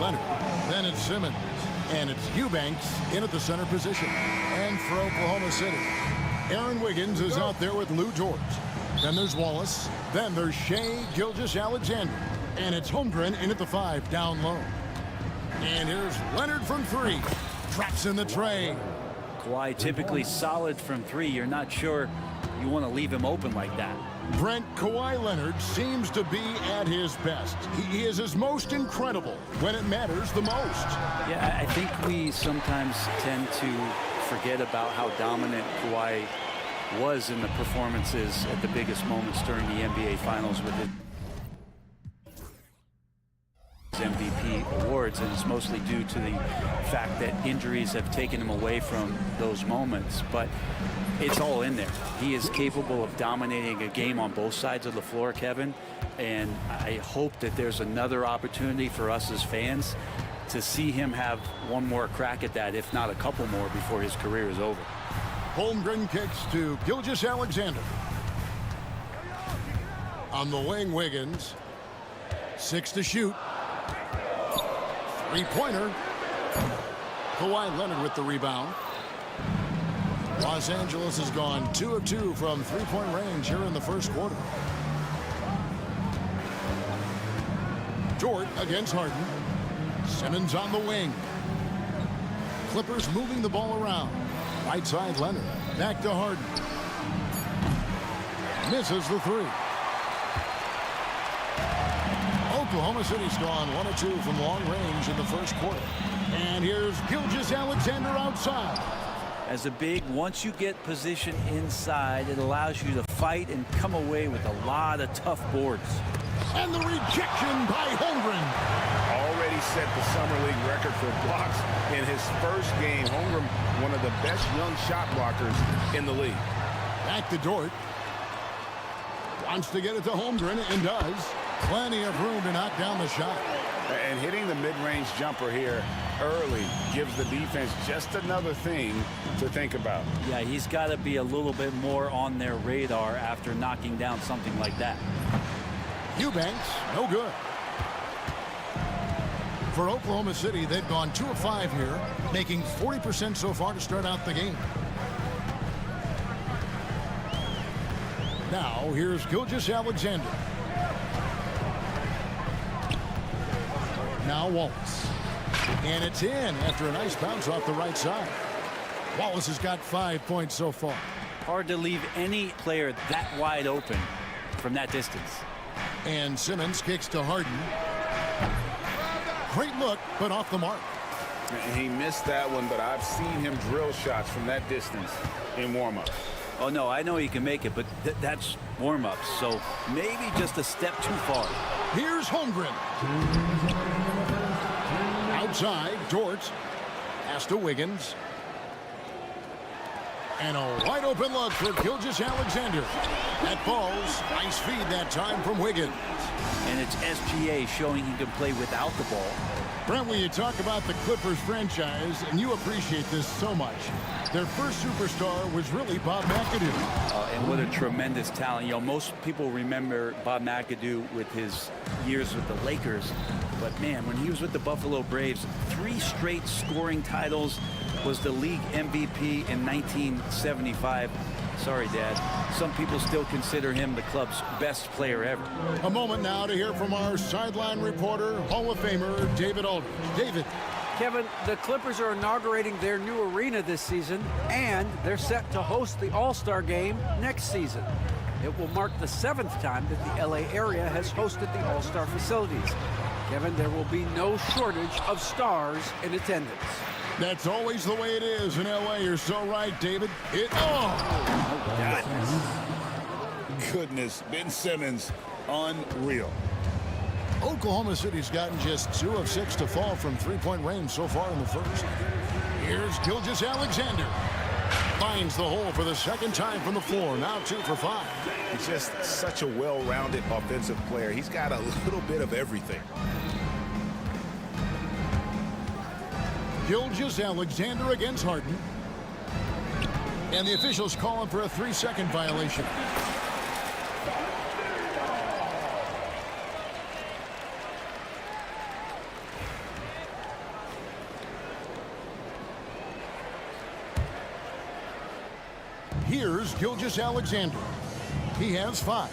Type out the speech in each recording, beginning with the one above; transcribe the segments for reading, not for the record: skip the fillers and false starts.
Leonard. Then it's Simmons. And it's Eubanks in at the center position. And for Oklahoma City, Aaron Wiggins is out there with Lou George. Then there's Wallace. Then there's Shea Gilgeous-Alexander. And it's Holmgren in at the 5 down low. And here's Leonard from 3. Traps in the tray. Kawhi typically solid from 3. You're not sure you want to leave him open like that. Brent, Kawhi Leonard seems to be at his best. He is his most incredible when it matters the most. Yeah, I think we sometimes tend to forget about how dominant Kawhi was in the performances at the biggest moments during the NBA Finals with his MVP awards, and it's mostly due to the fact that injuries have taken him away from those moments. But it's all in there. He is capable of dominating a game on both sides of the floor, Kevin, and I hope that there's another opportunity for us as fans to see him have one more crack at that, if not a couple more, before his career is over. Holmgren kicks to Gilgeous-Alexander. On the wing, Wiggins. 6 to shoot. Three-pointer. Kawhi Leonard with the rebound. Los Angeles has gone 2 of 2 from three-point range here in the first quarter. Dort against Harden. Simmons on the wing. Clippers moving the ball around. Right side Leonard. Back to Harden. Misses the 3. Oklahoma City's gone 1 of 2 from long range in the first quarter. And here's Gilgeous-Alexander outside. As a big, once you get position inside, it allows you to fight and come away with a lot of tough boards. And the rejection by Holmgren. Already set the Summer League record for blocks in his first game. Holmgren, one of the best young shot blockers in the league. Back to Dort. Wants to get it to Holmgren and does. Plenty of room to knock down the shot. And hitting the mid-range jumper here early gives the defense just another thing to think about. Yeah, he's got to be a little bit more on their radar after knocking down something like that. Eubanks, no good. For Oklahoma City, they've gone 2 of 5 here, making 40% so far to start out the game. Now, here's Gilgeous-Alexander. Now Wallace. And it's in after a nice bounce off the right side. Wallace has got 5 points so far. Hard to leave any player that wide open from that distance. And Simmons kicks to Harden. Great look, but off the mark. He missed that one, but I've seen him drill shots from that distance in warm-ups. Oh, no, I know he can make it, but that's warm-ups, so maybe just a step too far. Here's Holmgren. Outside, Dort. Pass to Wiggins. And a wide open look for Gilgeous-Alexander. That falls. Nice feed that time from Wiggins. And it's SGA showing he can play without the ball. Brent, when you talk about the Clippers franchise, and you appreciate this so much, their first superstar was really Bob McAdoo. And what a tremendous talent. You know, most people remember Bob McAdoo with his years with the Lakers. But, man, when he was with the Buffalo Braves, 3 straight scoring titles, was the league MVP in 1975. Sorry, Dad. Some people still consider him the club's best player ever. A moment now to hear from our sideline reporter, Hall of Famer David Aldridge. David. Kevin, the Clippers are inaugurating their new arena this season, and they're set to host the All-Star Game next season. It will mark the 7th time that the LA area has hosted the All-Star facilities. Kevin, there will be no shortage of stars in attendance. That's always the way it is in LA. You're so right, David. Goodness, Ben Simmons, unreal. Oklahoma City's gotten just 2 of 6 to fall from three-point range so far in the first. Here's Gilgeous-Alexander. Finds the hole for the second time from the floor. Now 2 for 5. He's just such a well-rounded offensive player. He's got a little bit of everything. Gilgeous-Alexander against Harden. And the officials calling for a 3-second violation. Here's Gilgeous Alexander. He has 5.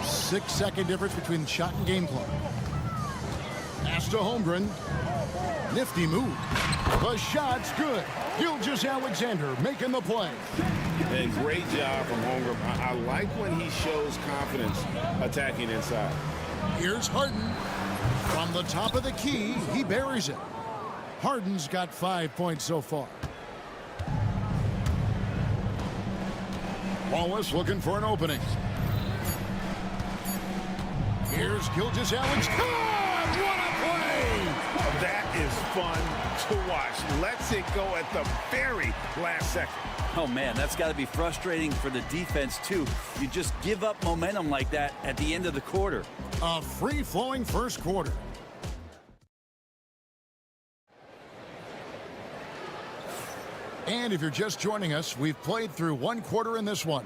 6-second difference between shot and game clock. Pass to Holmgren. Nifty move. The shot's good. Gilgeous Alexander making the play. And great job from Holmgren. I like when he shows confidence attacking inside. Here's Harden. From the top of the key, he buries it. Harden's got 5 points so far. Wallace looking for an opening. Here's Gilgeous Alexander. What a play! That is fun to watch. Lets it go at the very last second. Oh, man, that's got to be frustrating for the defense, too. You just give up momentum like that at the end of the quarter. A free-flowing first quarter. And if you're just joining us, we've played through 1 quarter in this one.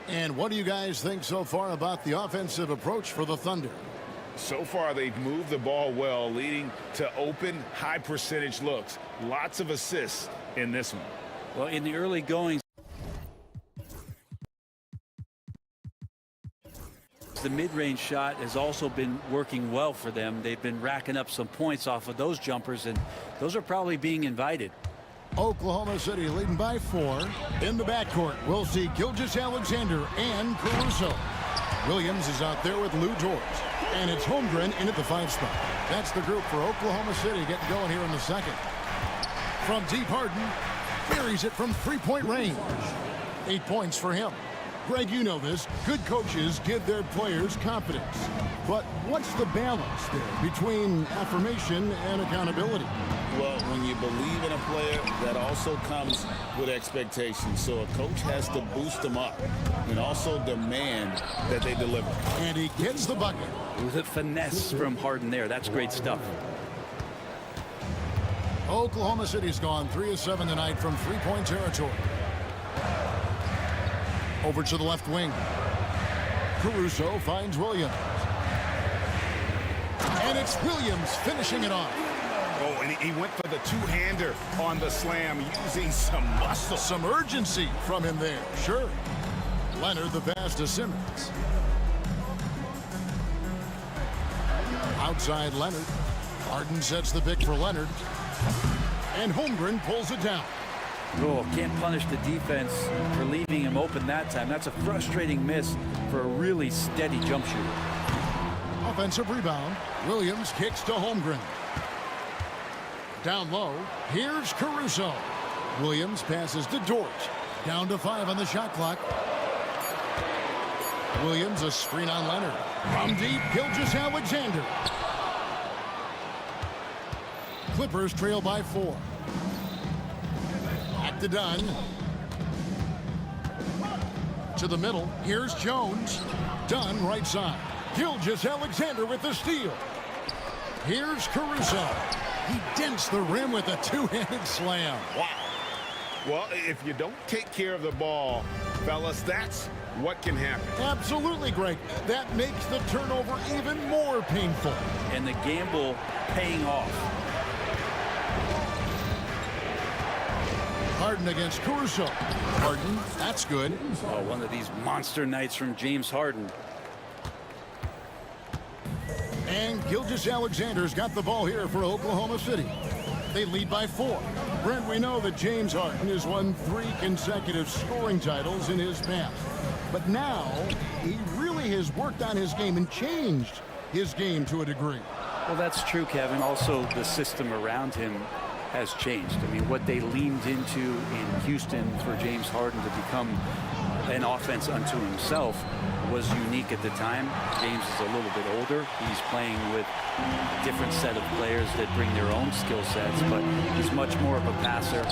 And what do you guys think so far about the offensive approach for the Thunder? So far, they've moved the ball well, leading to open, high-percentage looks. Lots of assists in this one. Well, in the early goings, the mid-range shot has also been working well for them. They've been racking up some points off of those jumpers, and those are probably being invited. Oklahoma City leading by 4. In the backcourt, we'll see Gilgeous Alexander and Caruso. Williams is out there with Lou George. And it's Holmgren in at the 5 spot. That's the group for Oklahoma City getting going here in the second. From deep, Harden buries it from 3-point range. 8 points for him. Greg, you know this. Good coaches give their players confidence. But what's the balance there between affirmation and accountability? Well, when you believe in a player, that also comes with expectations. So a coach has to boost them up and also demand that they deliver. And he gets the bucket. It was a finesse from Harden there. That's great stuff. Oklahoma City's gone 3 of 7 tonight from 3-point territory. Over to the left wing. Caruso finds Williams. And it's Williams finishing it off. Oh, and he went for the two-hander on the slam, using some muscle. Some urgency from him there, sure. Leonard the pass to Simmons. Outside Leonard. Harden sets the pick for Leonard. And Holmgren pulls it down. Oh, can't punish the defense for leaving him open that time. That's a frustrating miss for a really steady jump shooter. Offensive rebound. Williams kicks to Holmgren. Down low. Here's Caruso. Williams passes to Dort. Down to 5 on the shot clock. Williams a screen on Leonard. From deep, Gilgeous Alexander. Clippers trail by 4. Back to Dunn. To the middle. Here's Jones. Dunn right side. Gilgeous Alexander with the steal. Here's Caruso. He dents the rim with a two-handed slam. Wow. Well, if you don't take care of the ball, fellas, that's what can happen. Absolutely, Greg. That makes the turnover even more painful. And the gamble paying off. Harden against Caruso. Harden, that's good. Oh, one of these monster nights from James Harden. And Gilgeous Alexander's got the ball here for Oklahoma City. They lead by 4. Brent, we know that James Harden has won 3 consecutive scoring titles in his past. But now, he really has worked on his game and changed his game to a degree. Well, that's true, Kevin. Also, the system around him has changed. I mean, what they leaned into in Houston for James Harden to become an offense unto himself was unique at the time. James is a little bit older. He's playing with a different set of players that bring their own skill sets, but he's much more of a passer.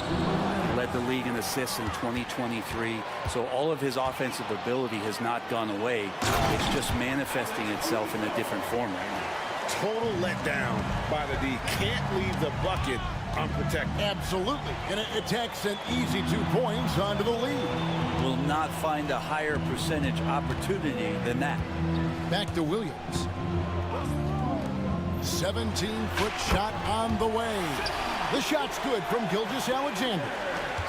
Led the league in assists in 2023. So all of his offensive ability has not gone away. It's just manifesting itself in a different form right now. Total letdown by the D. Can't leave the bucket unprotected. Absolutely. And it takes an easy 2 points onto the lead. Will not find a higher percentage opportunity than that. Back to Williams. 17-foot shot on the way. The shot's good from Gilgeous Alexander.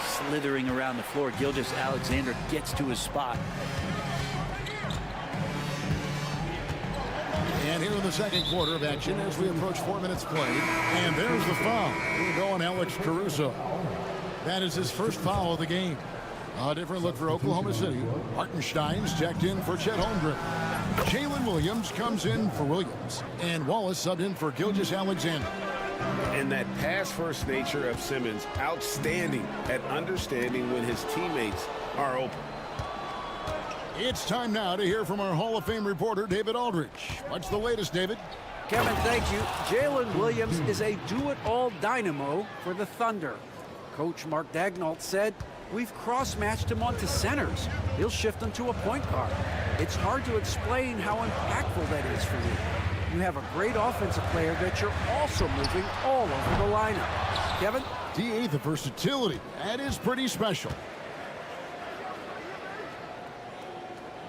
slithering around the floor. Gilgeous-Alexander gets to his spot. And here in the second quarter of action as we approach 4 minutes played. And there's the foul. We're going Alex Caruso. That is his first foul of the game. A different look for Oklahoma City. Hartenstein's checked in for Chet Holmgren. Jalen Williams comes in for Williams. And Wallace subbed in for Gilgeous-Alexander. And that pass-first nature of Simmons, outstanding at understanding when his teammates are open. It's time now to hear from our Hall of Fame reporter, David Aldridge. What's the latest, David? Kevin, thank you. Jalen Williams is a do-it-all dynamo for the Thunder. Coach Mark Daignault said, "We've cross-matched him onto centers. He'll shift them to a point guard. It's hard to explain how impactful that is for you. You have a great offensive player that you're also moving all over the lineup." Kevin? DA, the versatility. That is pretty special.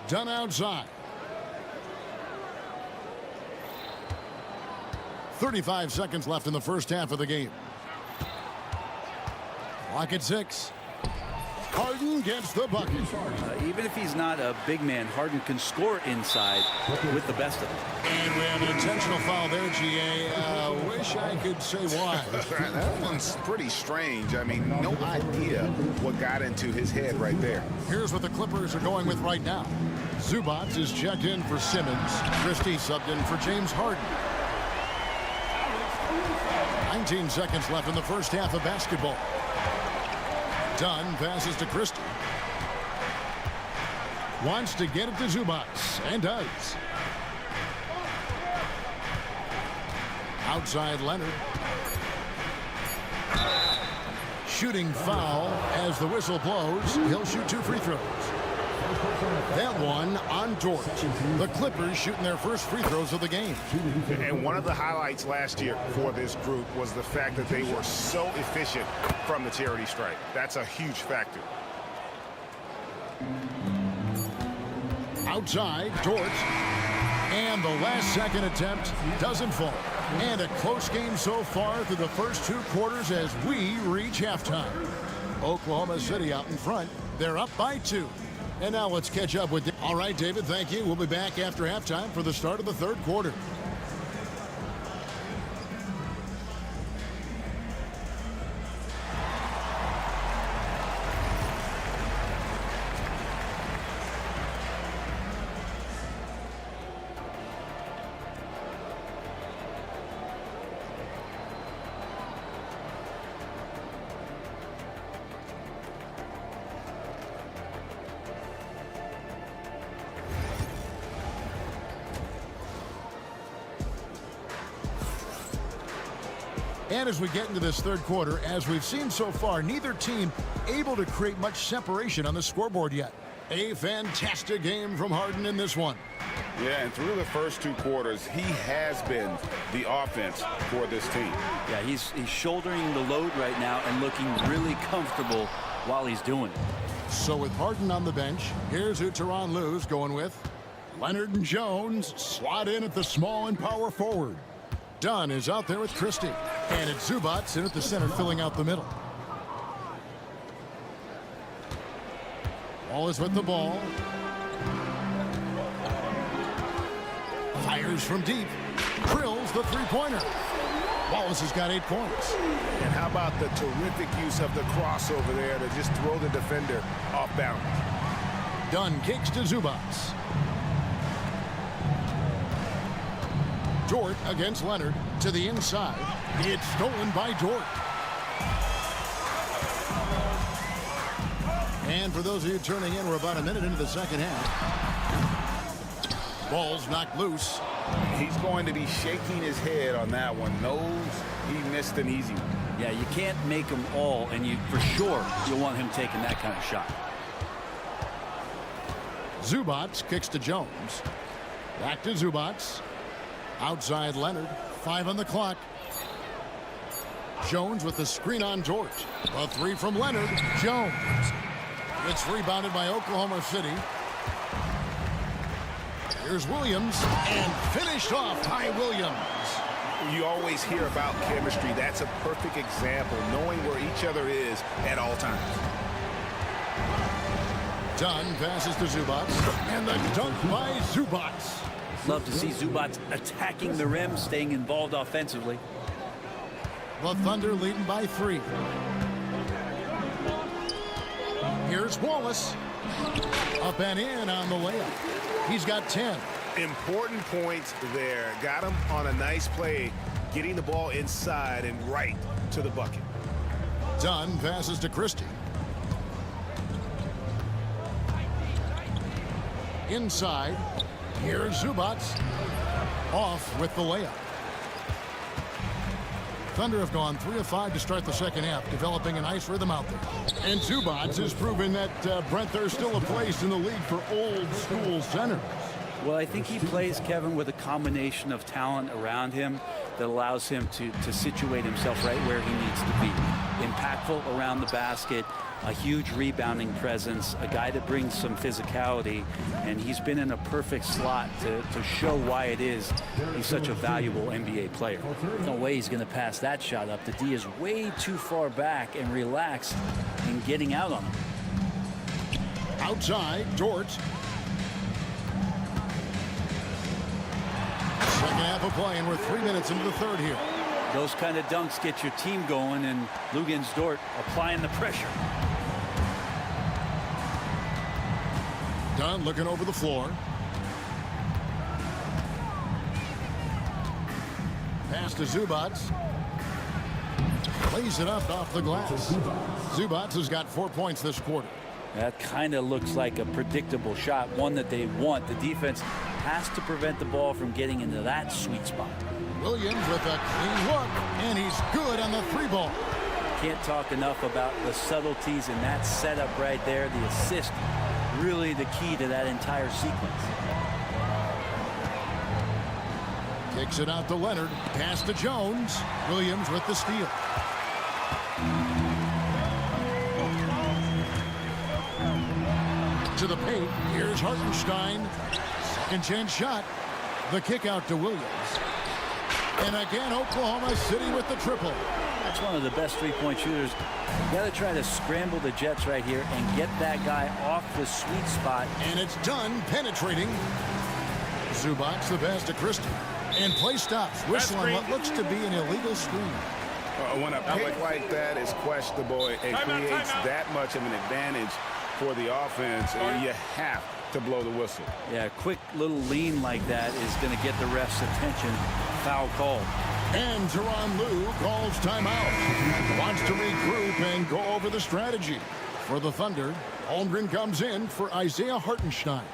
Done outside. 35 seconds left in the first half of the game. Clock at 6. Harden gets the bucket. Even if he's not a big man, Harden can score inside with the best of them. And we have an intentional foul there, GA. Wish I could say why. That one's pretty strange. I mean, no idea what got into his head right there. Here's what the Clippers are going with right now. Zubac is checked in for Simmons. Christie subbed in for James Harden. 19 seconds left in the first half of basketball. Dunn passes to Christie. Wants to get it to Zubac, and does. Outside Leonard. Shooting foul as the whistle blows. He'll shoot 2 free throws. That one on Dort. The Clippers shooting their first free throws of the game. And one of the highlights last year for this group was the fact that they were so efficient from the charity stripe. That's a huge factor. Outside, Dort. And the last second attempt doesn't fall. And a close game so far through the first 2 quarters as we reach halftime. Oklahoma City out in front. They're up by 2. And now let's catch up with... All right, David, thank you. We'll be back after halftime for the start of the third quarter. And as we get into this third quarter, as we've seen so far, neither team able to create much separation on the scoreboard yet. A fantastic game from Harden in this one. Yeah, and through the first 2 quarters, he has been the offense for this team. Yeah, he's shouldering the load right now and looking really comfortable while he's doing it. So with Harden on the bench, here's who Tyronn Lue's going with. Leonard and Jones slot in at the small and power forward. Dunn is out there with Christie. And it's Zubac in at the center, filling out the middle. Wallace with the ball. Fires from deep. Drills the three-pointer. Wallace has got 8 points. And how about the terrific use of the crossover there to just throw the defender off balance. Dunn kicks to Zubac. Dort against Leonard to the inside. It's stolen by Dort. And for those of you turning in, we're about a minute into the second half. Ball's knocked loose. He's going to be shaking his head on that one. Knows he missed an easy one. Yeah, you can't make them all, and you for sure you'll want him taking that kind of shot. Zubac kicks to Jones. Back to Zubac. Outside Leonard. 5 on the clock. Jones with the screen on Dort. A 3 from Leonard. Jones. It's rebounded by Oklahoma City. Here's Williams, and finished off by Williams. You always hear about chemistry. That's a perfect example, knowing where each other is at all times. Dunn passes to Zubats, and the dunk by Zubats. Love to see Zubats attacking the rim, staying involved offensively. The Thunder leading by 3. Here's Wallace. Up and in on the layup. He's got 10. Important points there. Got him on a nice play, getting the ball inside and right to the bucket. Dunn passes to Christie. Inside. Here's Zubats. Off with the layup. Thunder have gone 3 of 5 to start the second half, developing a nice rhythm out there. And Zubats has proven that, Brent, there's still a place in the league for old-school centers. Well, I think he plays, Kevin, with a combination of talent around him that allows him to situate himself right where he needs to be. Impactful around the basket, a huge rebounding presence, a guy that brings some physicality, and he's been in a perfect slot to show why it is he's such a valuable NBA player. No way he's going to pass that shot up. The D is way too far back and relaxed in getting out on him. Outside, Dort. Second half of play, and we're 3 minutes into the third here. Those kind of dunks get your team going, and Lugens Dort applying the pressure. Dunn looking over the floor. Pass to Zubats. Lays it up off the glass. Zubats has got 4 points this quarter. That kind of looks like a predictable shot, one that they want. The defense has to prevent the ball from getting into that sweet spot. Williams with a clean look, and he's good on the 3-ball. Can't talk enough about the subtleties in that setup right there. The assist, really the key to that entire sequence. Kicks it out to Leonard. Pass to Jones. Williams with the steal. To the paint. Here's Hartenstein. Second chance shot. The kick out to Williams. And again, Oklahoma City with the triple. That's one of the best three-point shooters. You got to try to scramble the Jets right here and get that guy off the sweet spot. And it's done, penetrating. Zubats the pass to Christie. And play stops, whistling what looks to be an illegal screen. When a pick like that is questionable, it creates that much of an advantage for the offense, and you have to blow the whistle. Yeah, a quick little lean like that is going to get the ref's attention. Foul call. And Teron Lue calls timeout. Wants to regroup and go over the strategy. For the Thunder, Holmgren comes in for Isaiah Hartenstein.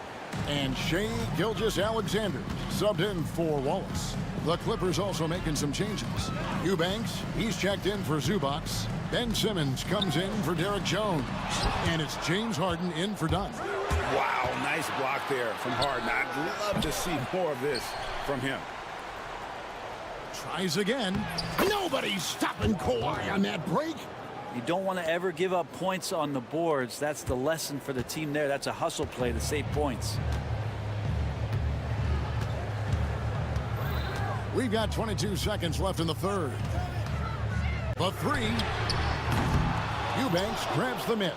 And Shea Gilgeous-Alexander subbed in for Wallace. The Clippers also making some changes. Eubanks, he's checked in for Zubats. Ben Simmons comes in for Derek Jones. And it's James Harden in for Dunn. Wow, nice block there from Harden. I'd love to see more of this from him. Tries again. Nobody's stopping Kawhi on that break. You don't want to ever give up points on the boards. That's the lesson for the team there. That's a hustle play to save points. We've got 22 seconds left in the third. The three. Eubanks grabs the miss.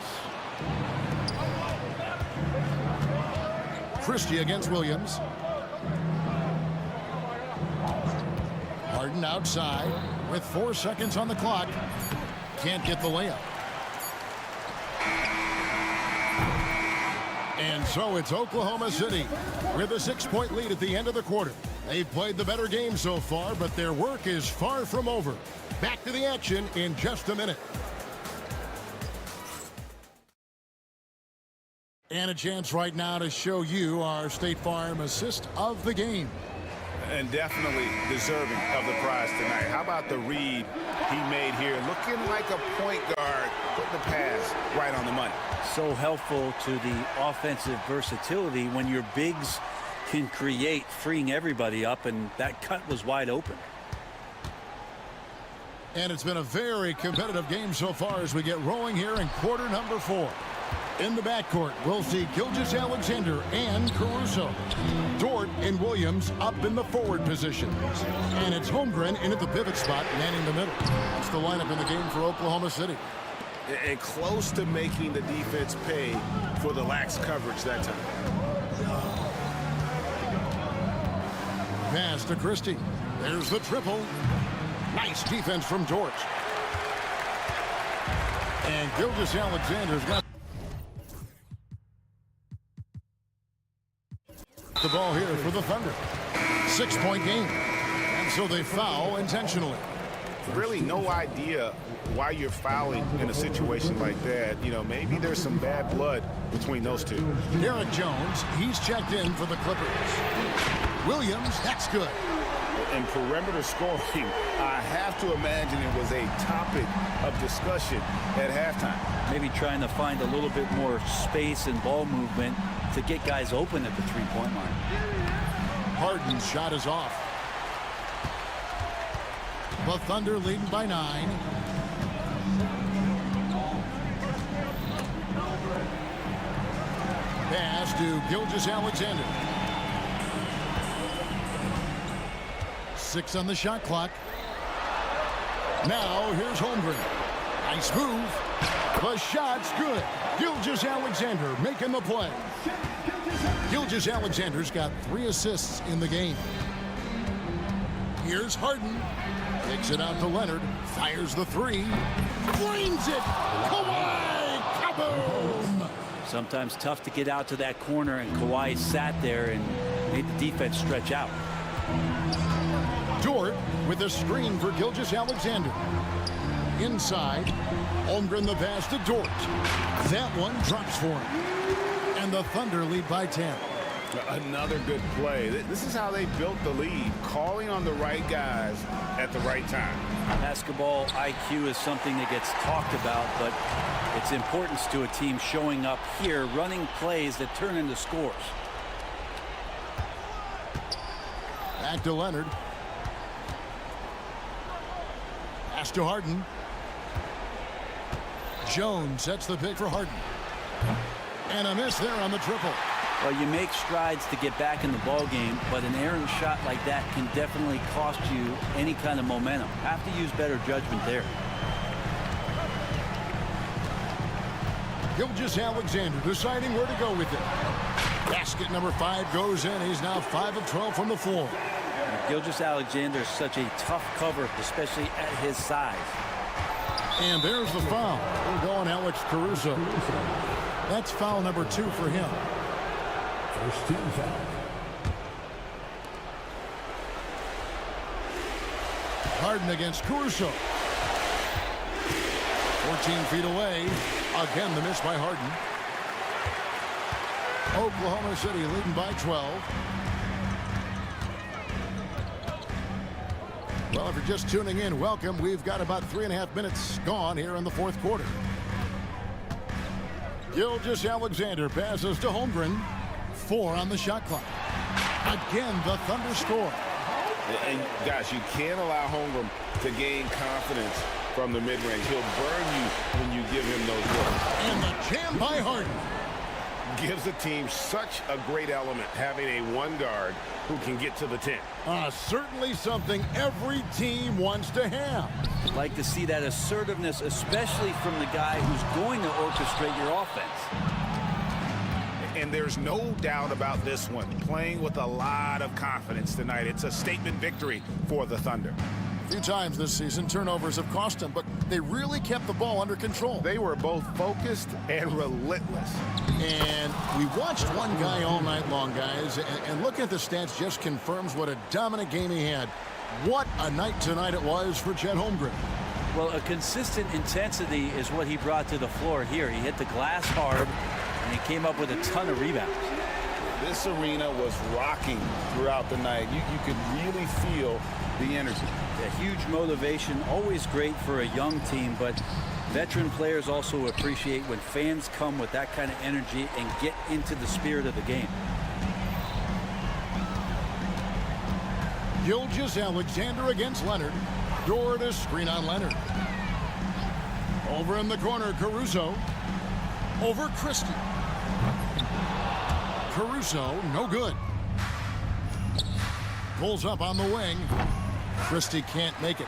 Christie against Williams. Harden outside with 4 seconds on the clock. Can't get the layup. And so it's Oklahoma City with a 6-point lead at the end of the quarter. They've played the better game so far, but their work is far from over. Back to the action in just a minute. And a chance right now to show you our State Farm assist of the game. And definitely deserving of the prize tonight. How about the read he made here? Looking like a point guard, putting the pass right on the money. So helpful to the offensive versatility when your bigs can create, freeing everybody up, and that cut was wide open. And it's been a very competitive game so far as we get rolling here in quarter number 4. In the backcourt, we'll see Gilgeous-Alexander and Caruso. Dort and Williams up in the forward positions. And it's Holmgren in at the pivot spot, manning the middle. That's the lineup in the game for Oklahoma City. And close to making the defense pay for the lax coverage that time. Pass to Christie. There's the triple. Nice defense from Dort. And Gilgeous-Alexander's got the ball here for the Thunder. 6-point game. And so they foul intentionally. Really no idea why you're fouling in a situation like that. You know, maybe there's some bad blood between those two. Derek Jones, he's checked in for the Clippers. Williams, that's good. And perimeter scoring, I have to imagine it was a topic of discussion at halftime. Maybe trying to find a little bit more space and ball movement to get guys open at the three-point line. Harden's shot is off. The Thunder leading by 9. Pass to Gilgeous-Alexander. 6 on the shot clock. Now here's Holmgren. Nice move. The shot's good. Gilgeous-Alexander making the play. Gilgeous-Alexander's got 3 assists in the game. Here's Harden. Takes it out to Leonard. Fires the 3. Flames it. Kawhi. Kaboom. Sometimes tough to get out to that corner, and Kawhi sat there and made the defense stretch out. Dort with a screen for Gilgeous-Alexander. Inside, Holmgren the pass to Dort. That one drops for him. And the Thunder lead by 10. Another good play. This is how they built the lead, calling on the right guys at the right time. Basketball IQ is something that gets talked about, but its importance to a team showing up here, running plays that turn into scores. Back to Leonard. Pass to Harden. Jones sets the pick for Harden. And a miss there on the triple. Well, you make strides to get back in the ball game, but an errant shot like that can definitely cost you any kind of momentum. Have to use better judgment there. Gilgeous-Alexander deciding where to go with it. Basket number 5 goes in. He's now 5 of 12 from the floor. Gilgeous-Alexander is such a tough cover, especially at his size. And there's the foul. We're going Alex Caruso. That's foul number 2 for him. First team foul. Harden against Caruso. 14 feet away. Again, the miss by Harden. Oklahoma City leading by 12. Well, if you're just tuning in, welcome. We've got about 3.5 minutes gone here in the 4th quarter. Gilgeous-Alexander passes to Holmgren. 4 on the shot clock. Again, the Thunder score. And guys, you can't allow Holmgren to gain confidence from the mid-range. He'll burn you when you give him those looks. And the jam by Harden. Gives the team such a great element, having a one guard who can get to the 10. Certainly something every team wants to have. Like to see that assertiveness, especially from the guy who's going to orchestrate your offense. And there's no doubt about this one. Playing with a lot of confidence tonight. It's a statement victory for the Thunder. A few times this season, turnovers have cost them, but they really kept the ball under control. They were both focused and relentless. And we watched one guy all night long, guys, and looking at the stats just confirms what a dominant game he had. What a night tonight it was for Chet Holmgren. Well, a consistent intensity is what he brought to the floor here. He hit the glass hard, and he came up with a ton of rebounds. This arena was rocking throughout the night. You could really feel the energy. A huge motivation, always great for a young team, but veteran players also appreciate when fans come with that kind of energy and get into the spirit of the game. Gilgeous-Alexander against Leonard. Dort a screen on Leonard. Over in the corner, Caruso. Over Christie. Caruso, no good. Pulls up on the wing. Christie can't make it.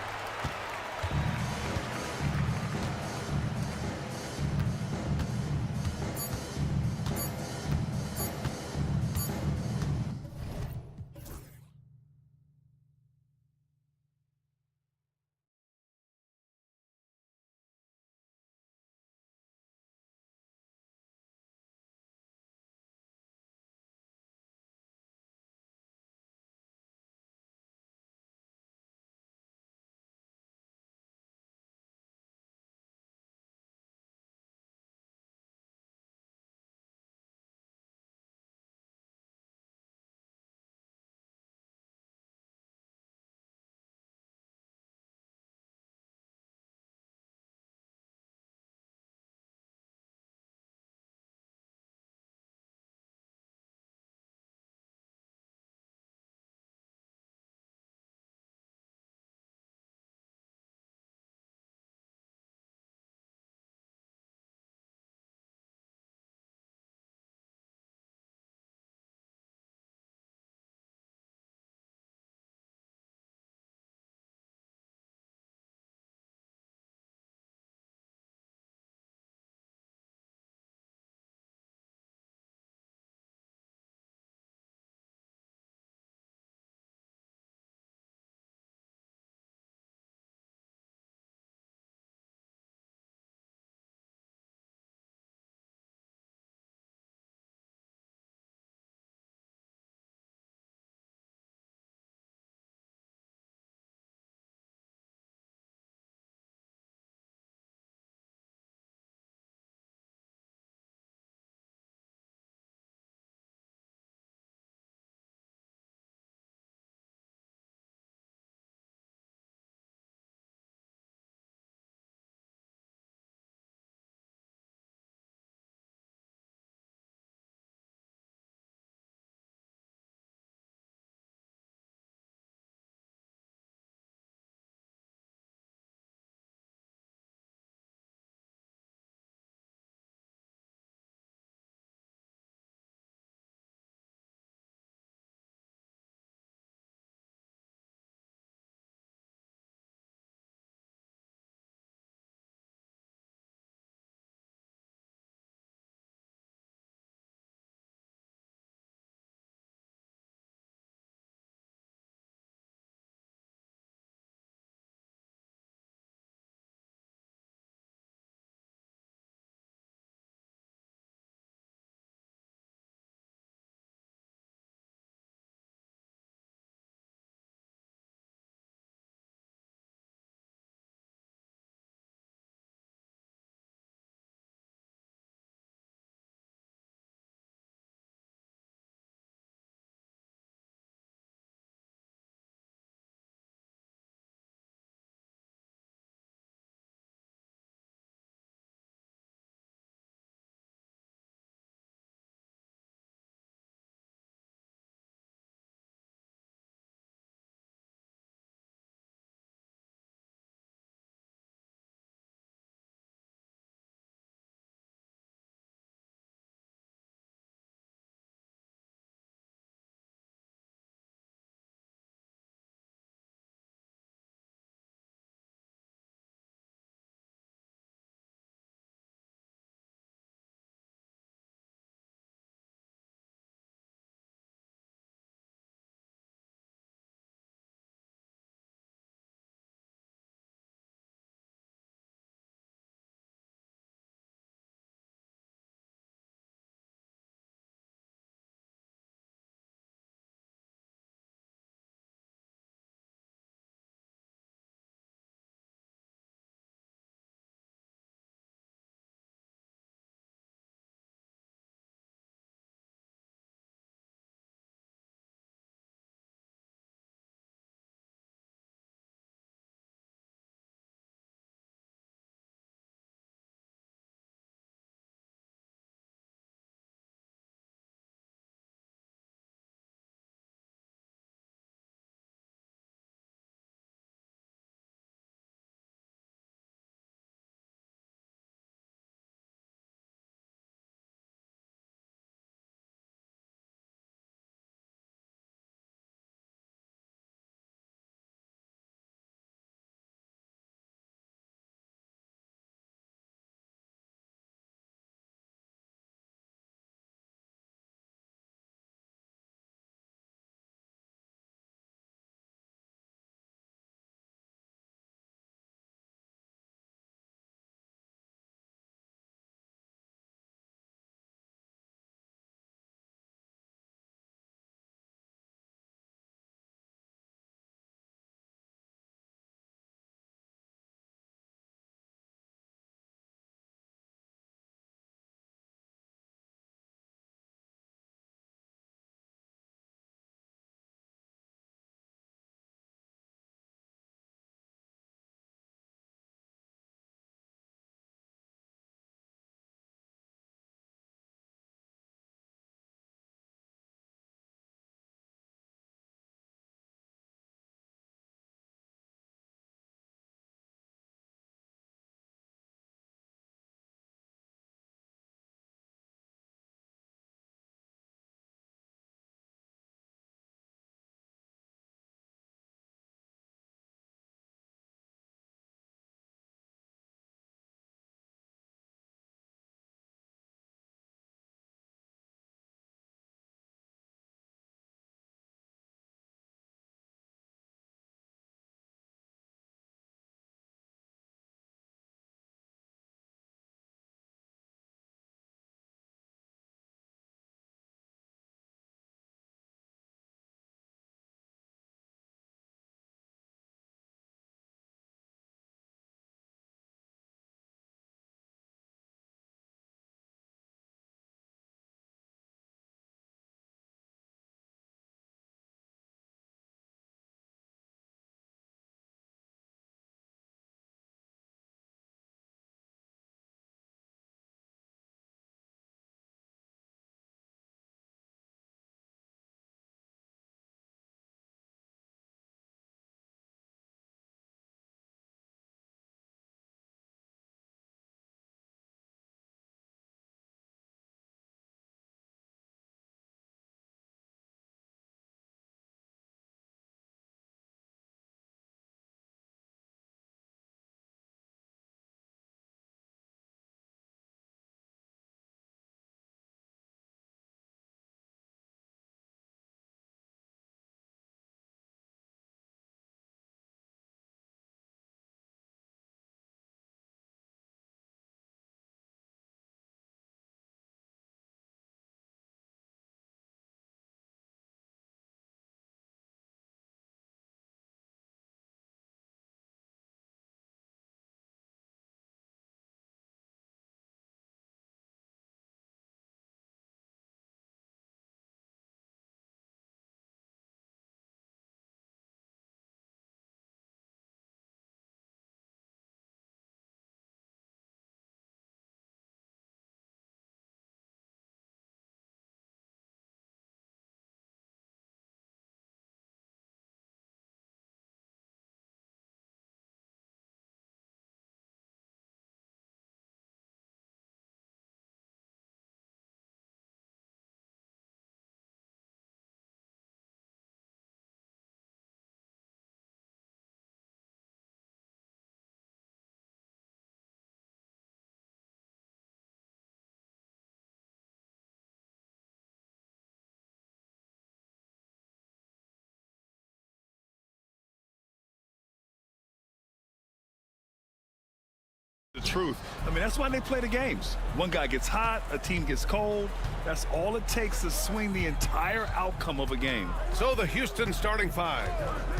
The truth. I mean, that's why they play the games. One guy gets hot, a team gets cold. That's all it takes to swing the entire outcome of a game. So the Houston starting five.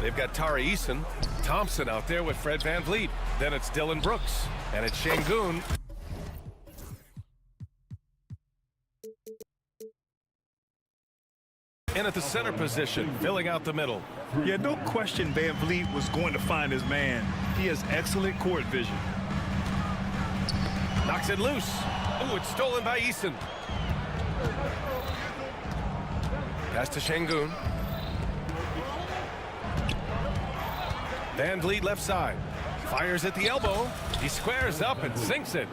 They've got Tari Eason, Thompson out there with Fred VanVleet. Then it's Dylan Brooks, and it's Şengün. In at the center position, filling out the middle. Yeah, no question VanVleet was going to find his man. He has excellent court vision. Knocks it loose. Oh, it's stolen by Eason. Pass to Şengün. VanVleet left side. Fires at the elbow. He squares up and sinks it.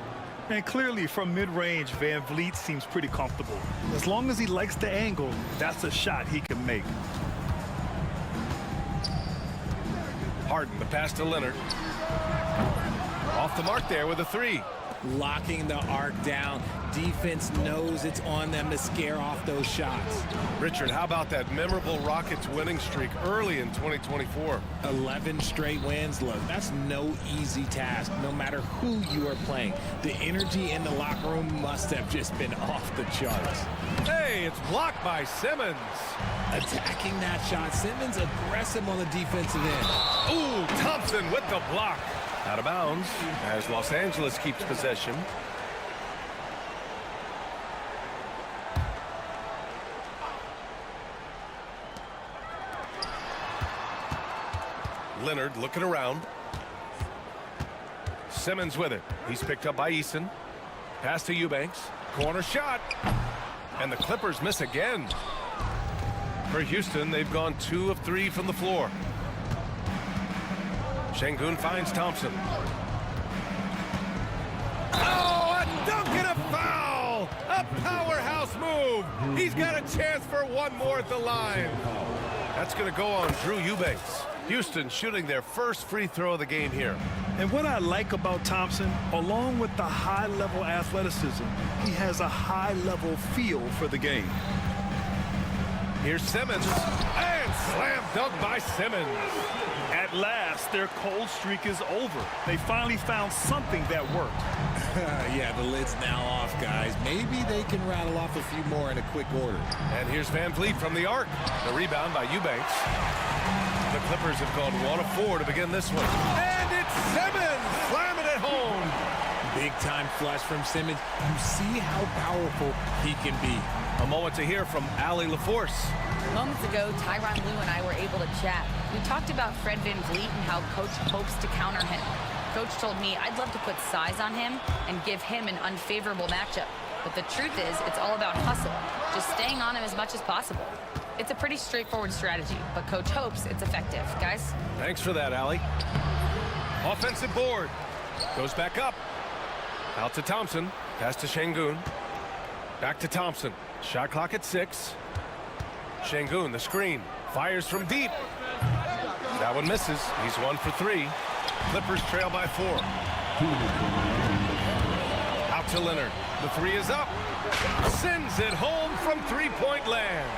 And clearly from mid-range, VanVleet seems pretty comfortable. As long as he likes the angle, that's a shot he can make. Harden, the pass to Leonard. Off the mark there with a three. Locking the arc down. Defense knows it's on them to scare off those shots. Richard, how about that memorable Rockets winning streak early in 2024? 11 straight wins. Look, that's no easy task, no matter who you are playing. The energy in the locker room must have just been off the charts. Hey, it's blocked by Simmons. Attacking that shot. Simmons aggressive on the defensive end. Ooh, Thompson with the block. Out of bounds as Los Angeles keeps possession. Leonard looking around. Simmons with it. He's picked up by Eason. Pass to Eubanks. Corner shot. And the Clippers miss again. For Houston, they've gone 2 of 3 from the floor. Şengün finds Thompson. Oh, a dunk and a foul! A powerhouse move! He's got a chance for one more at the line. That's going to go on Drew Eubanks. Houston shooting their first free throw of the game here. And what I like about Thompson, along with the high-level athleticism, he has a high-level feel for the game. Here's Simmons, and slam dunk by Simmons. At last, their cold streak is over. They finally found something that worked. Yeah, the lid's now off, guys. Maybe they can rattle off a few more in a quick order. And here's VanVleet from the arc. The rebound by Eubanks. The Clippers have gone 1 of 4 to begin this one. And it's Simmons slamming it home. Big-time flush from Simmons. You see how powerful he can be. A moment to hear from Allie LaForce. Moments ago, Tyronn Lue and I were able to chat. We talked about Fred VanVleet and how Coach hopes to counter him. Coach told me I'd love to put size on him and give him an unfavorable matchup. But the truth is, it's all about hustle, just staying on him as much as possible. It's a pretty straightforward strategy, but Coach hopes it's effective. Guys? Thanks for that, Allie. Offensive board. Goes back up. Out to Thompson. Pass to Şengün. Back to Thompson. Shot clock at 6. Şengün, the screen. Fires from deep. That one misses. He's 1 for 3. Clippers trail by 4. Out to Leonard. The 3 is up. Sends it home from three-point land.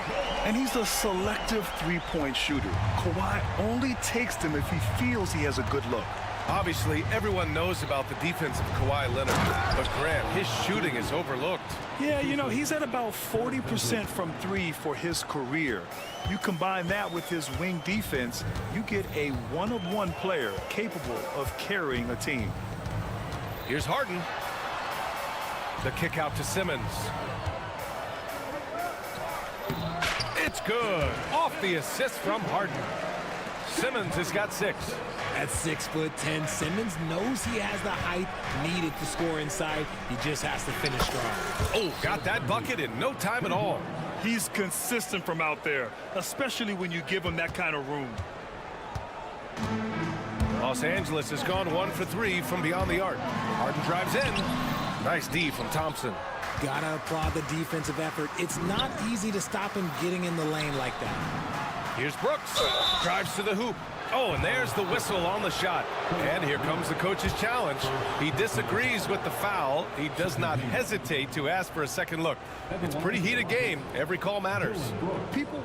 And he's a selective three-point shooter. Kawhi only takes them if he feels he has a good look. Obviously, everyone knows about the defense of Kawhi Leonard, but Grant, his shooting is overlooked. Yeah, you know, he's at about 40% from 3 for his career. You combine that with his wing defense, you get a one-of-one player capable of carrying a team. Here's Harden. The kick out to Simmons. It's good. Off the assist from Harden. Simmons has got 6. At 6'10", Simmons knows he has the height needed to score inside. He just has to finish strong. Oh, got that bucket in no time at all. He's consistent from out there, especially when you give him that kind of room. Los Angeles has gone 1 for 3 from beyond the arc. Harden drives in. Nice D from Thompson. Gotta applaud the defensive effort. It's not easy to stop him getting in the lane like that. Here's Brooks. Drives to the hoop. Oh, and there's the whistle on the shot. And here comes the coach's challenge. He disagrees with the foul. He does not hesitate to ask for a second look. It's a pretty heated game. Every call matters. People.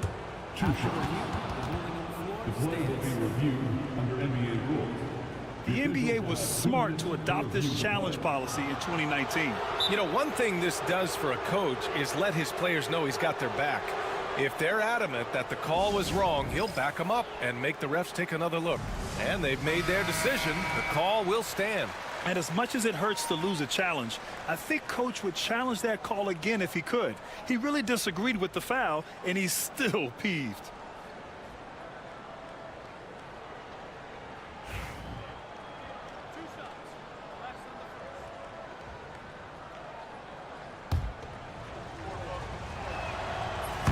Two shots. The ruling will be reviewed under NBA rules. The the NBA was smart to adopt this challenge policy in 2019. You know, one thing this does for a coach is let his players know he's got their back. If they're adamant that the call was wrong, he'll back them up and make the refs take another look. And they've made their decision. The call will stand. And as much as it hurts to lose a challenge, I think Coach would challenge that call again if he could. He really disagreed with the foul, and he's still peeved.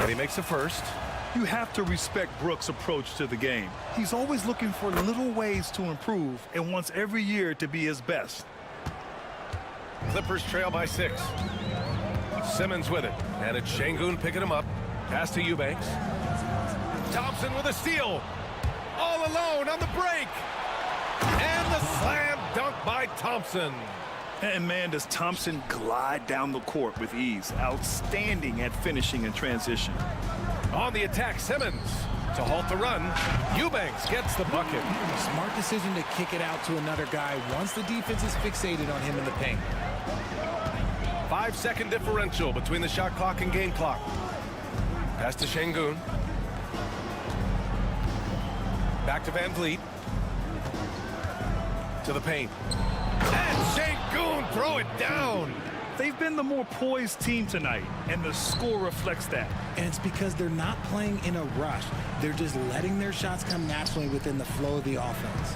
And he makes the first. You have to respect Brooks' approach to the game. He's always looking for little ways to improve and wants every year to be his best. Clippers trail by 6. Simmons with it. And it's Şengün picking him up. Pass to Eubanks. Thompson with a steal. All alone on the break. And the slam dunk by Thompson. And man, does Thompson glide down the court with ease. Outstanding at finishing in transition. On the attack, Simmons to halt the run. Eubanks gets the bucket. Smart decision to kick it out to another guy once the defense is fixated on him in the paint. 5-second differential between the shot clock and game clock. Pass to Şengün. Back to Van Vliet. To the paint. And Şengün throw it down. They've been the more poised team tonight, and the score reflects that. And it's because they're not playing in a rush. They're just letting their shots come naturally within the flow of the offense.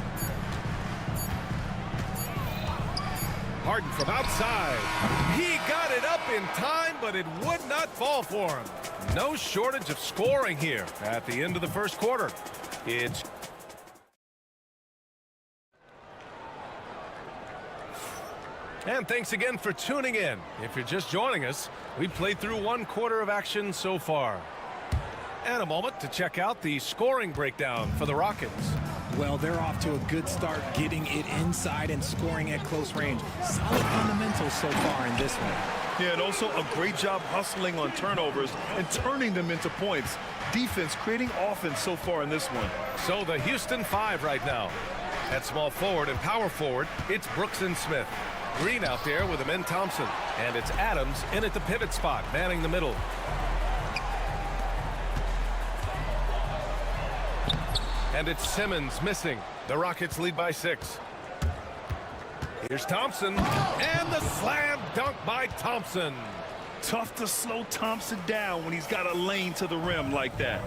Harden from outside. He got it up in time, but it would not fall for him. No shortage of scoring here at the end of the first quarter. It's And thanks again for tuning in. If you're just joining us, we've played through one quarter of action so far. And a moment to check out the scoring breakdown for the Rockets. Well, they're off to a good start getting it inside and scoring at close range. Solid fundamentals so far in this one. Yeah, and also a great job hustling on turnovers and turning them into points. Defense creating offense so far in this one. So the Houston 5 right now. At small forward and power forward, it's Brooks and Smith. Green out there with him in Thompson. And it's Adams in at the pivot spot, manning the middle. And it's Simmons missing. The Rockets lead by 6. Here's Thompson. And the slam dunk by Thompson. Tough to slow Thompson down when he's got a lane to the rim like that.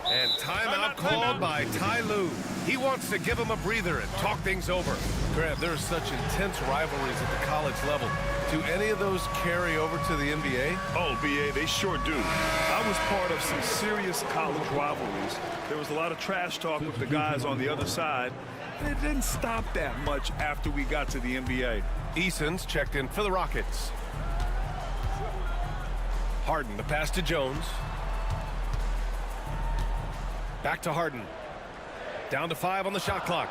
And timeout called by Ty Lue. He wants to give him a breather and talk things over. Grant, there's such intense rivalries at the college level. Do any of those carry over to the NBA? Oh, BA, they sure do. I was part of some serious college rivalries. There was a lot of trash talk with the guys on the other side, and it didn't stop that much after we got to the NBA. Eason's checked in for the Rockets. Harden, the pass to Jones. Back to Harden. Down to 5 on the shot clock.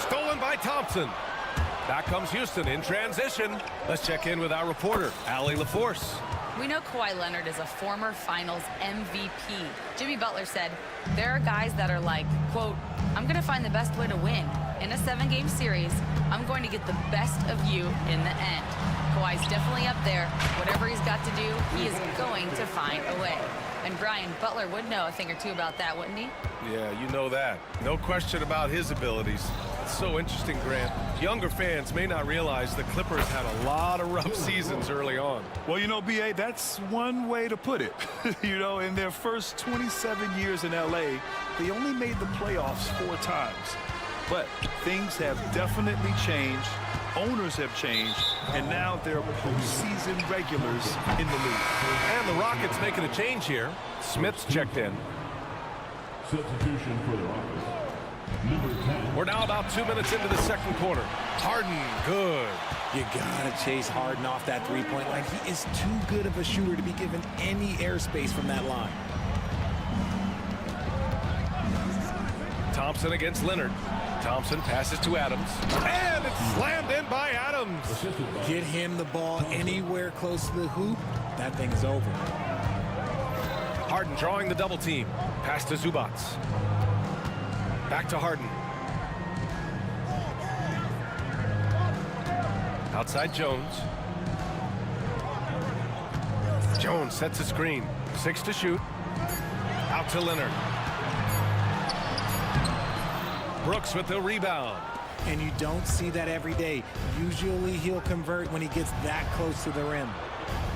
Stolen by Thompson. Back comes Houston in transition. Let's check in with our reporter, Allie LaForce. We know Kawhi Leonard is a former finals MVP. Jimmy Butler said, there are guys that are like, quote, I'm going to find the best way to win. In a 7-game series, I'm going to get the best of you in the end. Kawhi's definitely up there. Whatever he's got to do, he is going to find a way. And Brian, Butler would know a thing or two about that, wouldn't he? Yeah, you know that. No question about his abilities. It's so interesting, Grant. Younger fans may not realize the Clippers had a lot of rough seasons early on. Well, you know, BA, that's one way to put it. You know, in their first 27 years in LA, they only made the playoffs 4 times. But things have definitely changed. Owners have changed, and now they're postseason regulars in the league. And the Rockets making a change here. Smith's checked in. Substitution for the Rockets. We're now about 2 minutes into the second quarter. Harden, good. You gotta chase Harden off that three-point line. He is too good of a shooter to be given any airspace from that line. Thompson against Leonard. Thompson passes to Adams. And it's slammed in by Adams. Get him the ball anywhere close to the hoop. That thing is over. Harden drawing the double team. Pass to Zubats. Back to Harden. Outside Jones. Jones sets a screen. 6 to shoot. Out to Leonard. Brooks with the rebound. And you don't see that every day. Usually he'll convert when he gets that close to the rim.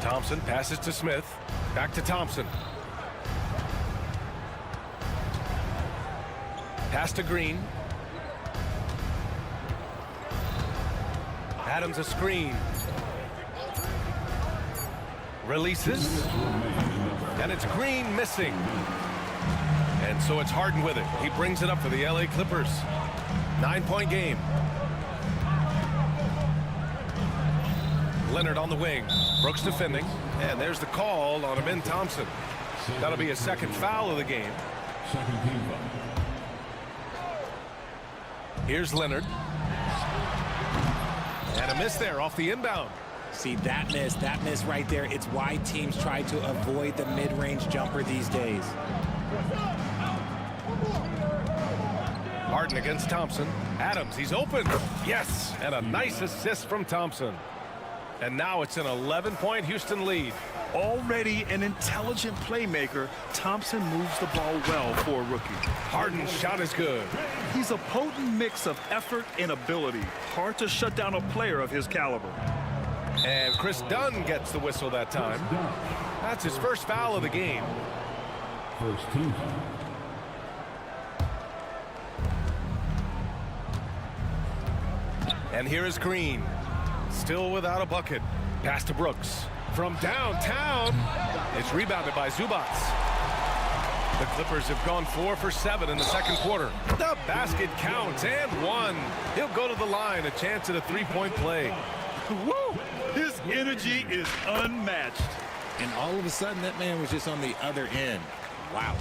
Thompson passes to Smith. Back to Thompson. Pass to Green. Adams a screen. Releases. And it's Green missing. And so it's Harden with it. He brings it up for the LA Clippers. 9-point game. Leonard on the wing. Brooks defending. And there's the call on Amin Thompson. That'll be a second foul of the game. Second team foul. Here's Leonard. And a miss there off the inbound. See, that miss right there, it's why teams try to avoid the mid-range jumper these days. Harden against Thompson. Adams, he's open. Yes, and a nice assist from Thompson. And now it's an 11-point Houston lead. Already an intelligent playmaker, Thompson moves the ball well for a rookie. Harden's shot is good. He's a potent mix of effort and ability. Hard to shut down a player of his caliber. And Chris Dunn gets the whistle that time. That's his first foul of the game. First team foul. And here is Green. Still without a bucket. Pass to Brooks. From downtown, it's rebounded by Zubac. The Clippers have gone 4 for 7 in the second quarter. The basket counts and one. He'll go to the line, a chance at a three-point play. Woo! His energy is unmatched. And all of a sudden, that man was just on the other end. Wow.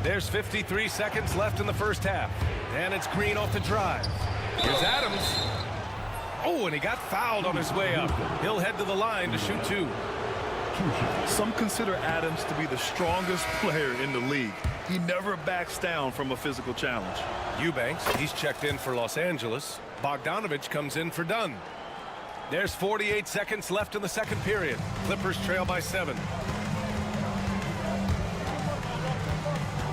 There's 53 seconds left in the first half. And it's Green off the drive. Here's Adams. Oh, and he got fouled on his way up. He'll head to the line to shoot 2. Some consider Adams to be the strongest player in the league. He never backs down from a physical challenge. Eubanks, he's checked in for Los Angeles. Bogdanovich comes in for Dunn. There's 48 seconds left in the second period. Clippers trail by 7.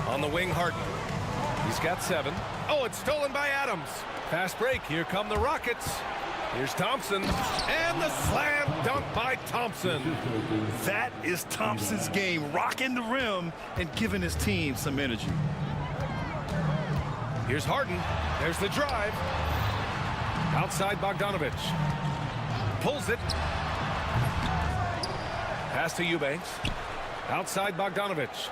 On the wing, Harden. He's got 7. Oh, it's stolen by Adams. Fast break. Here come the Rockets. Here's Thompson. And the slam dunk by Thompson. That is Thompson's game, rocking the rim and giving his team some energy. Here's Harden. There's the drive. Outside Bogdanovich. Pulls it. Pass to Eubanks. Outside Bogdanovich.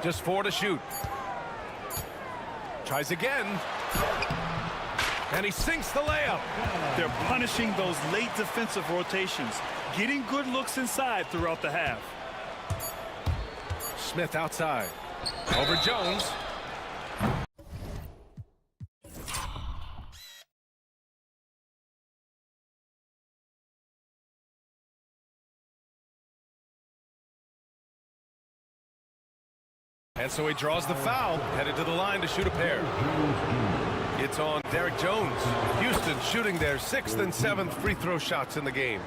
Just 4 to shoot. Tries again. And he sinks the layup. They're punishing those late defensive rotations, getting good looks inside throughout the half. Smith outside. Over Jones. And so he draws the foul, headed to the line to shoot a pair. It's on Derek Jones. Houston shooting their 6th and 7th free throw shots in the game.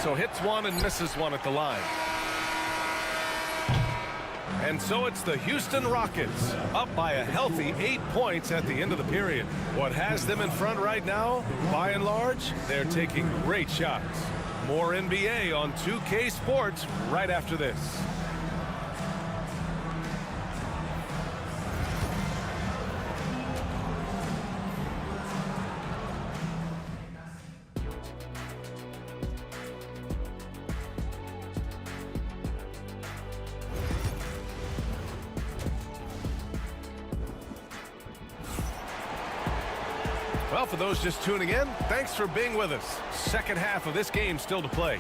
So hits 1 and misses 1 at the line. And so it's the Houston Rockets, up by a healthy 8 points at the end of the period. What has them in front right now, by and large, they're taking great shots. More NBA on 2K Sports right after this. Well, for those just tuning in, thanks for being with us. Second half of this game still to play.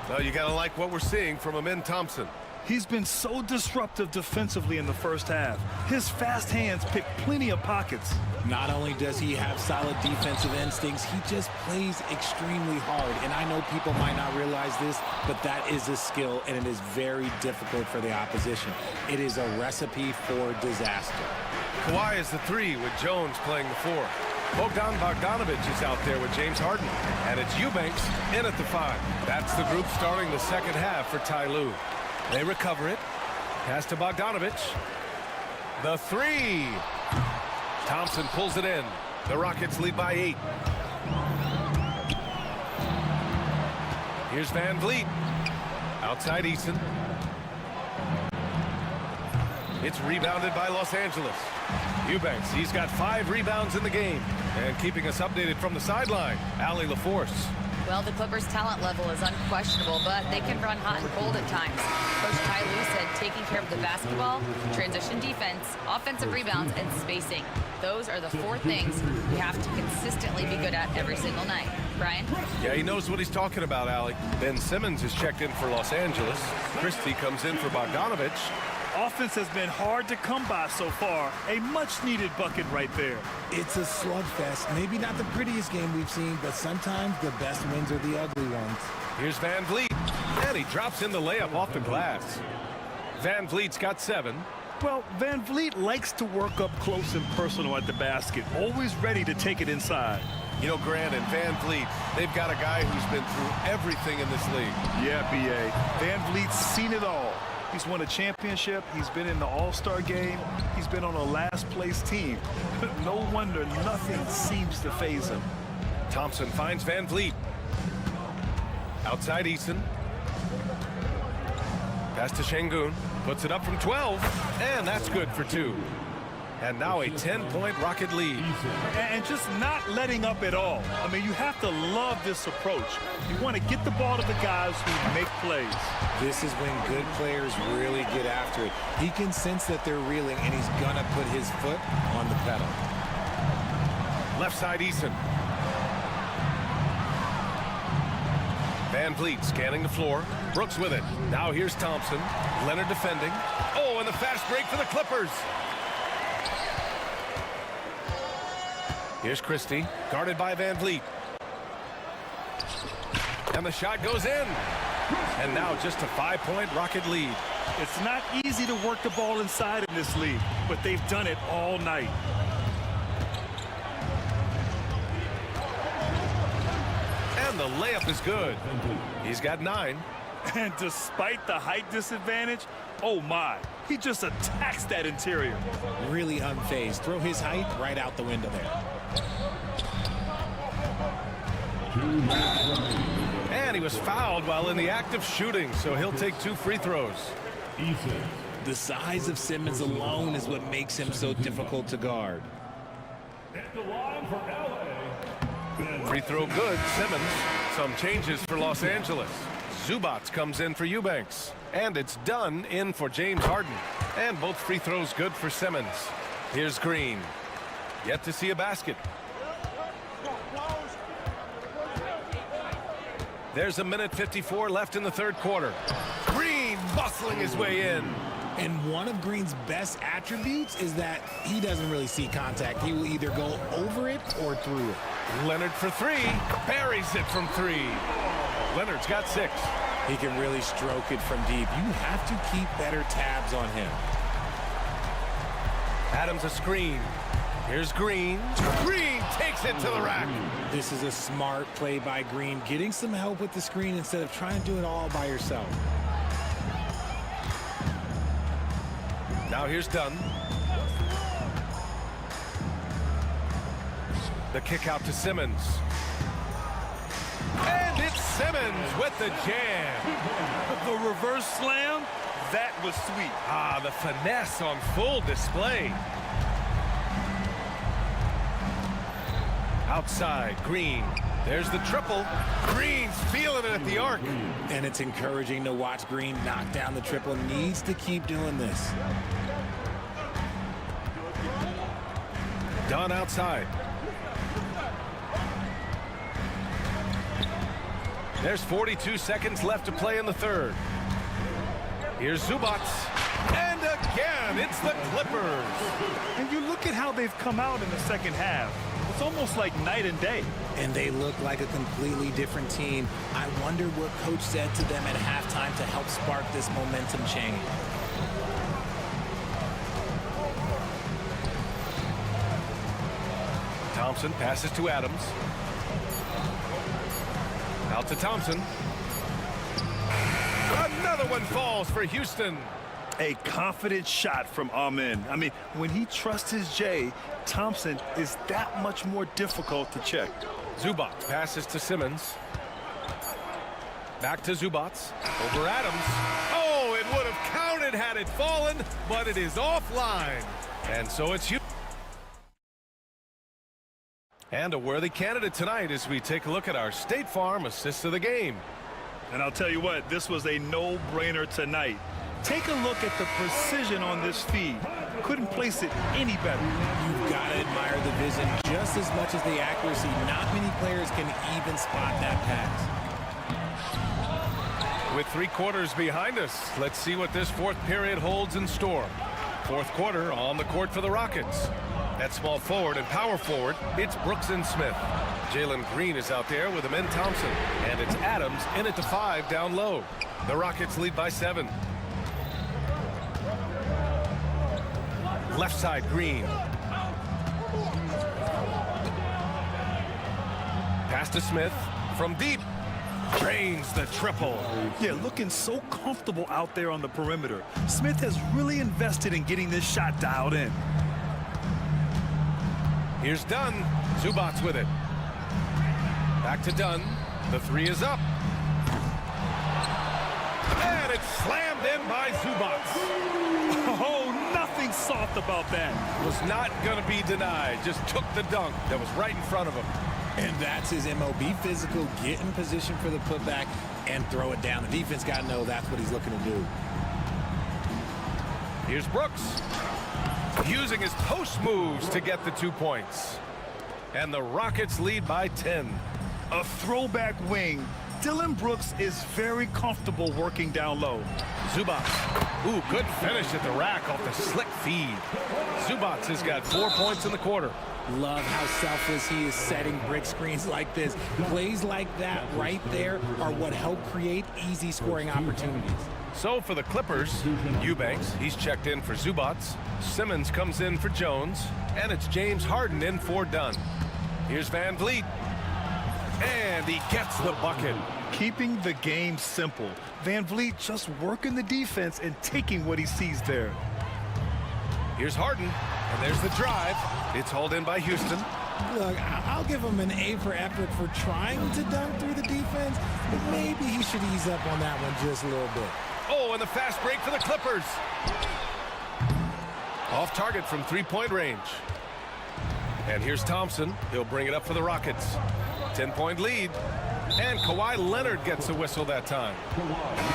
Well, you got to like what we're seeing from Amin Thompson. He's been so disruptive defensively in the first half. His fast hands pick plenty of pockets. Not only does he have solid defensive instincts, he just plays extremely hard. And I know people might not realize this, but that is a skill, and it is very difficult for the opposition. It is a recipe for disaster. Kawhi is the 3 with Jones playing the 4. Bogdanovich is out there with James Harden. And it's Eubanks in at the 5. That's the group starting the second half for Ty Lue. They recover it. Pass to Bogdanovich. The 3. Thompson pulls it in. The Rockets lead by 8. Here's Van Vliet. Outside Eason. It's rebounded by Los Angeles. Eubanks, he's got 5 rebounds in the game. And keeping us updated from the sideline, Allie LaForce. Well, the Clippers' talent level is unquestionable, but they can run hot and cold at times. Coach Ty Lue said taking care of the basketball, transition defense, offensive rebounds, and spacing. Those are the 4 things you have to consistently be good at every single night. Brian? Yeah, he knows what he's talking about, Allie. Ben Simmons is checked in for Los Angeles. Christie comes in for Bogdanovich. Offense has been hard to come by so far. A much-needed bucket right there. It's a slugfest. Maybe not the prettiest game we've seen, but sometimes the best wins are the ugly ones. Here's Van Vliet. And he drops in the layup off the glass. Van Vliet's got 7. Well, Van Vliet likes to work up close and personal at the basket, always ready to take it inside. You know, Grant and Van Vliet, they've got a guy who's been through everything in this league. Yeah, B.A. Van Vliet's seen it all. He's won a championship. He's been in the All-Star game. He's been on a last-place team. No wonder nothing seems to faze him. Thompson finds Van Vliet. Outside Eason. Pass to Şengün. Puts it up from 12. And that's good for 2. And now a 10-point Rocket lead. And just not letting up at all. I mean, you have to love this approach. You want to get the ball to the guys who make plays. This is when good players really get after it. He can sense that they're reeling, and he's going to put his foot on the pedal. Left side Eason. Van Vliet scanning the floor. Brooks with it. Now here's Thompson. Leonard defending. Oh, and the fast break for the Clippers. Here's Christie, guarded by Van Vliet. And the shot goes in. And now just a 5-point Rocket lead. It's not easy to work the ball inside in this league, but they've done it all night. And the layup is good. He's got 9. And despite the height disadvantage, oh my, he just attacks that interior. Really unfazed. Throw his height right out the window there. And he was fouled while in the act of shooting, so he'll take 2 free throws. The size of Simmons alone is what makes him so difficult to guard. Free throw good, Simmons. Some changes for Los Angeles. Zubats comes in for Eubanks. And it's done in for James Harden. And both free throws good for Simmons. Here's Green. Yet to see a basket. There's 1:54 left in the 3rd quarter. Green bustling his way in. And one of Green's best attributes is that he doesn't really see contact. He will either go over it or through it. Leonard for 3. Buries it from 3. Leonard's got 6. He can really stroke it from deep. You have to keep better tabs on him. Adams a screen. Here's Green. Green takes it to the rack. This is a smart play by Green, getting some help with the screen instead of trying to do it all by yourself. Now here's Dunn. The kick out to Simmons. And it's Simmons with the jam. The reverse slam, that was sweet. Ah, the finesse on full display. Outside, Green. There's the triple. Green's feeling it at the arc. And it's encouraging to watch Green knock down the triple. Needs to keep doing this. Dunn outside. There's 42 seconds left to play in the 3rd. Here's Zubats. And again, it's the Clippers. And you look at how they've come out in the second half. It's almost like night and day. And they look like a completely different team. I wonder what coach said to them at halftime to help spark this momentum change. Thompson passes to Adams. Out to Thompson. Another one falls for Houston. A confident shot from Amen. I mean, when he trusts his J, Thompson is that much more difficult to check. Zubats passes to Simmons. Back to Zubats. Over Adams. Oh, it would have counted had it fallen, but it is offline. And so it's Houston. And a worthy candidate tonight as we take a look at our State Farm assists of the game. And I'll tell you what, this was a no-brainer tonight. Take a look at the precision on this feed. Couldn't place it any better. You've got to admire the vision just as much as the accuracy. Not many players can even spot that pass. With 3 quarters behind us, let's see what this fourth period holds in store. Fourth quarter on the court for the Rockets. At small forward and power forward, it's Brooks and Smith. Jalen Green is out there with Amen Thompson. And it's Adams in it to 5 down low. The Rockets lead by 7. Left side, Green. Pass to Smith from deep. Drains the triple. Yeah, looking so comfortable out there on the perimeter. Smith has really invested in getting this shot dialed in. Here's Dunn. Zubats with it. Back to Dunn. The 3 is up. And it's slammed in by Zubats. Oh, nothing soft about that. Was not going to be denied. Just took the dunk that was right in front of him. And that's his MO. Be physical, get in position for the putback, and throw it down. The defense got to know that's what he's looking to do. Here's Brooks. Using his post moves to get the 2 points. And the Rockets lead by 10. A throwback wing. Dylan Brooks is very comfortable working down low. Zubats. Ooh, good finish at the rack off the slick feed. Zubats has got 4 points in the quarter. Love how selfless he is setting brick screens like this. Plays like that right there are what help create easy scoring opportunities. So for the Clippers, Eubanks, he's checked in for Zubats. Simmons comes in for Jones. And it's James Harden in for Dunn. Here's Van Vliet. And he gets the bucket. Keeping the game simple. Van Vliet just working the defense and taking what he sees there. Here's Harden. And there's the drive. It's hauled in by Houston. Look, I'll give him an A for effort for trying to dunk through the defense, but maybe he should ease up on that one just a little bit. Oh, and the fast break for the Clippers. Off target from 3-point range. And here's Thompson. He'll bring it up for the Rockets. 10-point lead. And Kawhi Leonard gets a whistle that time.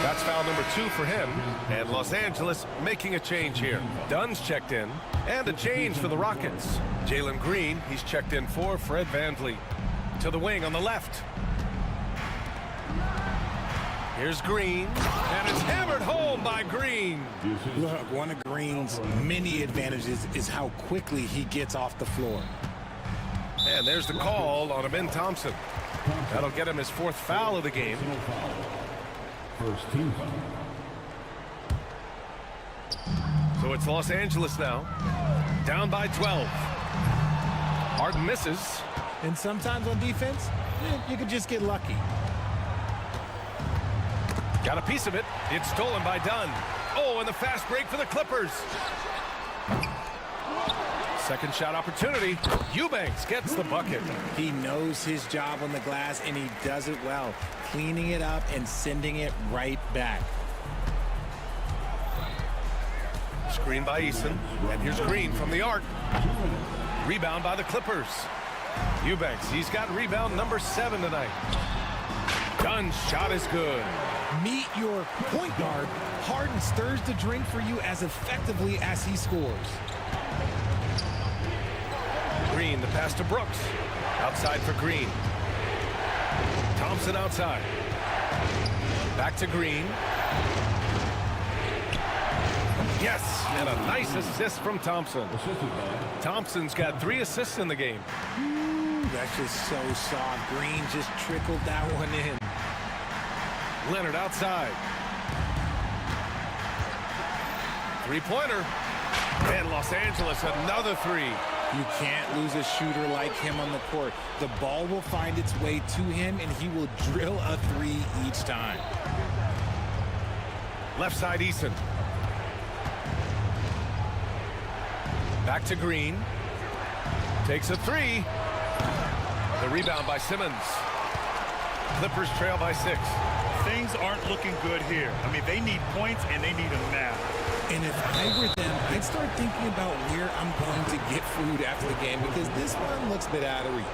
That's foul number 2 for him. And Los Angeles making a change here. Dunn's checked in. And a change for the Rockets. Jalen Green, he's checked in for Fred VanVleet. To the wing on the left. Here's Green. And it's hammered home by Green. Look, one of Green's many advantages is how quickly he gets off the floor. And there's the call on Amen Thompson. That'll get him his 4th foul of the game. First team foul. So it's Los Angeles now. Down by 12. Harden misses. And sometimes on defense, you could just get lucky. Got a piece of it. It's stolen by Dunn. Oh, and the fast break for the Clippers. Second shot opportunity. Eubanks gets the bucket. He knows his job on the glass, and he does it well, cleaning it up and sending it right back. Screen by Eason. And here's Green from the arc. Rebound by the Clippers. Eubanks, he's got rebound number 7 tonight. Dunn's shot is good. Meet your point guard. Harden stirs the drink for you as effectively as he scores. Green, the pass to Brooks. Outside for Green. Thompson outside. Back to Green. Yes, and a nice assist from Thompson. Thompson's got 3 assists in the game. Ooh, that's just so soft. Green just trickled that one in. Leonard outside. Three-pointer. And Los Angeles, another 3. You can't lose a shooter like him on the court. The ball will find its way to him, and he will drill a 3 each time. Left side, Eason. Back to Green. Takes a 3. The rebound by Simmons. Clippers trail by 6. Things aren't looking good here. I mean, they need points, and they need them now. And if I were them, I'd start thinking about where I'm going to get food after the game, because this one looks a bit out of reach.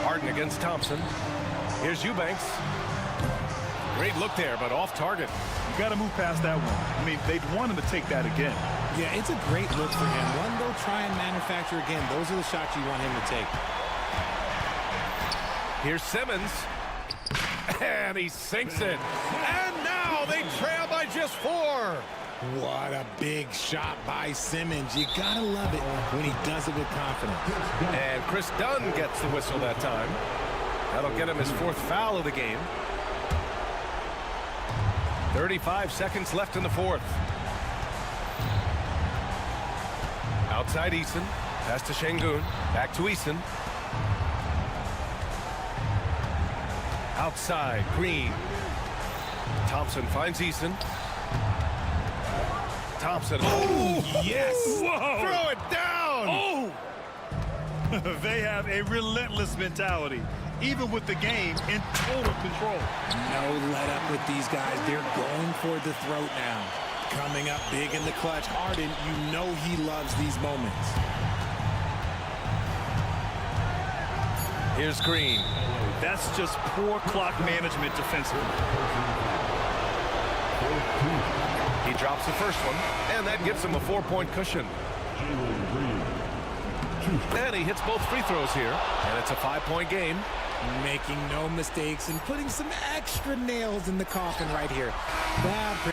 Harden against Thompson. Here's Eubanks. Great look there, but off target. You got to move past that one. I mean, they'd want him to take that again. Yeah, it's a great look for him. One they'll try and manufacture again. Those are the shots you want him to take. Here's Simmons. And he sinks it. And now they trail by just 4. What a big shot by Simmons. You gotta love it when he does it with confidence. And Chris Dunn gets the whistle that time. That'll get him his 4th foul of the game. 35 seconds left in the 4th. Outside Eason. Pass to Şengün. Back to Eason. Outside, Green. Thompson finds Eason. Thompson. Oh, yes! Whoa! Throw it down! Oh! They have a relentless mentality, even with the game in total control. No let up with these guys. They're going for the throat now. Coming up big in the clutch. Harden, you know he loves these moments. Here's Green. That's just poor clock management defensively. He drops the first one, and that gives him a 4-point cushion. And he hits both free throws here, and it's a 5-point game. Making no mistakes and putting some extra nails in the coffin right here. Wow.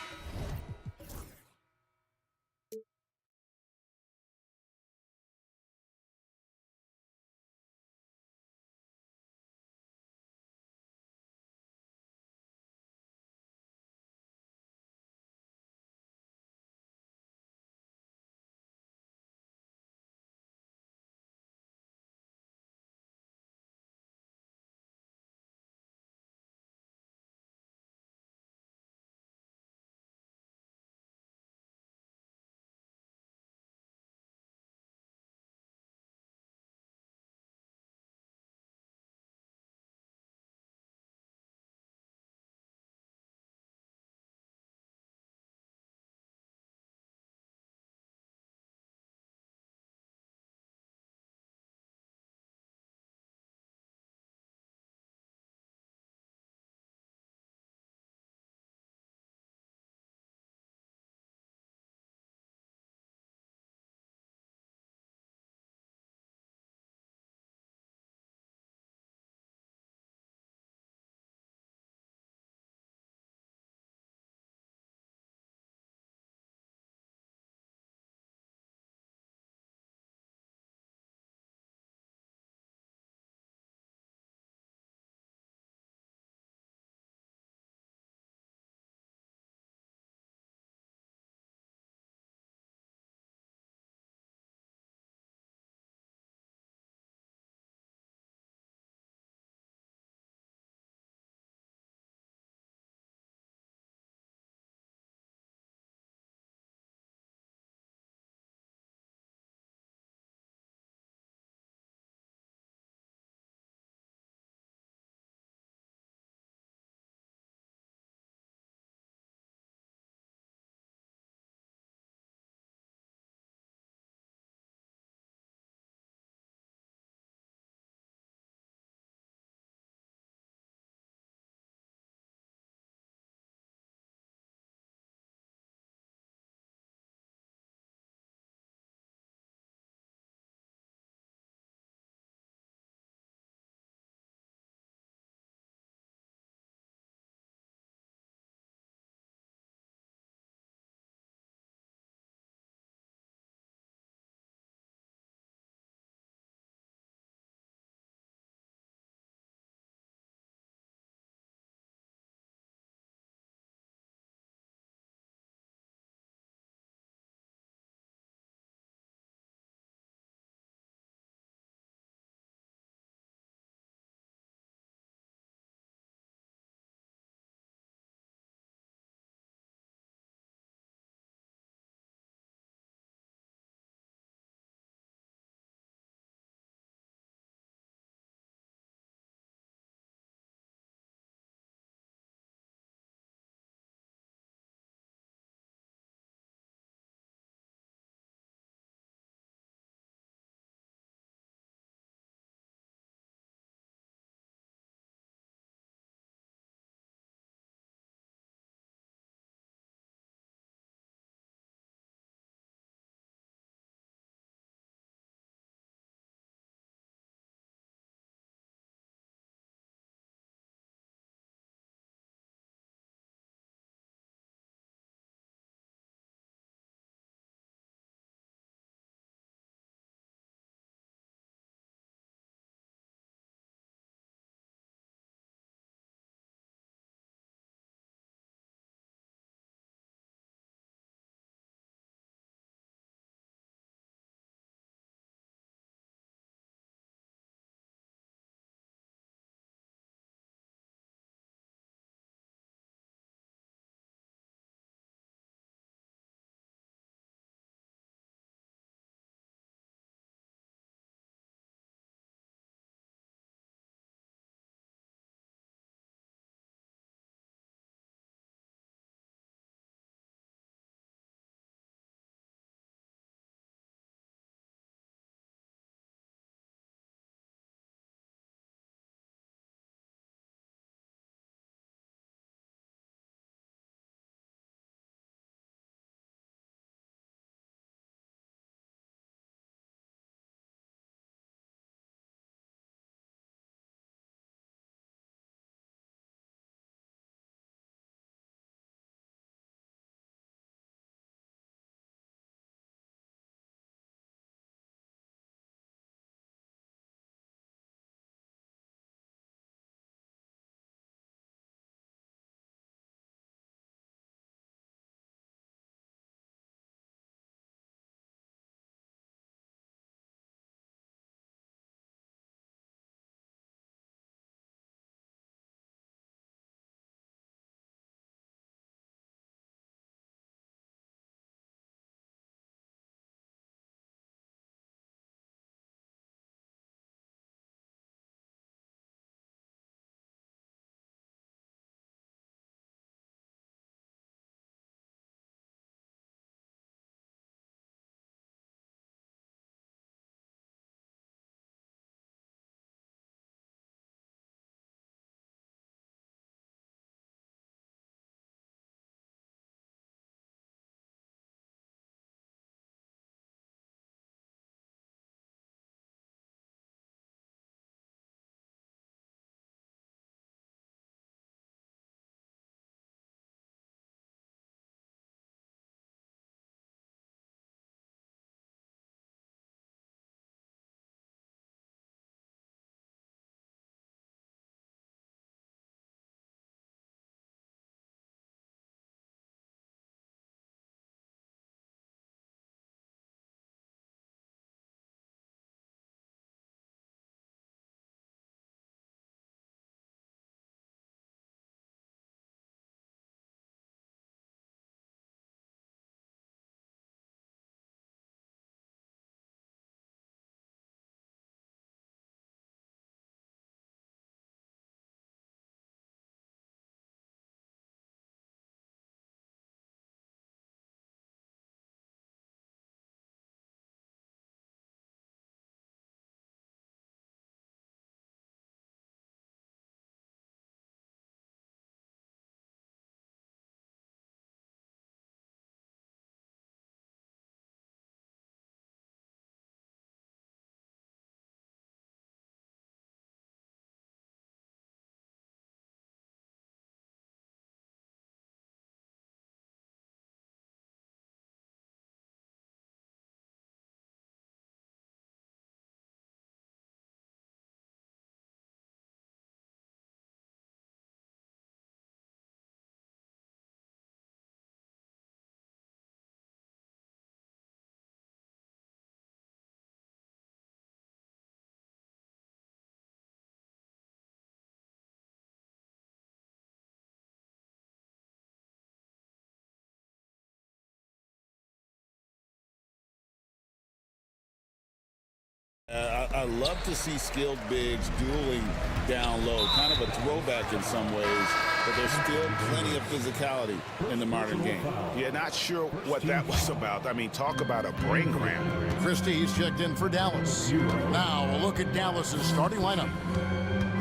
I love to see skilled bigs dueling down low, kind of a throwback in some ways, but there's still plenty of physicality in the modern game. Yeah, not sure what that was about. I mean, talk about a brain cramp. Christie's checked in for Dallas. Now a look at Dallas's starting lineup.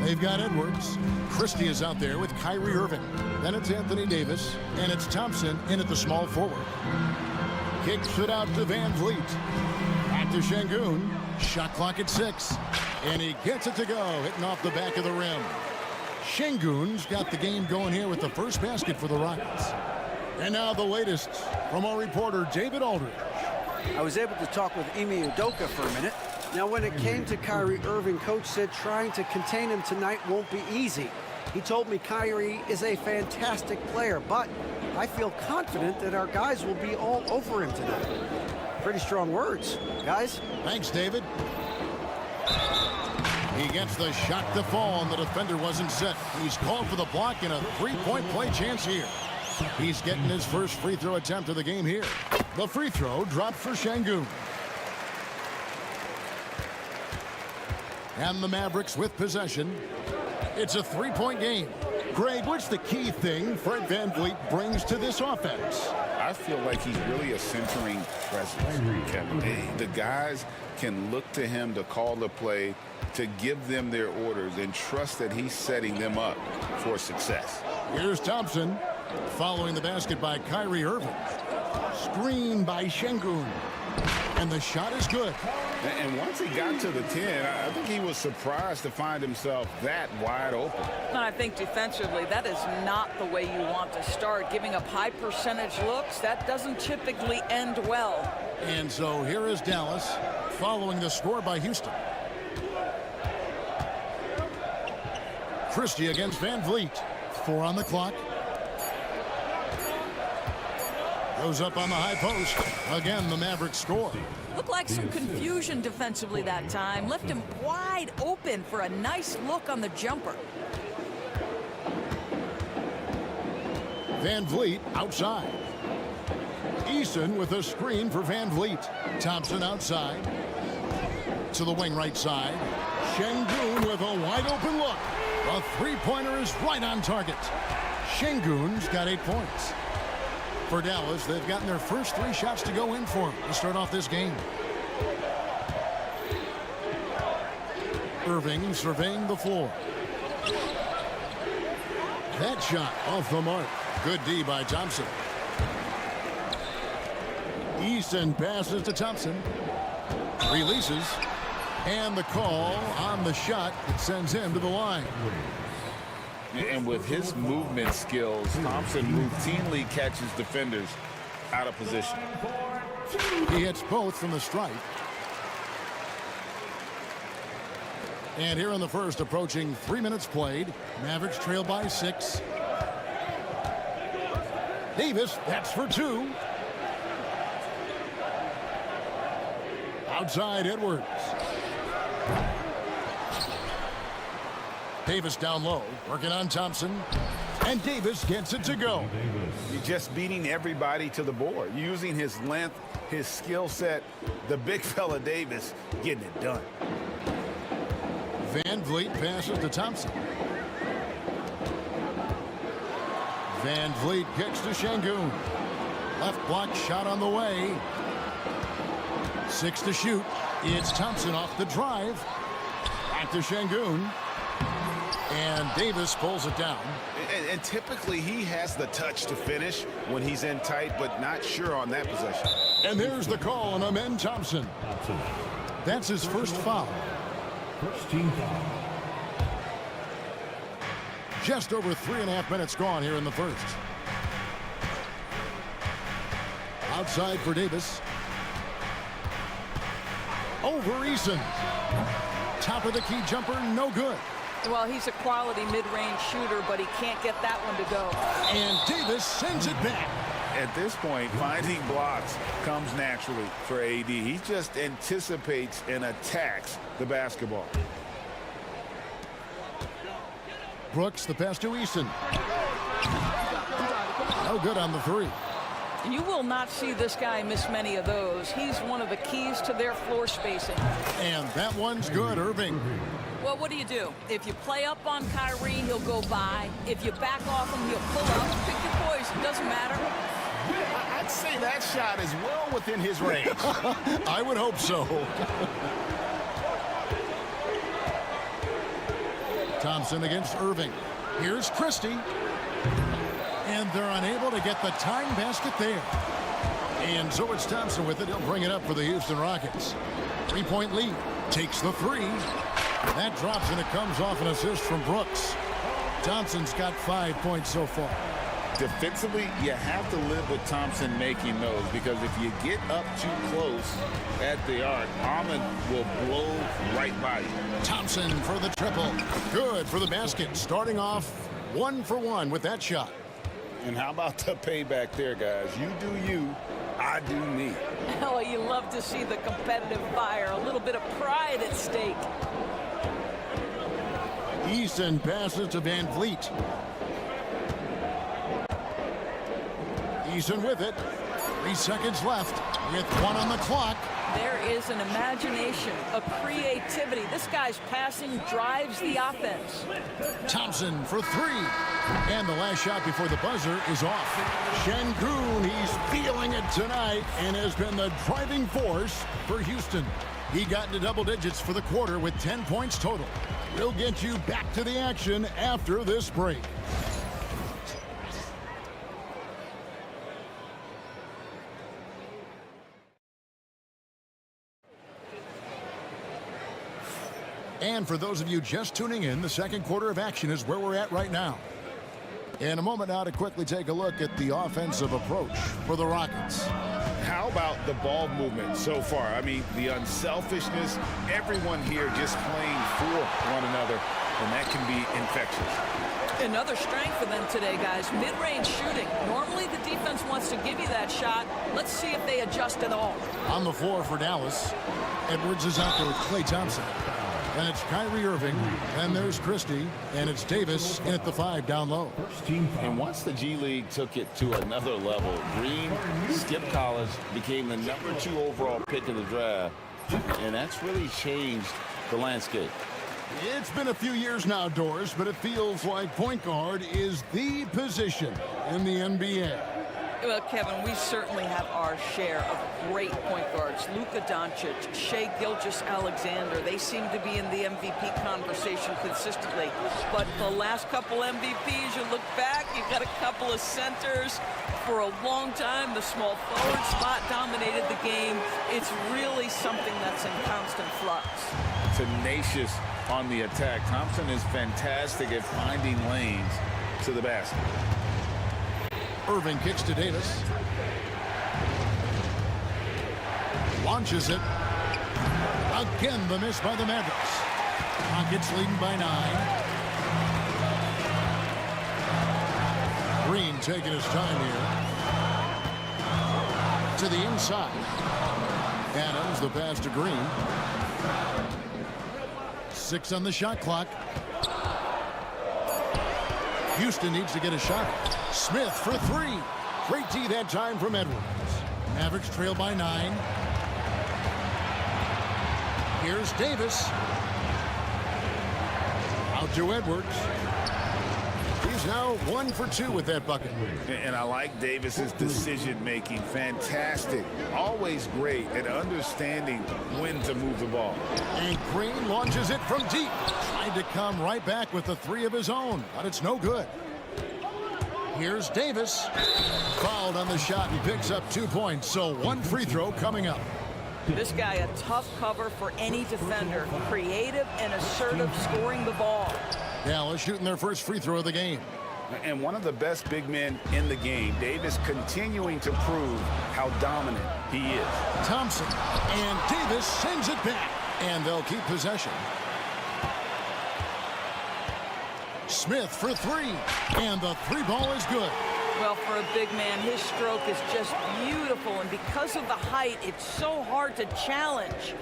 They've got Edwards. Christie is out there with Kyrie Irving. Then it's Anthony Davis, and it's Thompson in at the small forward. Kicks it out to Van Vliet. Back to Şengün. Shot clock at 6. And he gets it to go, hitting off the back of the rim. Şengün's got the game going here with the first basket for the Rockets. And now the latest from our reporter, David Aldridge. I was able to talk with Ime Udoka for a minute. Now, when it came to Kyrie Irving, coach said trying to contain him tonight won't be easy. He told me Kyrie is a fantastic player, but I feel confident that our guys will be all over him tonight. Pretty strong words, guys. Thanks, David. He gets the shot to fall, and the defender wasn't set. He's called for the block and a three-point play chance here. He's getting his first free throw attempt of the game here. The free throw dropped for Şengün. And the Mavericks with possession. It's a three-point game. Greg, what's the key thing Fred Van Vliet brings to this offense? I feel like he's really a centering presence, Kevin. The guys can look to him to call the play, to give them their orders, and trust that he's setting them up for success. Here's Thompson, following the basket by Kyrie Irving. Screen by Şengün. And the shot is good. And once he got to the 10, I think he was surprised to find himself that wide open. And I think defensively, that is not the way you want to start. Giving up high percentage looks, that doesn't typically end well. And so here is Dallas, following the score by Houston. Christie against Van Vliet. 4 on the clock. Goes up on the high post. Again, the Mavericks score. Looked like some confusion defensively that time. Left him wide open for a nice look on the jumper. Van Vliet outside. Eason with a screen for Van Vliet. Thompson outside. To the wing right side. Şengün with a wide open look. A three-pointer is right on target. Şengün's got 8 points. For Dallas, they've gotten their first 3 shots to go in for him to start off this game. Irving surveying the floor. That shot off the mark. Good D by Thompson. Easton passes to Thompson. Releases. And the call on the shot, it sends him to the line. And with his movement skills, Thompson routinely catches defenders out of position. He hits both from the stripe. And here in the first, approaching 3 minutes played. Mavericks trail by 6. Davis, that's for 2. Outside Edwards. Davis down low, working on Thompson. And Davis gets it to go. He's just beating everybody to the board, using his length, his skill set. The big fella Davis getting it done. Van Vliet passes to Thompson. Van Vliet kicks to Şengün. Left block shot on the way. 6 to shoot. It's Thompson off the drive. Back to Şengün. And Davis pulls it down. And typically he has the touch to finish when he's in tight, but not sure on that possession. And there's the call on Amen Thompson. That's his first foul. First team foul. Just over 3.5 minutes gone here in the first. Outside for Davis. Over Eason. Top of the key jumper, no good. Well, he's a quality mid-range shooter, but he can't get that one to go. And Davis sends it back. At this point, finding blocks comes naturally for AD. He just anticipates and attacks the basketball. Brooks, the pass to Eason. No good on the 3. And you will not see this guy miss many of those. He's one of the keys to their floor spacing. And that one's good, Irving. Well, what do? If you play up on Kyrie, he'll go by. If you back off him, he'll pull up. Pick your poison. Doesn't matter. I'd say that shot is well within his range. I would hope so. Thompson against Irving. Here's Christie. And they're unable to get the tying basket there. And so it's Thompson with it. He'll bring it up for the Houston Rockets. 3-point lead. Takes the three. That drops and it comes off an assist from Brooks. Thompson's got 5 points so far. Defensively, you have to live with Thompson making those, because if you get up too close at the arc, Ahmed will blow right by you. Thompson for the triple. Good for the basket. Starting off 1 for 1 with that shot. And how about the payback there, guys? You do you, I do me. Oh, you love to see the competitive fire. A little bit of pride at stake. Easton passes to Van Vliet. Easton with it. 3 seconds left with 1 on the clock. There is an imagination, a creativity. This guy's passing drives the offense. Thompson for 3. And the last shot before the buzzer is off. Şengün, he's feeling it tonight and has been the driving force for Houston. He got into double digits for the quarter with 10 points total. We'll get you back to the action after this break. And for those of you just tuning in, the second quarter of action is where we're at right now. In a moment now to quickly take a look at the offensive approach for the Rockets. How about the ball movement so far? I mean, the unselfishness, everyone here just playing for one another, and that can be infectious. Another strength for them today, guys. Mid-range shooting. Normally the defense wants to give you that shot. Let's see if they adjust at all. On the floor for Dallas, Edwards is out there with Klay Thompson. And it's Kyrie Irving, and there's Christie, and it's Davis in at the 5 down low. And once the G League took it to another level, Green skipped college, became the #2 overall pick of the draft, and that's really changed the landscape. It's been a few years now, Doris, but it feels like point guard is the position in the NBA. Well, Kevin, we certainly have our share of great point guards. Luka Doncic, Shai Gilgeous-Alexander, they seem to be in the MVP conversation consistently. But the last couple MVPs, you look back, you've got a couple of centers. For a long time, the small forward spot dominated the game. It's really something that's in constant flux. Tenacious on the attack. Thompson is fantastic at finding lanes to the basket. Irving kicks to Davis. Launches it. Again, the miss by the Mavericks. Rockets leading by 9. Green taking his time here. To the inside. Adams, the pass to Green. 6 on the shot clock. Houston needs to get a shot. Smith for 3. Great D that time from Edwards. Mavericks trail by 9. Here's Davis. Out to Edwards. He's now 1 for 2 with that bucket. And I like Davis's decision-making. Fantastic. Always great at understanding when to move the ball. And Green launches it from deep. Tried to come right back with the 3 of his own, but it's no good. Here's Davis. Fouled on the shot and picks up 2 points, so 1 free throw coming up. This guy, a tough cover for any defender. Creative and assertive scoring the ball. Dallas shooting their first free throw of the game. And one of the best big men in the game. Davis continuing to prove how dominant he is. Thompson, and Davis sends it back, and they'll keep possession. Smith for 3, and the 3 ball is good. Well, for a big man, his stroke is just beautiful, and because of the height, it's so hard to challenge.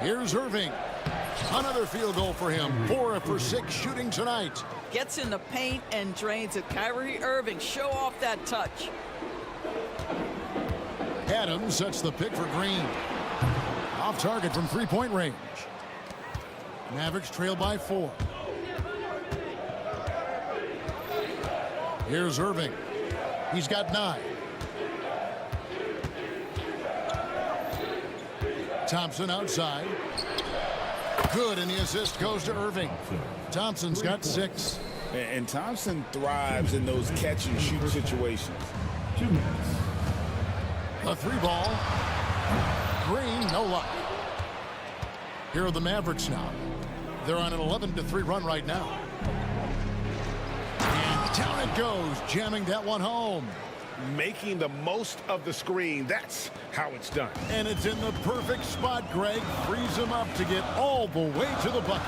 Here's Irving. Another field goal for him. 4 for 6 shooting tonight. Gets in the paint and drains it. Kyrie Irving, show off that touch. Adams sets the pick for Green. Off target from three-point range. Mavericks trail by 4. Here's Irving. He's got 9. Thompson outside. Good, and the assist goes to Irving. Thompson's got 6. And Thompson thrives in those catch-and-shoot situations. 2 minutes. A 3-ball. Green, no luck. Here are the Mavericks now. They're on an 11-3 run right now. And down it goes, jamming that one home. Making the most of the screen. That's how it's done. And it's in the perfect spot, Greg. Frees him up to get all the way to the bucket.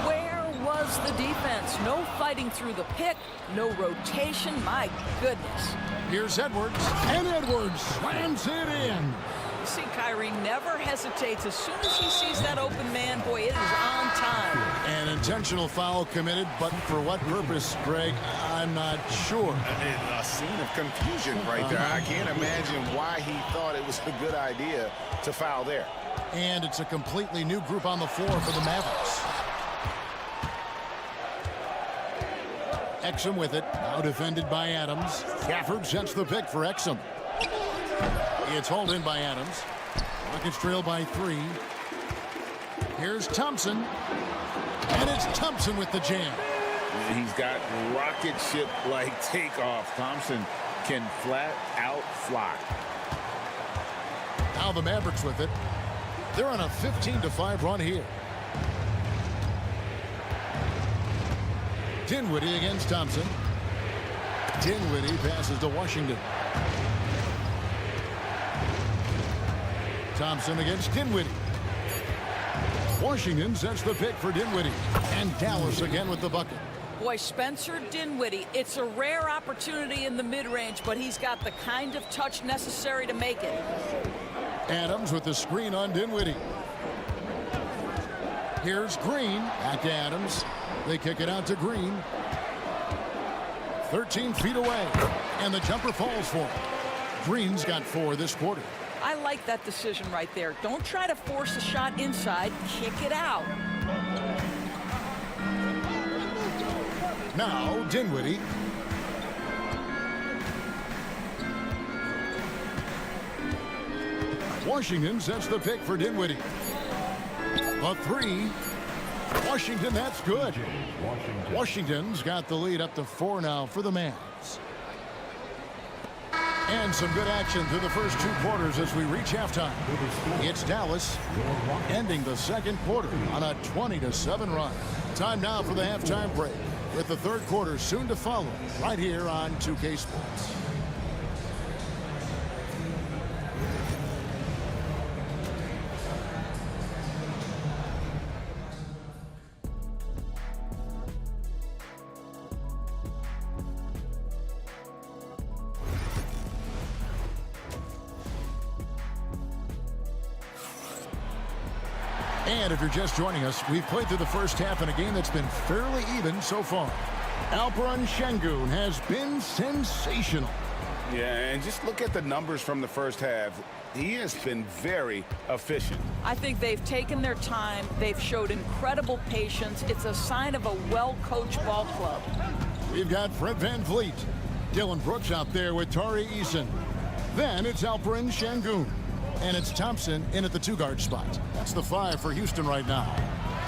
Where was the defense? No fighting through the pick, no rotation. My goodness. Here's Edwards, and Edwards slams it in. See, Kyrie never hesitates. As soon as he sees that open man, boy, it is on time. An intentional foul committed, but for what purpose, Greg? I'm not sure. A scene of confusion right there. I can't imagine why he thought it was a good idea to foul there. And it's a completely new group on the floor for the Mavericks. Exum with it, now defended by Adams. Gafford sets the pick for Exum. It's hauled in by Adams. Rockets trail by 3. Here's Thompson. And it's Thompson with the jam. He's got rocket ship-like takeoff. Thompson can flat out fly. Now the Mavericks with it. They're on a 15-5 run here. Dinwiddie against Thompson. Dinwiddie passes to Washington. Thompson against Dinwiddie. Washington sets the pick for Dinwiddie. And Dallas again with the bucket. Boy, Spencer Dinwiddie, it's a rare opportunity in the mid-range, but he's got the kind of touch necessary to make it. Adams with the screen on Dinwiddie. Here's Green. Back to Adams. They kick it out to Green. 13 feet away. And the jumper falls for him. Green's got 4 this quarter. I like that decision right there. Don't try to force a shot inside. Kick it out. Now Dinwiddie. Washington sets the pick for Dinwiddie. A 3. Washington, that's good. Washington's got the lead up to 4 now for the Mavs. And some good action through the first 2 quarters as we reach halftime. It's Dallas ending the second quarter on a 20-7 run. Time now for the halftime break, with the third quarter soon to follow right here on 2K Sports. And if you're just joining us, we've played through the first half in a game that's been fairly even so far. Alperen Şengün has been sensational. Yeah, and just look at the numbers from the first half. He has been very efficient. I think they've taken their time. They've showed incredible patience. It's a sign of a well-coached ball club. We've got Fred VanVleet. Dylan Brooks out there with Tari Eason. Then it's Alperen Şengün. And it's Thompson in at the 2-guard spot. That's the 5 for Houston right now.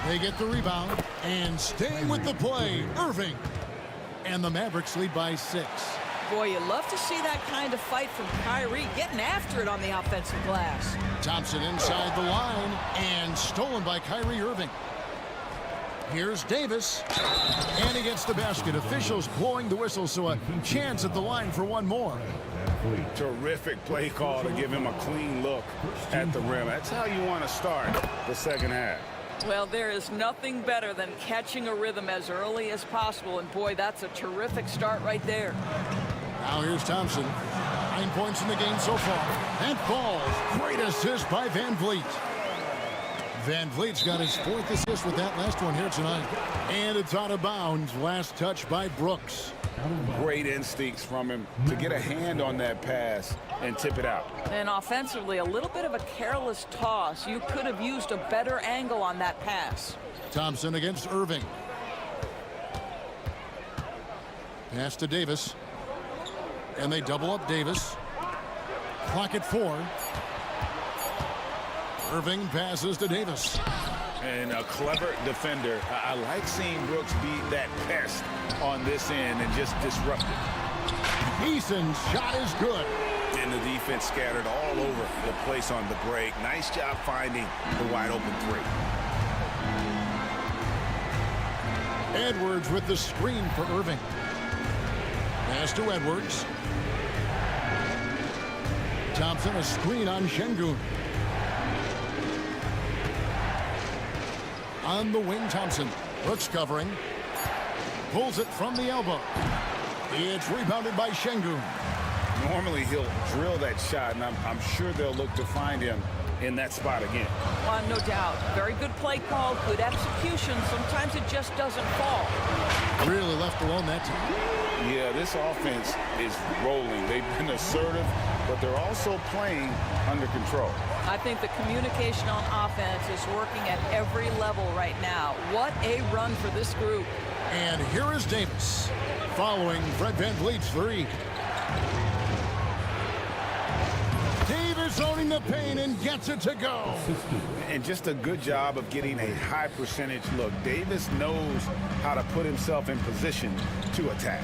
They get the rebound and staying with the play, Irving. And the Mavericks lead by 6. Boy, you love to see that kind of fight from Kyrie, getting after it on the offensive glass. Thompson inside the line and stolen by Kyrie Irving. Here's Davis, and he gets the basket. Officials blowing the whistle, so a chance at the line for one more. Terrific play call to give him a clean look at the rim. That's how you want to start the second half. Well, there is nothing better than catching a rhythm as early as possible, and boy, that's a terrific start right there. Now here's Thompson. 9 points in the game so far. That falls. Great assist by VanVleet. Van Vliet's got his 4th assist with that last one here tonight. And it's out of bounds. Last touch by Brooks. Great instincts from him to get a hand on that pass and tip it out. And offensively, a little bit of a careless toss. You could have used a better angle on that pass. Thompson against Irving. Pass to Davis. And they double up Davis. Clock at 4. Irving passes to Davis. And a clever defender. I like seeing Brooks be that pest on this end and just disrupt it. Eason's shot is good. And the defense scattered all over the place on the break. Nice job finding the wide open 3. Edwards with the screen for Irving. Pass to Edwards. Thompson, a screen on Şengün. On the wing, Thompson. Brooks covering. Pulls it from the elbow. It's rebounded by Şengün. Normally he'll drill that shot, and I'm sure they'll look to find him in that spot again. No doubt. Very good play call, good execution. Sometimes it just doesn't fall. Really left alone that time. Yeah, this offense is rolling. They've been assertive, but they're also playing under control. I think the communication on offense is working at every level right now. What a run for this group. And here is Davis, following Fred Van Vliet's 3. Davis owning the paint and gets it to go. And just a good job of getting a high percentage look. Davis knows how to put himself in position to attack.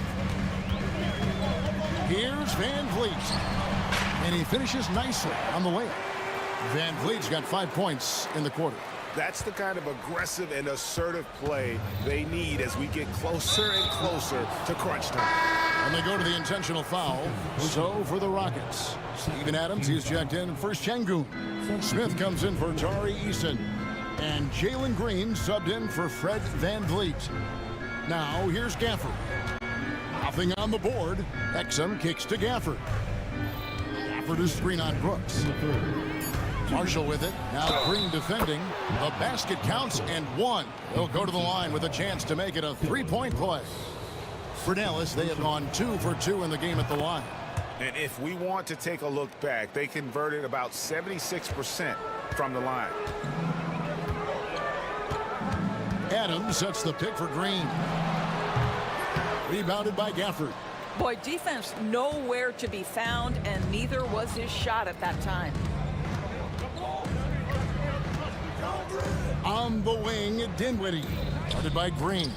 Here's Van Vliet. And he finishes nicely on the layup. Van Vliet's got 5 points in the quarter. That's the kind of aggressive and assertive play they need as we get closer and closer to crunch time. And they go to the intentional foul. So for the Rockets, Steven Adams, he's checked in for Şengün. Smith comes in for Tari Eason. And Jalen Green subbed in for Fred Van Vliet. Now here's Gafford. Nothing on the board. Exum kicks to Gafford. Gafford is screen on Brooks. Marshall with it. Now Green defending. The basket counts and 1. They'll go to the line with a chance to make it a 3-point play. For Dallas, they have gone 2 for 2 in the game at the line. And if we want to take a look back, they converted about 76% from the line. Adams sets the pick for Green. Rebounded by Gafford. Boy, defense nowhere to be found, and neither was his shot at that time. On the wing, Dinwiddie. Guarded by Green.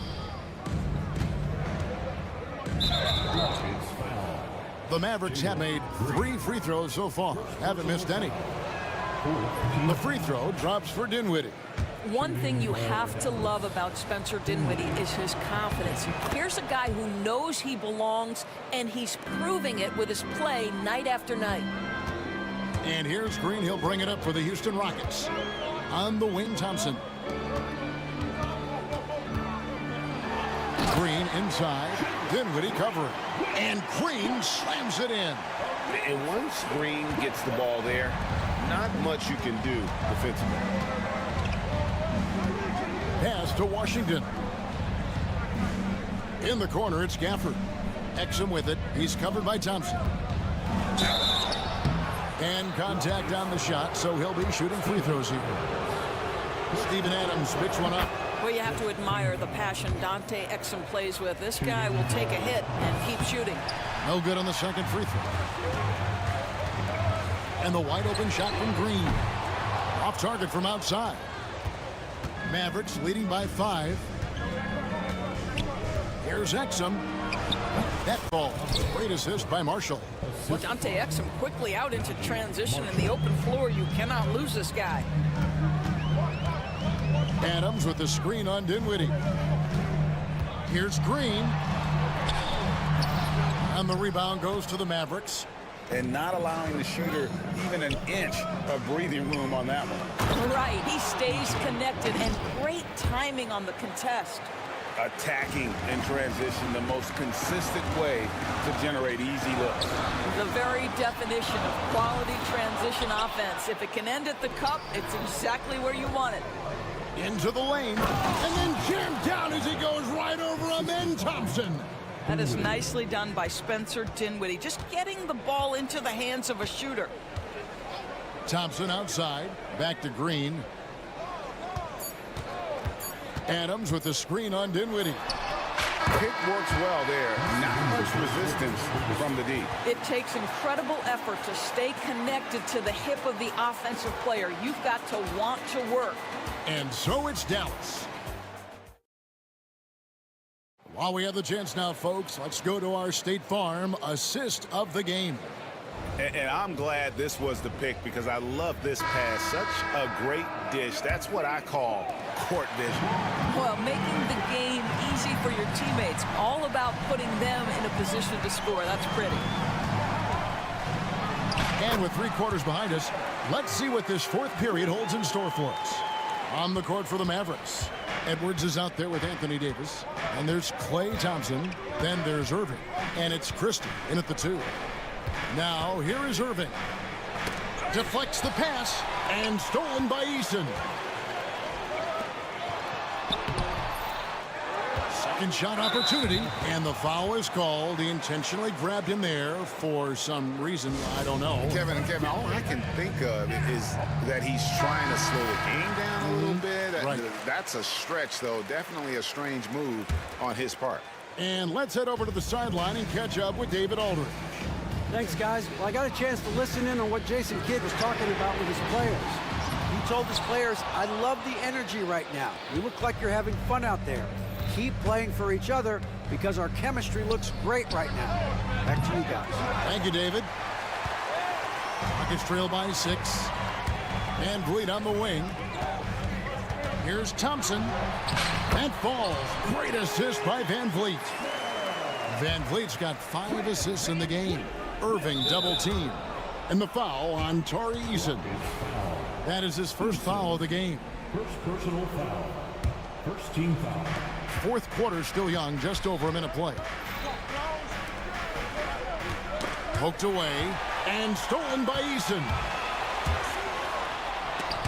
The Mavericks have made 3 free throws so far. Haven't missed any. The free throw drops for Dinwiddie. One thing you have to love about Spencer Dinwiddie is his confidence. Here's a guy who knows he belongs, and he's proving it with his play night after night. And here's Green. He'll bring it up for the Houston Rockets. On the wing, Thompson. Green inside. Dinwiddie covering. And Green slams it in. And once Green gets the ball there, not much you can do defensively. Pass to Washington. In the corner, it's Gafford. Exum with it. He's covered by Thompson. And contact on the shot, so he'll be shooting free throws here. Steven Adams picks one up. Well, you have to admire the passion Dante Exum plays with. This guy will take a hit and keep shooting. No good on the second free throw. And the wide open shot from Green. Off target from outside. Mavericks leading by 5. Here's Exum. That ball. Great assist by Marshall. Well, Dante Exum quickly out into transition in the open floor. You cannot lose this guy. Adams with the screen on Dinwiddie. Here's Green. And the rebound goes to the Mavericks. And not allowing the shooter even an inch of breathing room on that one. Right, he stays connected, and great timing on the contest. attacking in transition, the most consistent way to generate easy looks. The very definition of quality transition offense. If it can end at the cup, it's exactly where you want it. Into the lane, and then jammed down as he goes right over him, then Thompson. That is nicely done by Spencer Dinwiddie, just getting the ball into the hands of a shooter. Thompson outside, back to Green. Adams with the screen on Dinwiddie. Pick works well there. Not much resistance from the D. It takes incredible effort to stay connected to the hip of the offensive player. You've got to want to work. And so it's Dallas. While we have the chance now, folks, let's go to our State Farm assist of the game. And I'm glad this was the pick because I love this pass. Such a great dish. That's what I call court vision. Well, making the game easy for your teammates. All about putting them in a position to score. That's pretty. And with 3 quarters behind us, let's see what this fourth period holds in store for us. On the court for the Mavericks, Edwards is out there with Anthony Davis. And there's Klay Thompson. Then there's Irving. And it's Christie in at the 2. Now, here is Irving. Deflects the pass, and stolen by Eason. Second shot opportunity, and the foul is called. He intentionally grabbed him there for some reason, I don't know. Kevin, all I can think of is that he's trying to slow the game down a little bit. Right. That's a stretch, though. Definitely a strange move on his part. And let's head over to the sideline and catch up with David Aldridge. Thanks, guys. Well, I got a chance to listen in on what Jason Kidd was talking about with his players. He told his players, I love the energy right now. You look like you're having fun out there. Keep playing for each other because our chemistry looks great right now. Back to you guys. Thank you, David. Rockets trail by 6. Van Vliet on the wing. Here's Thompson. That falls. Great assist by Van Vliet. Van Vliet's got 5 assists in the game. Irving double team. And the foul on Tari Eason. That is his first foul of the game. First personal foul. First team foul. Fourth quarter still young, just over a minute play. Poked away and stolen by Eason.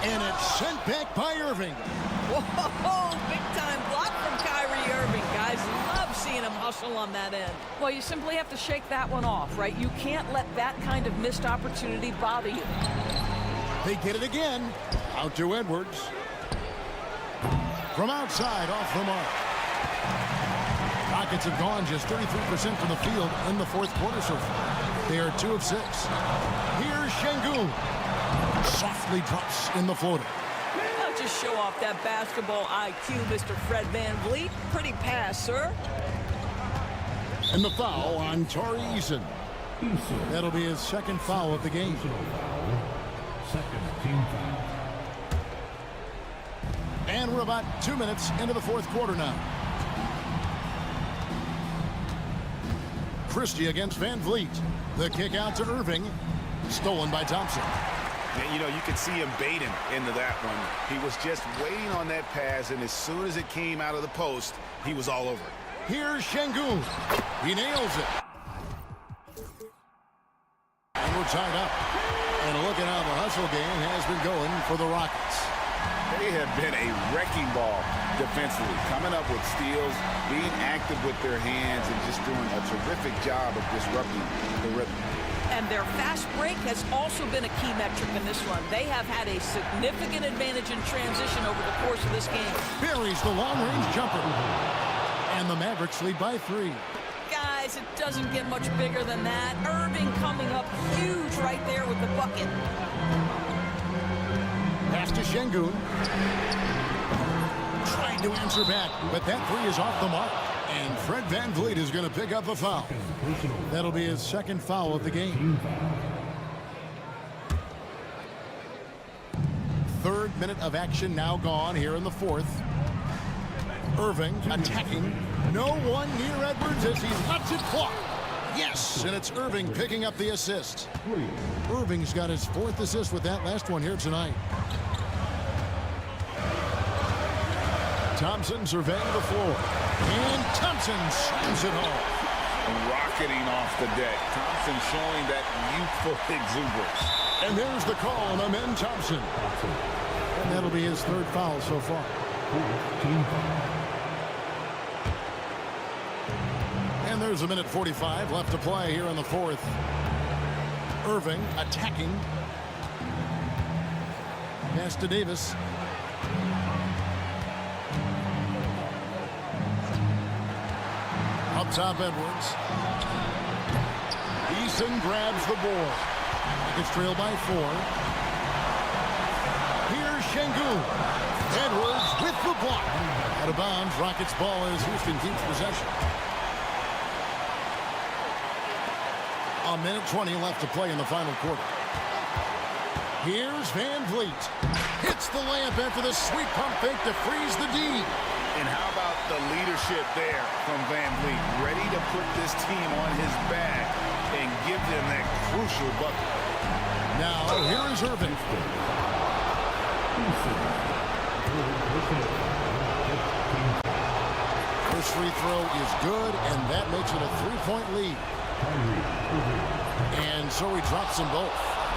And it's sent back by Irving. Whoa, big time block from Kyrie Irving. Guys love seeing him hustle on that end. Well, you simply have to shake that one off, right? You can't let that kind of missed opportunity bother you. They get it again. Out to Edwards. From outside, off the mark. Rockets have gone just 33% from the field in the fourth quarter so far. They are 2 of 6. Here's Şengün. Softly drops in the floater. I'll just show off that basketball IQ, Mr. Fred Van Vliet. Pretty pass, sir. And the foul on Tari Eason. That'll be his second foul of the game. Second team foul. And we're about 2 minutes into the fourth quarter now. Christie against Van Vliet. The kick out to Irving. Stolen by Thompson. You know, you could see him baiting into that one. He was just waiting on that pass, and as soon as it came out of the post, he was all over it. Here's Şengün. He nails it. And we're tied up. And look at how the hustle game has been going for the Rockets. They have been a wrecking ball defensively, coming up with steals, being active with their hands, and just doing a terrific job of disrupting the rhythm. And their fast break has also been a key metric in this one. They have had a significant advantage in transition over the course of this game. Buries the long-range jumper. And the Mavericks lead by 3. Guys, it doesn't get much bigger than that. Irving coming up huge right there with the bucket. Pass to Şengün. Trying to answer back, but that 3 is off the mark. And Fred Van Vliet is going to pick up the foul. That'll be his second foul of the game. Third minute of action now gone here in the fourth. Irving attacking. No one near Edwards as he lets it fly. Yes, and it's Irving picking up the assist. Irving's got his 4th assist with that last one here tonight. Thompson surveying the floor. And Thompson slams it home. Rocketing off the deck. Thompson showing that youthful exuberance. And there's the call on Amen Thompson. And that'll be his third foul so far. And there's a minute 45 left to play here in the fourth. Irving attacking. Pass to Davis. Up top, Edwards. Eason grabs the board. It's trailed by 4. Here's Şengün. Edwards with the block. Out of bounds. Rockets ball as Houston keeps possession. A minute 20 left to play in the final quarter. Here's Van Vliet. Hits the layup after the sweet pump fake to freeze the D. And how about the leadership there from Van Vliet? Ready to put this team on his back and give them that crucial bucket. Now, here is Irving. First free throw is good, and that makes it a 3-point lead. And so he drops them both.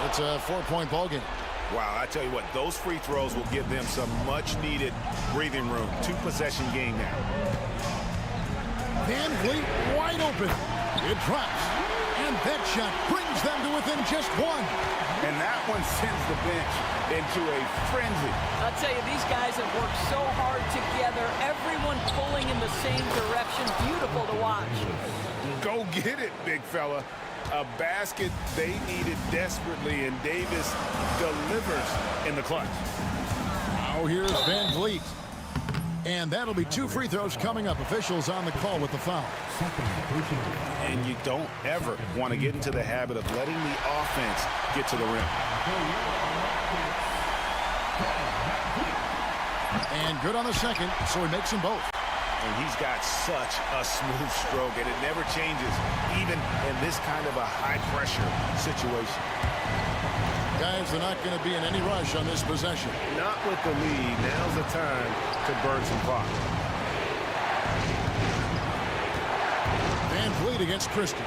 It's a 4-point ball game. Wow, I tell you what, those free throws will give them some much-needed breathing room. 2-possession game now. Van Vliet wide open. It drops. And that shot brings them to within just 1. And that one sends the bench into a frenzy. I'll tell you, these guys have worked so hard together. Everyone pulling in the same direction. Beautiful to watch. Go get it, big fella. A basket they needed desperately, and Davis delivers in the clutch. Now here's Van Vliet. And that'll be 2 free throws coming up. Officials on the call with the foul. And you don't ever want to get into the habit of letting the offense get to the rim. And good on the second, so he makes them both. And he's got such a smooth stroke, and it never changes, even in this kind of a high-pressure situation. Guys, they're not going to be in any rush on this possession. Not with the lead. Now's the time to burn some clock. Van Vliet against Christie.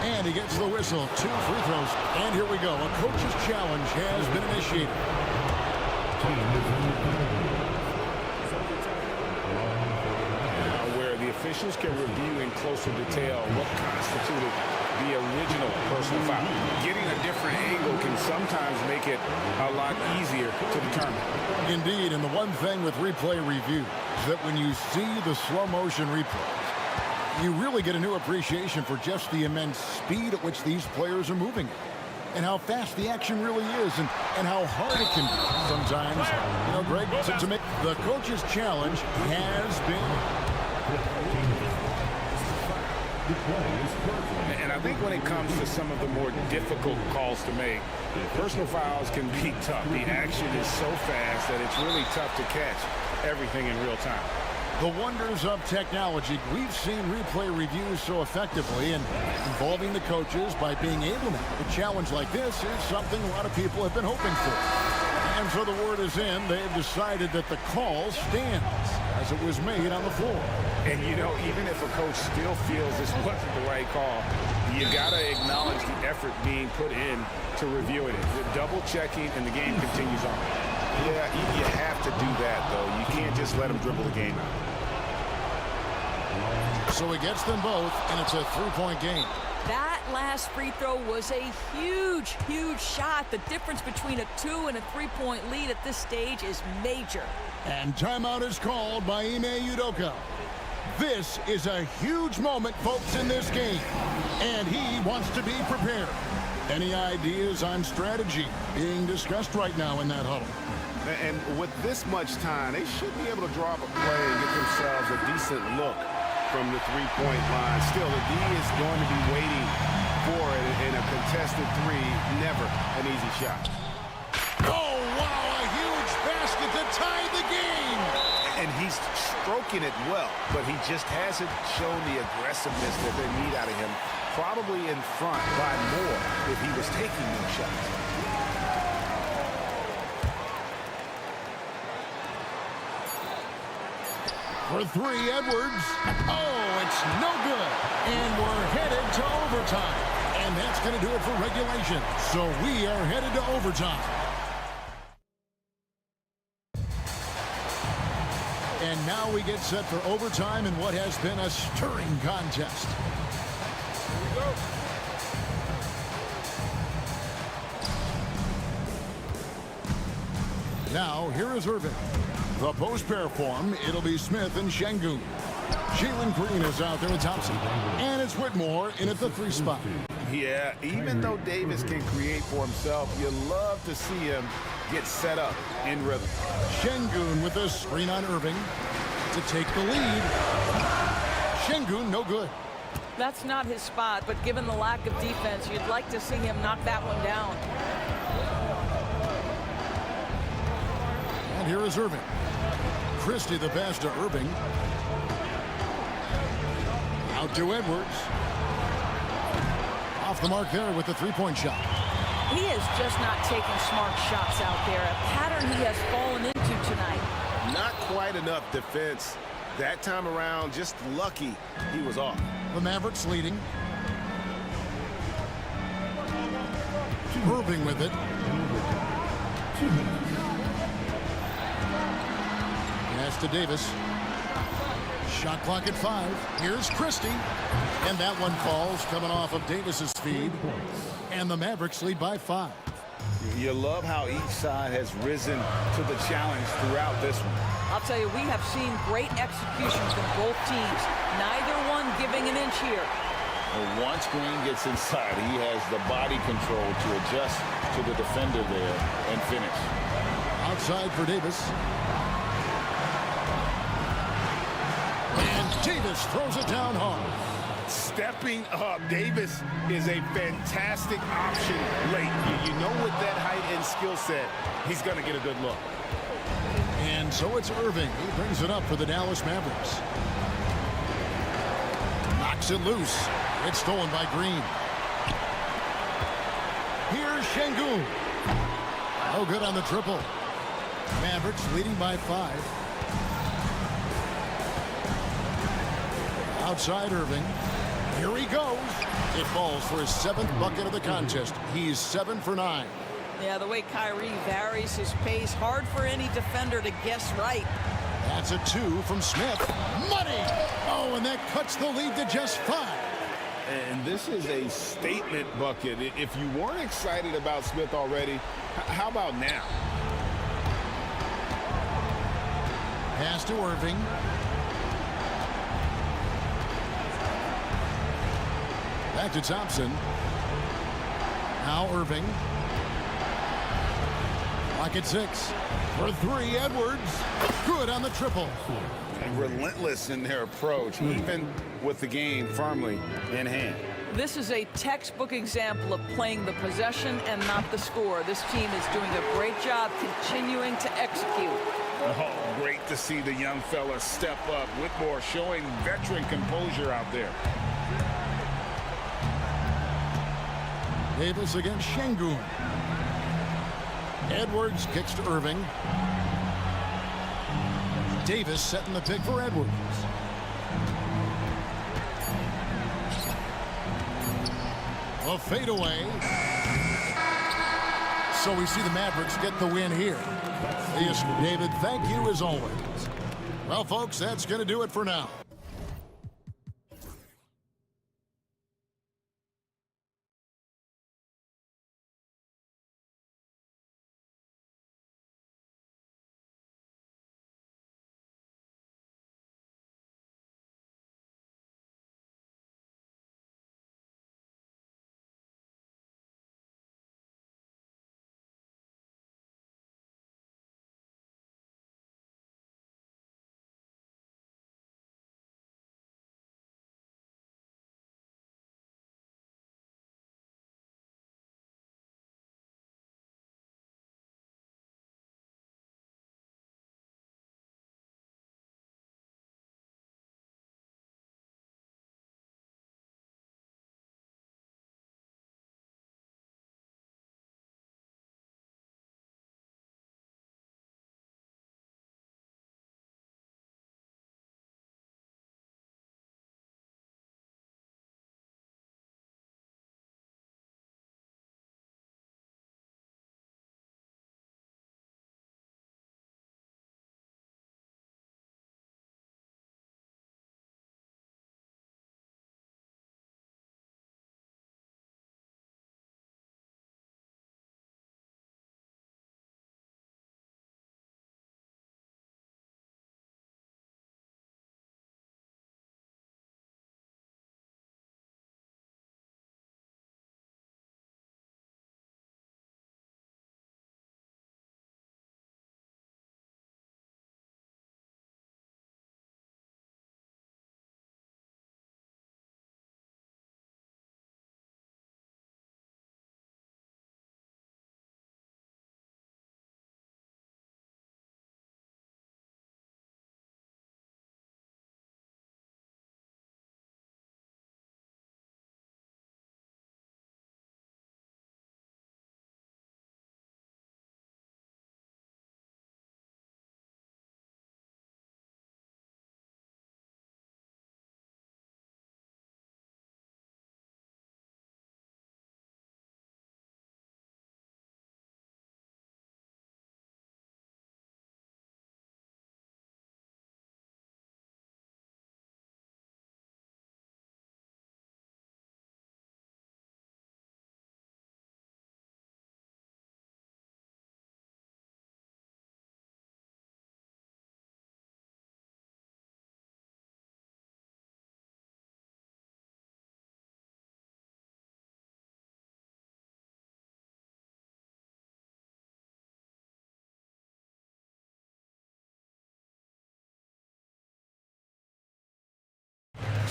And he gets the whistle. 2 free throws. And here we go. A coach's challenge has been initiated. Where the officials can review in closer detail what constituted the original personal foul. Getting a different angle can sometimes make it a lot easier to determine. Indeed, and the one thing with replay review is that when you see the slow motion replays, you really get a new appreciation for just the immense speed at which these players are moving and how fast the action really is and how hard it can be sometimes. You know, Greg, to make the coach's challenge has been... And I think when it comes to some of the more difficult calls to make, personal fouls can be tough. The action is so fast that it's really tough to catch everything in real time. The wonders of technology. We've seen replay reviews so effectively, and involving the coaches by being able to make a challenge like this is something a lot of people have been hoping for. And so the word is in. They've decided that the call stands as it was made on the floor. And, you know, even if a coach still feels this wasn't the right call, you got to acknowledge the effort being put in to review it. The double checking, and the game continues on. Yeah, you have to do that, though. You can't just let them dribble the game out. So he gets them both, and it's a 3-point game. That last free throw was a huge, huge shot. The difference between a 2- and a 3-point lead at this stage is major. And timeout is called by Ime Udoka. This is a huge moment, folks, in this game. And he wants to be prepared. Any ideas on strategy being discussed right now in that huddle? And with this much time, they should be able to draw up a play and get themselves a decent look from the 3-point line. Still, the D is going to be waiting for it in a contested 3. Never an easy shot. Oh, wow, a huge basket to tie the game. And he's stroking it well, but he just hasn't shown the aggressiveness that they need out of him. Probably in front by more if he was taking those shots. For three, Edwards. Oh, it's no good. And we're headed to overtime. And that's going to do it for regulation. So we are headed to overtime. And now we get set for overtime in what has been a stirring contest. Here we go. Now, here is Irving. The post pair form, it'll be Smith and Şengün. Jalen Green is out there with Thompson. And it's Whitmore in at the 3 spot. Yeah, even though Davis can create for himself, you love to see him get set up in rhythm. Şengün with a screen on Irving to take the lead. Şengün, no good. That's not his spot, but given the lack of defense, you'd like to see him knock that one down. And here is Irving. Christie the pass to Irving. Out to Edwards. Off the mark there with the 3-point shot. He is just not taking smart shots out there, a pattern he has fallen into tonight. Not quite enough defense. That time around, just lucky he was off. The Mavericks leading. Irving with it. Pass to Davis. Shot clock at 5. Here's Christie. And that one falls coming off of Davis's feed. And the Mavericks lead by 5. You love how each side has risen to the challenge throughout this one. I'll tell you, we have seen great execution from both teams. Neither one giving an inch here. And once Green gets inside, he has the body control to adjust to the defender there and finish. Outside for Davis. And Davis throws it down hard. Stepping up, Davis is a fantastic option late. You know, with that height and skill set, he's going to get a good look. And so it's Irving. He brings it up for the Dallas Mavericks. Knocks it loose. It's stolen by Green. Here's Şengün. No good on the triple. Mavericks leading by 5. Outside Irving. Here he goes. It falls for his 7th bucket of the contest. He's 7 for 9. Yeah, the way Kyrie varies his pace, hard for any defender to guess right. That's a 2 from Smith. Money! Oh, and that cuts the lead to just 5. And this is a statement bucket. If you weren't excited about Smith already, how about now? Pass to Irving. Back to Thompson. Now Irving. Clock at 6. For 3, Edwards. Good on the triple. And relentless in their approach, even with the game firmly in hand. This is a textbook example of playing the possession and not the score. This team is doing a great job continuing to execute. Oh, great to see the young fella step up. Whitmore showing veteran composure out there. Davis against Şengün. Edwards kicks to Irving. Davis setting the pick for Edwards. A fadeaway. So we see the Mavericks get the win here. Yes, David, thank you as always. Well, folks, that's going to do it for now.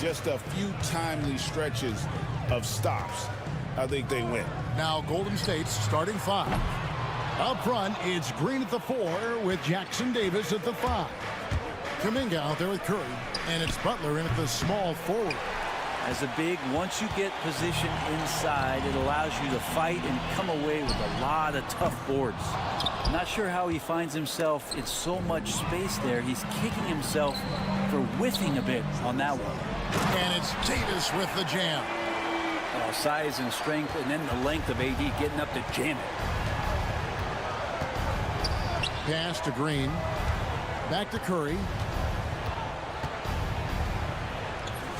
just a few timely stretches of stops, I think they win. Now Golden State's starting five. Up front, it's Green at the 4 with Jackson Davis at the 5. Kuminga out there with Curry, and it's Butler in at the small forward. As a big, once you get position inside, it allows you to fight and come away with a lot of tough boards. I'm not sure how he finds himself in so much space there. He's kicking himself for whiffing a bit on that one. And it's Davis with the jam. Size and strength, and then the length of AD getting up to jam it. Pass to Green. Back to Curry.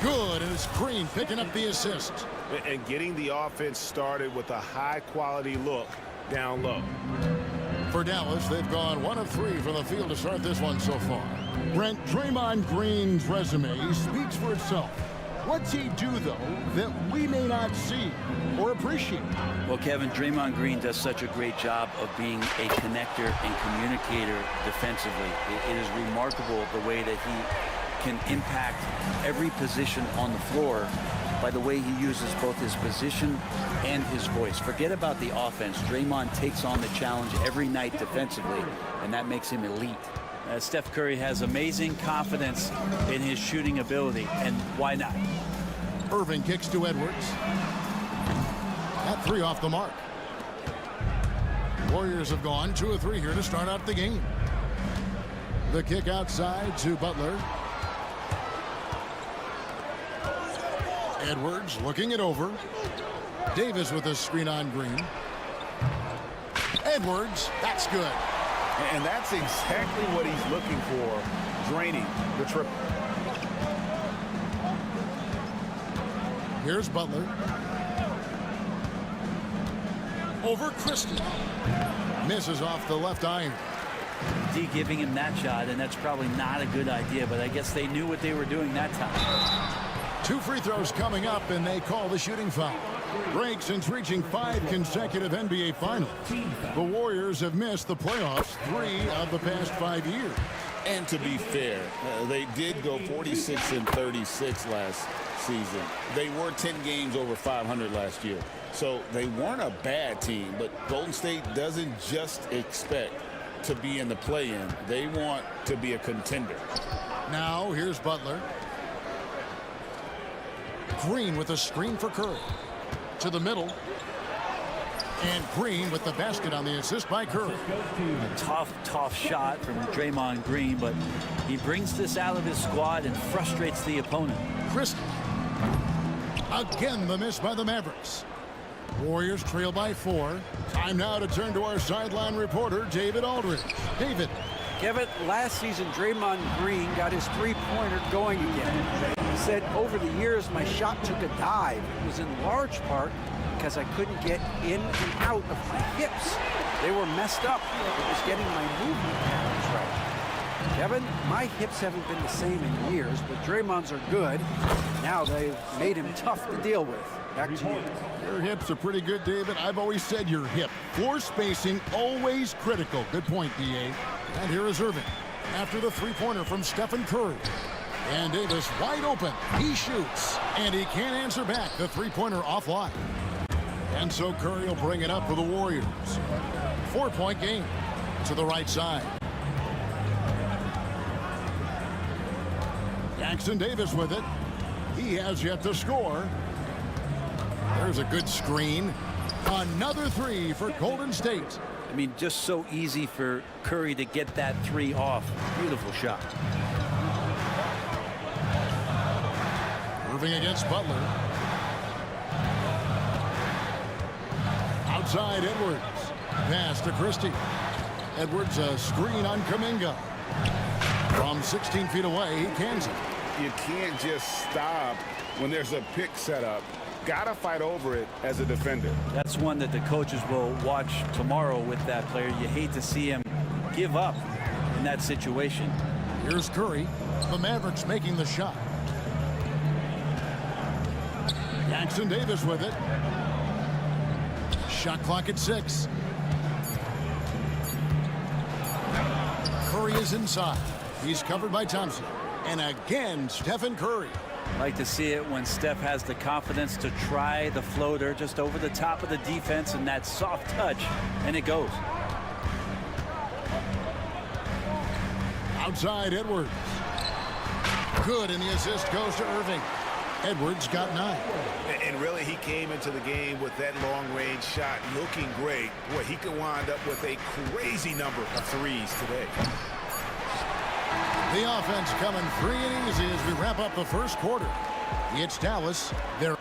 Good, and it's Green picking up the assist. And getting the offense started with a high-quality look down low. For Dallas, they've gone 1 of 3 from the field to start this one so far. Brent, Draymond Green's resume speaks for itself. What's he do, though, that we may not see or appreciate? Well, Kevin, Draymond Green does such a great job of being a connector and communicator defensively. It is remarkable the way that he can impact every position on the floor by the way he uses both his position and his voice. Forget about the offense. Draymond takes on the challenge every night defensively, and that makes him elite. Steph Curry has amazing confidence in his shooting ability, and why not? Irving kicks to Edwards. That 3 off the mark. Warriors have gone 2 of 3 here to start out the game. The kick outside to Butler. Edwards looking it over. Davis with a screen on Green. Edwards, that's good. And that's exactly what he's looking for, draining the triple. Here's Butler. Over Christie. Misses off the left iron. D giving him that shot, and that's probably not a good idea, but I guess they knew what they were doing that time. 2 free throws coming up, and they call the shooting foul. Break since reaching 5 consecutive NBA finals. The Warriors have missed the playoffs 3 of the past 5 years. And to be fair, they did go 46 and 36 last season. They were 10 games over 500 last year. So they weren't a bad team, but Golden State doesn't just expect to be in the play-in. They want to be a contender. Now here's Butler. Green with a screen for Curry. To the middle. And Green with the basket on the assist by Curry. A tough shot from Draymond Green, but he brings this out of his squad and frustrates the opponent. Christie. Again, the miss by the Mavericks. Warriors trail by 4. Time now to turn to our sideline reporter, David Aldridge. David. Kevin, last season, Draymond Green got his three-pointer going again. He said, over the years, my shot took a dive. It was in large part because I couldn't get in and out of my hips. They were messed up. It was getting my movement patterns right. Kevin, my hips haven't been the same in years, but Draymond's are good. Now they've made him tough to deal with. Back to you. Your hips are pretty good, David. I've always said your hip. Floor spacing, always critical. Good point, D.A. And here is Irving. After the three-pointer from Stephen Curry. And Davis wide open. He shoots. And he can't answer back. The three-pointer offline. And so Curry will bring it up for the Warriors. 4-point game to the right side. Jackson Davis with it. He has yet to score. There's a good screen. Another 3 for Golden State. I mean, just so easy for Curry to get that 3 off. Beautiful shot. Irving against Butler. Outside Edwards. Pass to Christie. Edwards a screen on Kuminga. From 16 feet away, he cans it. You can't just stop when there's a pick set up. Gotta fight over it as a defender. That's one that the coaches will watch tomorrow with that player. You hate to see him give up in that situation. Here's Curry. The Mavericks making the shot. Jackson Davis with it. Shot clock at 6. Curry is inside. He's covered by Thompson. And again, Stephen Curry. Like to see it when Steph has the confidence to try the floater just over the top of the defense and that soft touch, and it goes. Outside Edwards. Good, and the assist goes to Irving. Edwards got 9. And really, he came into the game with that long-range shot looking great. Boy, he could wind up with a crazy number of threes today. The offense coming free and easy as we wrap up the first quarter. It's Dallas. They're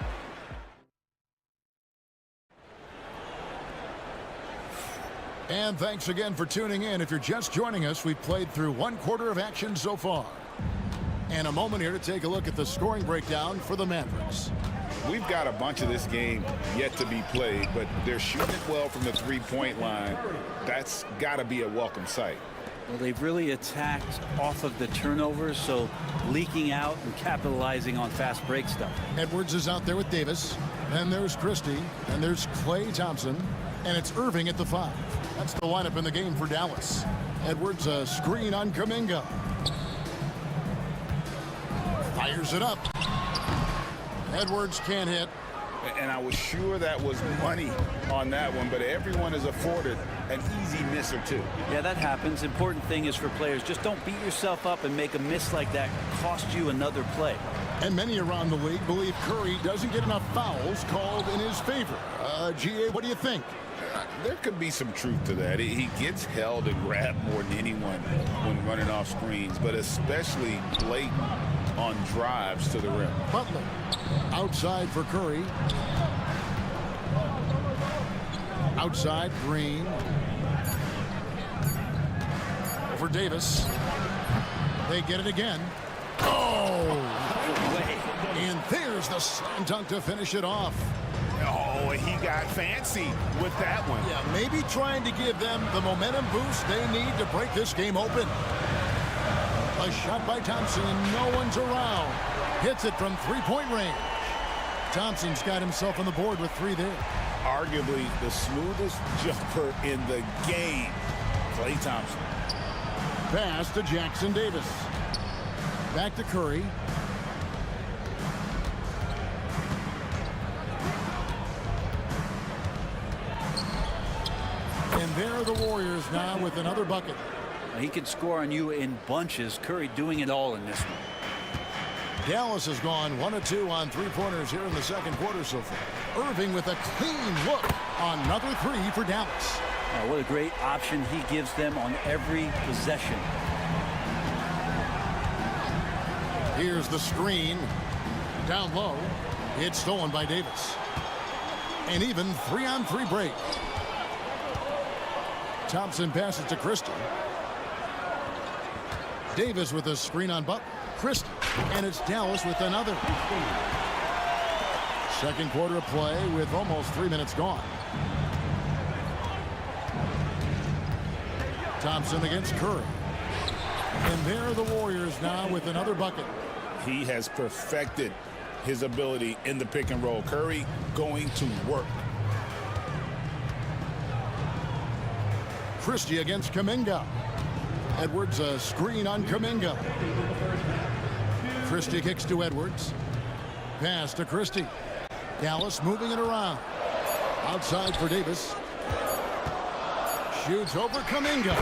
And thanks again for tuning in. If you're just joining us, we've played through one quarter of action so far. And a moment here to take a look at the scoring breakdown for the Mavericks. We've got a bunch of this game yet to be played, but they're shooting it well from the three-point line. That's got to be a welcome sight. Well, they've really attacked off of the turnovers, so leaking out and capitalizing on fast break stuff. Edwards is out there with Davis. Then there's Christie. And there's Klay Thompson. And it's Irving at the 5. That's the lineup in the game for Dallas. Edwards, a screen on Kuminga. Fires it up. Edwards can't hit. And I was sure that was money on that one, but everyone is afforded an easy miss or two. Yeah, that happens. Important thing is for players, just don't beat yourself up and make a miss like that cost you another play. And many around the league believe Curry doesn't get enough fouls called in his favor. GA, what do you think? There could be some truth to that. He gets held and grabbed more than anyone when running off screens, but especially late on drives to the rim. Butler outside for Curry. Outside Green. For Davis. They get it again. Oh! And there's the slam dunk to finish it off. Oh, he got fancy with that one. Yeah, maybe trying to give them the momentum boost they need to break this game open. A shot by Thompson, and no one's around. Hits it from three-point range. Thompson's got himself on the board with 3 there. Arguably the smoothest jumper in the game, Klay Thompson. Pass to Jackson Davis. Back to Curry. And there are the Warriors now with another bucket. He can score on you in bunches. Curry doing it all in this one. Dallas has gone 1 of 2 on three-pointers here in the second quarter so far. Irving with a clean look on another 3 for Dallas. What a great option he gives them on every possession. Here's the screen. Down low. It's stolen by Davis. An even 3-on-3 break. Thompson passes to Christie. Davis with a screen on Butler. Christie. And it's Dallas with another. Second quarter of play with almost 3 minutes gone. Thompson against Curry. And there are the Warriors now with another bucket. He has perfected his ability in the pick and roll. Curry going to work. Christie against Kuminga. Edwards a screen on Kuminga. Christie kicks to Edwards. Pass to Christie. Dallas moving it around. Outside for Davis. Shoots over Kuminga.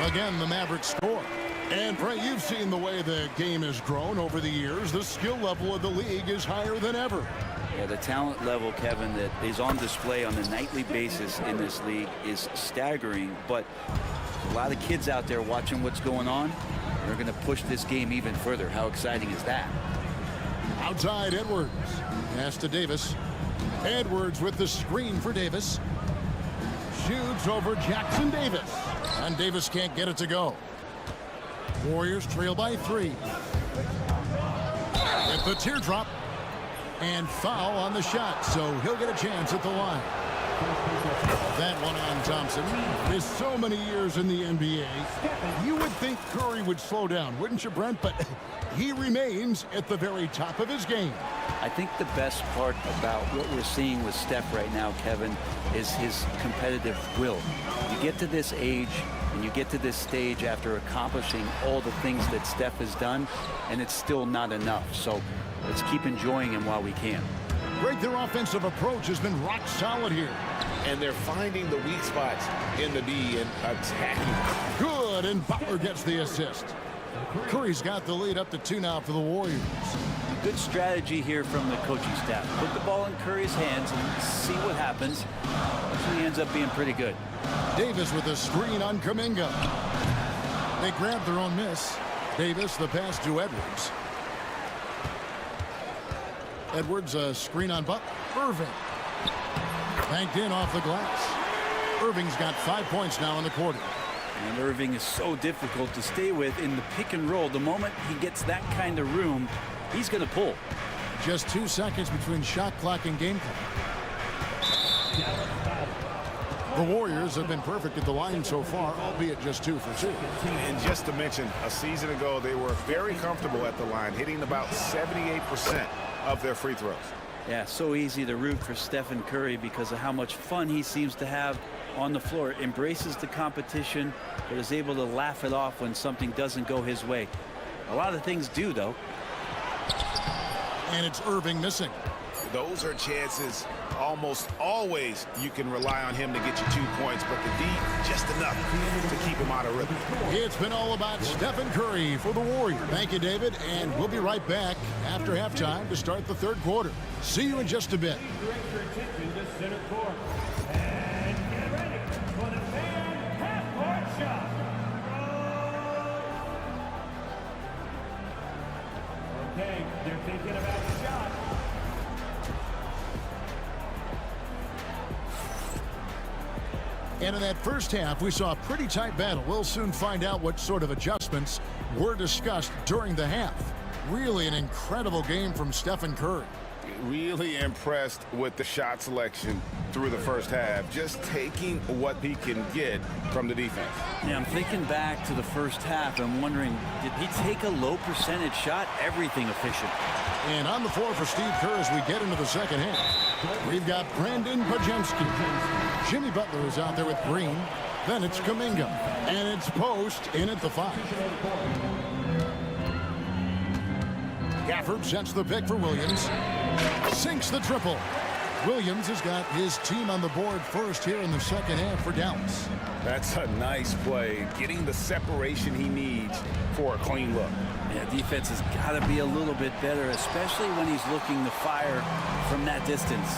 Again, the Mavericks score. And Bray, you've seen the way the game has grown over the years. The skill level of the league is higher than ever. Yeah, the talent level, Kevin, that is on display on a nightly basis in this league is staggering. But a lot of kids out there watching what's going on. They're going to push this game even further. How exciting is that? Outside Edwards. Pass to Davis. Edwards with the screen for Davis. Shoots over Jackson Davis. And Davis can't get it to go. Warriors trail by 3. With the teardrop. And foul on the shot. So he'll get a chance at the line. That one on Thompson. With so many years in the NBA, you would think Curry would slow down, wouldn't you, Brent? But he remains at the very top of his game. I think the best part about what we're seeing with Steph right now, Kevin, is his competitive will. You get to this age and you get to this stage after accomplishing all the things that Steph has done, and it's still not enough. So let's keep enjoying him while we can. Great, their offensive approach has been rock solid here. And they're finding the weak spots in the D and attacking. Good, and Butler gets the assist. Curry's got the lead up to 2 now for the Warriors. Good strategy here from the coaching staff. Put the ball in Curry's hands and see what happens. Actually ends up being pretty good. Davis with a screen on Kuminga. They grab their own miss. Davis, the pass to Edwards. Edwards, a screen on Butler. Irving. Banked in off the glass. Irving's got 5 points now in the quarter. And Irving is so difficult to stay with in the pick and roll. The moment he gets that kind of room, he's going to pull. Just 2 seconds between shot clock and game clock. The Warriors have been perfect at the line so far, albeit just 2 for 2. And just to mention, a season ago, they were very comfortable at the line, hitting about 78% of their free throws. Yeah, so easy to root for Stephen Curry because of how much fun he seems to have on the floor. Embraces the competition, but is able to laugh it off when something doesn't go his way. A lot of things do, though. And it's Irving missing. Those are chances almost always you can rely on him to get you 2 points, but the D, just enough to keep him out of rhythm. It's been all about Stephen Curry for the Warriors. Thank you, David, and we'll be right back after halftime to start the third quarter. See you in just a bit. Okay, they're thinking about the shot. And in that first half, we saw a pretty tight battle. We'll soon find out what sort of adjustments were discussed during the half. Really an incredible game from Stephen Curry. Really impressed with the shot selection through the first half, just taking what he can get from the defense. Yeah, I'm thinking back to the first half. I'm wondering, did he take a low percentage shot? Everything efficient. And on the floor for Steve Kerr as we get into the second half, we've got Brandon Pajemski. Jimmy Butler is out there with Green. Then it's Kuminga. And it's Post in at the 5. Gafford sets the pick for Williams. Sinks the triple. Williams has got his team on the board first here in the second half for Dallas. That's a nice play, getting the separation he needs for a clean look. Yeah, defense has got to be a little bit better, especially when he's looking to fire from that distance.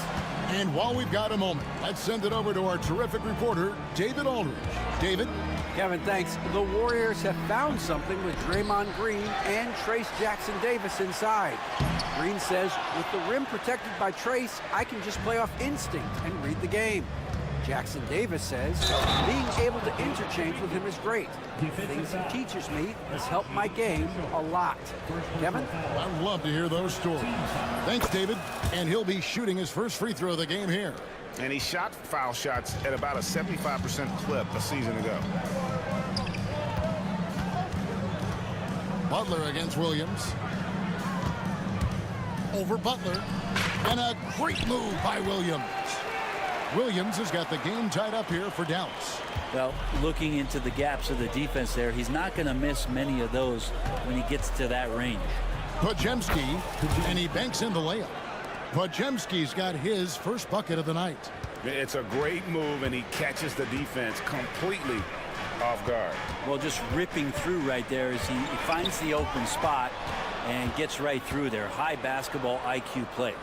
And while we've got a moment, let's send it over to our terrific reporter, David Aldridge. David? Kevin, thanks. The Warriors have found something with Draymond Green and Trace Jackson-Davis inside. Green says, with the rim protected by Trace, I can just play off instinct and read the game. Jackson-Davis says, being able to interchange with him is great. The things he teaches me has helped my game a lot. Kevin? I'd love to hear those stories. Thanks, David. And he'll be shooting his first free throw of the game here. And he shot foul shots at about a 75% clip a season ago. Butler against Williams. Over Butler. And a great move by Williams. Williams has got the game tied up here for Dallas. Well, looking into the gaps of the defense there, he's not going to miss many of those when he gets to that range. Pajemski, and he banks in the layup. Pajemski's got his first bucket of the night. It's a great move, and he catches the defense completely off guard. Well, just ripping through right there as he finds the open spot and gets right through there. High basketball IQ play.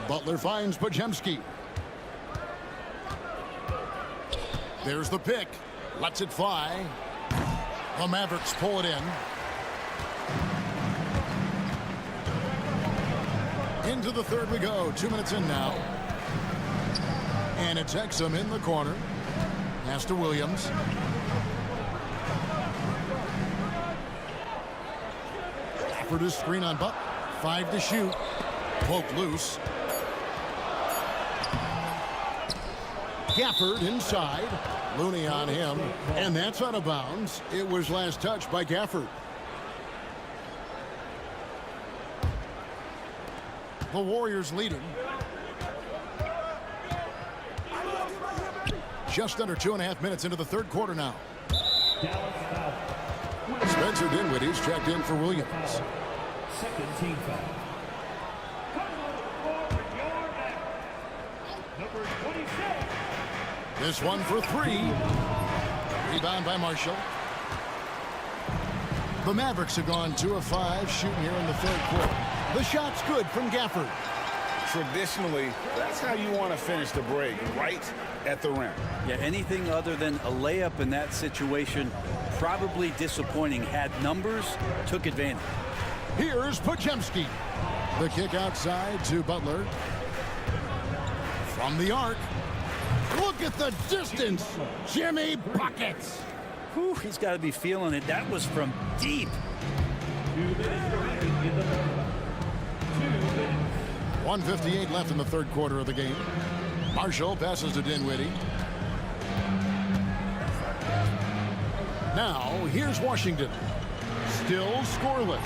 Butler finds Pajemski. There's the pick. Lets it fly. The Mavericks pull it in. Into the third we go. 2 minutes in now. And it's Exum in the corner. Pass to Williams. Gafford is screen on Butler. 5 to shoot. Poke loose. Gafford inside. Looney on him. And that's out of bounds. It was last touched by Gafford. The Warriors leading. Just under 2.5 minutes into the third quarter now. Spencer Dinwiddie's checked in for Williams. Second team foul. Number 26. This one for three. Rebound by Marshall. The Mavericks have gone 2 of 5 shooting here in the third quarter. The shot's good from Gafford. Traditionally, that's how you want to finish the break, right at the rim. Yeah, anything other than a layup in that situation, probably disappointing. Had numbers, took advantage. Here's Podziemski. The kick outside to Butler. From the arc. Look at the distance. Jimmy buckets. Whew, he's got to be feeling it. That was from deep. 1:58 left in the third quarter of the game. Marshall passes to Dinwiddie. Now, here's Washington. Still scoreless.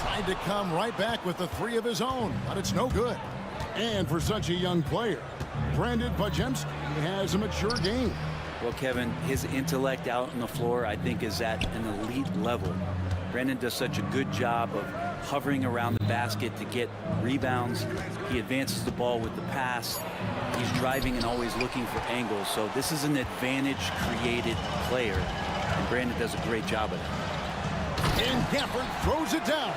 Tried to come right back with the 3 of his own, but it's no good. And for such a young player, Brandon Podziemski has a mature game. Well, Kevin, his intellect out on the floor, I think, is at an elite level. Brandon does such a good job of hovering around the basket to get rebounds. He advances the ball with the pass. He's driving and always looking for angles. So this is an advantage-created player, and Brandon does a great job of it. And Gafford throws it down.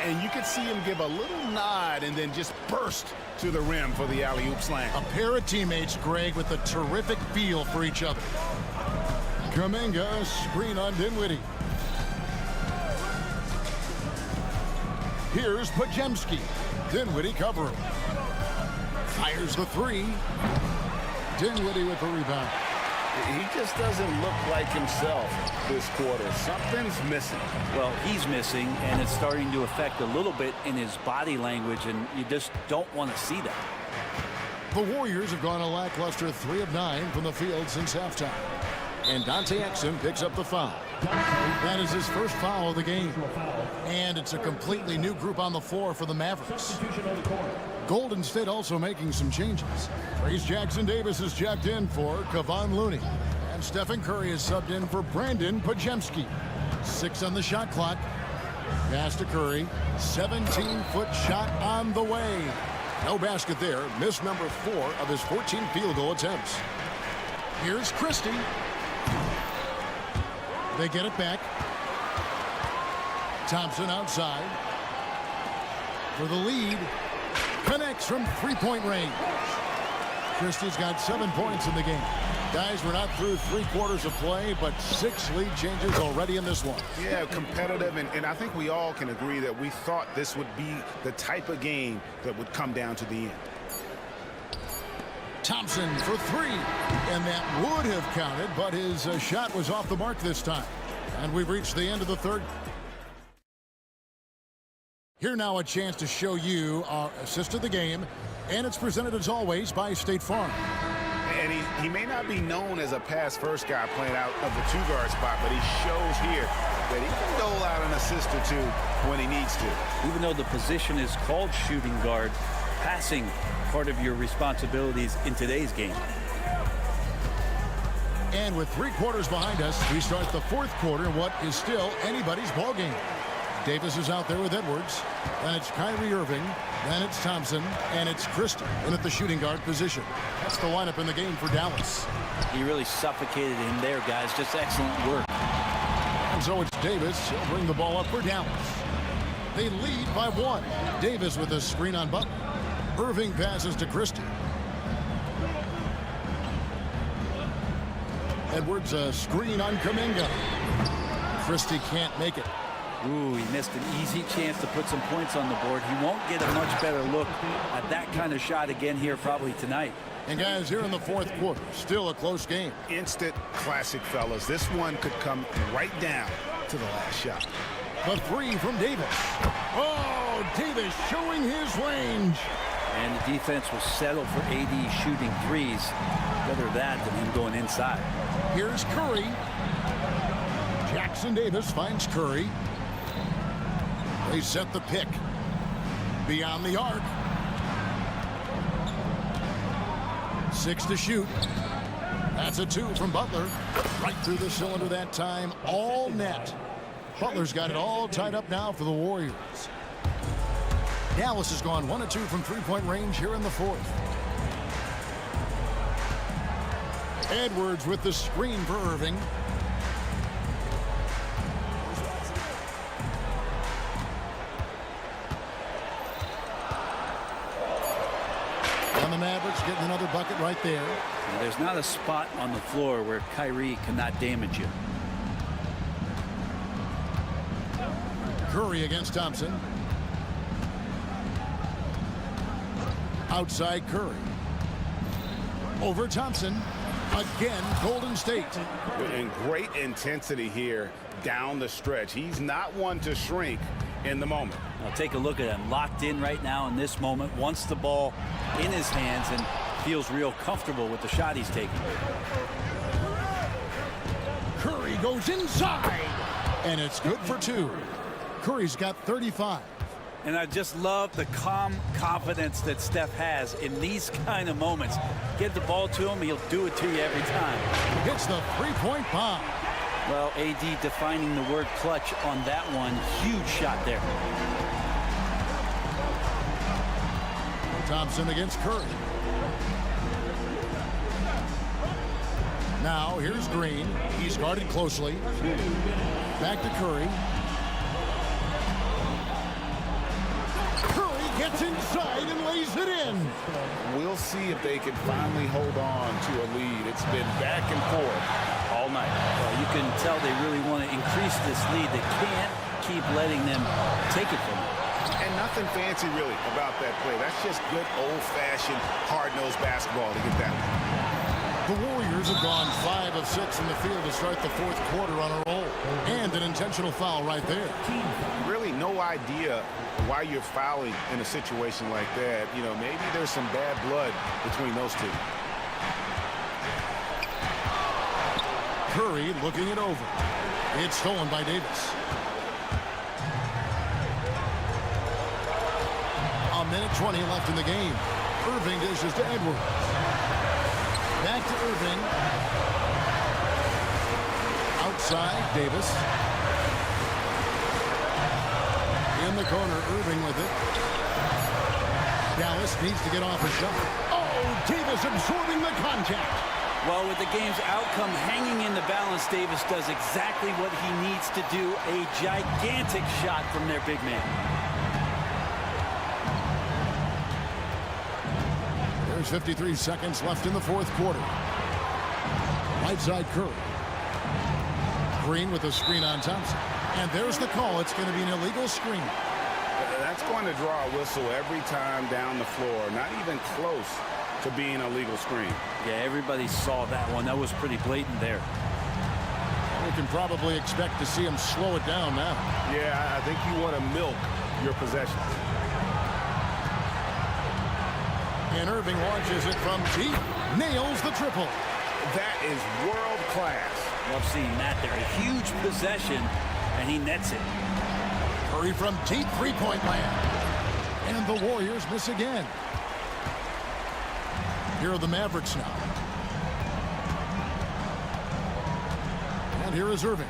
And you could see him give a little nod and then just burst to the rim for the alley-oop slam. A pair of teammates, Greg, with a terrific feel for each other. Kuminga, screen on Dinwiddie. Here's Podziemski. Dinwiddie covering. Fires the 3. Dinwiddie with the rebound. He just doesn't look like himself this quarter. Something's missing. Well, he's missing, and it's starting to affect a little bit in his body language, and you just don't want to see that. The Warriors have gone a lackluster 3 of 9 from the field since halftime. And Dante Exum picks up the foul. That is his first foul of the game. And it's a completely new group on the floor for the Mavericks. Golden State also making some changes. Trace Jackson-Davis is jacked in for Kevon Looney. And Stephen Curry is subbed in for Brandon Podziemski. 6 on the shot clock. Pass to Curry. 17-foot shot on the way. No basket there. Missed number 4 of his 14 field goal attempts. Here's Christie. They get it back. Thompson outside. For the lead. Connects from 3-point range. Christie's got 7 points in the game. Guys, we're not through 3 quarters of play, but 6 lead changes already in this one. Yeah, competitive, and I think we all can agree that we thought this would be the type of game that would come down to the end. Thompson for 3, and that would have counted, but his shot was off the mark this time. And we've reached the end of the third. Here now a chance to show you our assist of the game, and it's presented as always by State Farm. And he may not be known as a pass-first guy playing out of the 2-guard spot, but he shows here that he can dole out an assist or 2 when he needs to. Even though the position is called shooting guard, passing part of your responsibilities in today's game. And with 3 quarters behind us, we start the 4th quarter in what is still anybody's ball game. Davis is out there with Edwards. Then it's Kyrie Irving. Then it's Thompson. And it's Christie in at the shooting guard position. That's the lineup in the game for Dallas. He really suffocated him there, guys. Just excellent work. And so it's Davis. He'll bring the ball up for Dallas. They lead by 1. Davis with a screen on Butler. Irving passes to Christie. Edwards a screen on Kuminga. Christie can't make it. Ooh, he missed an easy chance to put some points on the board. He won't get a much better look at that kind of shot again here probably tonight. And guys, here in the 4th quarter, still a close game. Instant classic, fellas. This one could come right down to the last shot. The 3 from Davis. Oh, Davis showing his range. And the defense will settle for AD shooting threes. Better that than him going inside. Here's Curry. Jackson Davis finds Curry. They set the pick. Beyond the arc. 6 to shoot. That's a 2 from Butler. Right through the cylinder that time. All net. Butler's got it all tied up now for the Warriors. Dallas has gone 1 of 2 from three-point range here in the fourth. Edwards with the screen for Irving. And the Mavericks getting another bucket right there. And there's not a spot on the floor where Kyrie cannot damage you. Curry against Thompson. Outside Curry. Over Thompson. Again, Golden State. And great intensity here down the stretch. He's not one to shrink in the moment. Now take a look at him. Locked in right now in this moment. Wants the ball in his hands and feels real comfortable with the shot he's taking. Curry goes inside. And it's good for 2. Curry's got 35. And I just love the calm confidence that Steph has in these kind of moments. Get the ball to him, he'll do it to you every time. Hits the three-point bomb. Well, AD defining the word clutch on that one. Huge shot there. Thompson against Curry. Now, here's Green. He's guarded closely. Back to Curry. Gets inside and lays it in. We'll see if they can finally hold on to a lead. It's been back and forth all night. Well, you can tell they really want to increase this lead. They can't keep letting them take it from them. And nothing fancy really about that play. That's just good old-fashioned hard-nosed basketball to get that one. The Warriors have gone 5 of 6 in the field to start the fourth quarter on a roll. And an intentional foul right there. Really no idea why you're fouling in a situation like that. You know, maybe there's some bad blood between those two. Curry looking it over. It's stolen by Davis. A minute 20 left in the game. Irving dishes to Edwards. Back to Irving. Outside, Davis. In the corner, Irving with it. Dallas needs to get off a shot. Oh, Davis absorbing the contact. Well, with the game's outcome hanging in the balance, Davis does exactly what he needs to do. A gigantic shot from their big man. There's 53 seconds left in the fourth quarter. Right side Curry. Green with a screen on Thompson. And there's the call. It's going to be an illegal screen. That's going to draw a whistle every time down the floor. Not even close to being a legal screen. Yeah, everybody saw that one. That was pretty blatant there. We can probably expect to see him slow it down now. Yeah, I think you want to milk your possession. And Irving launches it from deep. Nails the triple. That is world class. Love seeing that there. A huge possession, and he nets it. Curry from deep three-point land. And the Warriors miss again. Here are the Mavericks now. And here is Irving.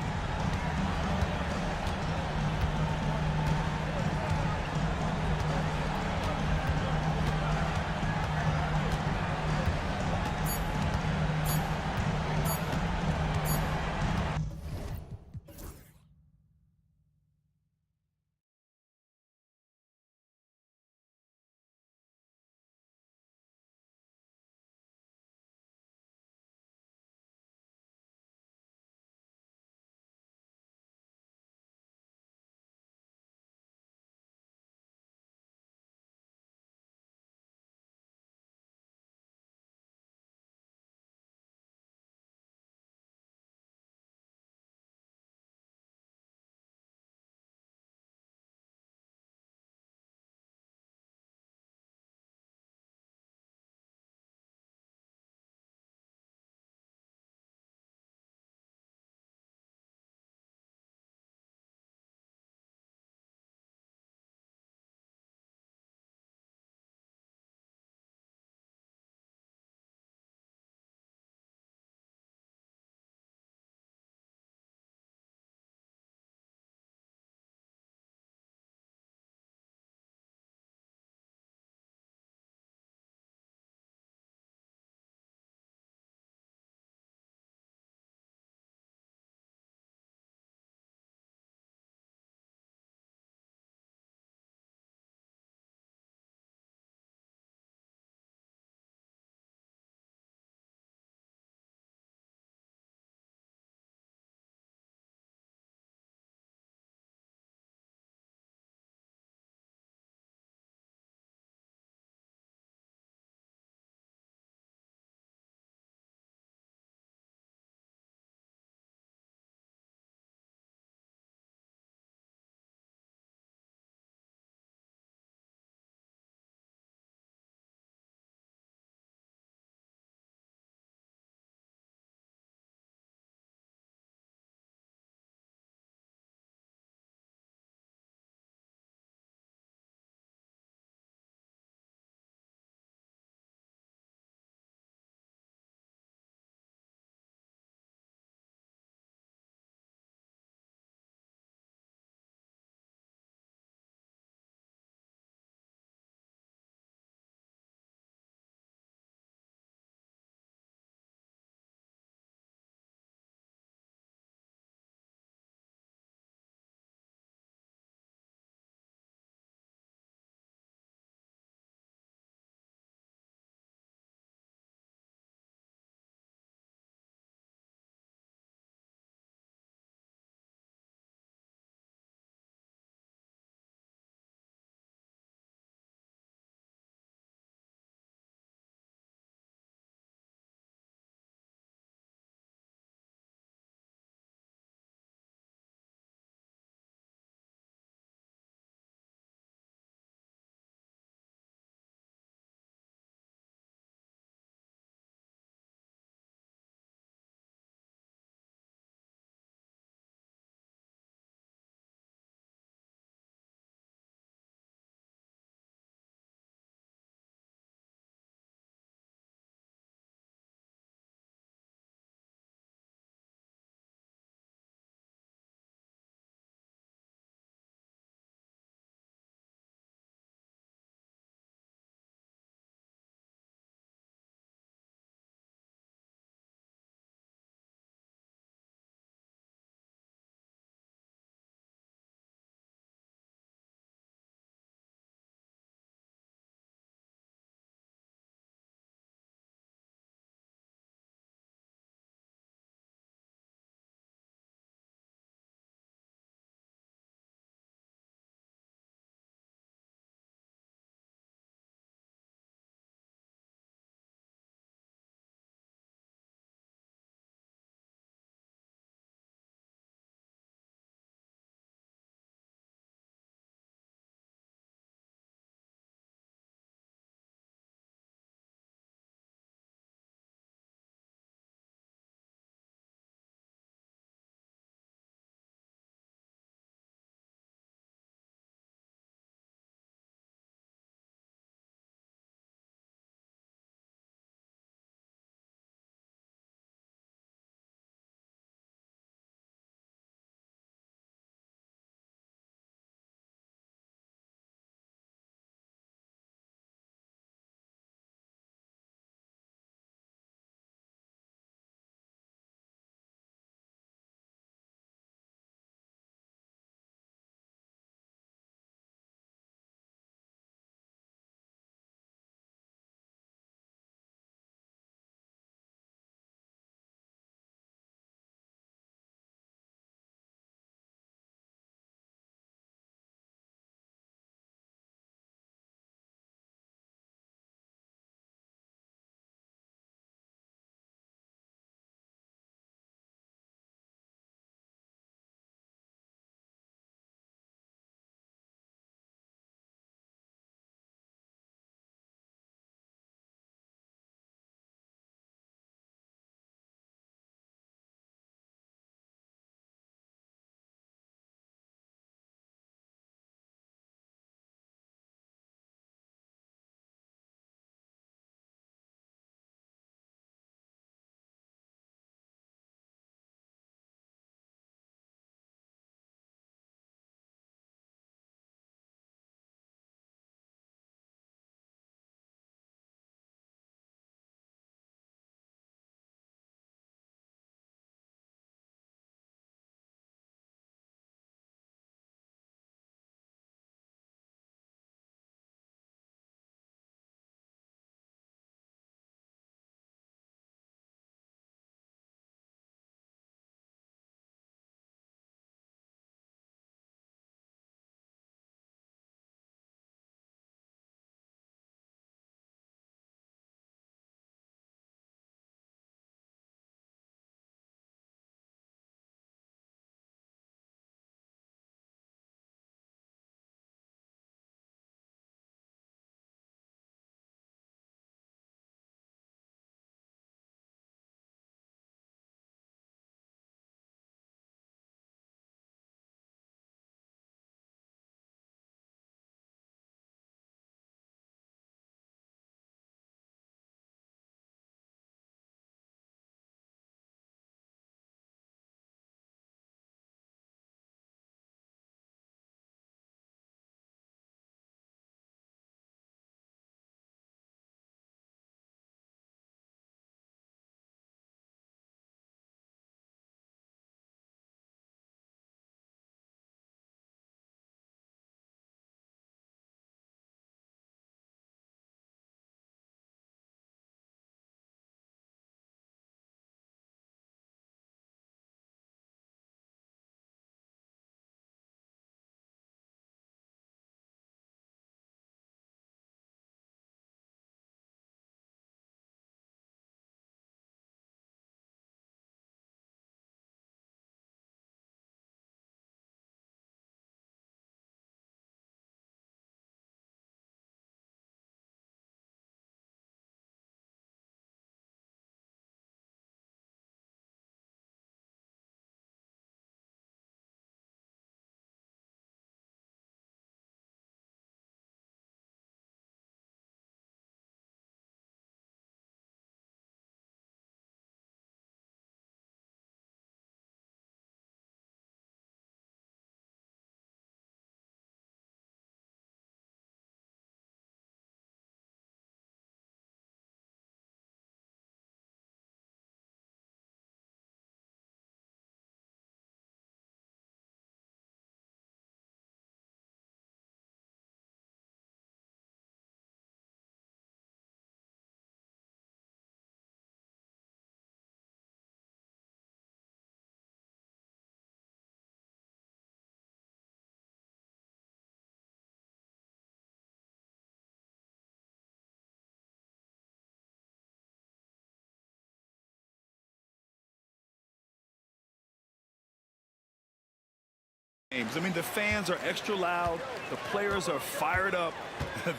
games. I mean, the fans are extra loud. The players are fired up.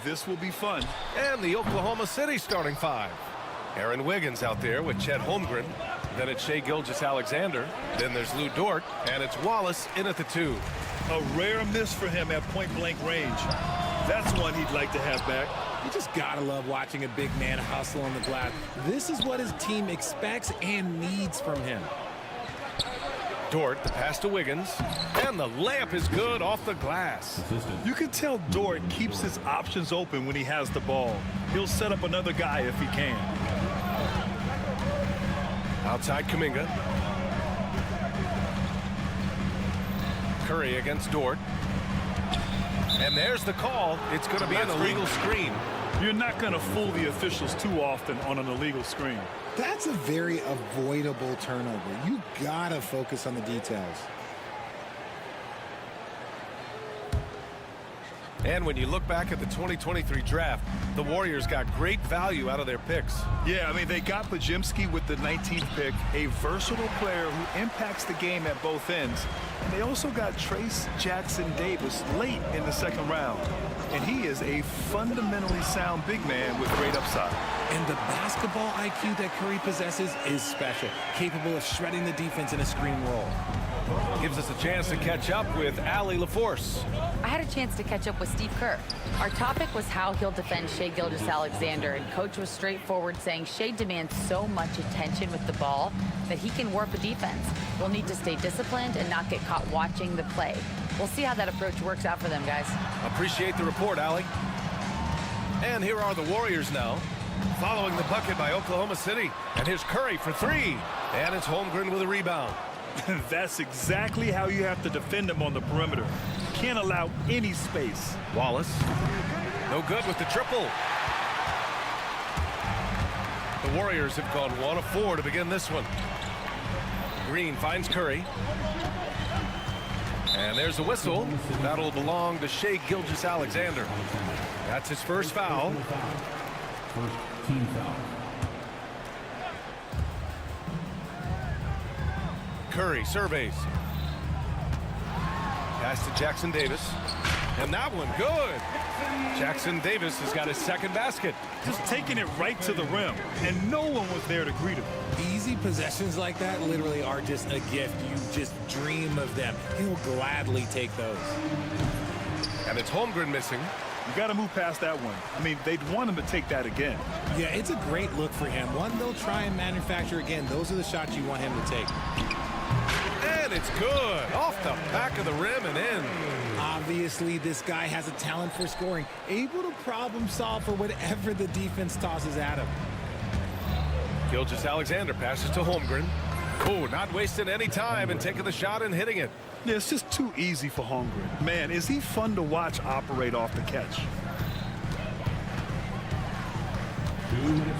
This will be fun. And the Oklahoma City starting five. Aaron Wiggins out there with Chet Holmgren. Then it's Shai Gilgeous-Alexander. Then there's Lou Dort. And it's Wallace in at the 2. A rare miss for him at point-blank range. That's one he'd like to have back. You just gotta love watching a big man hustle on the glass. This is what his team expects and needs from him. Dort, the pass to Wiggins. And the layup is good off the glass. You can tell Dort keeps his options open when he has the ball. He'll set up another guy if he can. Outside Kuminga. Curry against Dort. And there's the call. It's going to be an illegal screen. You're not going to fool the officials too often on an illegal screen. That's a very avoidable turnover. You gotta focus on the details. And when you look back at the 2023 draft, the Warriors got great value out of their picks. Yeah, I mean, they got Podziemski with the 19th pick, a versatile player who impacts the game at both ends. And they also got Trace Jackson-Davis late in the second round. And he is a fundamentally sound big man with great upside. And the basketball IQ that Curry possesses is special, capable of shredding the defense in a screen roll. Gives us a chance to catch up with Allie LaForce. I had a chance to catch up with Steve Kerr. Our topic was how he'll defend Shai Gilgeous-Alexander, and Coach was straightforward, saying Shai demands so much attention with the ball that he can warp a defense. We'll need to stay disciplined and not get caught watching the play. We'll see how that approach works out for them, guys. Appreciate the report, Allie. And here are the Warriors now, following the bucket by Oklahoma City. And here's Curry for 3. And it's Holmgren with a rebound. That's exactly how you have to defend him on the perimeter. Can't allow any space. Wallace, no good with the triple. The Warriors have gone 1 of 4 to begin this one. Green finds Curry. And there's the whistle. That'll belong to Shai Gilgeous-Alexander. That's his first foul. First team foul. Curry surveys. Pass to Jackson Davis. And that one good. Jackson Davis has got his second basket. Just taking it right to the rim, and no one was there to greet him. Easy possessions like that literally are just a gift. You just dream of them. He'll gladly take those. And it's Holmgren missing. You got to move past that one. I mean, they'd want him to take that again. Yeah, it's a great look for him. One they'll try and manufacture again. Those are the shots you want him to take. And it's good. Off the back of the rim and in. Obviously, this guy has a talent for scoring, able to problem solve for whatever the defense tosses at him. Gilgeous-Alexander passes to Holmgren. Oh, not wasting any time and taking the shot and hitting it. Yeah, it's just too easy for Holmgren. Man, is he fun to watch operate off the catch.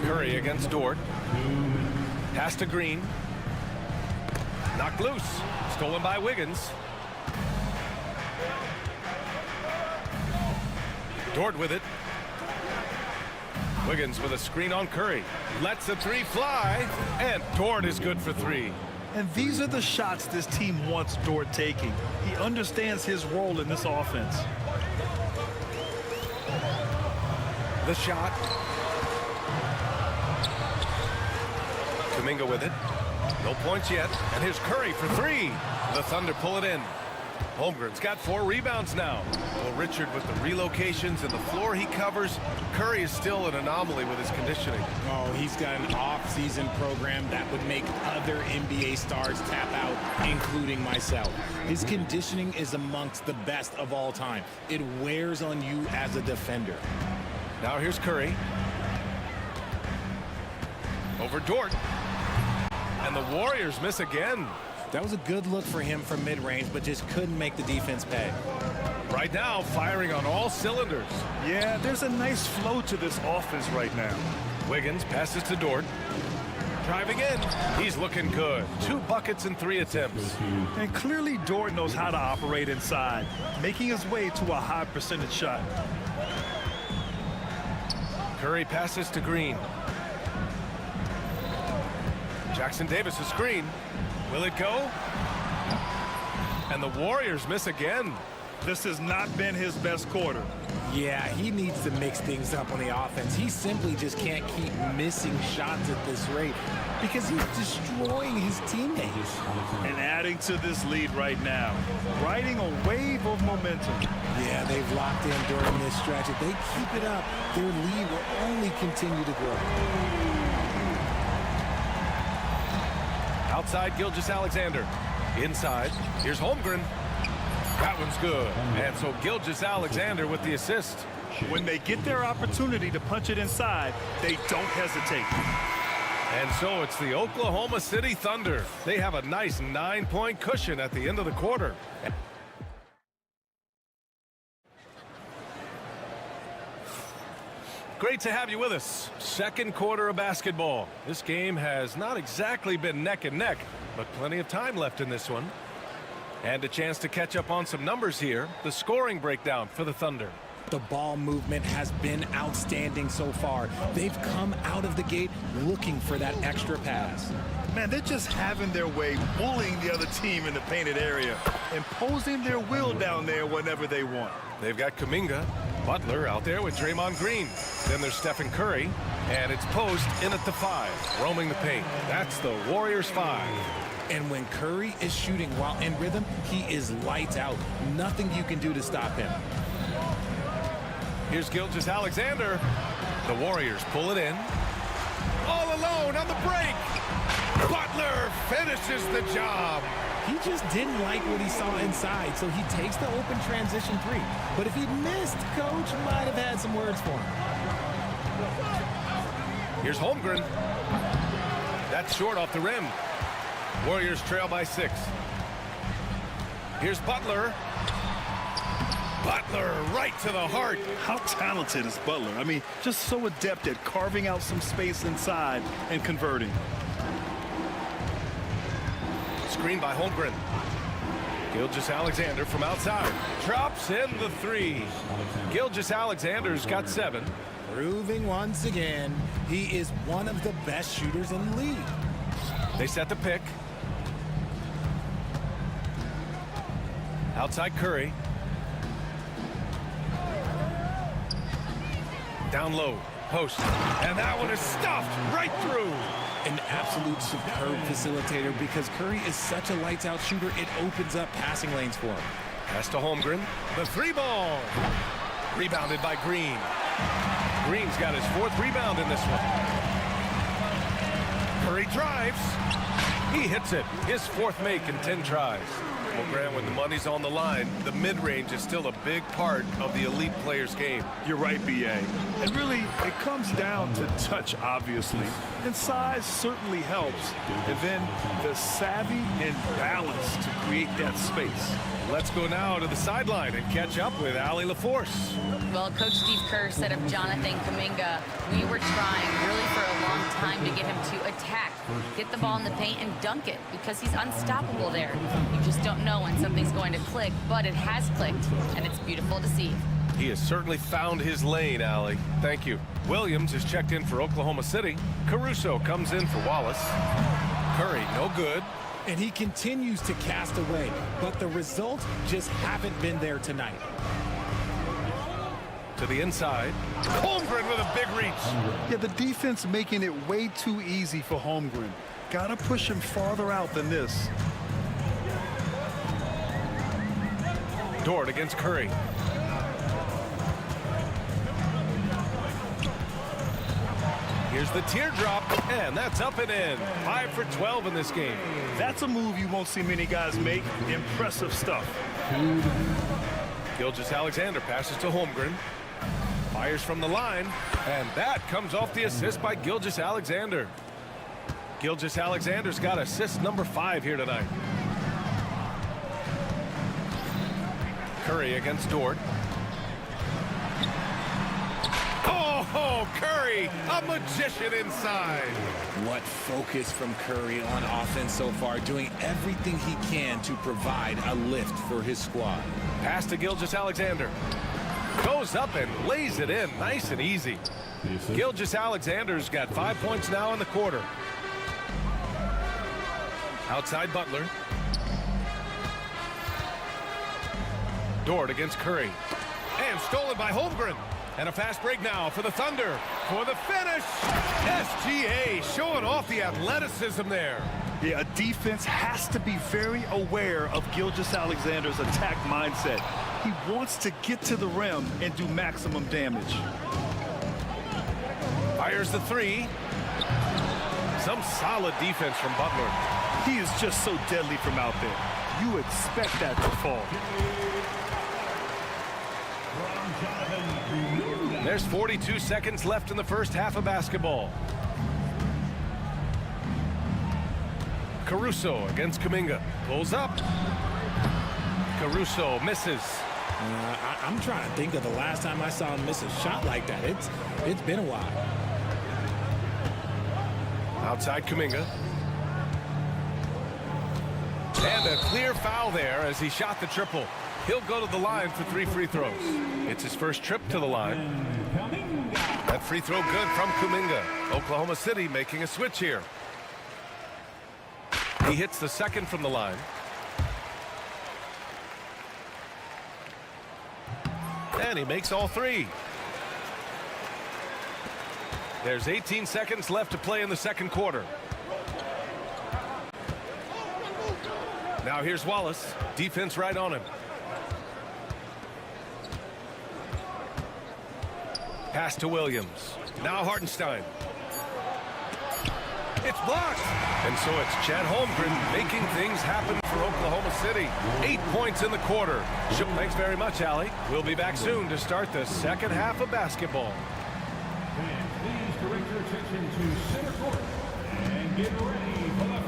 Curry against Dort. Pass to Green. Knocked loose. Stolen by Wiggins. Dort with it. Wiggins with a screen on Curry. Lets the 3 fly. And Dort is good for 3. And these are the shots this team wants Dort taking. He understands his role in this offense. The shot. Kuminga with it. No points yet. And here's Curry for 3. The Thunder pull it in. Holmgren's got 4 rebounds now. Well, Richard, with the relocations and the floor he covers, Curry is still an anomaly with his conditioning. Oh, he's got an off-season program that would make other NBA stars tap out, including myself. His conditioning is amongst the best of all time. It wears on you as a defender. Now here's Curry. Over Dort. And the Warriors miss again. That was a good look for him from mid-range, but just couldn't make the defense pay. Right now, firing on all cylinders. Yeah, there's a nice flow to this offense right now. Wiggins passes to Dort. Driving in. He's looking good. 2 buckets and 3 attempts. And clearly Dort knows how to operate inside, making his way to a high percentage shot. Curry passes to Green. Jackson Davis a screen. Will it go? And the Warriors miss again. This has not been his best quarter. Yeah, he needs to mix things up on the offense. He simply just can't keep missing shots at this rate because he's destroying his teammates. And adding to this lead right now, riding a wave of momentum. Yeah, they've locked in during this stretch. If they keep it up, their lead will only continue to grow. Outside, Gilgeous-Alexander. Inside, here's Holmgren. That one's good. And so Gilgeous-Alexander with the assist. When they get their opportunity to punch it inside, they don't hesitate. And so it's the Oklahoma City Thunder. They have a nice 9-point cushion at the end of the quarter. Great to have you with us. Second quarter of basketball. This game has not exactly been neck and neck, but plenty of time left in this one. And a chance to catch up on some numbers here. The scoring breakdown for the Thunder. The ball movement has been outstanding so far. They've come out of the gate looking for that extra pass. Man, they're just having their way, bullying the other team in the painted area, imposing their will down there whenever they want. They've got Kuminga, Butler out there with Draymond Green. Then there's Stephen Curry, and it's Post in at the 5, roaming the paint. That's the Warriors 5. And when Curry is shooting while in rhythm, he is lights out. Nothing you can do to stop him. Here's Gilgeous-Alexander. The Warriors pull it in. All alone on the break. Butler finishes the job. He just didn't like what he saw inside, so he takes the open transition 3. But if he'd missed, Coach might have had some words for him. Here's Holmgren. That's short off the rim. Warriors trail by 6. Here's Butler. Butler right to the heart. How talented is Butler? I mean, just so adept at carving out some space inside and converting. Screen by Holmgren. Gilgeous-Alexander from outside. Drops in the 3. Gilgeous-Alexander's got 7. Proving once again, he is one of the best shooters in the league. They set the pick. Outside Curry. Down low. Post. And that one is stuffed right through. An absolute superb facilitator because Curry is such a lights-out shooter, it opens up passing lanes for him. Pass to Holmgren. The 3 ball. Rebounded by Green. Green's got his 4th rebound in this one. Curry drives. He hits it. His 4th make in 10 tries. Well, Grant, when the money's on the line, the mid-range is still a big part of the elite player's game. You're right, B.A. And really, it comes down to touch, obviously. And size certainly helps. And then the savvy and balance to create that space. Let's go now to the sideline and catch up with Allie LaForce. Well, Coach Steve Kerr said of Jonathan Kuminga, we were trying really for a long time to get him to attack, get the ball in the paint and dunk it because he's unstoppable there. You just don't know when something's going to click, but it has clicked, and it's beautiful to see. He has certainly found his lane, Allie. Thank you. Williams is checked in for Oklahoma City. Caruso comes in for Wallace. Curry, no good. And he continues to cast away, but the results just haven't been there tonight. To the inside. Holmgren with a big reach. Yeah, the defense making it way too easy for Holmgren. Gotta push him farther out than this. Dort against Curry. Here's the teardrop, and that's up and in. 5 for 12 in this game. That's a move you won't see many guys make. Impressive stuff. Gilgeous-Alexander passes to Holmgren. Fires from the line, and that comes off the assist by Gilgeous-Alexander. Gilgeous-Alexander's got assist number 5 here tonight. Curry against Dort. Oh, Curry, a magician inside. What focus from Curry on offense so far, doing everything he can to provide a lift for his squad. Pass to Gilgeous-Alexander. Goes up and lays it in, nice and easy. Gilgeous-Alexander's got 5 points now in the quarter. Outside Butler. Dort against Curry. And stolen by Holmgren. And a fast break now for the Thunder. For the finish. SGA showing off the athleticism there. Yeah, a defense has to be very aware of Gilgeous-Alexander's attack mindset. He wants to get to the rim and do maximum damage. Fires the three. Some solid defense from Butler. He is just so deadly from out there. You expect that to fall. There's 42 seconds left in the first half of basketball. Caruso against Kuminga. Pulls up. Caruso misses. I'm trying to think of the last time I saw him miss a shot like that. It's been a while. Outside Kuminga. And a clear foul there as he shot the triple. He'll go to the line for 3 free throws. It's his first trip to the line. That free throw good from Kuminga. Oklahoma City making a switch here. He hits the second from the line. And he makes all 3. There's 18 seconds left to play in the second quarter. Now here's Wallace. Defense right on him. Pass to Williams. Now Hartenstein. It's blocked. And so it's Chad Holmgren making things happen for Oklahoma City. 8 points in the quarter. Thanks very much, Allie. We'll be back soon to start the second half of basketball. And please direct your attention to center court and get ready for the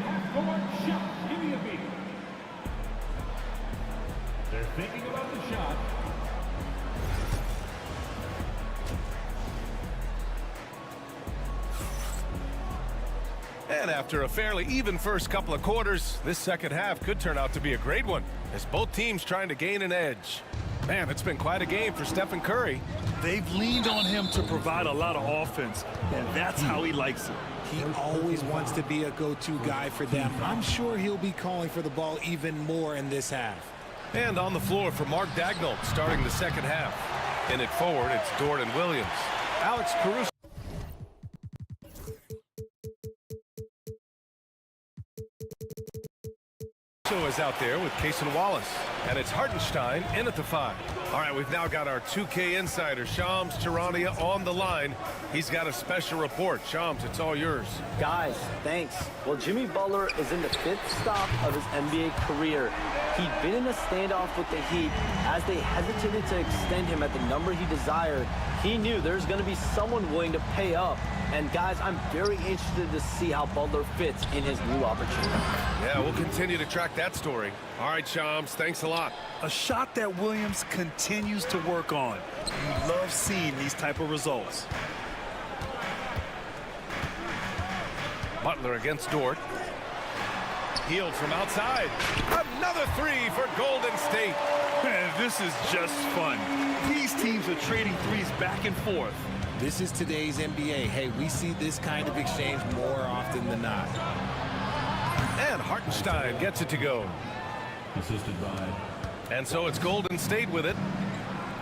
half-court shot. Give me a beat. They're thinking about the shot. And after a fairly even first couple of quarters, this second half could turn out to be a great one as both teams trying to gain an edge. Man, it's been quite a game for Stephen Curry. They've leaned on him to provide a lot of offense, and that's how he likes it. He always wants to be a go-to guy for them. I'm sure he'll be calling for the ball even more in this half. And on the floor for Mark Daigneault starting the second half. In it forward, it's Dort and Williams. Alex Caruso is out there with Cason Wallace. And it's Hartenstein in at the 5. All right, we've now got our 2K insider, Shams Charania, on the line. He's got a special report. Shams, it's all yours. Guys, thanks. Well, Jimmy Butler is in the 5th stop of his NBA career. He'd been in a standoff with the Heat. As they hesitated to extend him at the number he desired, he knew there's going to be someone willing to pay up. And guys, I'm very interested to see how Butler fits in his new opportunity. Yeah, we'll continue to track that story. All right, Shams, thanks a lot. A shot that Williams continues to work on. You love seeing these type of results. Butler against Dort. Healed from outside. Another 3 for Golden State. Man, this is just fun. These teams are trading threes back and forth. This is today's NBA. Hey, we see this kind of exchange more often than not. And Hartenstein gets it to go. Assisted by. And so it's Golden State with it.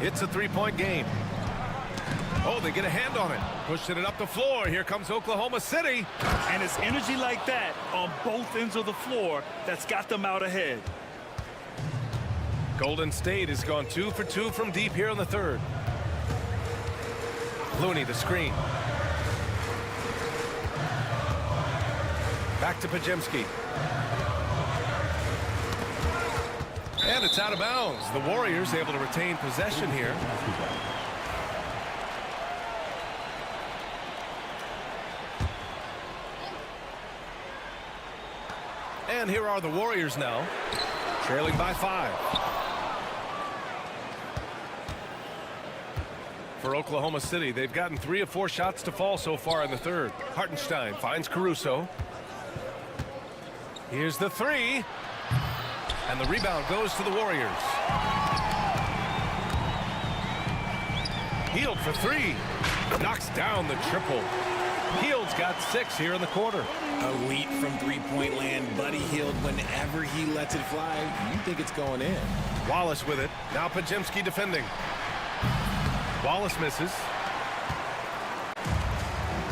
It's a 3-point game. Oh, they get a hand on it. Pushing it up the floor. Here comes Oklahoma City. And it's energy like that on both ends of the floor that's got them out ahead. Golden State has gone 2 for 2 from deep here in the third. Looney, the screen. Back to Pajemski. And it's out of bounds. The Warriors able to retain possession here. And here are the Warriors now, trailing by 5. For Oklahoma City, they've gotten 3 of 4 shots to fall so far in the third. Hartenstein finds Caruso. Here's the 3. And the rebound goes to the Warriors. Healed for 3. Knocks down the triple. Hield's got 6 here in the quarter. Elite from three-point land. Buddy Hield, whenever he lets it fly, you think it's going in. Wallace with it. Now Podziemski defending. Wallace misses.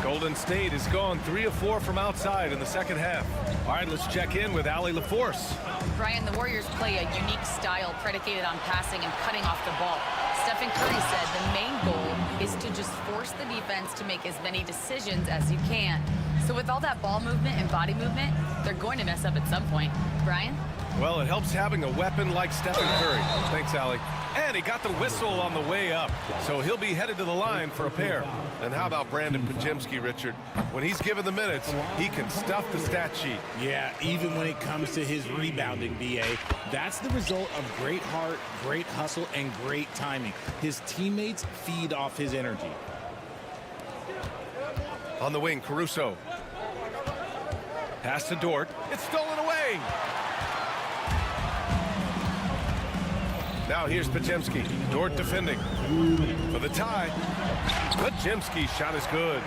Golden State has gone 3 of 4 from outside in the second half. All right, let's check in with Allie LaForce. Brian, the Warriors play a unique style predicated on passing and cutting off the ball. Stephen Curry said the main goal is to just force the defense to make as many decisions as you can. So with all that ball movement and body movement, they're going to mess up at some point. Brian? Well, it helps having a weapon like Stephen Curry. Thanks, Allie. And he got the whistle on the way up, so he'll be headed to the line for a pair. And how about Brandon Podziemski, Richard? When he's given the minutes, he can stuff the stat sheet. Yeah, even when it comes to his rebounding, B.A., that's the result of great heart, great hustle, and great timing. His teammates feed off his energy. On the wing, Caruso. Pass to Dort. It's stolen away. Now here's Podziemski. Dort defending for the tie. Podziemski's shot is good.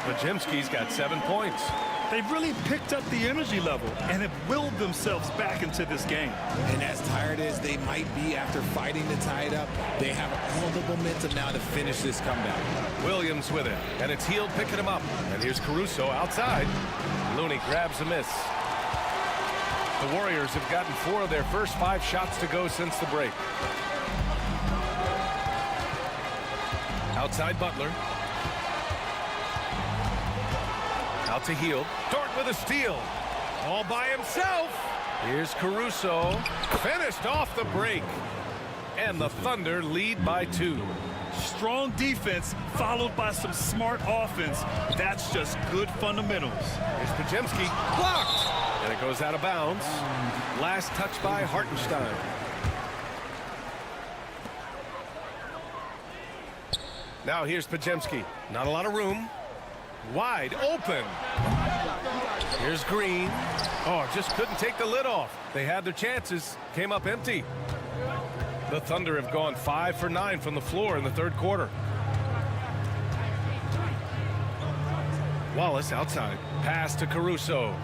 Podziemski's got 7 points. They've really picked up the energy level and have willed themselves back into this game. And as tired as they might be after fighting to tie it up, they have all the momentum now to finish this comeback. Williams with it, and it's Hield picking him up. And here's Caruso outside. Looney grabs a miss. The Warriors have gotten 4 of their first 5 shots to go since the break. Outside Butler. Out to Hield. Dort with a steal. All by himself. Here's Caruso. Finished off the break. And the Thunder lead by 2. Strong defense followed by some smart offense. That's just good fundamentals. Here's Podziemski. Blocked. And it goes out of bounds. Last touch by Hartenstein. Now here's Podziemski. Not a lot of room. Wide open. Here's Green. Oh, just couldn't take the lid off. They had their chances. Came up empty. The Thunder have gone 5 for 9 from the floor in the third quarter. Wallace outside. Pass to Caruso.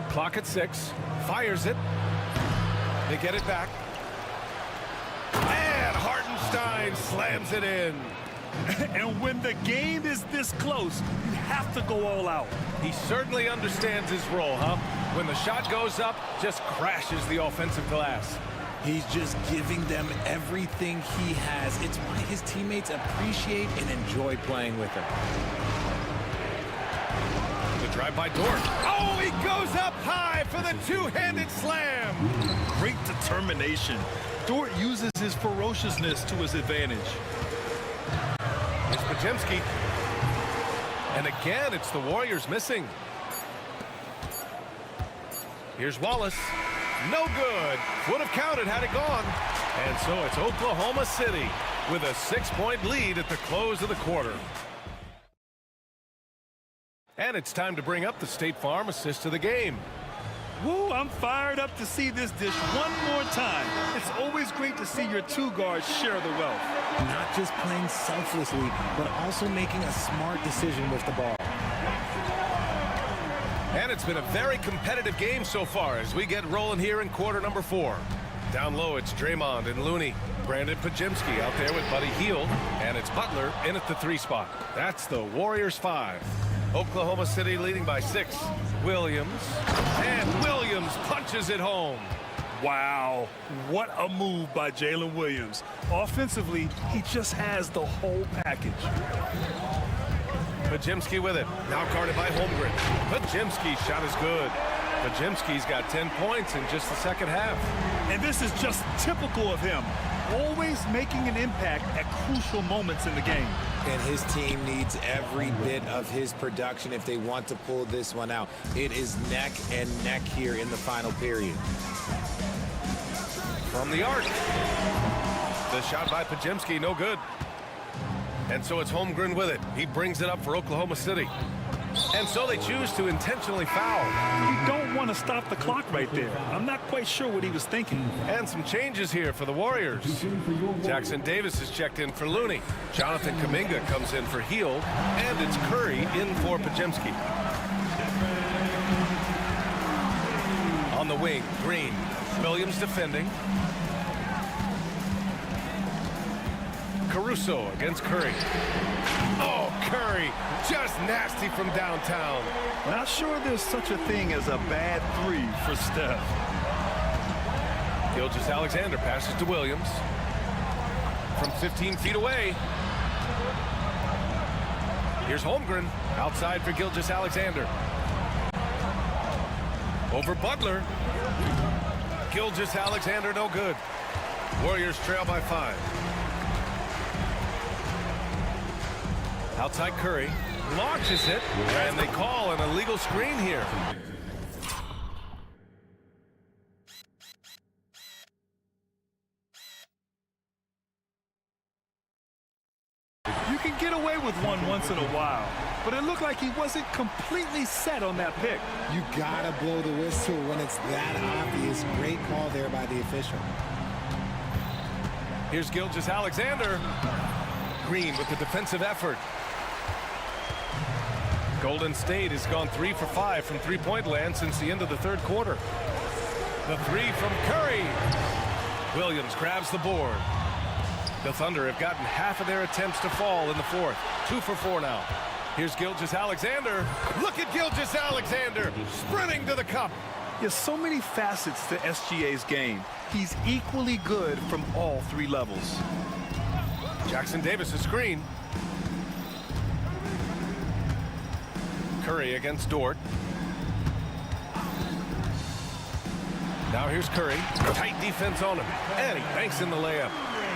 Clock at 6. Fires it. They get it back. And Hartenstein slams it in. And when the game is this close, you have to go all out. He certainly understands his role, huh? When the shot goes up, just crashes the offensive glass. He's just giving them everything he has. It's why his teammates appreciate and enjoy playing with him. The drive by Dort. Oh, he goes up high for the two-handed slam. Great determination. Dort uses his ferociousness to his advantage. It's Podziemski. And again, it's the Warriors missing. Here's Wallace. No good. Would have counted had it gone. And so it's Oklahoma City with a 6-point lead at the close of the quarter. And it's time to bring up the State Farm assist of the game. Woo, I'm fired up to see this dish one more time. It's always great to see your 2 guards share the wealth. Not just playing selflessly, but also making a smart decision with the ball. And it's been a very competitive game so far as we get rolling here in quarter number 4. Down low, it's Draymond and Looney. Brandon Podziemski out there with Buddy Hield. And it's Butler in at the 3 spot. That's the Warriors 5. Oklahoma City leading by 6. Williams. And Williams punches it home. Wow, what a move by Jalen Williams. Offensively, he just has the whole package. Podziemski with it. Now guarded by Holmgren. Podziemski's shot is good. Podziemski's got 10 points in just the second half. And this is just typical of him. Always making an impact at crucial moments in the game. And his team needs every bit of his production if they want to pull this one out. It is neck and neck here in the final period. From the arc. The shot by Podziemski, no good. And so it's Holmgren with it. He brings it up for Oklahoma City. And so they choose to intentionally foul. You don't want to stop the clock right there. I'm not quite sure what he was thinking. And some changes here for the Warriors. Jackson Davis is checked in for Looney. Jonathan Kuminga comes in for Heel. And it's Curry in for Pajemski. On the wing, Green. Williams defending. Caruso against Curry. Oh, Curry, just nasty from downtown. Not sure there's such a thing as a bad three for Steph. Gilgeous-Alexander passes to Williams. From 15 feet away. Here's Holmgren, outside for Gilgeous-Alexander. Over Butler. Gilgeous-Alexander no good. Warriors trail by 5. Outside Curry, launches it, and they call an illegal screen here. You can get away with one once in a while, but it looked like he wasn't completely set on that pick. You gotta blow the whistle when it's that obvious. Great call there by the official. Here's Gilgeous-Alexander. Green with the defensive effort. Golden State has gone 3 for 5 from three-point land since the end of the third quarter. The three from Curry. Williams grabs the board. The Thunder have gotten half of their attempts to fall in the fourth. 2 for 4 now. Here's Gilgeous-Alexander. Look at Gilgeous-Alexander sprinting to the cup. There's so many facets to SGA's game. He's equally good from all 3 levels. Jackson Davis a screen. Curry against Dort. Now here's Curry. Tight defense on him. And he banks in the layup.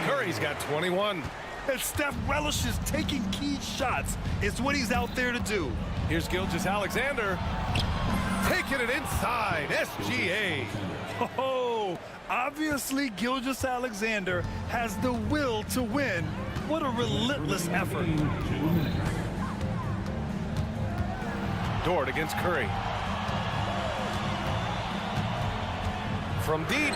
Curry's got 21. And Steph relishes taking key shots. It's what he's out there to do. Here's Gilgeous-Alexander. Taking it inside. SGA. Oh, obviously Gilgeous-Alexander has the will to win. What a relentless effort. Dort against Curry. From deep.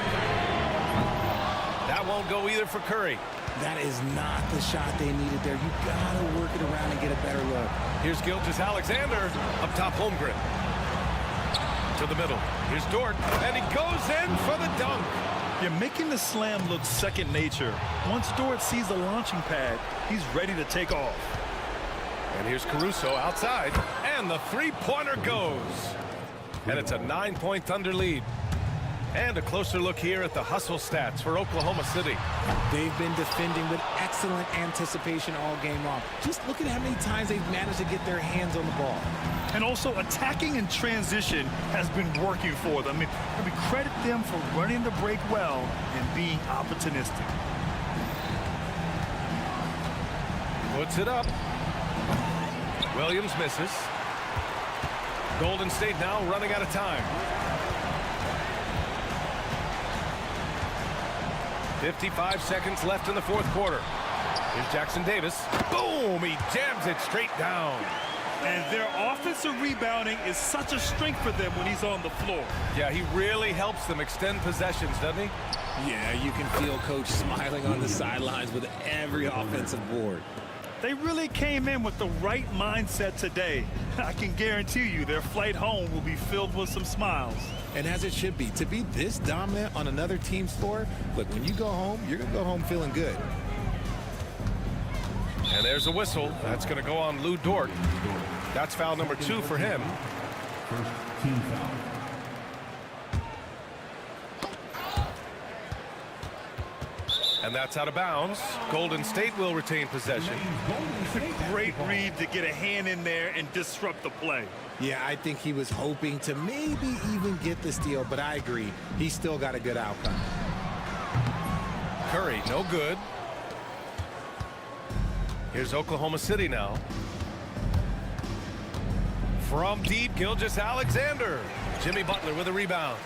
That won't go either for Curry. That is not the shot they needed there. You gotta work it around and get a better look. Here's Gilgeous-Alexander. Up top, Holmgren. To the middle. Here's Dort. And he goes in for the dunk. You're making the slam look second nature. Once Dort sees the launching pad, he's ready to take off. And here's Caruso outside. And the three-pointer goes. And it's a 9-point Thunder lead. And a closer look here at the hustle stats for Oklahoma City. They've been defending with excellent anticipation all game long. Just look at how many times they've managed to get their hands on the ball. And also attacking in transition has been working for them. I mean, credit them for running the break well and being opportunistic. Puts it up. Williams misses. Golden State now running out of time. 55 seconds left in the fourth quarter. Here's Jackson Davis. Boom! He jams it straight down. And their offensive rebounding is such a strength for them when he's on the floor. Yeah, he really helps them extend possessions, doesn't he? Yeah, you can feel Coach smiling on the sidelines with every offensive board. They really came in with the right mindset today. I can guarantee you their flight home will be filled with some smiles. And as it should be, to be this dominant on another team's floor, look, when you go home, you're going to go home feeling good. And there's a whistle. That's going to go on Lou Dort. That's foul number 2 for him. First team foul. And that's out of bounds. Golden State will retain possession. Great read to get a hand in there and disrupt the play. Yeah, I think he was hoping to maybe even get the steal, but I agree. He's still got a good outcome. Curry, no good. Here's Oklahoma City now. From deep, Gilgeous-Alexander. Jimmy Butler with a rebound.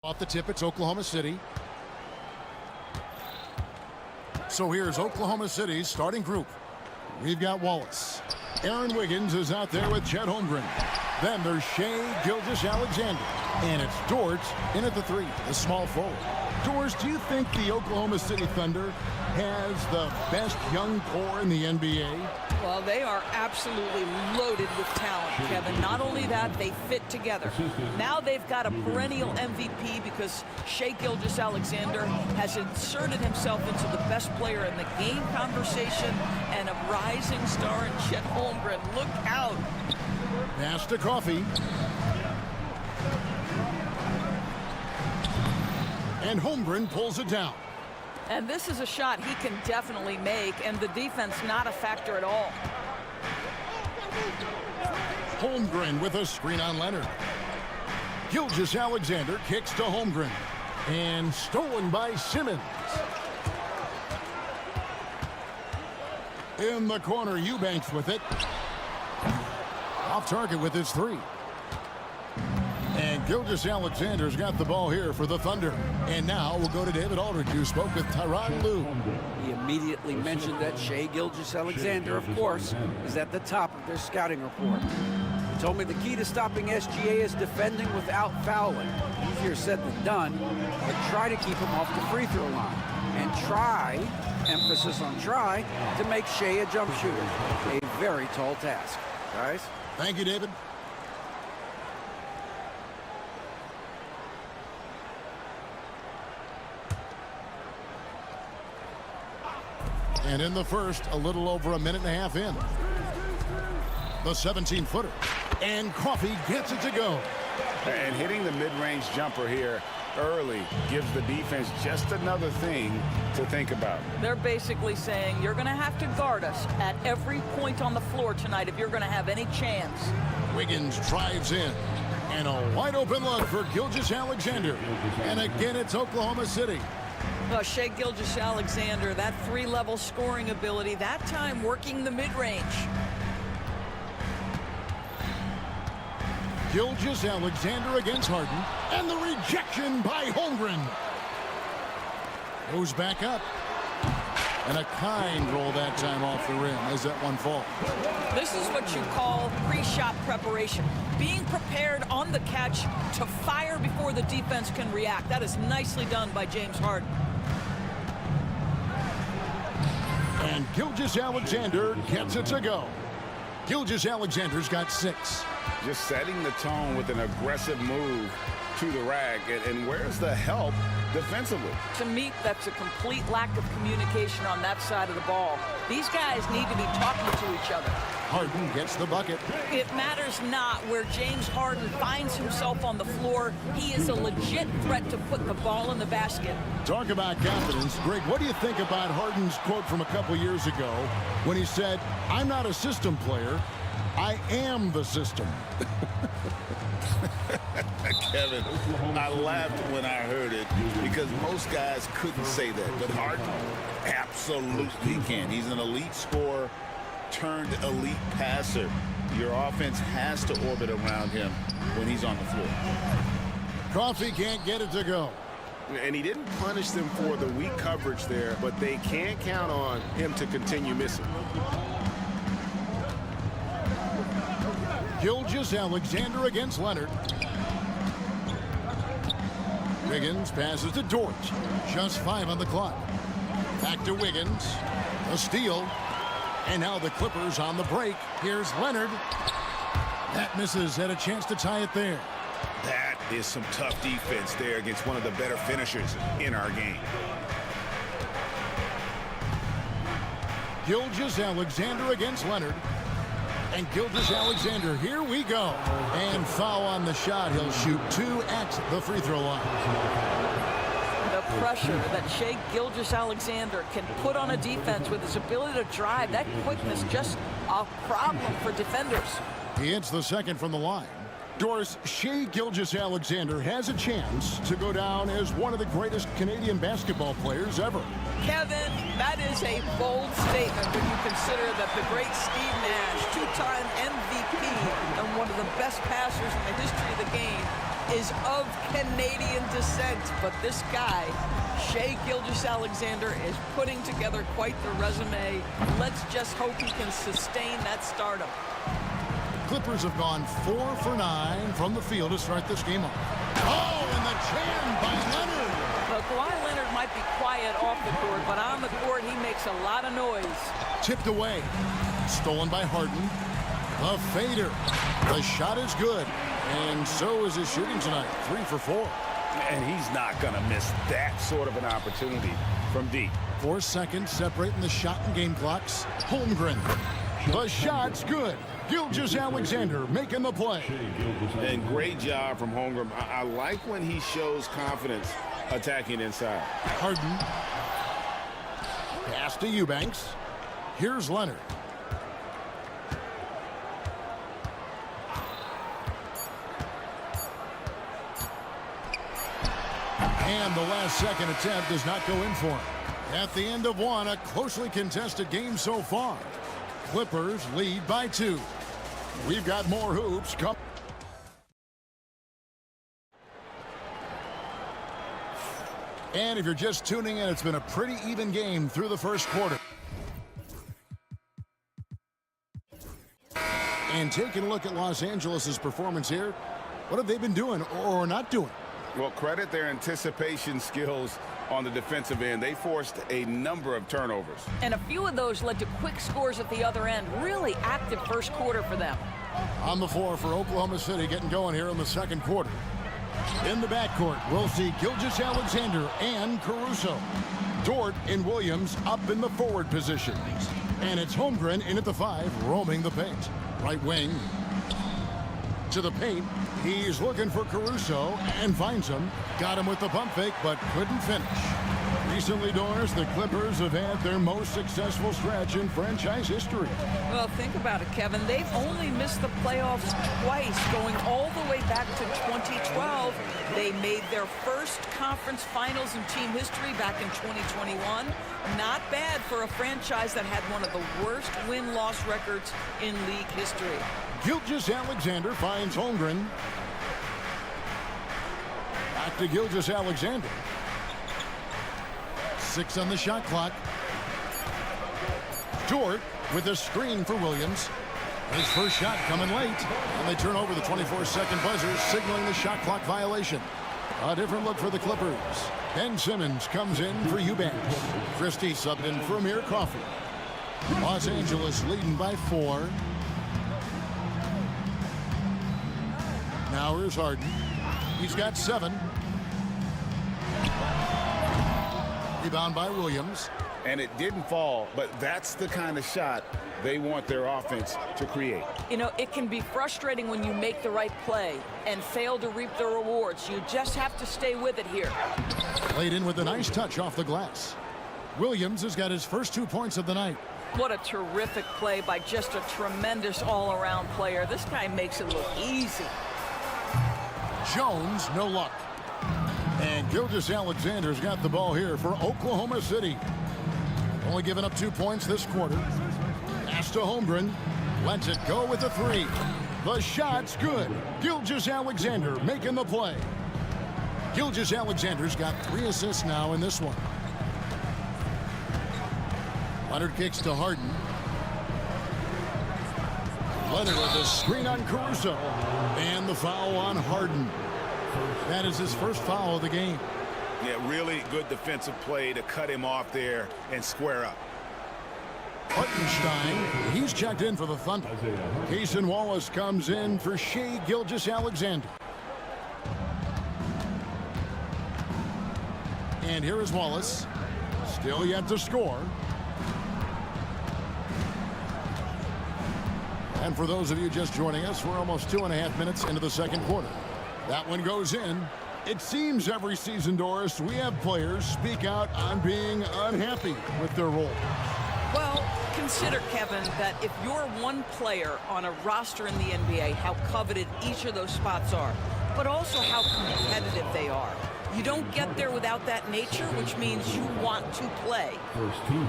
Off the tip, it's Oklahoma City. So here's Oklahoma City's starting group. We've got Wallace. Aaron Wiggins is out there with Chet Holmgren. Then there's Shea Gilgeous-Alexander. And it's Dort in at the 3, the small forward. Dort, do you think the Oklahoma City Thunder has the best young core in the NBA? Well, they are absolutely loaded with talent, Kevin. Not only that, they fit together. Now they've got a perennial MVP because Shea Gilgeous-Alexander has inserted himself into the best player in the game conversation and a rising star in Chet Holmgren. Look out. Pass to Coffee. And Holmgren pulls it down. And this is a shot he can definitely make, and the defense not a factor at all. Holmgren with a screen on Leonard. Gilgeous-Alexander kicks to Holmgren. And stolen by Simmons. In the corner, Eubanks with it. Off target with his 3. And Gilgeous-Alexander's got the ball here for the Thunder. And now we'll go to David Aldridge, who spoke with Tyronn Lue. He immediately mentioned that Shea Gilgeous-Alexander, of course, is at the top of their scouting report. He told me the key to stopping SGA is defending without fouling. Easier said than done, but try to keep him off the free throw line. And try, emphasis on try, to make Shea a jump shooter. A very tall task. Guys? Thank you, David. And in the first, a little over a minute and a half in. The 17-footer. And Coffee gets it to go. And hitting the mid-range jumper here early gives the defense just another thing to think about. They're basically saying you're going to have to guard us at every point on the floor tonight if you're going to have any chance. Wiggins drives in. And a wide open look for Gilgeous-Alexander. And again, it's Oklahoma City. Well, Shea Gilgeous-Alexander, that 3-level scoring ability, that time working the mid-range. Gilgeous-Alexander against Harden. And the rejection by Holmgren. Goes back up. And a kind roll that time off the rim as that one falls. This is what you call pre-shot preparation. Being prepared on the catch to fire before the defense can react. That is nicely done by James Harden. And Gilgeous-Alexander gets it to go. Gilgeous-Alexander's got 6. Just setting the tone with an aggressive move to the rack. And where's the help defensively? To me, that's a complete lack of communication on that side of the ball. These guys need to be talking to each other. Harden gets the bucket. It matters not where James Harden finds himself on the floor. He is a legit threat to put the ball in the basket. Talk about confidence. Greg, what do you think about Harden's quote from a couple years ago when he said, "I'm not a system player, I am the system"? Kevin, I laughed when I heard it because most guys couldn't say that, but Harden absolutely can. He's an elite scorer turned elite passer. Your offense has to orbit around him when he's on the floor. Coffee can't get it to go. And he didn't punish them for the weak coverage there, but they can't count on him to continue missing. Gilgeous-Alexander against Leonard. Wiggins passes to Dort. Just 5 on the clock. Back to Wiggins. A steal. And now the Clippers on the break. Here's Leonard. That misses. Had a chance to tie it there. That is some tough defense there against one of the better finishers in our game. Gilgeous-Alexander against Leonard. And Gilgeous-Alexander, here we go. And foul on the shot. He'll shoot 2 at the free throw line. The pressure that Shea Gilgeous-Alexander can put on a defense with his ability to drive, that quickness, just a problem for defenders. He hits the second from the line. Doris, Shea Gilgeous-Alexander has a chance to go down as one of the greatest Canadian basketball players ever. Kevin, that is a bold statement when you consider that the great Steve Nash, 2-time MVP and one of the best passers in the history of the game, is of Canadian descent, but this guy, Shai Gilgeous-Alexander, is putting together quite the resume. Let's just hope he can sustain that stardom. Clippers have gone 4 for 9 from the field to start this game off. Oh, and the jam by Leonard. Well, Kawhi Leonard might be quiet off the court, but on the court, he makes a lot of noise. Tipped away. Stolen by Harden. The fader. The shot is good. And so is his shooting tonight. 3 for 4. And he's not going to miss that sort of an opportunity from deep. 4 seconds separating the shot and game clocks. Holmgren. The shot's good. Gilgeous-Alexander making the play. And great job from Holmgren. I like when he shows confidence attacking inside. Harden. Pass to Eubanks. Here's Leonard. And the last second attempt does not go in for him. At the end of one, a closely contested game so far. Clippers lead by 2. We've got more hoops coming. And if you're just tuning in, it's been a pretty even game through the first quarter. And taking a look at Los Angeles' performance here, what have they been doing or not doing? Well, credit their anticipation skills on the defensive end. They forced a number of turnovers. And a few of those led to quick scores at the other end. Really active first quarter for them. On the floor for Oklahoma City, getting going here in the second quarter. In the backcourt, we'll see Gilgeous-Alexander and Caruso. Dort and Williams up in the forward positions. And it's Holmgren in at the 5, roaming the paint. Right wing to the paint. He's looking for Caruso and finds him. Got him with the pump fake, but couldn't finish. Recently, Doris, the Clippers have had their most successful stretch in franchise history. Well, think about it, Kevin. They've only missed the playoffs twice, going all the way back to 2012. They made their first conference finals in team history back in 2021. Not bad for a franchise that had one of the worst win-loss records in league history. Gilgeous-Alexander finds Holmgren. Back to Gilgeous-Alexander. 6 on the shot clock. Dort with a screen for Williams. His first shot coming late. And they turn over the 24-second buzzer, signaling the shot clock violation. A different look for the Clippers. Ben Simmons comes in for Eubanks. Christie subbed in for Amir Coffey. Los Angeles leading by 4. Now here's Harden. He's got 7. Rebound by Williams. And it didn't fall, but that's the kind of shot they want their offense to create. You know, it can be frustrating when you make the right play and fail to reap the rewards. You just have to stay with it here. Played in with a nice touch off the glass. Williams has got his first 2 points of the night. What a terrific play by just a tremendous all-around player. This guy makes it look easy. Jones, no luck. And Gilgeous-Alexander's got the ball here for Oklahoma City. Only giving up 2 points this quarter. Pass to Holmgren. Lets it go with the 3. The shot's good. Gilgeous-Alexander making the play. Gilgeous-Alexander's got 3 assists now in this one. Leonard kicks to Harden. Leonard with a screen on Caruso. And the foul on Harden. That is his first foul of the game. Yeah, really good defensive play to cut him off there and square up. Hartenstein, he's checked in for the Thunder. Cason Wallace comes in for Shai Gilgeous-Alexander. And here is Wallace. Still yet to score. And for those of you just joining us, we're almost 2.5 minutes into the second quarter. That one goes in. It seems every season, Doris, we have players speak out on being unhappy with their role. Well, consider, Kevin, that if you're one player on a roster in the NBA, how coveted each of those spots are, but also how competitive they are. You don't get there without that nature, which means you want to play. First team.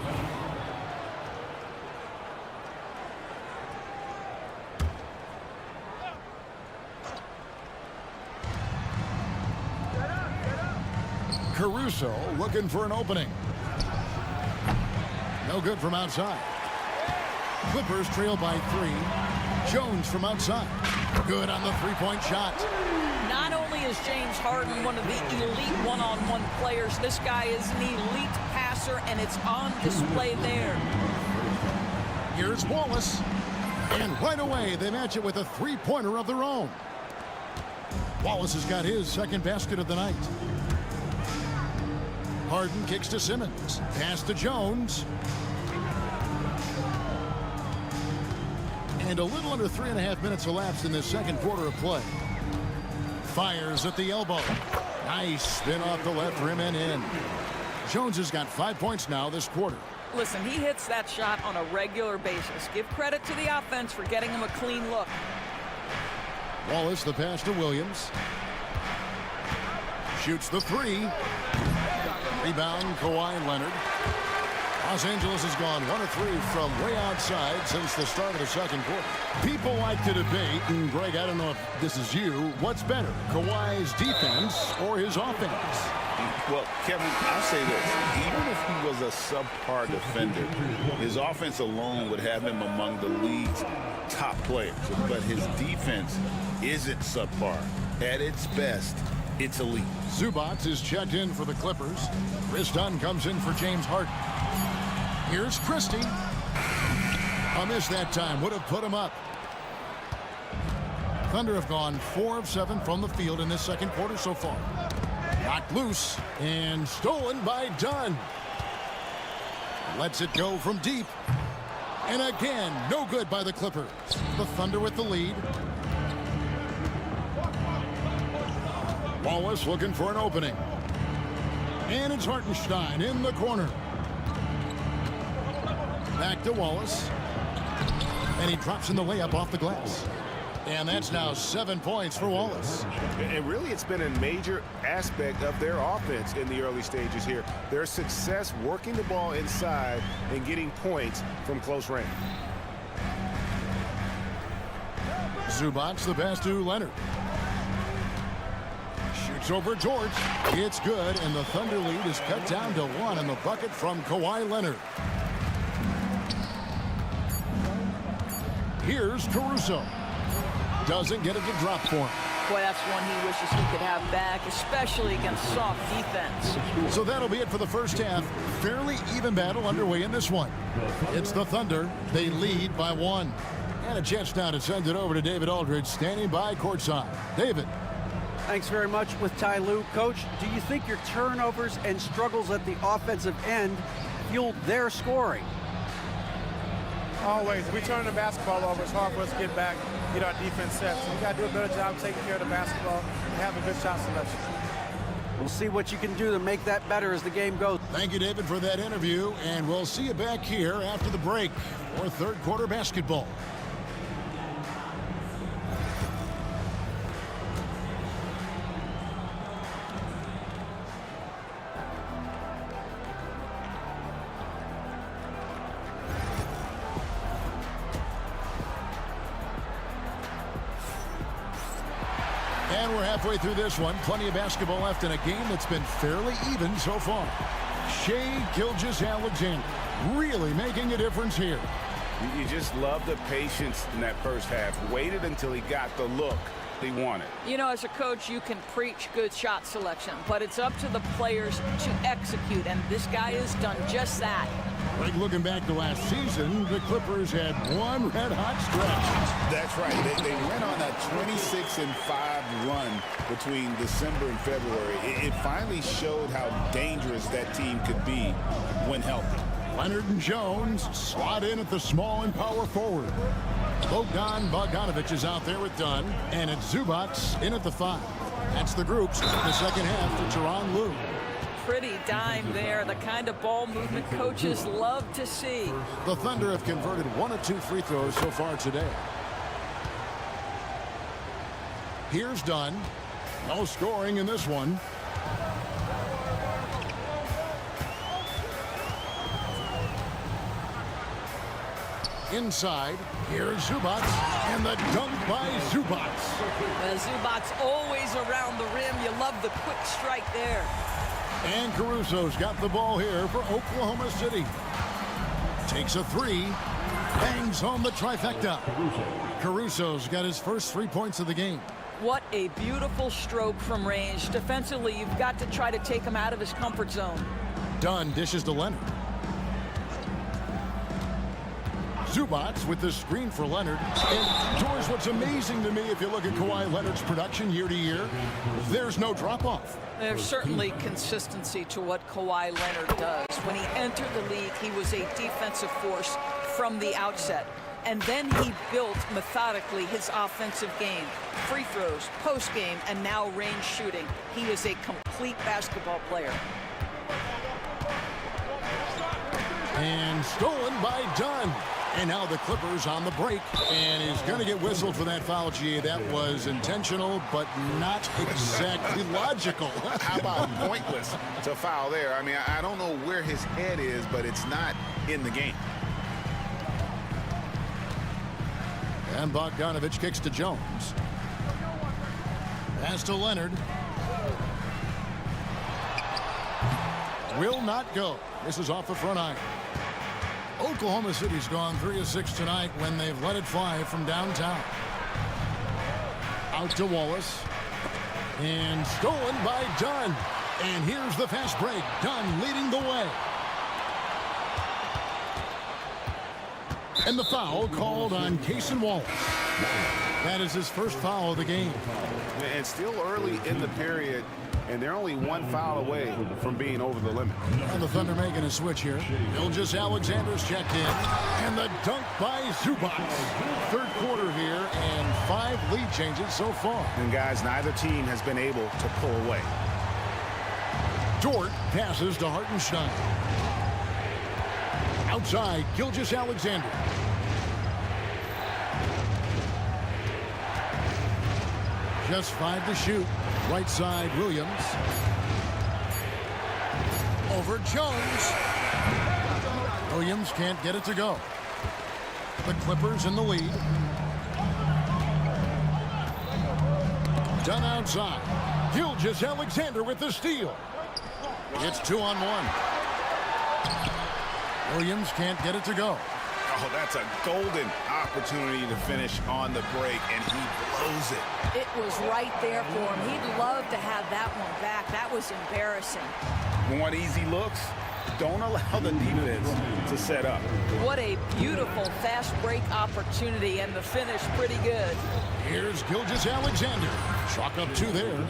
Caruso looking for an opening. No good from outside. Clippers trail by 3. Jones from outside. Good on the three-point shot. Not only is James Harden one of the elite one-on-one players, this guy is an elite passer, and it's on display there. Here's Wallace. And right away, they match it with a three-pointer of their own. Wallace has got his second basket of the night. Harden kicks to Simmons. Pass to Jones. And a little under 3.5 minutes elapsed in this second quarter of play. Fires at the elbow. Nice spin off the left rim and in. Jones has got 5 points now this quarter. Listen, he hits that shot on a regular basis. Give credit to the offense for getting him a clean look. Wallace, the pass to Williams. Shoots the three. Rebound, Kawhi Leonard. Los Angeles has gone 1 of 3 from way outside since the start of the second quarter. People like to debate, and Greg, I don't know if this is you, what's better, Kawhi's defense or his offense? Well, Kevin, I'll say this. Even if he was a subpar defender, his offense alone would have him among the league's top players. But his defense isn't subpar. At its best, it's elite. Zubac is checked in for the Clippers. Chris Dunn comes in for James Harden. Here's Christie. A miss that time would have put him up. Thunder have gone 4 of 7 from the field in this second quarter so far. Knocked loose and stolen by Dunn. Lets it go from deep. And again, no good by the Clippers. The Thunder with the lead. Wallace looking for an opening. And it's Hartenstein in the corner. Back to Wallace. And he drops in the layup off the glass. And that's now 7 points for Wallace. And really, it's been a major aspect of their offense in the early stages here. Their success working the ball inside and getting points from close range. Zubac, the pass to Leonard. Shoots over George. It's good, and the Thunder lead is cut down to 1 in the bucket from Kawhi Leonard. Here's Caruso. Doesn't get it to drop for him. Boy, that's one he wishes he could have back, especially against soft defense. So that'll be it for the first half. Fairly even battle underway in this one. It's the Thunder. They lead by 1. And a chance now to send it over to David Aldridge, standing by courtside. David. Thanks very much with Ty Lue. Coach, do you think your turnovers and struggles at the offensive end fueled their scoring? Always. We turn the basketball over. It's hard for us to get back, get our defense set. So we got to do a better job taking care of the basketball and have a good shot selection. We'll see what you can do to make that better as the game goes. Thank you, David, for that interview. And we'll see you back here after the break for third quarter basketball. And we're halfway through this one. Plenty of basketball left in a game that's been fairly even so far. Shai Gilgeous-Alexander really making a difference here. You just love the patience in that first half. Waited until he got the look he wanted. You know, as a coach, you can preach good shot selection, but it's up to the players to execute, and this guy has done just that. Like looking back to last season, the Clippers had one red-hot stretch. That's right. They went on a 26-5 run between December and February. It finally showed how dangerous that team could be when healthy. Leonard and Jones slot in at the small and power forward. Bogdan Bogdanovic is out there with Dunn, and it's Zubac in at the 5. That's the groups in the second half for Tyronn Lue. Pretty dime there, the kind of ball movement coaches love to see. The Thunder have converted 1 of 2 free throws so far today. Here's Dunn. No scoring in this one. Inside, here's Zubac, and the dunk by Zubac. Zubac's always around the rim. You love the quick strike there. And Caruso's got the ball here for Oklahoma City. Takes a three. Bangs home the trifecta. Caruso's got his first 3 points of the game. What a beautiful stroke from range. Defensively, you've got to try to take him out of his comfort zone. Dunn dishes to Leonard. Zubac with the screen for Leonard. And George, what's amazing to me, if you look at Kawhi Leonard's production year to year, there's no drop-off. There's certainly consistency to what Kawhi Leonard does. When he entered the league, he was a defensive force from the outset. And then he built methodically his offensive game. Free throws, post-game, and now range shooting. He is a complete basketball player. And stolen by Dunn. And now the Clippers on the break. And he's going to get whistled for that foul, G. That was intentional, but not exactly logical. How about pointless to foul there? I mean, I don't know where his head is, but it's not in the game. And Bogdanovich kicks to Jones. Pass to Leonard. Will not go. This is off the front iron. Oklahoma City's gone 3 of 6 tonight when they've let it fly from downtown. Out to Wallace. And stolen by Dunn. And here's the fast break. Dunn leading the way. And the foul called on Cason Wallace. That is his first foul of the game. And still early in the period, and they're only one foul away from being over the limit. And the Thunder making a switch here. Gilgeous Alexander's checked in. And the dunk by Zubac. Third quarter here, and 5 lead changes so far. And guys, neither team has been able to pull away. Dort passes to Hartenstein. Outside, Gilgeous Alexander. Just 5 to shoot. Right side, Williams. Over Jones. Williams can't get it to go. The Clippers in the lead. Dunn outside. Gilgeous Alexander with the steal. It's 2-on-1. Williams can't get it to go. Oh, that's a golden opportunity to finish on the break, and he blows it. It was right there for him. He'd love to have that one back. That was embarrassing. Want easy looks? Don't allow the defense to set up. What a beautiful fast break opportunity, and the finish pretty good. Here's Gilgeous Alexander. Chalk up 2 there.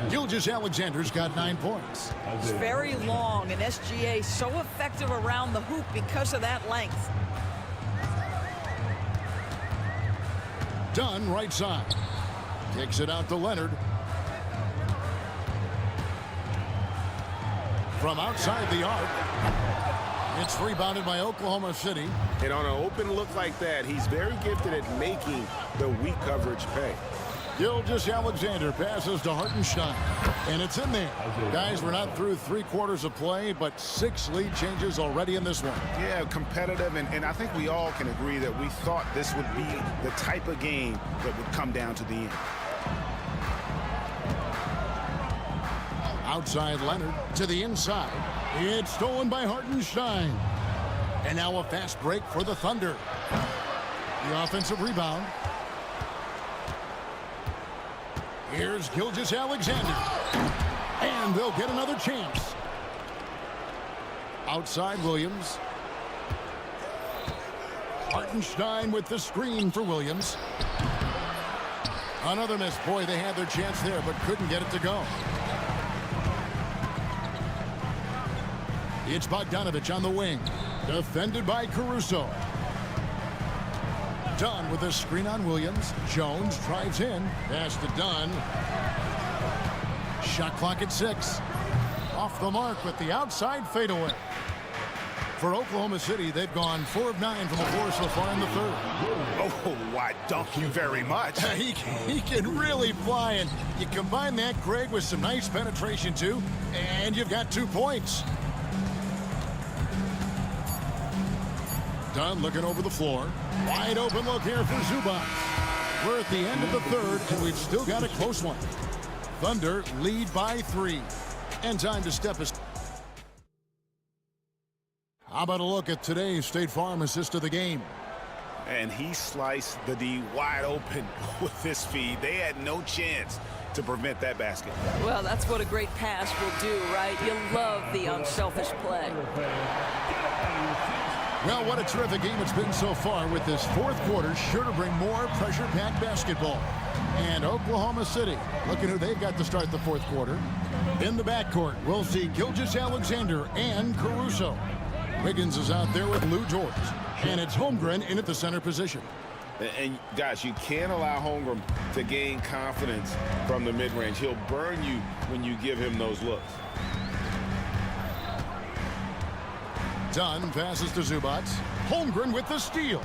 Gilgeous Alexander's got 9 points. It's very long, and SGA so effective around the hoop because of that length. Dunn right side. Kicks it out to Leonard. From outside the arc. It's rebounded by Oklahoma City. And on an open look like that, he's very gifted at making the weak coverage pay. Gilgeous Alexander passes to Hartenstein. And it's in there. Guys, we're not through 3 quarters of play, but 6 lead changes already in this one. Yeah, competitive, and I think we all can agree that we thought this would be the type of game that would come down to the end. Outside Leonard to the inside. It's stolen by Hartenstein. And now a fast break for the Thunder. The offensive rebound. Here's Gilgeous Alexander. And they'll get another chance. Outside Williams. Hartenstein with the screen for Williams. Another miss. Boy, they had their chance there, but couldn't get it to go. It's Bogdanovich on the wing. Defended by Caruso. Dunn with a screen on Williams. Jones drives in. Pass to Dunn. Shot clock at 6. Off the mark with the outside fadeaway. For Oklahoma City, they've gone 4 of 9 from the floor so far in the third. Oh, why, thank you very much. He can really fly, and you combine that, Greg, with some nice penetration, too, and you've got 2 points. Dunn looking over the floor. Wide open look here for Zubac. We're at the end of the third, and we've still got a close one. Thunder lead by 3. And time to step aside. How about a look at today's State Farm assist of the game? And he sliced the D wide open with his speed. They had no chance to prevent that basket. Well, that's what a great pass will do, right? You love the unselfish play. Well, what a terrific game it's been so far, with this fourth quarter sure to bring more pressure-packed basketball. And Oklahoma City, looking who they've got to start the fourth quarter. In the backcourt, we'll see Gilgeous-Alexander and Caruso. Wiggins is out there with Lou George. And it's Holmgren in at the center position. And gosh, you can't allow Holmgren to gain confidence from the mid-range. He'll burn you when you give him those looks. Dunn passes to Zubac. Holmgren with the steal.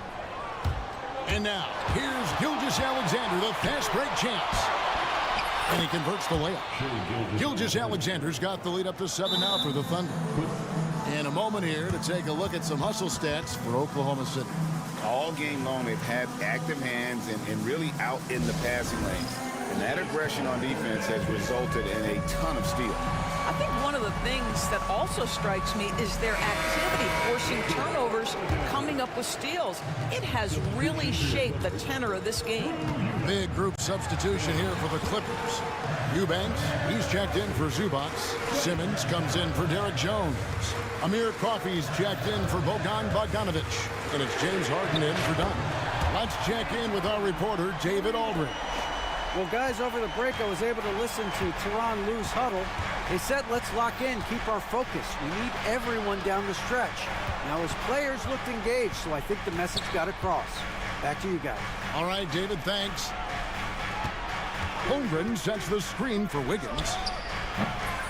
And now, here's Gilgeous-Alexander, the fast break chance. And he converts the layup. Gilgeous-Alexander's got the lead up to 7 now for the Thunder. In a moment here to take a look at some hustle stats for Oklahoma City. All game long, they've had active hands and really out in the passing lanes. And that aggression on defense has resulted in a ton of steals. I think one of the things that also strikes me is their activity, forcing turnovers, coming up with steals. It has really shaped the tenor of this game. Big group substitution here for the Clippers. Eubanks, he's checked in for Zubac. Simmons comes in for Derek Jones. Amir Coffey's checked in for Bogdan Bogdanovic. And it's James Harden in for Dunn. Let's check in with our reporter, David Aldridge. Well, guys, over the break, I was able to listen to Tyronn Lue's huddle. They said, let's lock in, keep our focus. We need everyone down the stretch. Now, his players looked engaged, so I think the message got across. Back to you guys. All right, David, thanks. Holmgren sets the screen for Wiggins.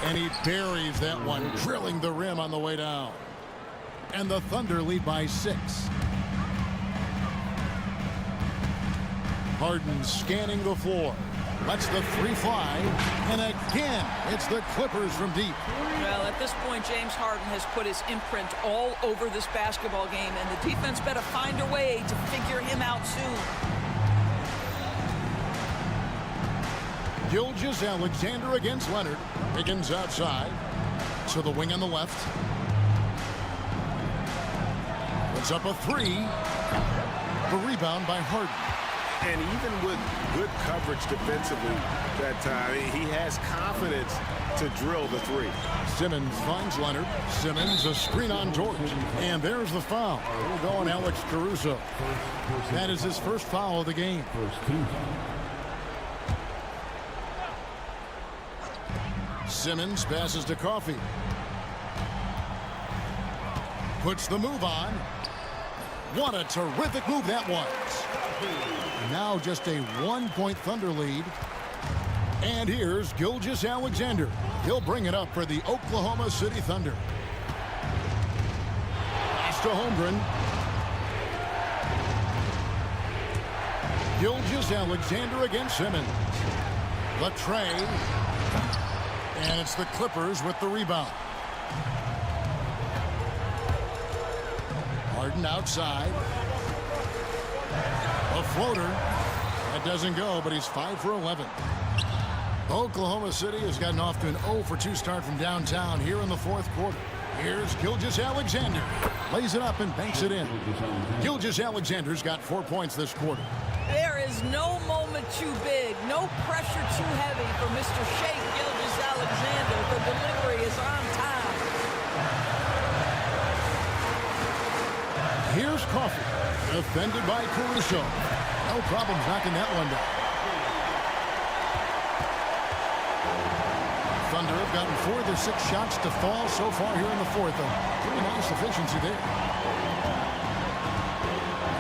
And he buries that one, drilling the rim on the way down. And the Thunder lead by 6. Harden scanning the floor. Lets the 3 fly. And again, it's the Clippers from deep. Well, at this point, James Harden has put his imprint all over this basketball game, and the defense better find a way to figure him out soon. Gilgeous-Alexander against Leonard. Higgins outside. So the wing on the left. Puts up a 3. The rebound by Harden. And even with good coverage defensively that time, he has confidence to drill the 3. Simmons finds Leonard. Simmons, a screen on George. And there's the foul. We'll go on Alex Caruso. That is his first foul of the game. Simmons passes to Coffey. Puts the move on. What a terrific move that was. Now just a 1-point Thunder lead. And here's Gilgeous-Alexander. He'll bring it up for the Oklahoma City Thunder. Pass to Holmgren. Gilgeous-Alexander against Simmons. The tray. And it's the Clippers with the rebound. Harden outside. A floater. That doesn't go, but he's 5 for 11. Oklahoma City has gotten off to an 0 for 2 start from downtown here in the fourth quarter. Here's Gilgeous-Alexander. Lays it up and banks it in. Gilgeous-Alexander's got 4 points this quarter. There is no moment too big, no pressure too heavy for Mr. Shea Gilgeous-Alexander. The delivery is on time. Here's Coffey, defended by Caruso. No problems knocking that one down. Thunder have gotten 4 of their 6 shots to fall so far here in the fourth. A pretty nice efficiency there.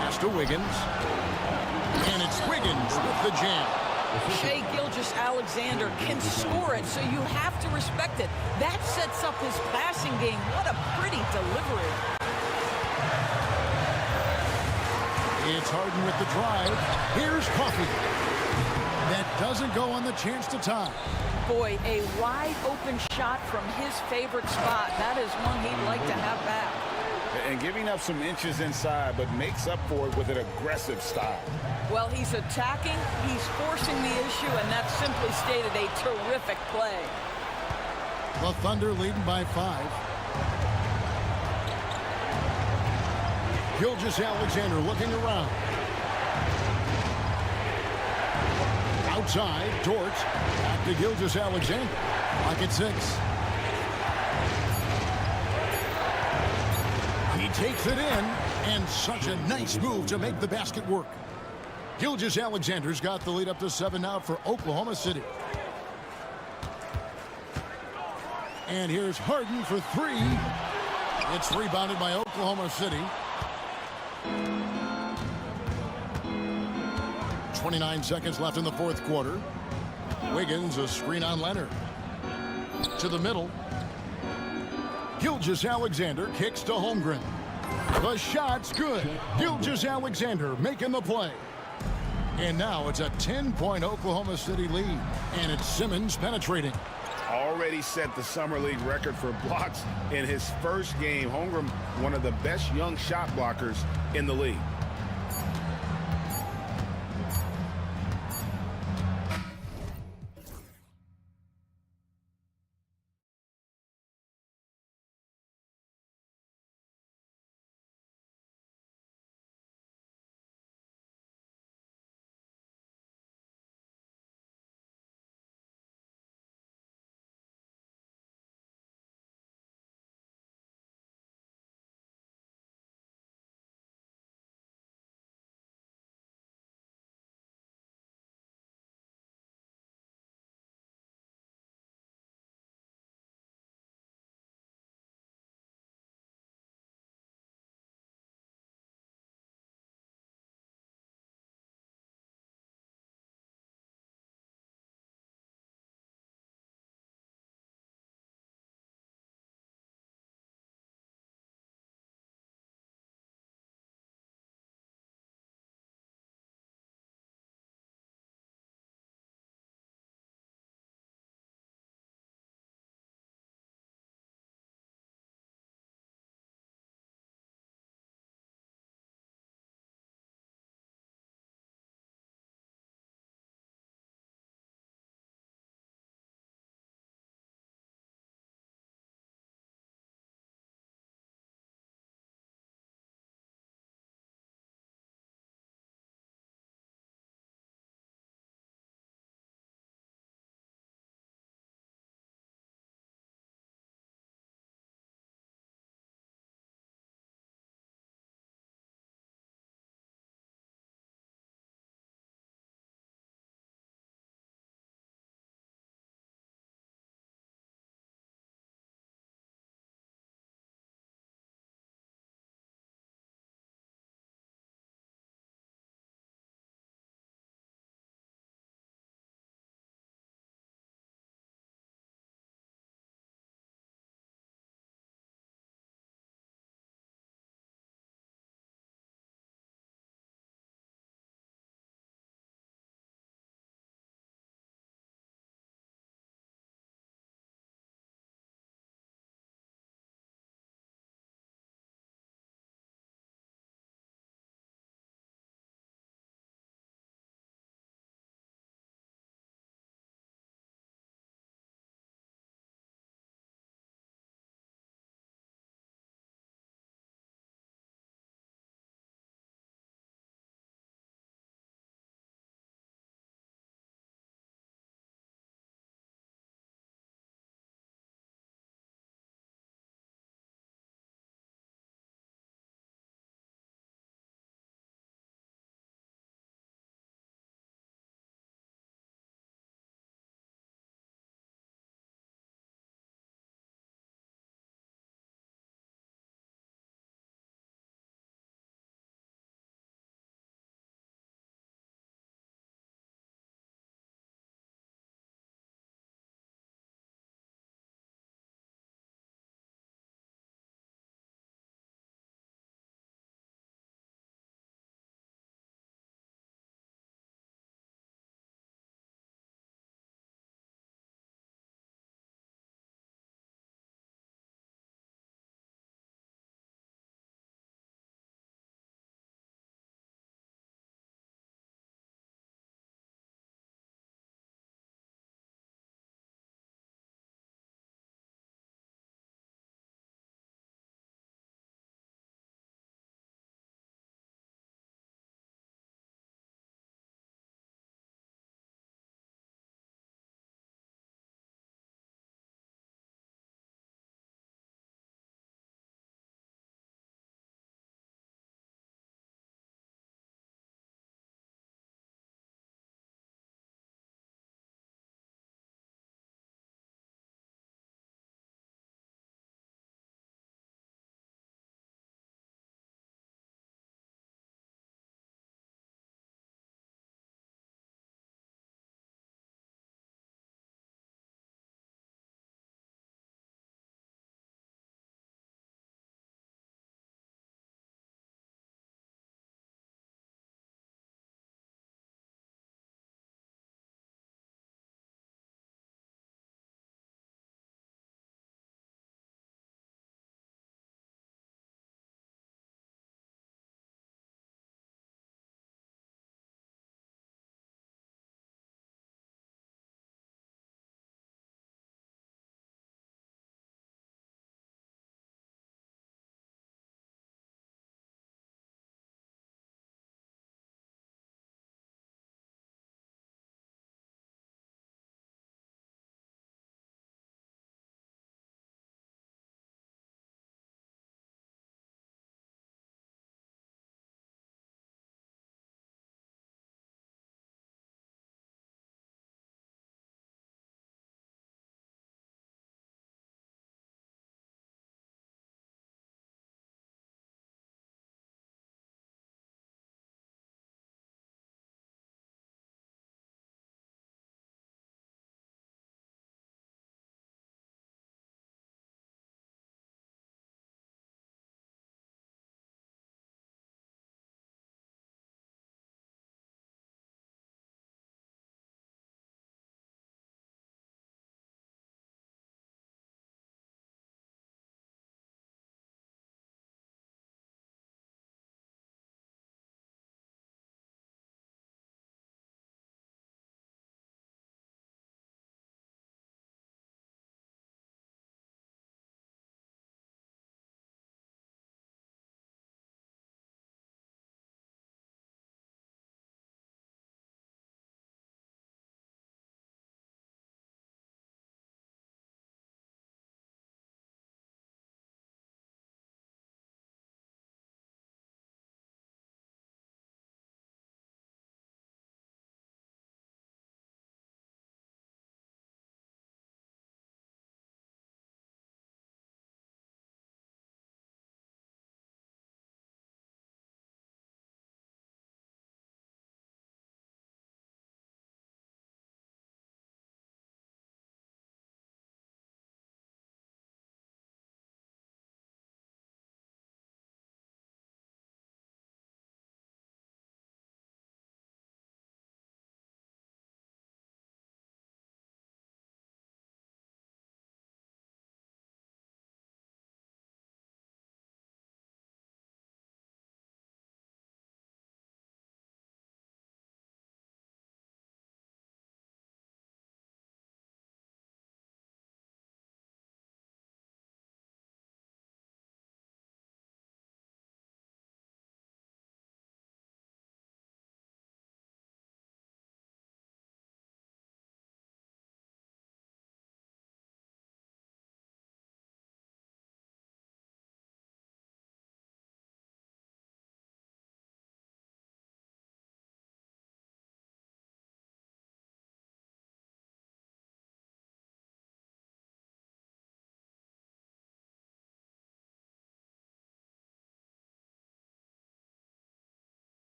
Pass to Wiggins. And it's Wiggins with the jam. Shea Gilgeous-Alexander can score it, so you have to respect it. That sets up his passing game. What a pretty delivery. It's Harden with the drive. Here's Coffey. That doesn't go on the chance to tie. Boy, a wide open shot from his favorite spot. That is one he'd like to have back. And giving up some inches inside, but makes up for it with an aggressive style. Well, he's attacking, he's forcing the issue, and that's simply stated a terrific play. The Thunder leading by 5. Gilgeous Alexander looking around. Outside, Dort. Back to Gilgeous Alexander. Lock at 6. He takes it in, and such a nice move to make the basket work. Gilgeous Alexander's got the lead up to 7 now for Oklahoma City. And here's Harden for 3. It's rebounded by Oklahoma City. 29 seconds left in the fourth quarter. Wiggins, a screen on Leonard. To the middle. Gilgeous Alexander kicks to Holmgren. The shot's good. Gilgeous Alexander making the play. And now it's a 10-point Oklahoma City lead. And it's Simmons penetrating. Already set the Summer League record for blocks in his first game. Holmgren, one of the best young shot blockers in the league.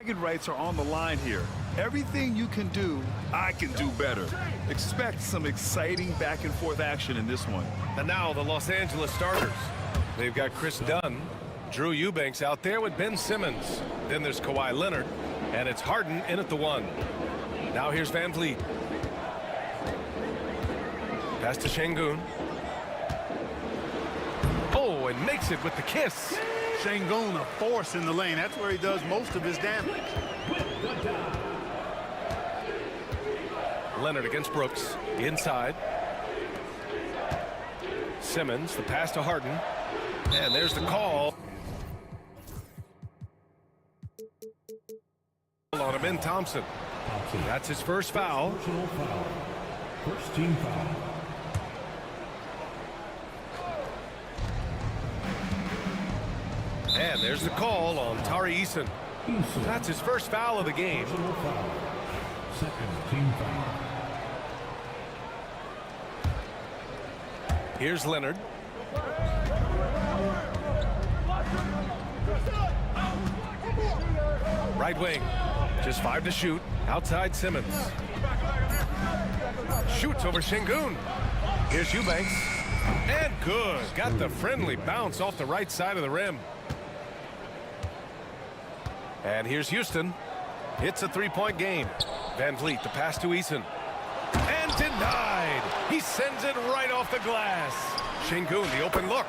bragging rights are on the line here. Everything you can do, I can do better. Expect some exciting back and forth action in this one. And now the Los Angeles starters. They've got Chris Dunn, Drew Eubanks out there with Ben Simmons. Then there's Kawhi Leonard, and it's Harden in at the 1. Now here's Van Vliet. Pass to Şengün. Oh, and makes it with the kiss. Şengün, a force in the lane. That's where he does most of his damage. Leonard against Brooks. Inside. Simmons, the pass to Harden. And there's the call. On him in Thompson. That's his first foul. First team foul. And there's the call on Tari Eason. That's his first foul of the game. Second team foul. Here's Leonard. Right wing. Just 5 to shoot. Outside Simmons. Shoots over Şengün. Here's Eubanks. And good. Got the friendly bounce off the right side of the rim. And here's Houston. It's a 3-point game. Van Vliet, the pass to Eason. And denied. He sends it right off the glass. Şengün, the open look.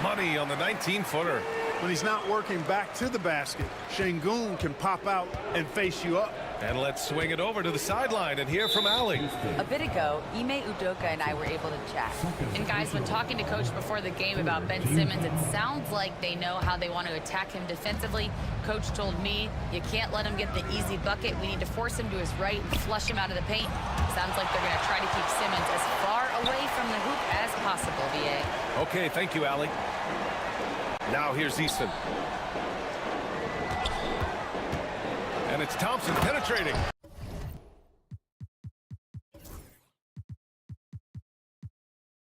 Money on the 19-footer. When he's not working back to the basket, Şengün can pop out and face you up. And let's swing it over to the sideline and hear from Ali. A bit ago, Ime Udoka and I were able to chat. And guys, when talking to Coach before the game about Ben Simmons, it sounds like they know how they want to attack him defensively. Coach told me, you can't let him get the easy bucket. We need to force him to his right and flush him out of the paint. Sounds like they're going to try to keep Simmons as far away from the hoop as possible, VA. Okay, thank you, Ali. Now here's Easton. And it's Thompson penetrating.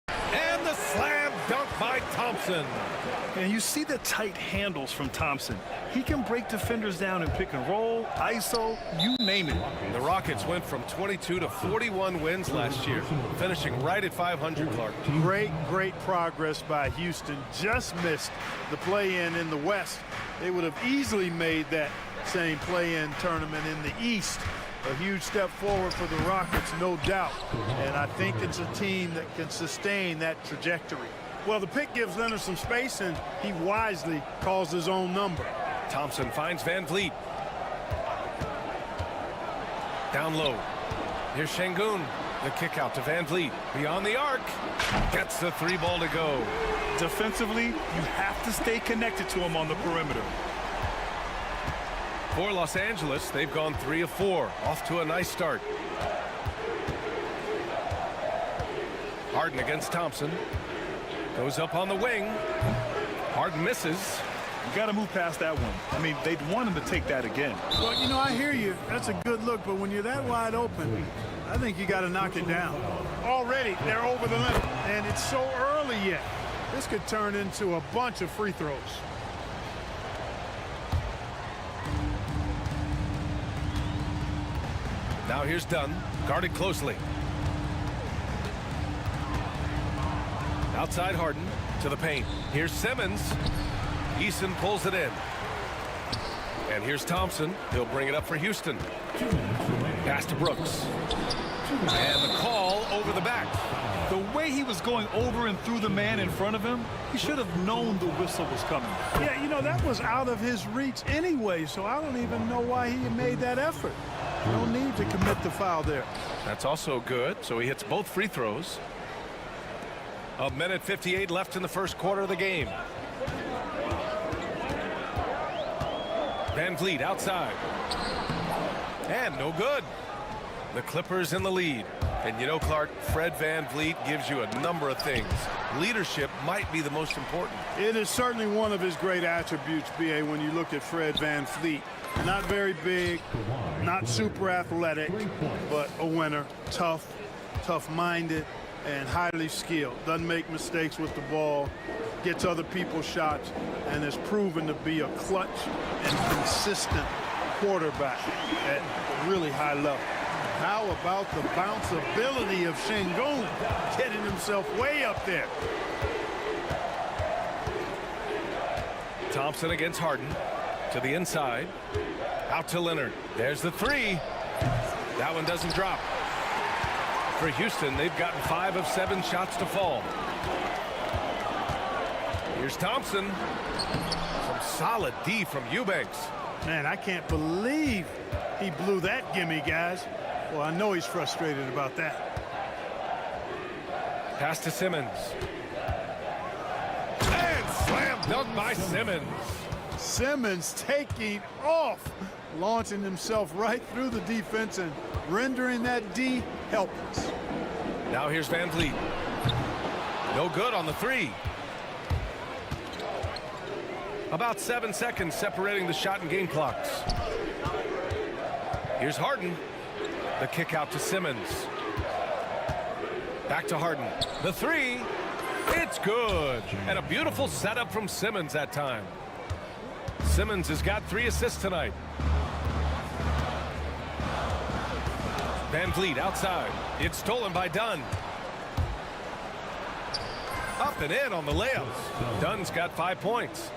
And the slam dunk by Thompson. And you see the tight handles from Thompson. He can break defenders down in pick and roll, ISO, you name it. The Rockets went from 22 to 41 wins last year, finishing right at 500, Clark. Great progress by Houston. Just missed the play-in in the West. They would have easily made that same play-in tournament in the East. A huge step forward for the Rockets, no doubt. And I think it's a team that can sustain that trajectory. Well, the pick gives Leonard some space, and he wisely calls his own number. Thompson finds Van Vliet. Down low. Here's Şengün. The kick out to Van Vliet. Beyond the arc. Gets the 3 ball to go. Defensively, you have to stay connected to him on the perimeter. For Los Angeles, they've gone 3 of 4. Off to a nice start. Harden against Thompson. Goes up on the wing. Harden misses. You got to move past that one. I mean, they'd want him to take that again. Well, you know, I hear you. That's a good look, but when you're that wide open, I think you got to knock it down. Already, they're over the limit, and it's so early yet. This could turn into a bunch of free throws. Now here's Dunn, guarded closely. Outside Harden to the paint. Here's Simmons. Eason pulls it in. And here's Thompson. He'll bring it up for Houston. Pass to Brooks. And the call over the back. The way he was going over and through the man in front of him, he should have known the whistle was coming. Yeah, you know, that was out of his reach anyway, so I don't even know why he made that effort. No need to commit the foul there. That's also good, so he hits both free throws. A minute 58 left in the first quarter of the game. Van Vliet outside. And no good. The Clippers in the lead. And you know, Clark, Fred Van Vliet gives you a number of things. Leadership might be the most important. It is certainly one of his great attributes, B.A., when you look at Fred Van Vliet. Not very big, not super athletic, but a winner. Tough-minded, and highly skilled. Doesn't make mistakes with the ball, gets other people's shots, and has proven to be a clutch and consistent quarterback at a really high level. How about the bounceability of Şengün getting himself way up there? Thompson against Harden. To the inside. Out to Leonard. There's the three. That one doesn't drop. For Houston, they've gotten 5 of 7 shots to fall. Here's Thompson. Some solid D from Eubanks. Man, I can't believe he blew that gimme, guys. Well, I know he's frustrated about that. Pass to Simmons. And slam dunk by Simmons. Simmons taking off, launching himself right through the defense and rendering that D helpless. Now here's Van Vliet. No good on the three. About 7 seconds separating the shot and game clocks. Here's Harden. The kick out to Simmons. Back to Harden. The three. It's good. And a beautiful setup from Simmons that time. Simmons has got 3 assists tonight. Van Vliet outside. It's stolen by Dunn. Up and in on the layups. Dunn's got 5 points.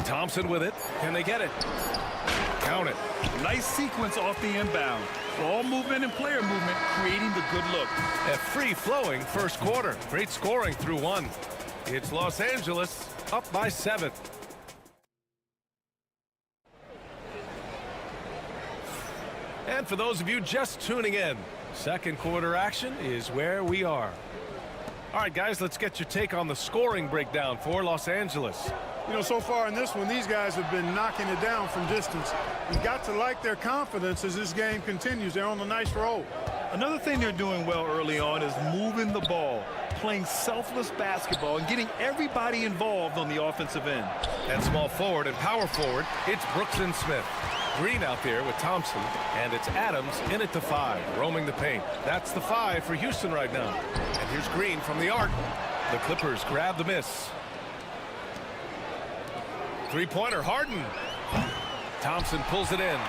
Thompson with it. Can they get it? Count it. Nice sequence off the inbound. Ball movement and player movement creating the good look. A free-flowing first quarter. Great scoring through 1. It's Los Angeles up by 7. And for those of you just tuning in, second quarter action is where we are. All right, guys, let's get your take on the scoring breakdown for Los Angeles. You know, so far in this one, these guys have been knocking it down from distance. You've got to like their confidence as this game continues. They're on a nice roll. Another thing they're doing well early on is moving the ball, playing selfless basketball, and getting everybody involved on the offensive end. And small forward and power forward, it's Brooks and Smith. Green out there with Thompson, and it's Adams in at the 5, roaming the paint. That's the 5 for Houston right now. And here's Green from the arc. The Clippers grab the miss. Three-pointer, Harden. Thompson pulls it in.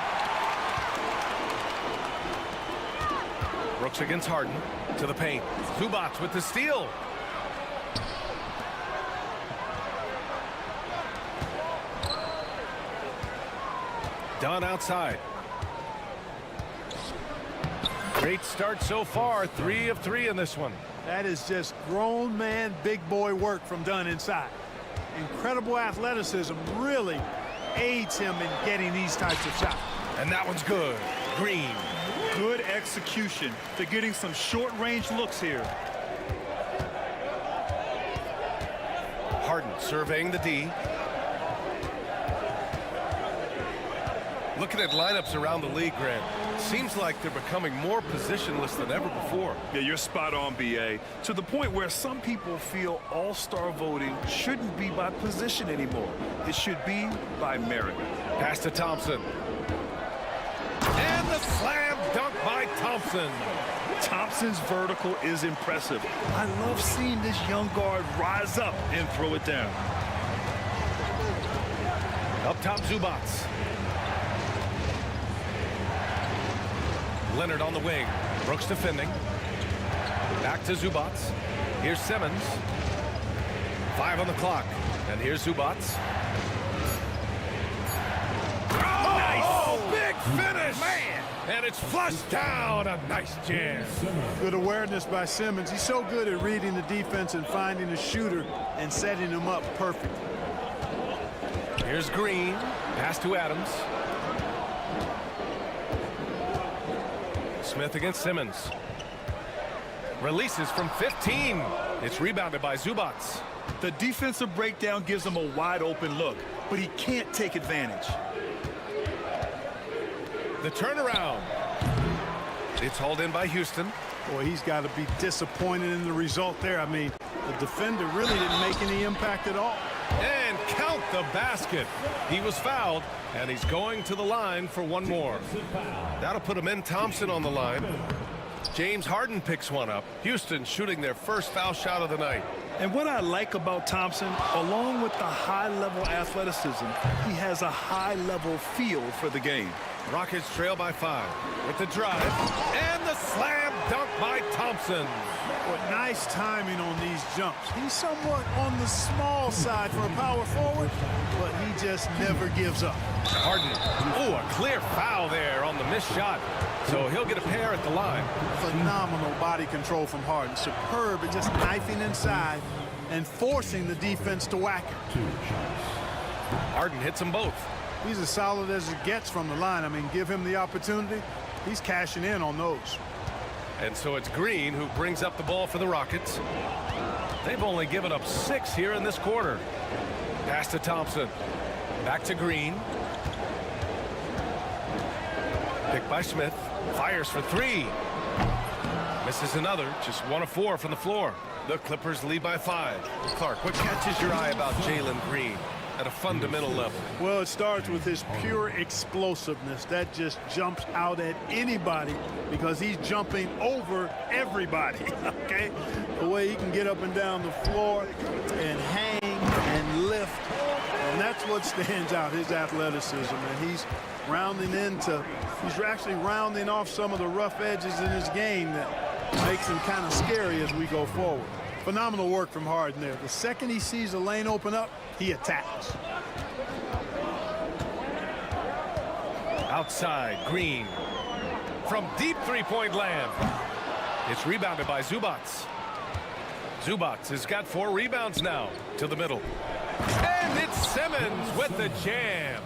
Brooks against Harden. To the paint. Zubac with the steal. Dunn outside. Great start so far. 3 of 3 in this one. That is just grown man, big boy work from Dunn inside. Incredible athleticism really aids him in getting these types of shots. And that one's good. Green. Good execution. They're getting some short-range looks here. Harden surveying the D. Looking at lineups around the league, Grant, seems like they're becoming more positionless than ever before. Yeah, you're spot on, B.A. To the point where some people feel all-star voting shouldn't be by position anymore. It should be by merit. Pass to Thompson. And the slam dunk by Thompson. Thompson's vertical is impressive. I love seeing this young guard rise up and throw it down. Up top, Zubac. Leonard on the wing. Brooks defending. Back to Zubac. Here's Simmons. 5 on the clock. And here's Zubac. Oh, nice! Big finish! Man! And it's flushed down. A nice jam. Good awareness by Simmons. He's so good at reading the defense and finding a shooter and setting him up perfect. Here's Green. Pass to Adams. Smith against Simmons. Releases from 15. It's rebounded by Zubac. The defensive breakdown gives him a wide open look, but he can't take advantage. The turnaround. It's hauled in by Houston. Boy, he's got to be disappointed in the result there. I mean, the defender really didn't make any impact at all. And count the basket. He was fouled, and he's going to the line for one more. That'll put him in. Thompson on the line. James Harden picks one up. Houston shooting their first foul shot of the night. And what I like about Thompson, along with the high-level athleticism, he has a high-level feel for the game. Rockets trail by 5 with the drive and the slam dunk by Thompson. But nice timing on these jumps. He's somewhat on the small side for a power forward, but he just never gives up. Harden. Oh, a clear foul there on the missed shot. So he'll get a pair at the line. Phenomenal body control from Harden. Superb at just knifing inside and forcing the defense to whack it. Harden hits them both. He's as solid as it gets from the line. I mean, give him the opportunity. He's cashing in on those. And so it's Green who brings up the ball for the Rockets. They've only given up 6 here in this quarter. Pass to Thompson. Back to Green. Picked by Smith. Fires for 3. Misses another. Just 1 of 4 from the floor. The Clippers lead by 5. Clark, what catches your eye about Jalen Green at a fundamental level? Well, it starts with his pure explosiveness. That just jumps out at anybody because he's jumping over everybody, okay? The way he can get up and down the floor and hang and lift. And that's what stands out, his athleticism. And he's actually rounding off some of the rough edges in his game that makes him kind of scary as we go forward. Phenomenal work from Harden there. The second he sees a lane open up, he attacks. Outside, Green. From deep three-point land. It's rebounded by Zubats. Zubats has got 4 rebounds now to the middle. And it's Simmons with the jam.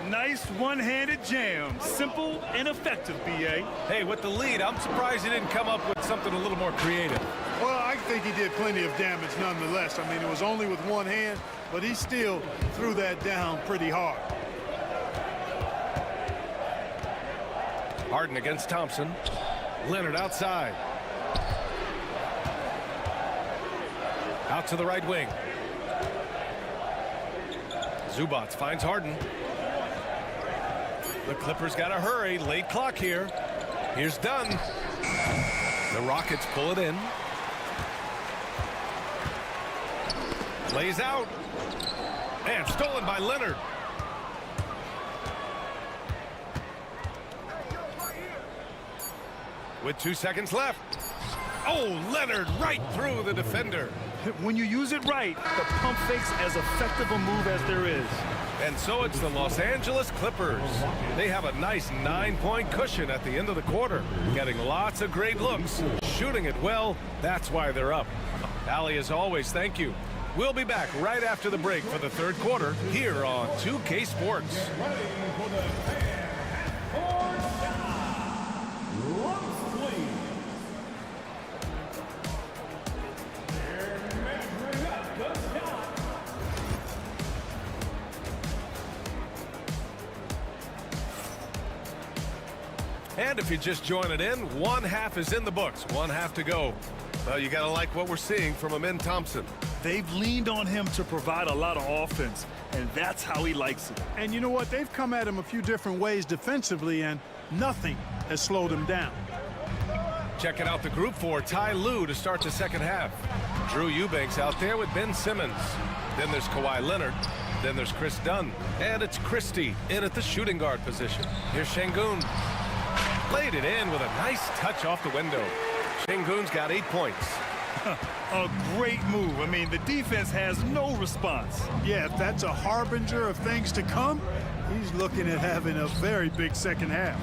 Nice one-handed jam. Simple and effective, B.A. Hey, with the lead, I'm surprised he didn't come up with something a little more creative. Well, I think he did plenty of damage nonetheless. I mean, it was only with one hand, but he still threw that down pretty hard. Harden against Thompson. Leonard outside. Out to the right wing. Zubats finds Harden. The Clippers got to hurry. Late clock here. Here's Dunn. The Rockets pull it in. Lays out. And stolen by Leonard. With 2 seconds left. Oh, Leonard right through the defender. When you use it right, the pump fake's as effective a move as there is. And so it's the Los Angeles Clippers. They have a nice 9-point cushion at the end of the quarter, getting lots of great looks, shooting it well. That's why they're up. Allie, as always, thank you. We'll be back right after the break for the third quarter here on 2K Sports. And if you just join it in, 1 half is in the books, 1 half to go. Well, you got to like what we're seeing from Amin Thompson. They've leaned on him to provide a lot of offense, and that's how he likes it. And you know what? They've come at him a few different ways defensively, and nothing has slowed him down. Checking out the group for Ty Lue to start the second half. Drew Eubanks out there with Ben Simmons. Then there's Kawhi Leonard. Then there's Chris Dunn. And it's Christie in at the shooting guard position. Here's Şengün. Laid it in with a nice touch off the window. Şengün's got 8 points. A great move. I mean, the defense has no response. Yeah, if that's a harbinger of things to come, he's looking at having a very big second half.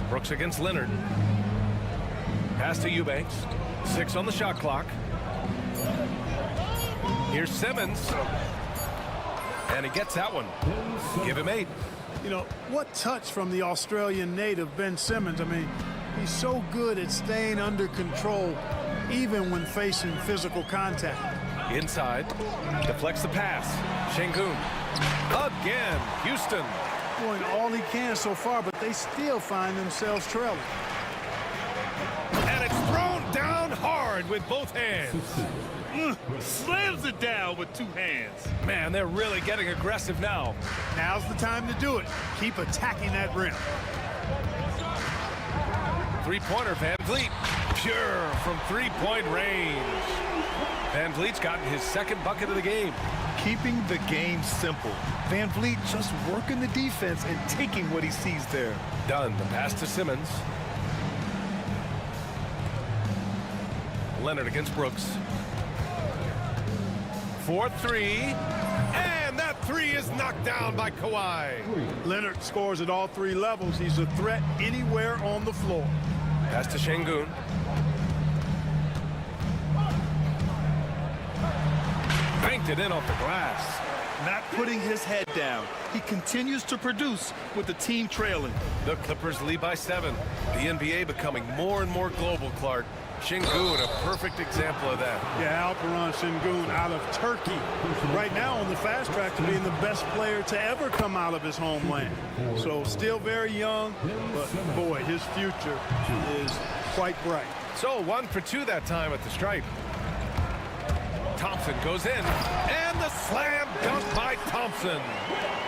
Brooks against Leonard. Pass to Eubanks. 6 on the shot clock. Here's Simmons. And he gets that one. Give him 8. You know, what touch from the Australian native, Ben Simmons. I mean, he's so good at staying under control, even when facing physical contact. Inside. Deflects the pass. Şengün. Again. Houston. Doing all he can so far, but they still find themselves trailing. And it's thrown down hard with both hands. Slams it down with 2 hands. Man, they're really getting aggressive now. Now's the time to do it. Keep attacking that rim. 3-pointer, Van Vliet. Pure from three-point range. Van Vliet's gotten his second bucket of the game. Keeping the game simple. Van Vliet just working the defense and taking what he sees there. Dunn, the pass to Simmons. Leonard against Brooks. 4-3. And that three is knocked down by Kawhi. Leonard scores at all three levels. He's a threat anywhere on the floor. Pass to Şengün. Banked it in off the glass. Not putting his head down. He continues to produce with the team trailing. The Clippers lead by 7. The NBA becoming more and more global, Clark. Şengün, a perfect example of that. Yeah, Alperen Şengün out of Turkey. Right now on the fast track to being the best player to ever come out of his homeland. So still very young, but boy, his future is quite bright. So 1 for 2 that time at the stripe. Thompson goes in, and the slam dunk by Thompson.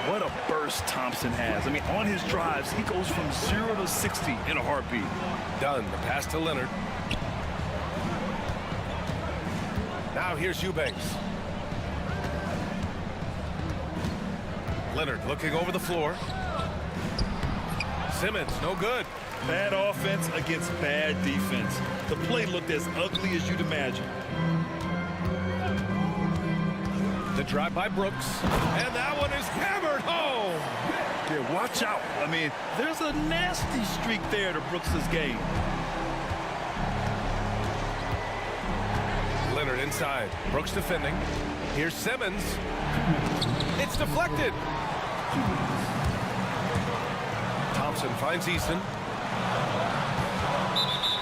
What a burst Thompson has. I mean, on his drives, he goes from 0 to 60 in a heartbeat. Dunn, the pass to Leonard. Now here's Eubanks. Leonard looking over the floor. Simmons, no good. Bad offense against bad defense. The play looked as ugly as you'd imagine. The drive by Brooks, and that one is hammered home. Yeah, watch out. I mean, there's a nasty streak there to Brooks's game. Leonard inside. Brooks defending. Here's Simmons. It's deflected. Thompson finds Easton.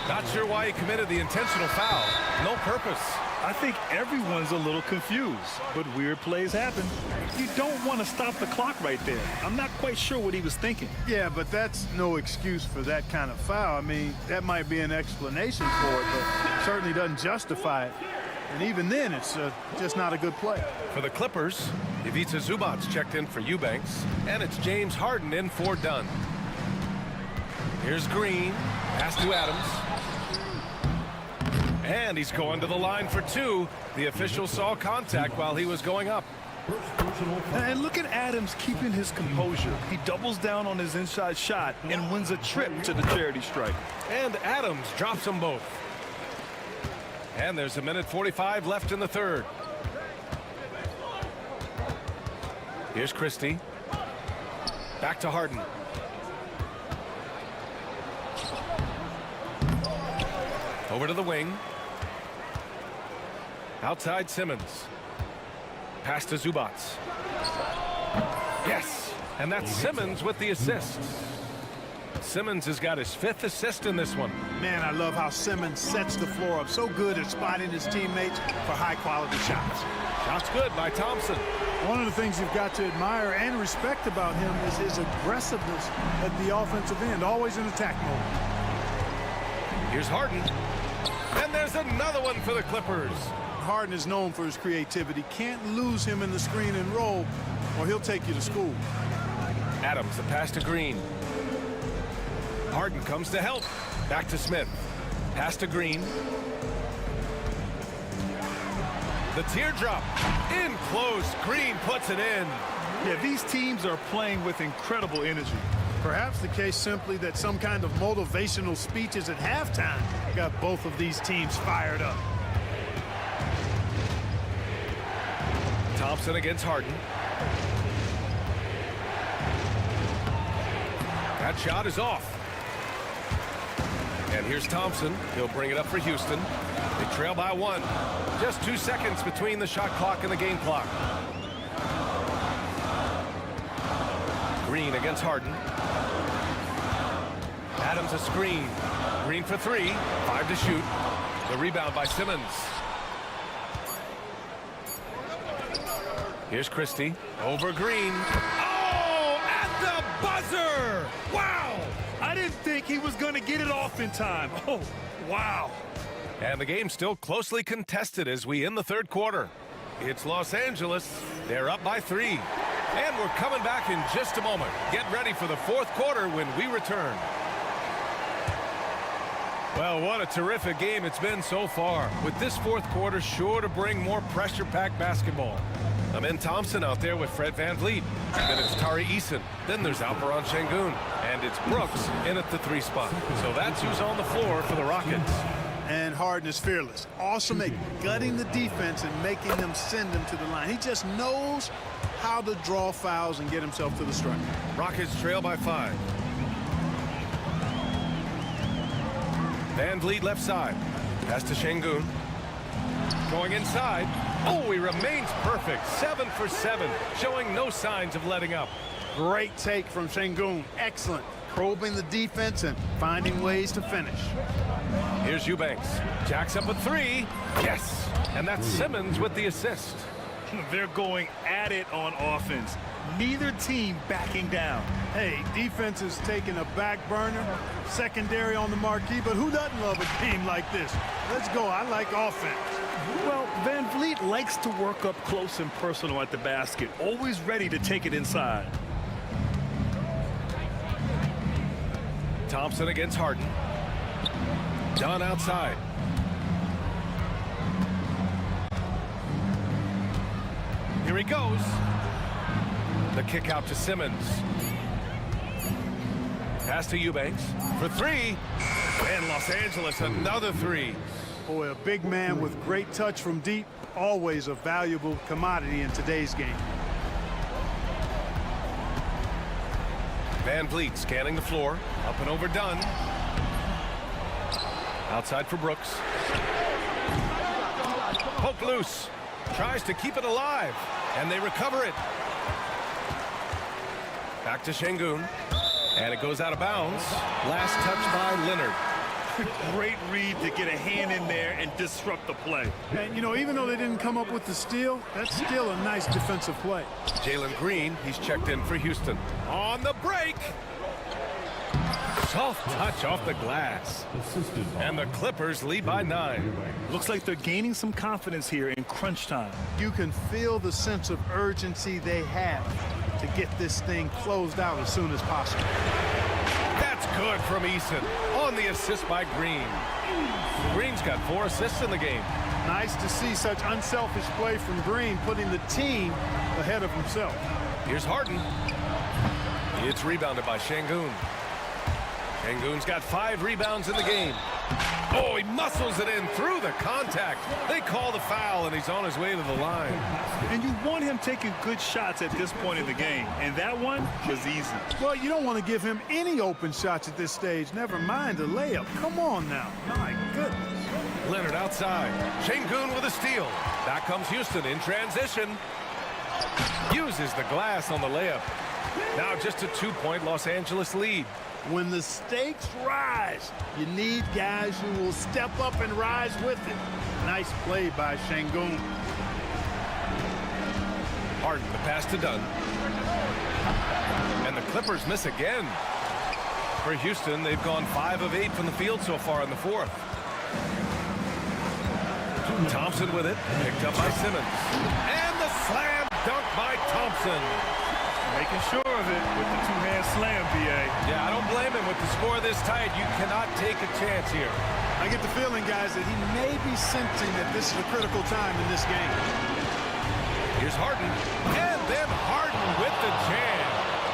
Not sure why he committed the intentional foul. No purpose. I think everyone's a little confused, but weird plays happen. You don't want to stop the clock right there. I'm not quite sure what he was thinking. Yeah, but that's no excuse for that kind of foul. I mean, that might be an explanation for it, but certainly doesn't justify it. And even then, it's just not a good play. For the Clippers, Ivica Zubac's checked in for Eubanks, and it's James Harden in for Dunn. Here's Green. Pass to Adams. And he's going to the line for 2. The official saw contact while he was going up. And look at Adams keeping his composure. He doubles down on his inside shot and wins a trip to the charity stripe. And Adams drops them both. And there's 1:45 left in the third. Here's Christie. Back to Harden. Over to the wing. Outside Simmons. Pass to Zubac. Yes, and that's Simmons with the assist. Simmons has got his 5th assist in this one. Man, I love how Simmons sets the floor up. So good at spotting his teammates for high-quality shots. Shots good by Thompson. One of the things you've got to admire and respect about him is his aggressiveness at the offensive end, always in attack mode. Here's Harden. And there's another one for the Clippers. Harden is known for his creativity. Can't lose him in the screen and roll, or he'll take you to school. Adams, the pass to Green. Harden comes to help. Back to Smith. Pass to Green. The teardrop. In close. Green puts it in. Yeah, these teams are playing with incredible energy. Perhaps the case simply that some kind of motivational speeches at halftime got both of these teams fired up. Thompson against Harden. That shot is off. And here's Thompson. He'll bring it up for Houston. They trail by 1. Just 2 seconds between the shot clock and the game clock. Green against Harden. Adams a screen. Green for 3. 5 to shoot. The rebound by Simmons. Here's Christie. Over Green. Oh, at the buzzer! Wow! I didn't think he was going to get it off in time. Oh, wow. And the game's still closely contested as we end the third quarter. It's Los Angeles. They're up by 3. And we're coming back in just a moment. Get ready for the fourth quarter when we return. Well, what a terrific game it's been so far. With this fourth quarter sure to bring more pressure-packed basketball. Amin Thompson out there with Fred VanVleet. Then it's Tari Eason. Then there's Alperon Şengün. And it's Brooks in at the 3 spot. So that's who's on the floor for the Rockets. And Harden is fearless. Awesome at gutting the defense and making them send them to the line. He just knows how to draw fouls and get himself to the stripe. Rockets trail by 5. VanVleet left side. Pass to Şengün. Going inside. Oh, he remains perfect. 7 for 7. Showing no signs of letting up. Great take from Şengün. Excellent. Probing the defense and finding ways to finish. Here's Eubanks. Jacks up a 3. Yes. And that's Simmons with the assist. They're going at it on offense. Neither team backing down. Hey, defense is taking a back burner, secondary on the marquee, but who doesn't love a game like this? Let's go. I like offense. Well, VanVleet likes to work up close and personal at the basket, always ready to take it inside. Thompson against Harden. Dunn outside. Here he goes. The kick out to Simmons. Pass to Eubanks for 3. And Los Angeles another 3. Boy, a big man with great touch from deep, always a valuable commodity in today's game. VanVleet scanning the floor. Up and over Dunn. Outside for Brooks. Poke loose. Tries to keep it alive. And they recover it. Back to Şengün. And it goes out of bounds. Last touch by Leonard. Great read to get a hand in there and disrupt the play. And, you know, even though they didn't come up with the steal, that's still a nice defensive play. Jalen Green, he's checked in for Houston. On the break. Soft touch off the glass. And the Clippers lead by 9. Looks like they're gaining some confidence here in crunch time. You can feel the sense of urgency they have to get this thing closed out as soon as possible. That's good from Eason on the assist by Green. Green's got 4 assists in the game. Nice to see such unselfish play from Green, putting the team ahead of himself. Here's Harden. It's rebounded by Şengün. Şengün's got 5 rebounds in the game. Oh, he muscles it in through the contact. They call the foul, and he's on his way to the line. And you want him taking good shots at this point in the game, and that one was easy. Well, you don't want to give him any open shots at this stage, never mind a layup. Come on now. My goodness. Leonard outside. Şengün with a steal. Back comes Houston in transition. Uses the glass on the layup. Now just a 2-point Los Angeles lead. When the stakes rise, you need guys who will step up and rise with it. Nice play by Şengün. Harden, the pass to Dunn. And the Clippers miss again. For Houston, they've gone 5 of 8 from the field so far in the 4th. Thompson with it, picked up by Simmons. And the slam dunk by Thompson. Making sure of it with the 2-hand slam, B.A. Yeah, I don't blame him with the score this tight. You cannot take a chance here. I get the feeling, guys, that he may be sensing that this is a critical time in this game. Here's Harden. And then Harden with the jam.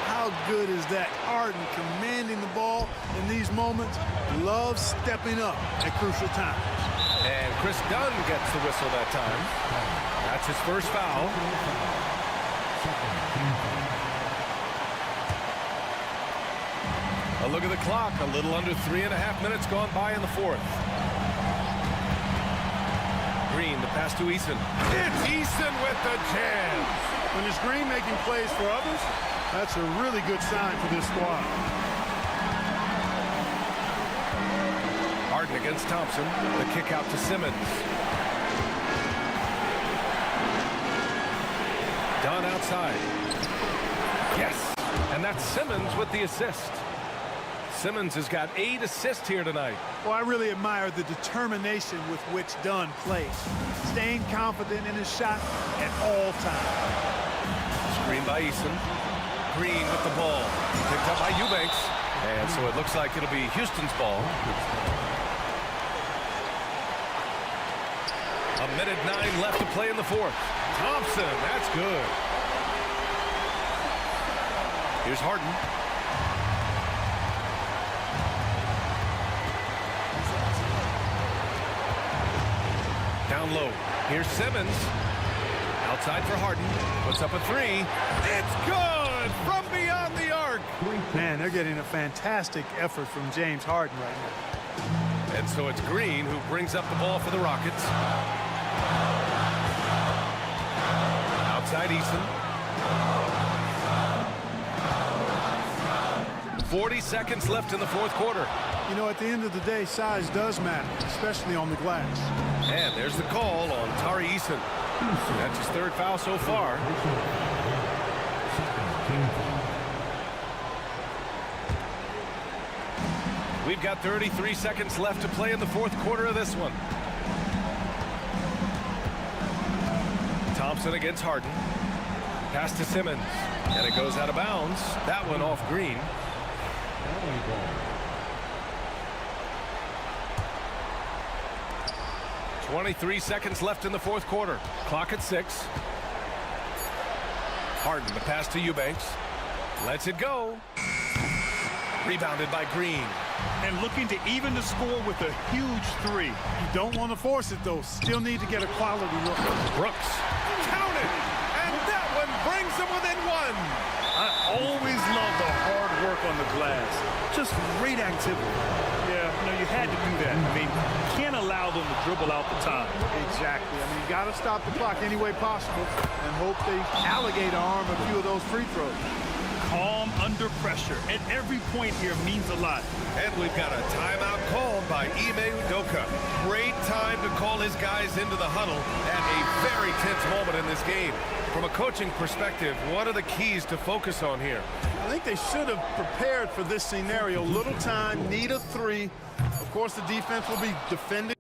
How good is that? Harden commanding the ball in these moments. Loves stepping up at crucial times. And Chris Dunn gets the whistle that time. That's his first foul. A look at the clock. A little under 3.5 minutes gone by in the 4th. Green, the pass to Eason. It's Eason with the jam. When it's Green making plays for others, that's a really good sign for this squad. Harden against Thompson. The kick out to Simmons. Dunn outside. Yes. And that's Simmons with the assist. Simmons has got 8 assists here tonight. Well, I really admire the determination with which Dunn plays. Staying confident in his shot at all times. Screen by Eason. Green with the ball. Picked up by Eubanks. And so it looks like it'll be Houston's ball. 1:09 left to play in the fourth. Thompson, that's good. Here's Harden. Down low. Here's Simmons. Outside for Harden. Puts up a three. It's good from beyond the arc. Man, they're getting a fantastic effort from James Harden right now. And so it's Green who brings up the ball for the Rockets. Outside Eason. 40 seconds left in the fourth quarter. You know, at the end of the day, size does matter, especially on the glass. And there's the call on Tari Eason. That's his third foul so far. We've got 33 seconds left to play in the fourth quarter of this one. Thompson against Harden. Pass to Simmons. And it goes out of bounds. That one off Green. 23 seconds left in the fourth quarter. Clock at 6. Harden, the pass to Eubanks. Lets it go. Rebounded by Green. And looking to even the score with a huge three. You don't want to force it, though. Still need to get a quality look. Brooks. Count it! And that one brings them within one. I always love the hard work on the glass. Just great activity. Yeah, you know, you had to do that. I mean, you can't allow them to dribble out the time. Exactly. I mean, you got to stop the clock any way possible and hope they alligator arm a few of those free throws. Calm under pressure, and every point here means a lot. And we've got a timeout called by Ime Udoka. Great time to call his guys into the huddle at a very tense moment in this game. From a coaching perspective, what are the keys to focus on here? I think they should have prepared for this scenario. Little time, need a three. Of course, the defense will be defending.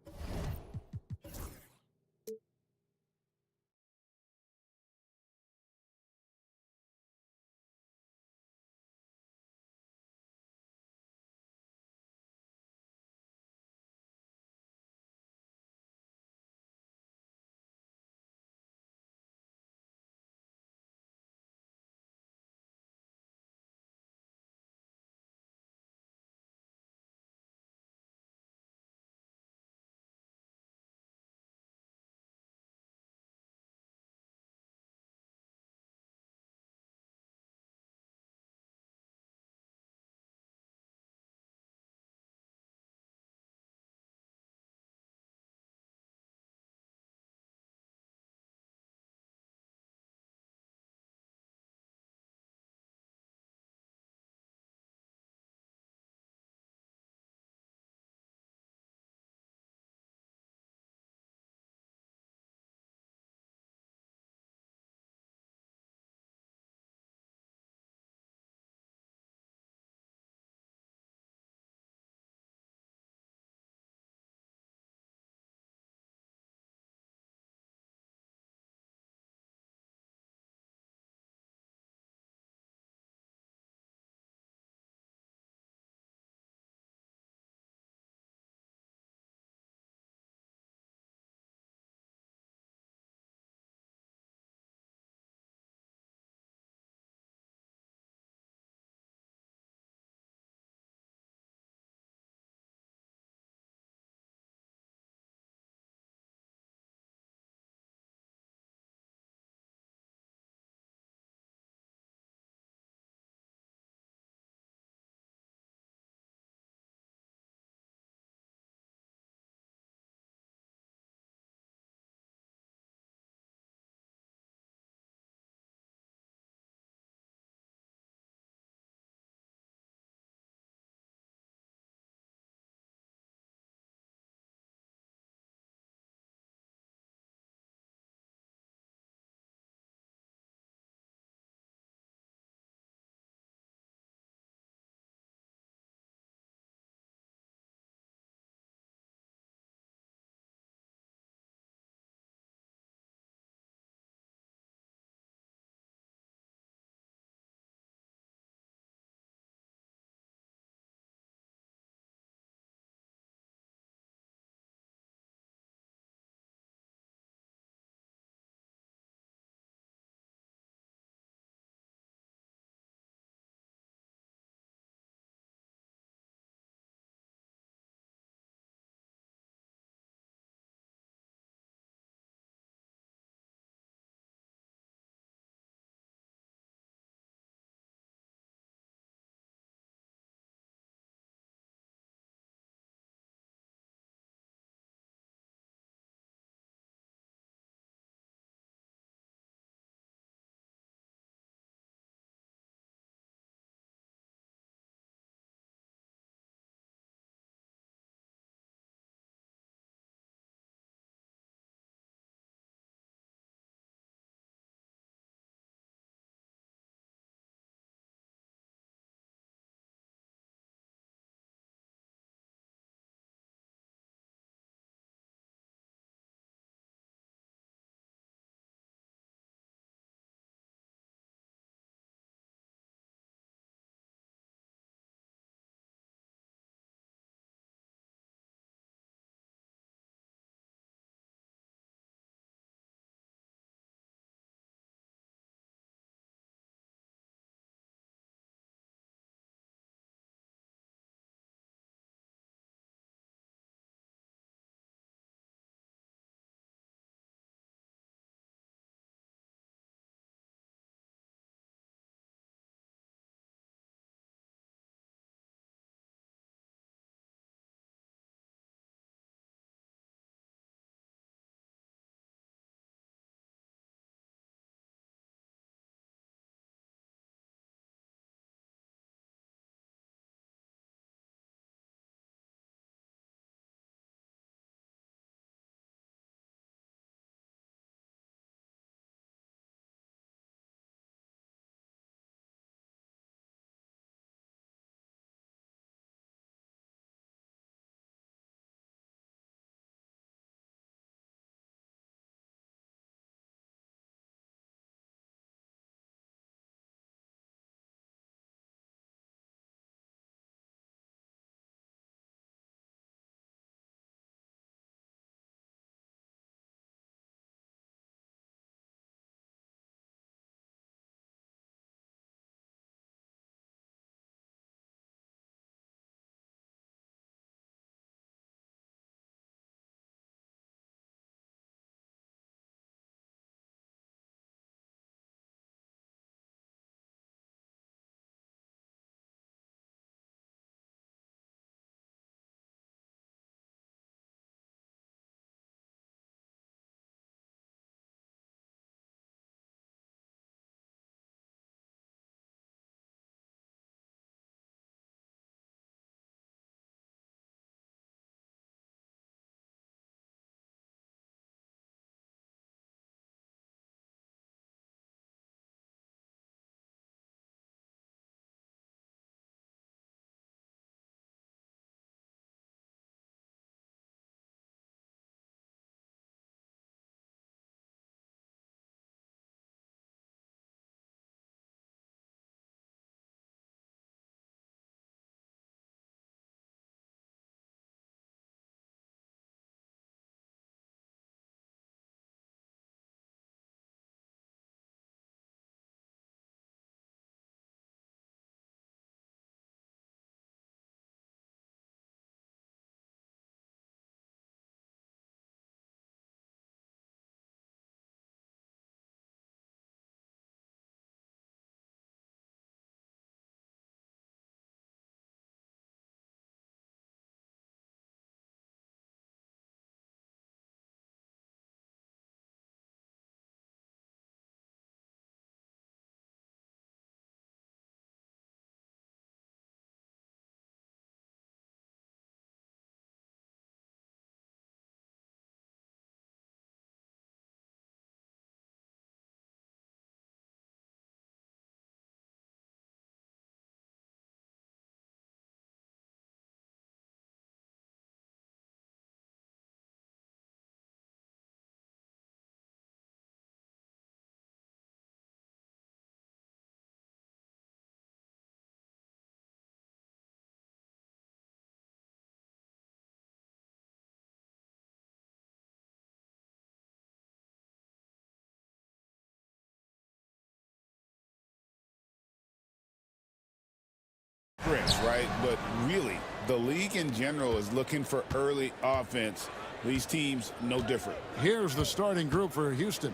Bricks, right? But really, the league in general is looking for early offense. These teams, no different. Here's the starting group for Houston.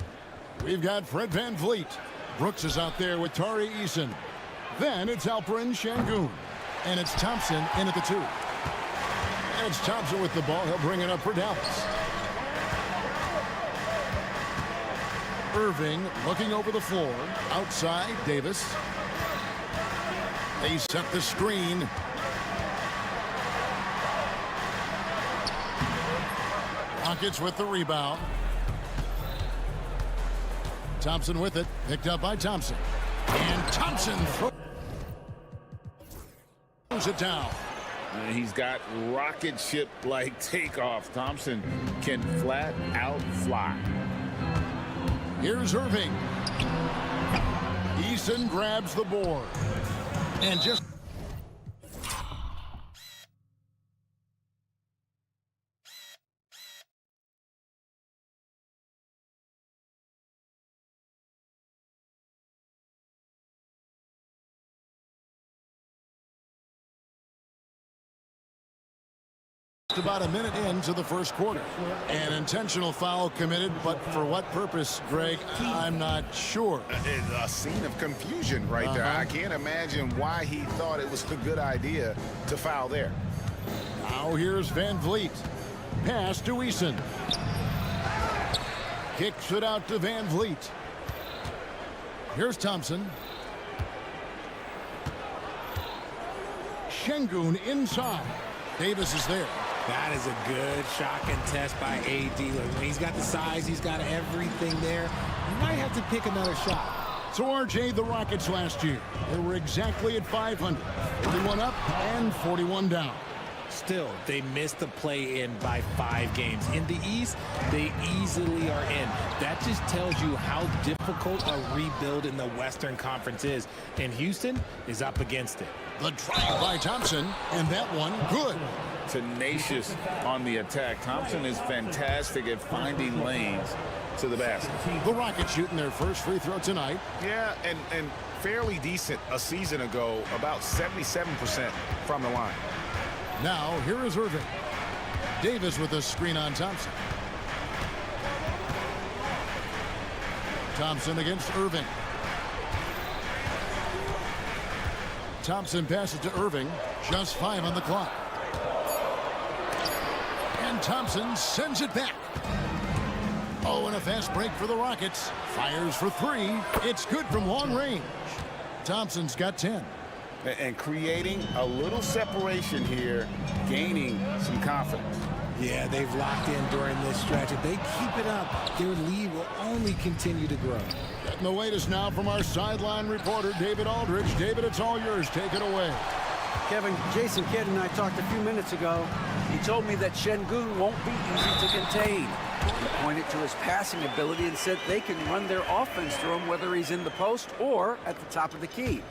We've got Fred VanVleet. Brooks is out there with Tari Eason. Then it's Alperen Şengün. And it's Thompson in at the 2. And it's Thompson with the ball. He'll bring it up for Dallas. Irving looking over the floor. Outside, Davis. They set the screen. Rockets with the rebound. Thompson with it. Picked up by Thompson. And Thompson throws it down. He's got rocket ship-like takeoff. Thompson can flat out fly. Here's Irving. Eason grabs the board. And just about a minute into the first quarter. An intentional foul committed, but for what purpose, Greg, I'm not sure. A scene of confusion right there. I can't imagine why he thought it was a good idea to foul there. Now here's VanVleet. Pass to Eason. Kicks it out to VanVleet. Here's Thompson. Şengün inside. Davis is there. That is a good shot contest by AD. When he's got the size, he's got everything there. He might have to pick another shot. So, RJ, the Rockets last year, they were exactly at 500. 41 up and 41 down. Still, they missed the play-in by 5 games. In the East, they easily are in. That just tells you how difficult a rebuild in the Western Conference is. And Houston is up against it. The try by Thompson, and that one good. Tenacious on the attack. Thompson is fantastic at finding lanes to the basket. The Rockets shooting their first free throw tonight. Yeah, and fairly decent a season ago, about 77% from the line. Now, here is Irving. Davis with a screen on Thompson. Thompson against Irving. Thompson passes to Irving. Just 5 on the clock. And Thompson sends it back. Oh, and a fast break for the Rockets. Fires for 3. It's good from long range. Thompson's got 10. And creating a little separation here, gaining some confidence. Yeah, they've locked in during this stretch. If they keep it up, their lead will only continue to grow. Getting the latest now from our sideline reporter, David Aldridge. David, it's all yours. Take it away. Kevin, Jason Kidd and I talked a few minutes ago. He told me that Şengün won't be easy to contain. He pointed to his passing ability and said they can run their offense through him whether he's in the post or at the top of the key.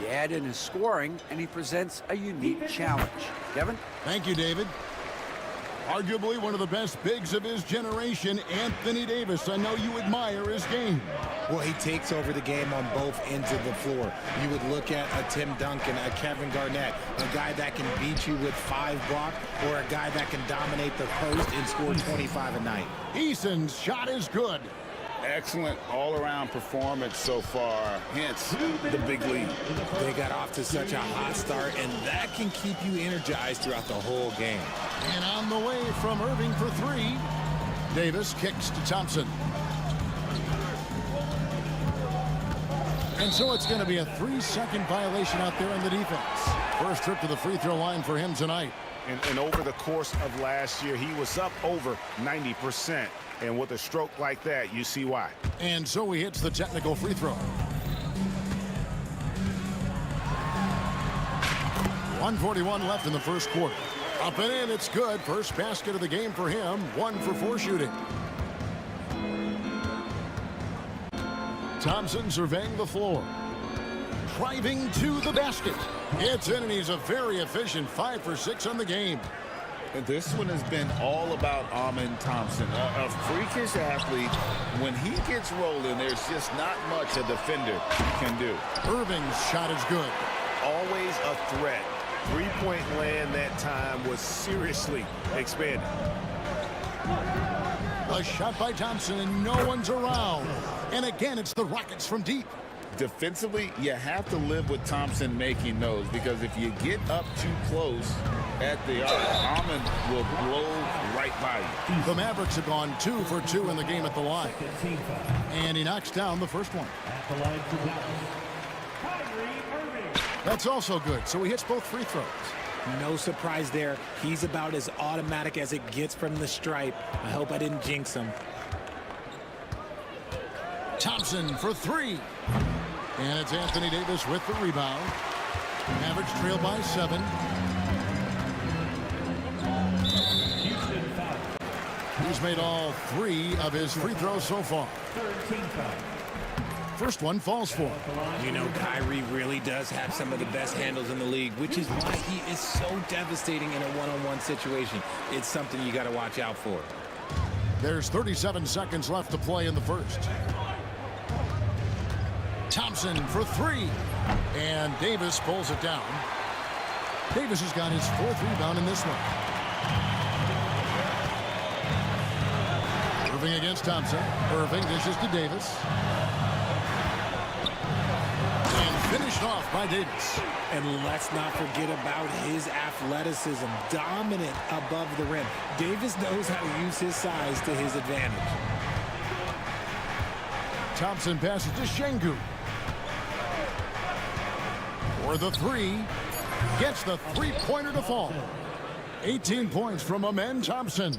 You add in his scoring, and he presents a unique challenge. Kevin? Thank you, David. Arguably one of the best bigs of his generation, Anthony Davis. I know you admire his game. Well, he takes over the game on both ends of the floor. You would look at a Tim Duncan, a Kevin Garnett, a guy that can beat you with 5 blocks, or a guy that can dominate the post and score 25 a night. Eason's shot is good. Excellent all-around performance so far, hence the big lead. They got off to such a hot start, and that can keep you energized throughout the whole game. And on the way from Irving for 3. Davis kicks to Thompson. And so it's going to be a 3-second violation out there on the defense. First trip to the free throw line for him tonight. And over the course of last year, he was up over 90%. And with a stroke like that, you see why. And so he hits the technical free throw. 1:41 left in the first quarter. Up and in, it's good. First basket of the game for him. 1 for 4 shooting. Thompson surveying the floor. Driving to the basket. It's in, and he's a very efficient 5 for 6 on the game. This one has been all about Amen Thompson, a freakish athlete. When he gets rolling, there's just not much a defender can do. Irving's shot is good. always a threat. Three-point land that time was seriously expanded. A shot by Thompson, and no one's around. And again, it's the Rockets from deep. Defensively, you have to live with Thompson making those, because if you get up too close at the arc, Almond will blow right by you. The Mavericks have gone 2 for 2 in the game at the line. And he knocks down the first one. That's also good, so he hits both free throws. No surprise there. He's about as automatic as it gets from the stripe. I hope I didn't jinx him. Thompson for 3. And it's Anthony Davis with the rebound. Mavericks trail by 7. He's made all 3 of his free throws so far. First one falls for him. You know, Kyrie really does have some of the best handles in the league, which is why he is so devastating in a one-on-one situation. It's something you got to watch out for. There's 37 seconds left to play in the first. Thompson for 3. And Davis pulls it down. Davis has got his 4th rebound in this one. Irving against Thompson. Irving dishes to Davis. Finished off by Davis. And let's not forget about his athleticism. Dominant above the rim. Davis knows how to use his size to his advantage. Thompson passes to Şengün. For the 3. Gets the three-pointer to fall. 18 points from Amen Thompson.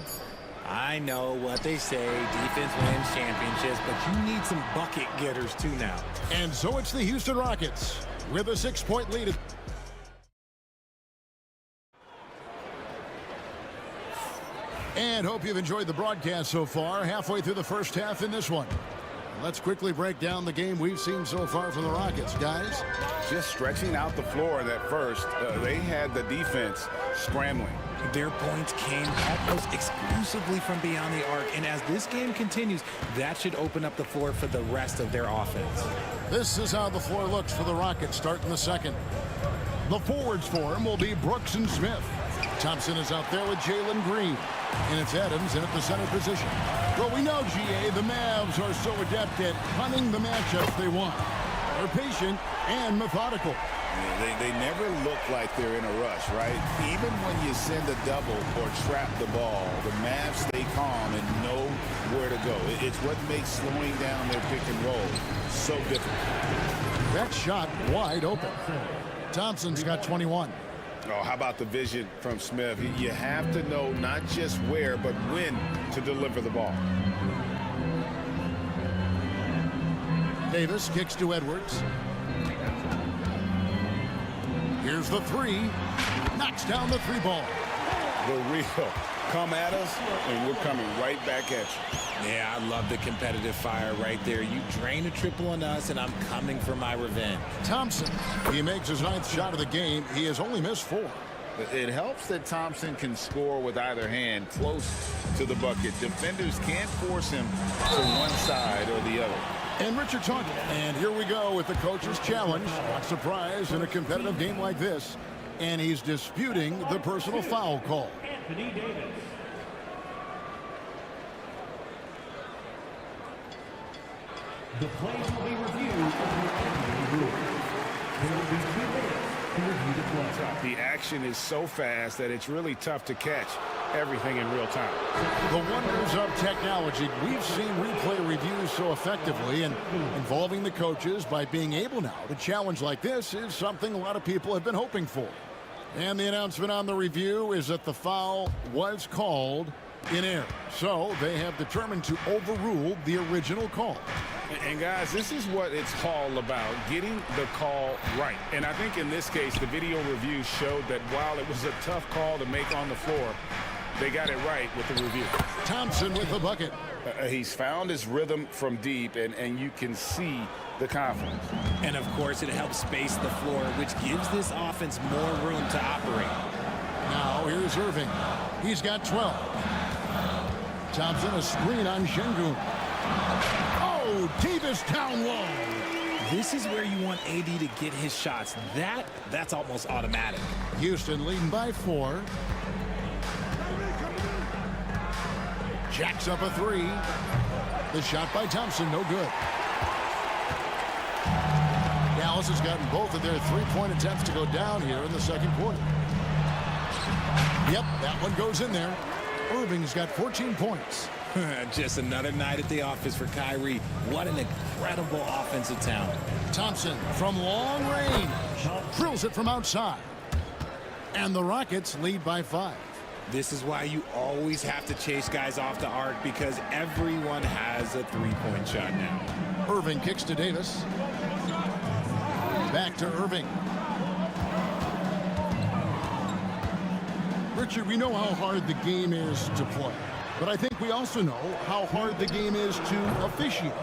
I know what they say, defense wins championships, but you need some bucket getters too now. And so it's the Houston Rockets with a 6-point lead. And hope you've enjoyed the broadcast so far. Halfway through the first half in this one. Let's quickly break down the game we've seen so far from the Rockets, guys. Just stretching out the floor that first. They had the defense scrambling. Their points came almost exclusively from beyond the arc, and as this game continues, that should open up the floor for the rest of their offense. This is how the floor looks for the Rockets starting the second. The forwards for him will be Brooks and Smith. Thompson is out there with Jalen Green. And it's Adams in at the center position. Well, we know, GA, the Mavs are so adept at hunting the matchups they want. They're patient and methodical. Yeah, they never look like they're in a rush, right? Even when you send a double or trap the ball, the Mavs stay calm and know where to go. It's what makes slowing down their pick and roll so difficult. That shot wide open. Thompson's got 21. Oh, how about the vision from Smith? You have to know not just where, but when to deliver the ball. Davis kicks to Edwards. Here's the 3. Knocks down the 3 ball. The real. Come at us, and we're coming right back at you. Yeah, I love the competitive fire right there. You drain a triple on us, and I'm coming for my revenge. Thompson, he makes his 9th shot of the game. He has only missed 4. It helps that Thompson can score with either hand close to the bucket. Defenders can't force him to one side or the other. And Richard talking. And here we go with the coach's challenge. Not surprised in a competitive game like this. And he's disputing the personal foul call. Anthony Davis. The plays will be reviewed under NBA rules. There will be 2 minutes to review the play. The action is so fast that it's really tough to catch everything in real time. The wonders of technology. We've seen replay reviews so effectively, and involving the coaches by being able now to challenge like this is something a lot of people have been hoping for. And the announcement on the review is that the foul was called in error. So they have determined to overrule the original call. And guys, this is what it's all about, getting the call right. And I think in this case, the video review showed that while it was a tough call to make on the floor, they got it right with the review. Thompson with the bucket. He's found his rhythm from deep, and you can see the confidence. And, of course, it helps space the floor, which gives this offense more room to operate. Now here's Irving. He's got 12. Thompson, a screen on Şengün. Oh, Davis down low. This is where you want AD to get his shots. That's almost automatic. Houston leading by 4. Jacks up a 3. The shot by Thompson, no good. Dallas has gotten both of their three-point attempts to go down here in the second quarter. Yep, that one goes in there. Irving's got 14 points. Just another night at the office for Kyrie. What an incredible offensive talent. Thompson from long range drills it from outside. And the Rockets lead by 5. This is why you always have to chase guys off the arc, because everyone has a three-point shot now. Irving kicks to Davis. Back to Irving. Richard, we know how hard the game is to play, but I think we also know how hard the game is to officiate.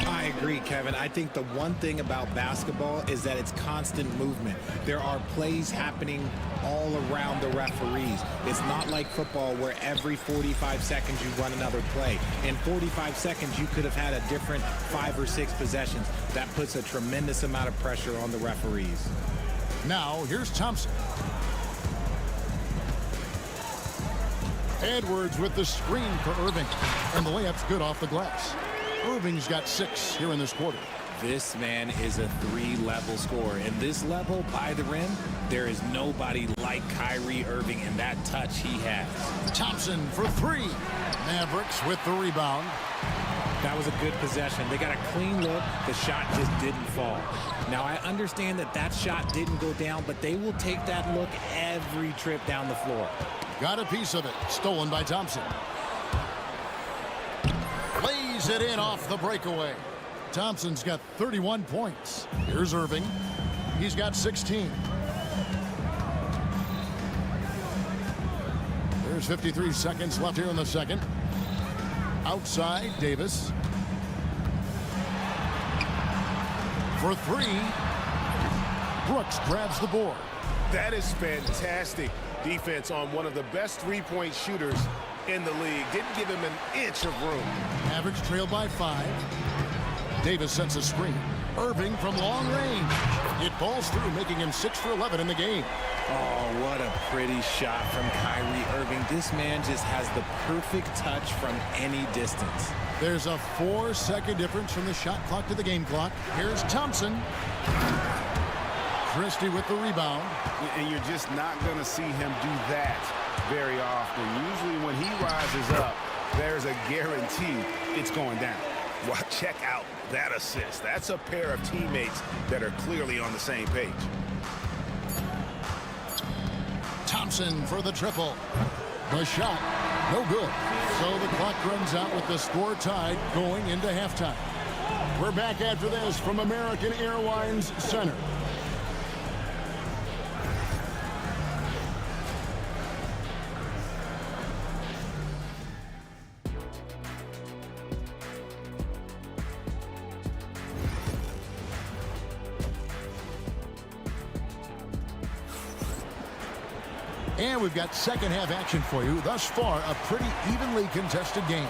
I agree, Kevin. I think the one thing about basketball is that it's constant movement. There are plays happening all around the referees. It's not like football where every 45 seconds you run another play. In 45 seconds, you could have had a different 5 or 6 possessions. That puts a tremendous amount of pressure on the referees. Now, here's Thompson. Edwards with the screen for Irving. And the layup's good off the glass. Irving's got 6 here in this quarter. This man is a 3-level scorer. And this level by the rim, there is nobody like Kyrie Irving in that touch he has. Thompson for 3. Mavericks with the rebound. That was a good possession. They got a clean look. The shot just didn't fall. Now, I understand that shot didn't go down, but they will take that look every trip down the floor. Got a piece of it. Stolen by Thompson. Lays it in off the breakaway. Thompson's got 31 points. Here's Irving. He's got 16. There's 53 seconds left here in the second. Outside, Davis. For 3. Brooks grabs the board. That is fantastic defense on one of the best three-point shooters in the league. Didn't give him an inch of room. Average trailed by 5. Davis sets a screen. Irving from long range. It falls through, making him 6 for 11 in the game. Oh, what a pretty shot from Kyrie Irving. This man just has the perfect touch from any distance. There's a 4-second difference from the shot clock to the game clock. Here's Thompson. Christie with the rebound. And you're just not going to see him do that very often. Usually when he rises up, there's a guarantee it's going down. Well, check out that assist. That's a pair of teammates that are clearly on the same page. Thompson for the triple. The shot, no good. So the clock runs out with the score tied going into halftime. We're back after this from American Airlines Center. And we've got second half action for you. Thus far, a pretty evenly contested game.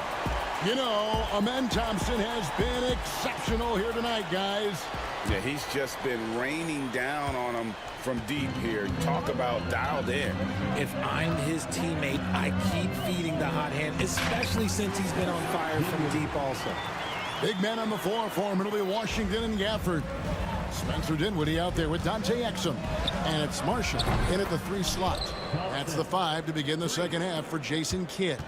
You know, Amen Thompson has been exceptional here tonight, guys. Yeah, he's just been raining down on them from deep here. Talk about dialed in. If I'm his teammate, I keep feeding the hot hand, especially since he's been on fire from deep also. Big man on the floor for him. It'll be Washington and Gafford. Spencer Dinwiddie out there with Dante Exum. And it's Marshall in at the 3 slot. That's the 5 to begin the second half for Jason Kidd.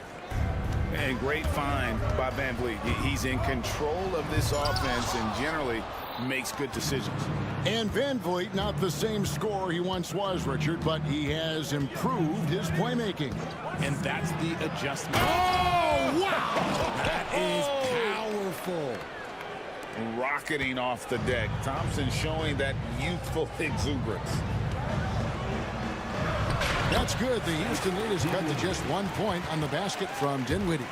And great find by Van Vliet. He's in control of this offense and generally makes good decisions. And Van Vliet, not the same scorer he once was, Richard, but he has improved his playmaking. And that's the adjustment. Oh, wow! That is powerful. Rocketing off the deck. Thompson showing that youthful exuberance. That's good. The Houston lead is cut to just 1 point on the basket from Dinwiddie.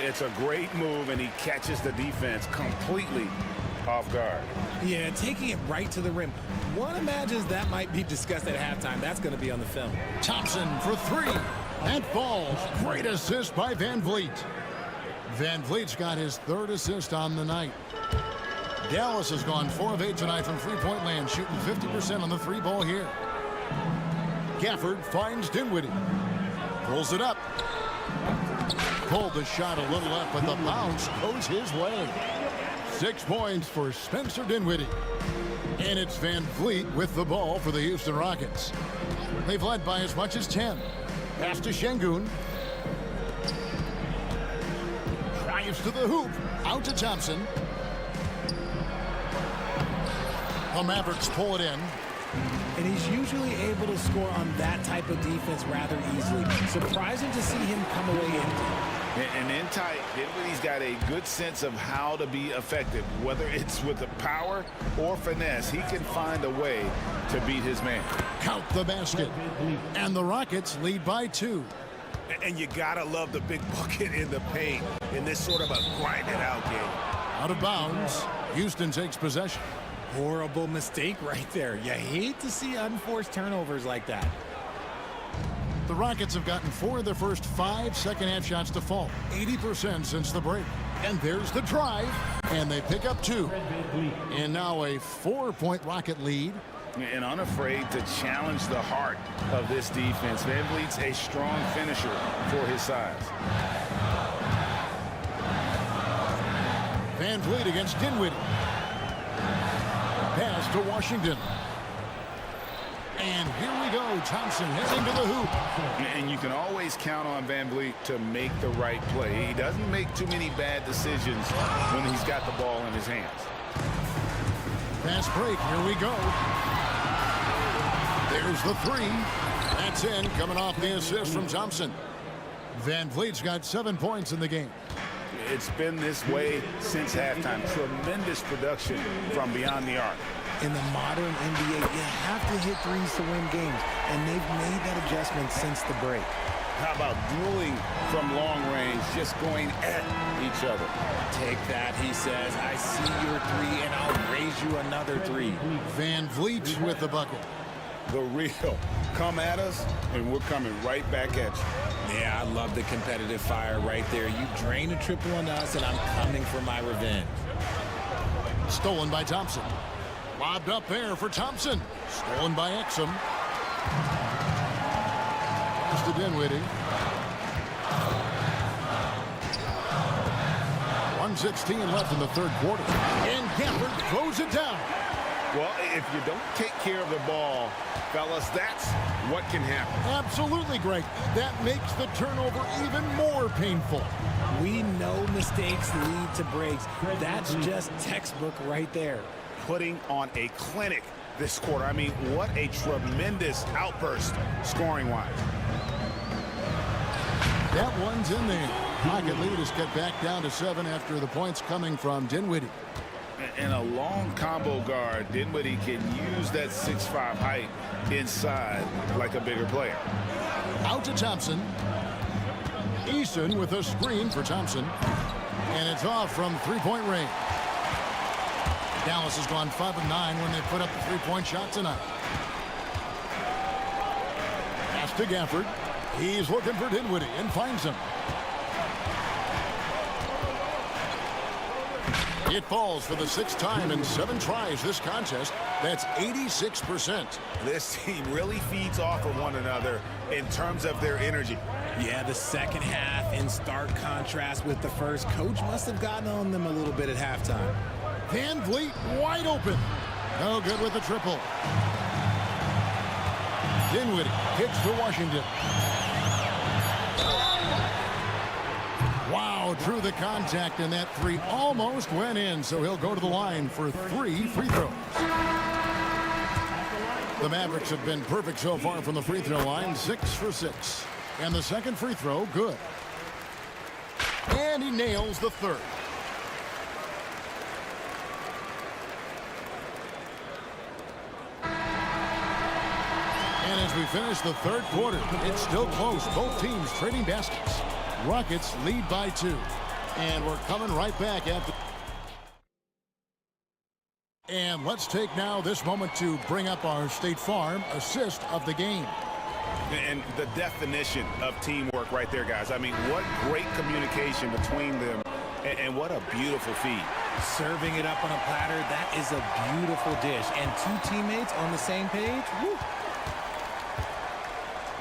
It's a great move, and he catches the defense completely off guard. Yeah, taking it right to the rim. One imagines that might be discussed at halftime. That's going to be on the film. Thompson for 3. And falls. Great assist by Van Vliet. Van Vliet's got his 3rd assist on the night. Dallas has gone 4 of 8 tonight from three-point land, shooting 50% on the three ball here. Gafford finds Dinwiddie. Pulls it up. Pulled the shot a little up, but the bounce goes his way. 6 points for Spencer Dinwiddie. And it's Van Vliet with the ball for the Houston Rockets. They've led by as much as 10. Pass to Şengün. Drives to the hoop. Out to Thompson. The Mavericks pull it in. And he's usually able to score on that type of defense rather easily. Surprising to see him come away empty. And in tight, Dinwiddie's got a good sense of how to be effective. Whether it's with the power or finesse, he can find a way to beat his man. Count the basket. And the Rockets lead by 2. And you gotta love the big bucket in the paint in this sort of a grind-it-out game. Out of bounds. Houston takes possession. Horrible mistake right there. You hate to see unforced turnovers like that. The Rockets have gotten 4 of their first 5 second-half shots to fall. 80% since the break. And there's the drive. And they pick up 2. And now a 4-point Rocket lead. And unafraid to challenge the heart of this defense. Van Vliet's a strong finisher for his size. Van Vliet against Dinwiddie. Pass to Washington. And here we go. Thompson heading to the hoop. And you can always count on Van Vliet to make the right play. He doesn't make too many bad decisions when he's got the ball in his hands. Fast break. Here we go. There's the 3. That's in. Coming off the assist from Thompson. Van Vliet's got 7 points in the game. It's been this way since halftime. Tremendous production from beyond the arc. In the modern NBA, you have to hit threes to win games, and they've made that adjustment since the break. How about dueling from long range, just going at each other? Take that, he says. I see your 3, and I'll raise you another 3. Van Vliet with the bucket. The real. Come at us, and we're coming right back at you. Yeah, I love the competitive fire right there. You drain a triple on us, and I'm coming for my revenge. Stolen by Thompson. Lobbed up there for Thompson. Stolen by Exum. Pass to Dinwiddie. 1:16 left in the third quarter. And Gafford throws it down. Well, if you don't take care of the ball, fellas, that's what can happen. Absolutely, Greg. That makes the turnover even more painful. We know mistakes lead to breaks. That's just textbook right there. Putting on a clinic this quarter. I mean, what a tremendous outburst scoring-wise. That one's in there. Rocket lead is cut back down to 7 after the points coming from Dinwiddie. And a long combo guard, Dinwiddie can use that 6'5" height inside like a bigger player. Out to Thompson. Eason with a screen for Thompson. And it's off from three-point range. Dallas has gone 5 of 9 when they put up the three-point shot tonight. Pass to Gafford. He's looking for Dinwiddie and finds him. It falls for the 6th time in 7 tries this contest. That's 86%. This team really feeds off of one another in terms of their energy. Yeah, the second half in stark contrast with the first. Coach must have gotten on them a little bit at halftime. Van Vliet wide open. No good with the triple. Dinwiddie kicks to Washington. Wow, drew the contact, and that 3 almost went in, so he'll go to the line for 3 free throws. The Mavericks have been perfect so far from the free throw line, 6 for 6. And the second free throw, good. And he nails the third. And as we finish the third quarter, it's still close. Both teams trading baskets. Rockets lead by 2. And we're coming right back after. And let's take now this moment to bring up our State Farm assist of the game. And the definition of teamwork right there, guys. I mean, what great communication between them, and what a beautiful feed. Serving it up on a platter, that is a beautiful dish. And two teammates on the same page, woo.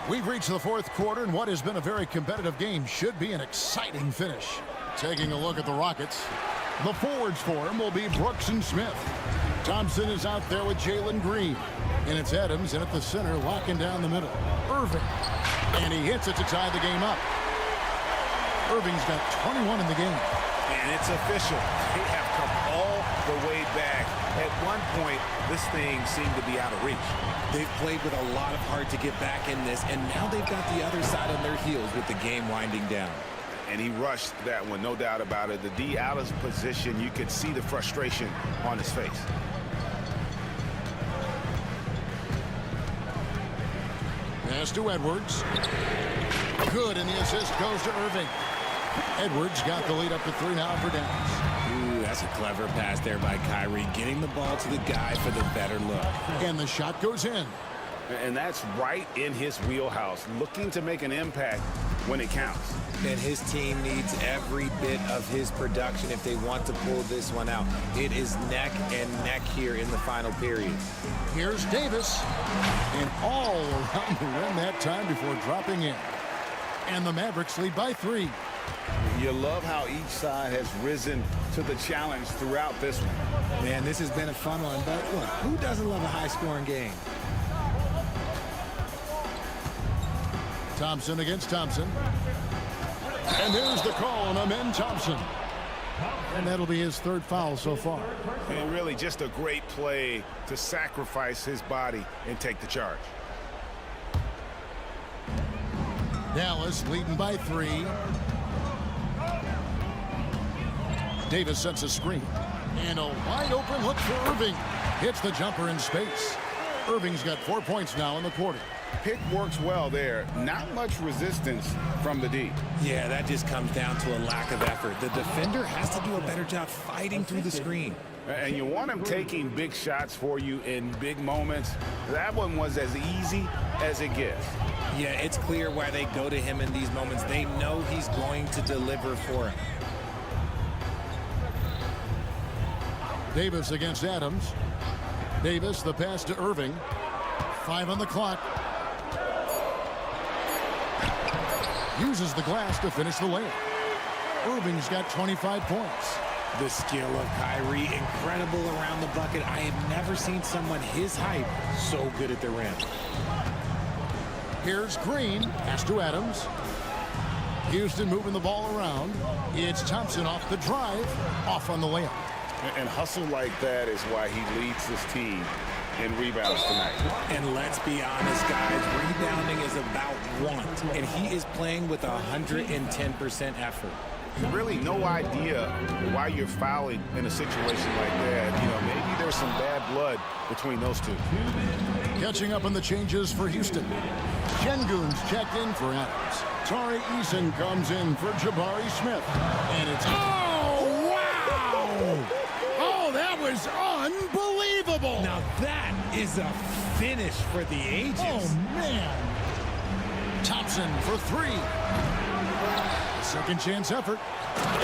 We've reached the fourth quarter, and what has been a very competitive game should be an exciting finish. Taking a look at the Rockets, the forwards for him will be Brooks and Smith. Thompson is out there with Jalen Green. And it's Adams in at the center, locking down the middle. Irving. And he hits it to tie the game up. Irving's got 21 in the game. And it's official. They have come all the way back. At one point, this thing seemed to be out of reach. They've played with a lot of heart to get back in this, and now they've got the other side on their heels with the game winding down. And he rushed that one, no doubt about it. The D out of position, you could see the frustration on his face. Pass to Edwards. Good, and the assist goes to Irving. Edwards got the lead up to 3 now for Dallas. Ooh, that's a clever pass there by Kyrie, getting the ball to the guy for the better look. And the shot goes in. And that's right in his wheelhouse, looking to make an impact when it counts. And his team needs every bit of his production if they want to pull this one out. It is neck and neck here in the final period. Here's Davis. And all around the rim that time before dropping in. And the Mavericks lead by 3. You love how each side has risen to the challenge throughout this one. Man, this has been a fun one, but look, who doesn't love a high-scoring game? Thompson against Thompson. And there's the call on Amen Thompson. And that'll be his 3rd foul so far. And really just a great play to sacrifice his body and take the charge. Dallas leading by 3. Davis sets a screen. And a wide open look for Irving. Hits the jumper in space. Irving's got 4 points now in the quarter. Pick works well there. Not much resistance from the D. Yeah, that just comes down to a lack of effort. The defender has to do a better job fighting through the screen. And you want him taking big shots for you in big moments. That one was as easy as it gets. Yeah, it's clear why they go to him in these moments. They know he's going to deliver for him. Davis against Adams. Davis, the pass to Irving. 5 on the clock. Uses the glass to finish the layup. Irving's got 25 points. The skill of Kyrie, incredible around the bucket. I have never seen someone his height so good at the rim. Here's Green. Pass to Adams. Houston moving the ball around. It's Thompson off the drive. Off on the layup. And hustle like that is why he leads his team in rebounds tonight. And let's be honest, guys, rebounding is about want, and he is playing with 110% effort. Really no idea why you're fouling in a situation like that. You know, maybe there's some bad blood between those two. Catching up on the changes for Houston. Şengün's checked in for Adams. Tari Eason comes in for Jabari Smith. And it's... Oh, wow! Oh, that was unbelievable! Now that is a finish for the ages. Oh, man! Thompson for 3. A second chance effort.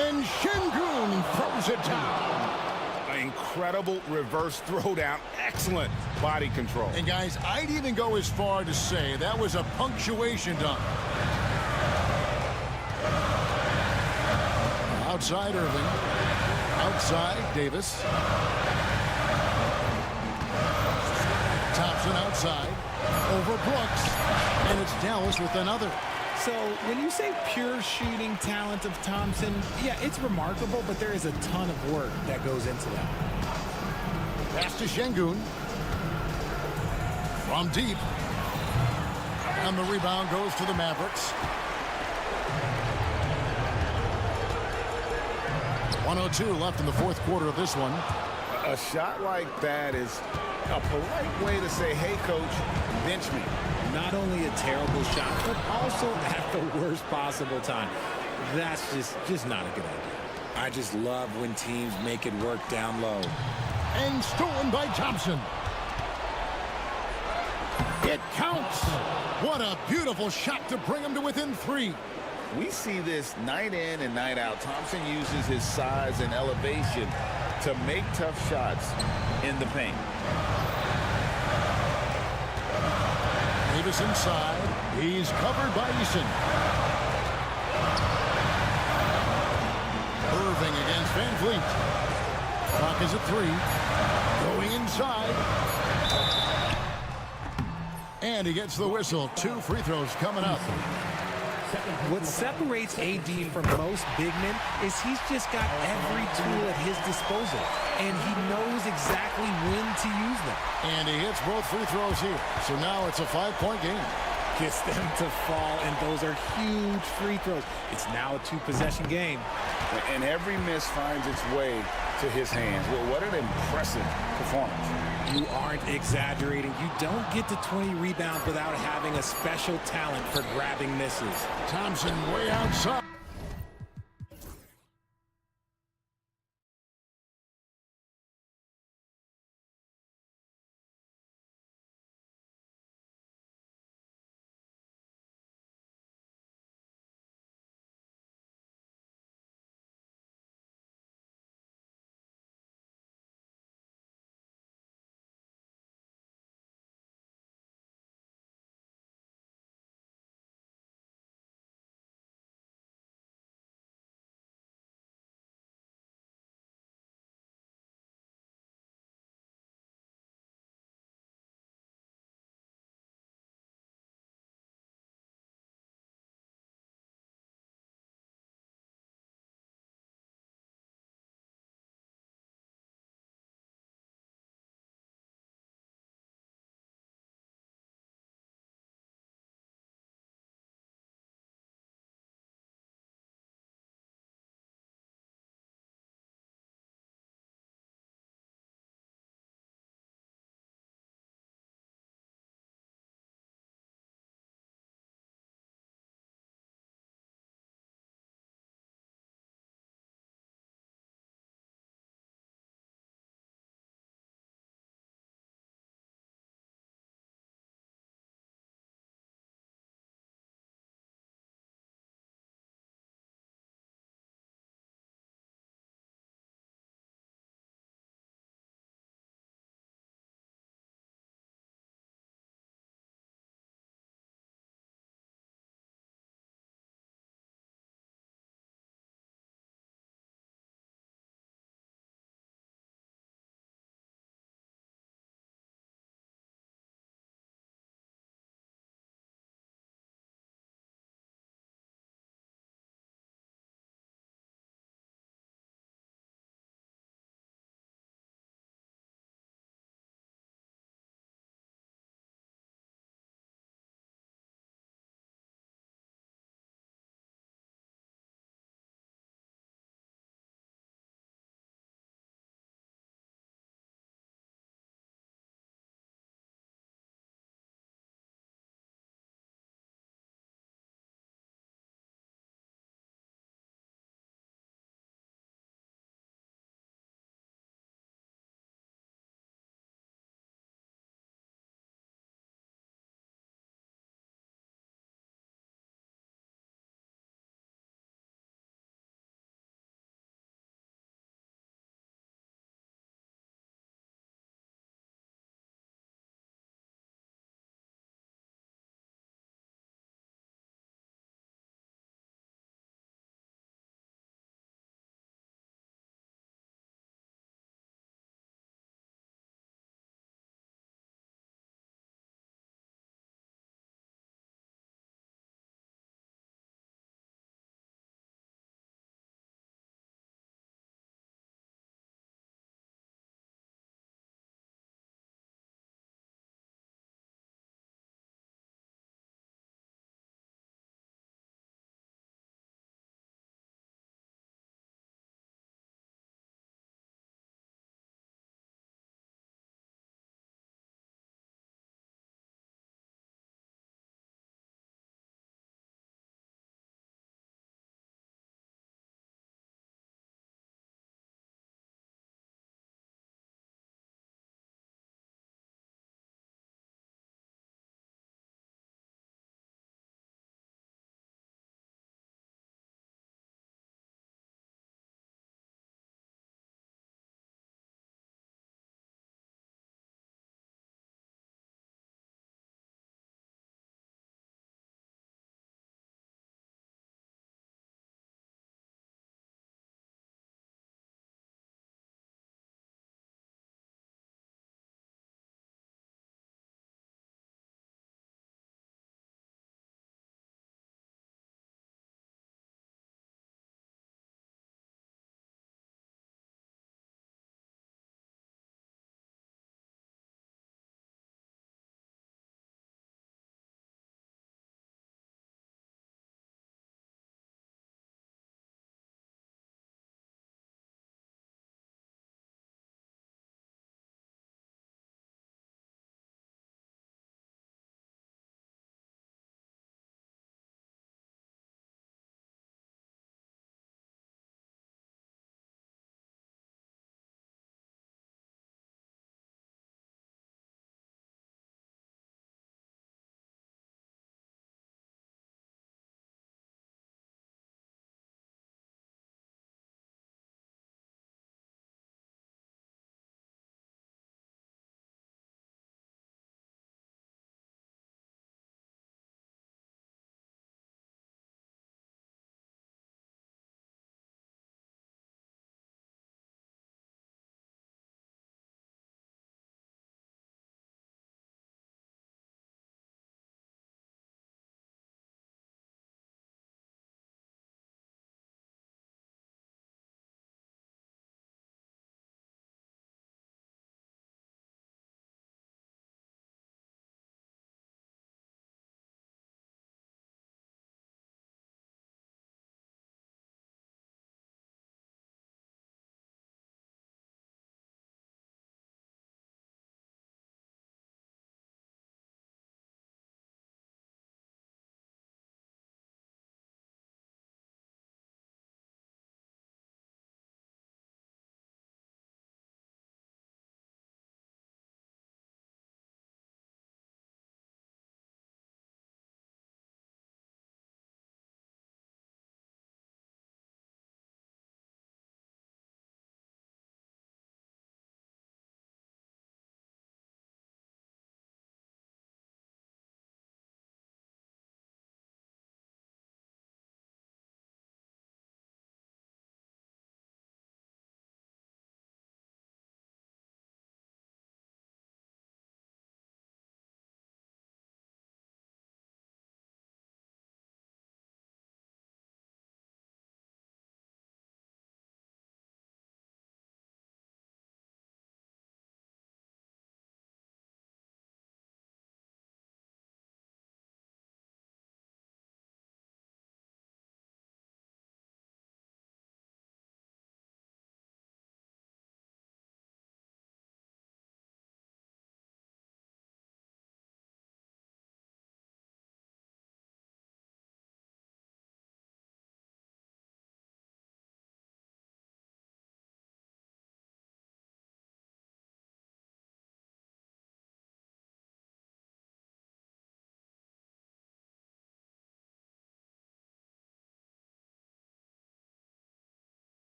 And Şengün throws it down. An incredible reverse throwdown. Excellent body control. And guys, I'd even go as far to say that was a punctuation dunk. Outside Irving. Outside Davis. Thompson outside. Over Brooks. And it's Dallas with another. So when you say pure shooting talent of Thompson, yeah, it's remarkable, but there is a ton of work that goes into that. Pass to Şengün. From deep. And the rebound goes to the Mavericks. 1:02 left in the fourth quarter of this one. A shot like that is a polite way to say, hey, coach, bench me. Not only a terrible shot, but also at the worst possible time. That's just not a good idea. I just love when teams make it work down low. And stolen by Thompson. It counts. What a beautiful shot to bring him to within 3. We see this night in and night out. Thompson uses his size and elevation to make tough shots in the paint. Davis inside. He's covered by Eason. Irving against Van Vliet. Clock is at 3. Going inside. And he gets the whistle. 2 free throws coming up. What separates AD from most big men is he's just got every tool at his disposal, and he knows exactly when to use them. And he hits both free throws here. So now it's a 5-point game. Gets them to fall, and those are huge free throws. It's now a 2-possession game. And every miss finds its way to his hands. Well, what an impressive performance. You aren't exaggerating. You don't get to 20 rebounds without having a special talent for grabbing misses. Thompson way outside.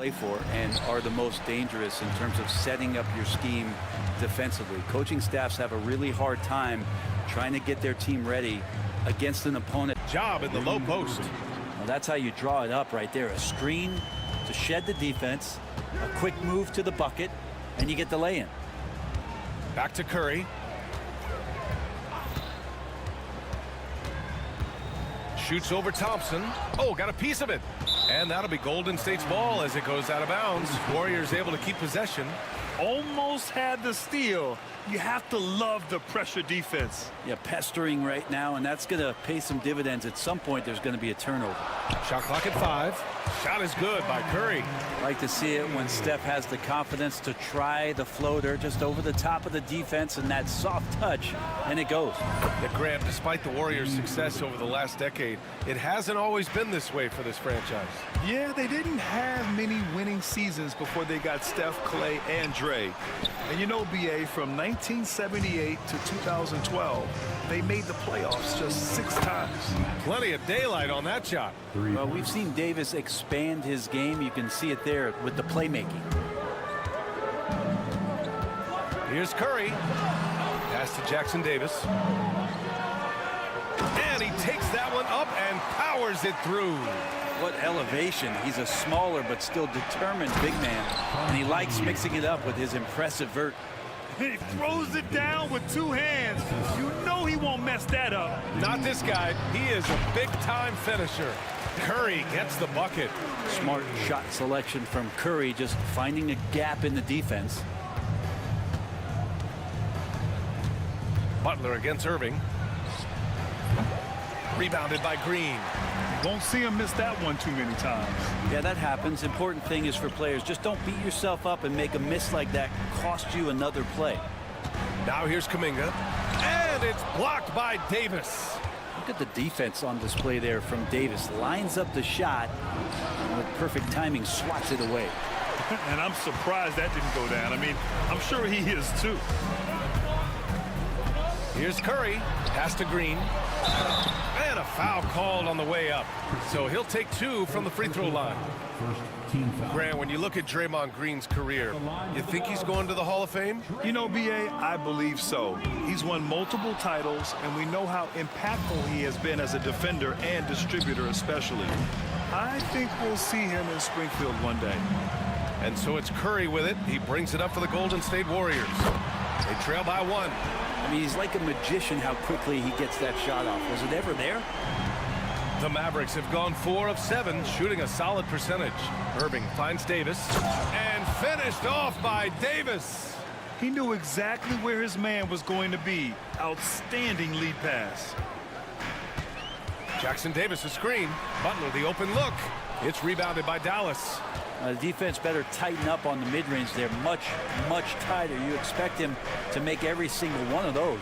play for and are the most dangerous in terms of setting up your scheme defensively. Coaching staffs have a really hard time trying to get their team ready against an opponent. Job in the low post. Well, that's how you draw it up right there. A screen to shed the defense, a quick move to the bucket, and you get the lay-in. Back to Curry. Shoots over Thompson. Oh, got a piece of it. And that'll be Golden State's ball as it goes out of bounds. Warriors able to keep possession. Almost had the steal. You have to love the pressure defense. Yeah, pestering right now, and that's going to pay some dividends. At some point, there's going to be a turnover. Shot clock at 5. Shot is good by Curry. Like to see it when Steph has the confidence to try the floater just over the top of the defense and that soft touch, and it goes. Yeah, Graham, despite the Warriors' success over the last decade, it hasn't always been this way for this franchise. Yeah, they didn't have many winning seasons before they got Steph, Clay, and Dre. And you know, BA, from 1978 to 2012, they made the playoffs just 6 times. Plenty of daylight on that shot. Well, we've seen Davis expand his game. You can see it there with the playmaking. Here's Curry. Pass to Jackson Davis. And he takes that one up and powers it through. What elevation. He's a smaller but still determined big man. And he likes mixing it up with his impressive vert. He throws it down with 2 hands. You know he won't mess that up. Not this guy. He is a big-time finisher. Curry gets the bucket. Smart shot selection from Curry, just finding a gap in the defense. Butler against Irving. Rebounded by Green. Won't see him miss that one too many times. Yeah, that happens. Important thing is for players, just don't beat yourself up and make a miss like that cost you another play. Now here's Kuminga. And it's blocked by Davis. Look at the defense on display there from Davis. Lines up the shot and with perfect timing swats it away. And I'm surprised that didn't go down. I mean, I'm sure he is too. Here's Curry. Pass to Green. And a foul called on the way up. So he'll take 2 from the free throw line. Grant, when you look at Draymond Green's career, you think he's going to the Hall of Fame? You know, BA, I believe so. He's won multiple titles, and we know how impactful he has been as a defender and distributor especially. I think we'll see him in Springfield one day. And so it's Curry with it. He brings it up for the Golden State Warriors. They trail by 1. I mean, he's like a magician how quickly he gets that shot off. Was it ever there? The Mavericks have gone 4 of 7, shooting a solid percentage. Irving finds Davis and finished off by Davis. He knew exactly where his man was going to be. Outstanding lead pass. Jackson Davis a screen. Butler the open look. It's rebounded by Dallas. The defense better tighten up on the mid-range there. Much tighter. You expect him to make every single one of those.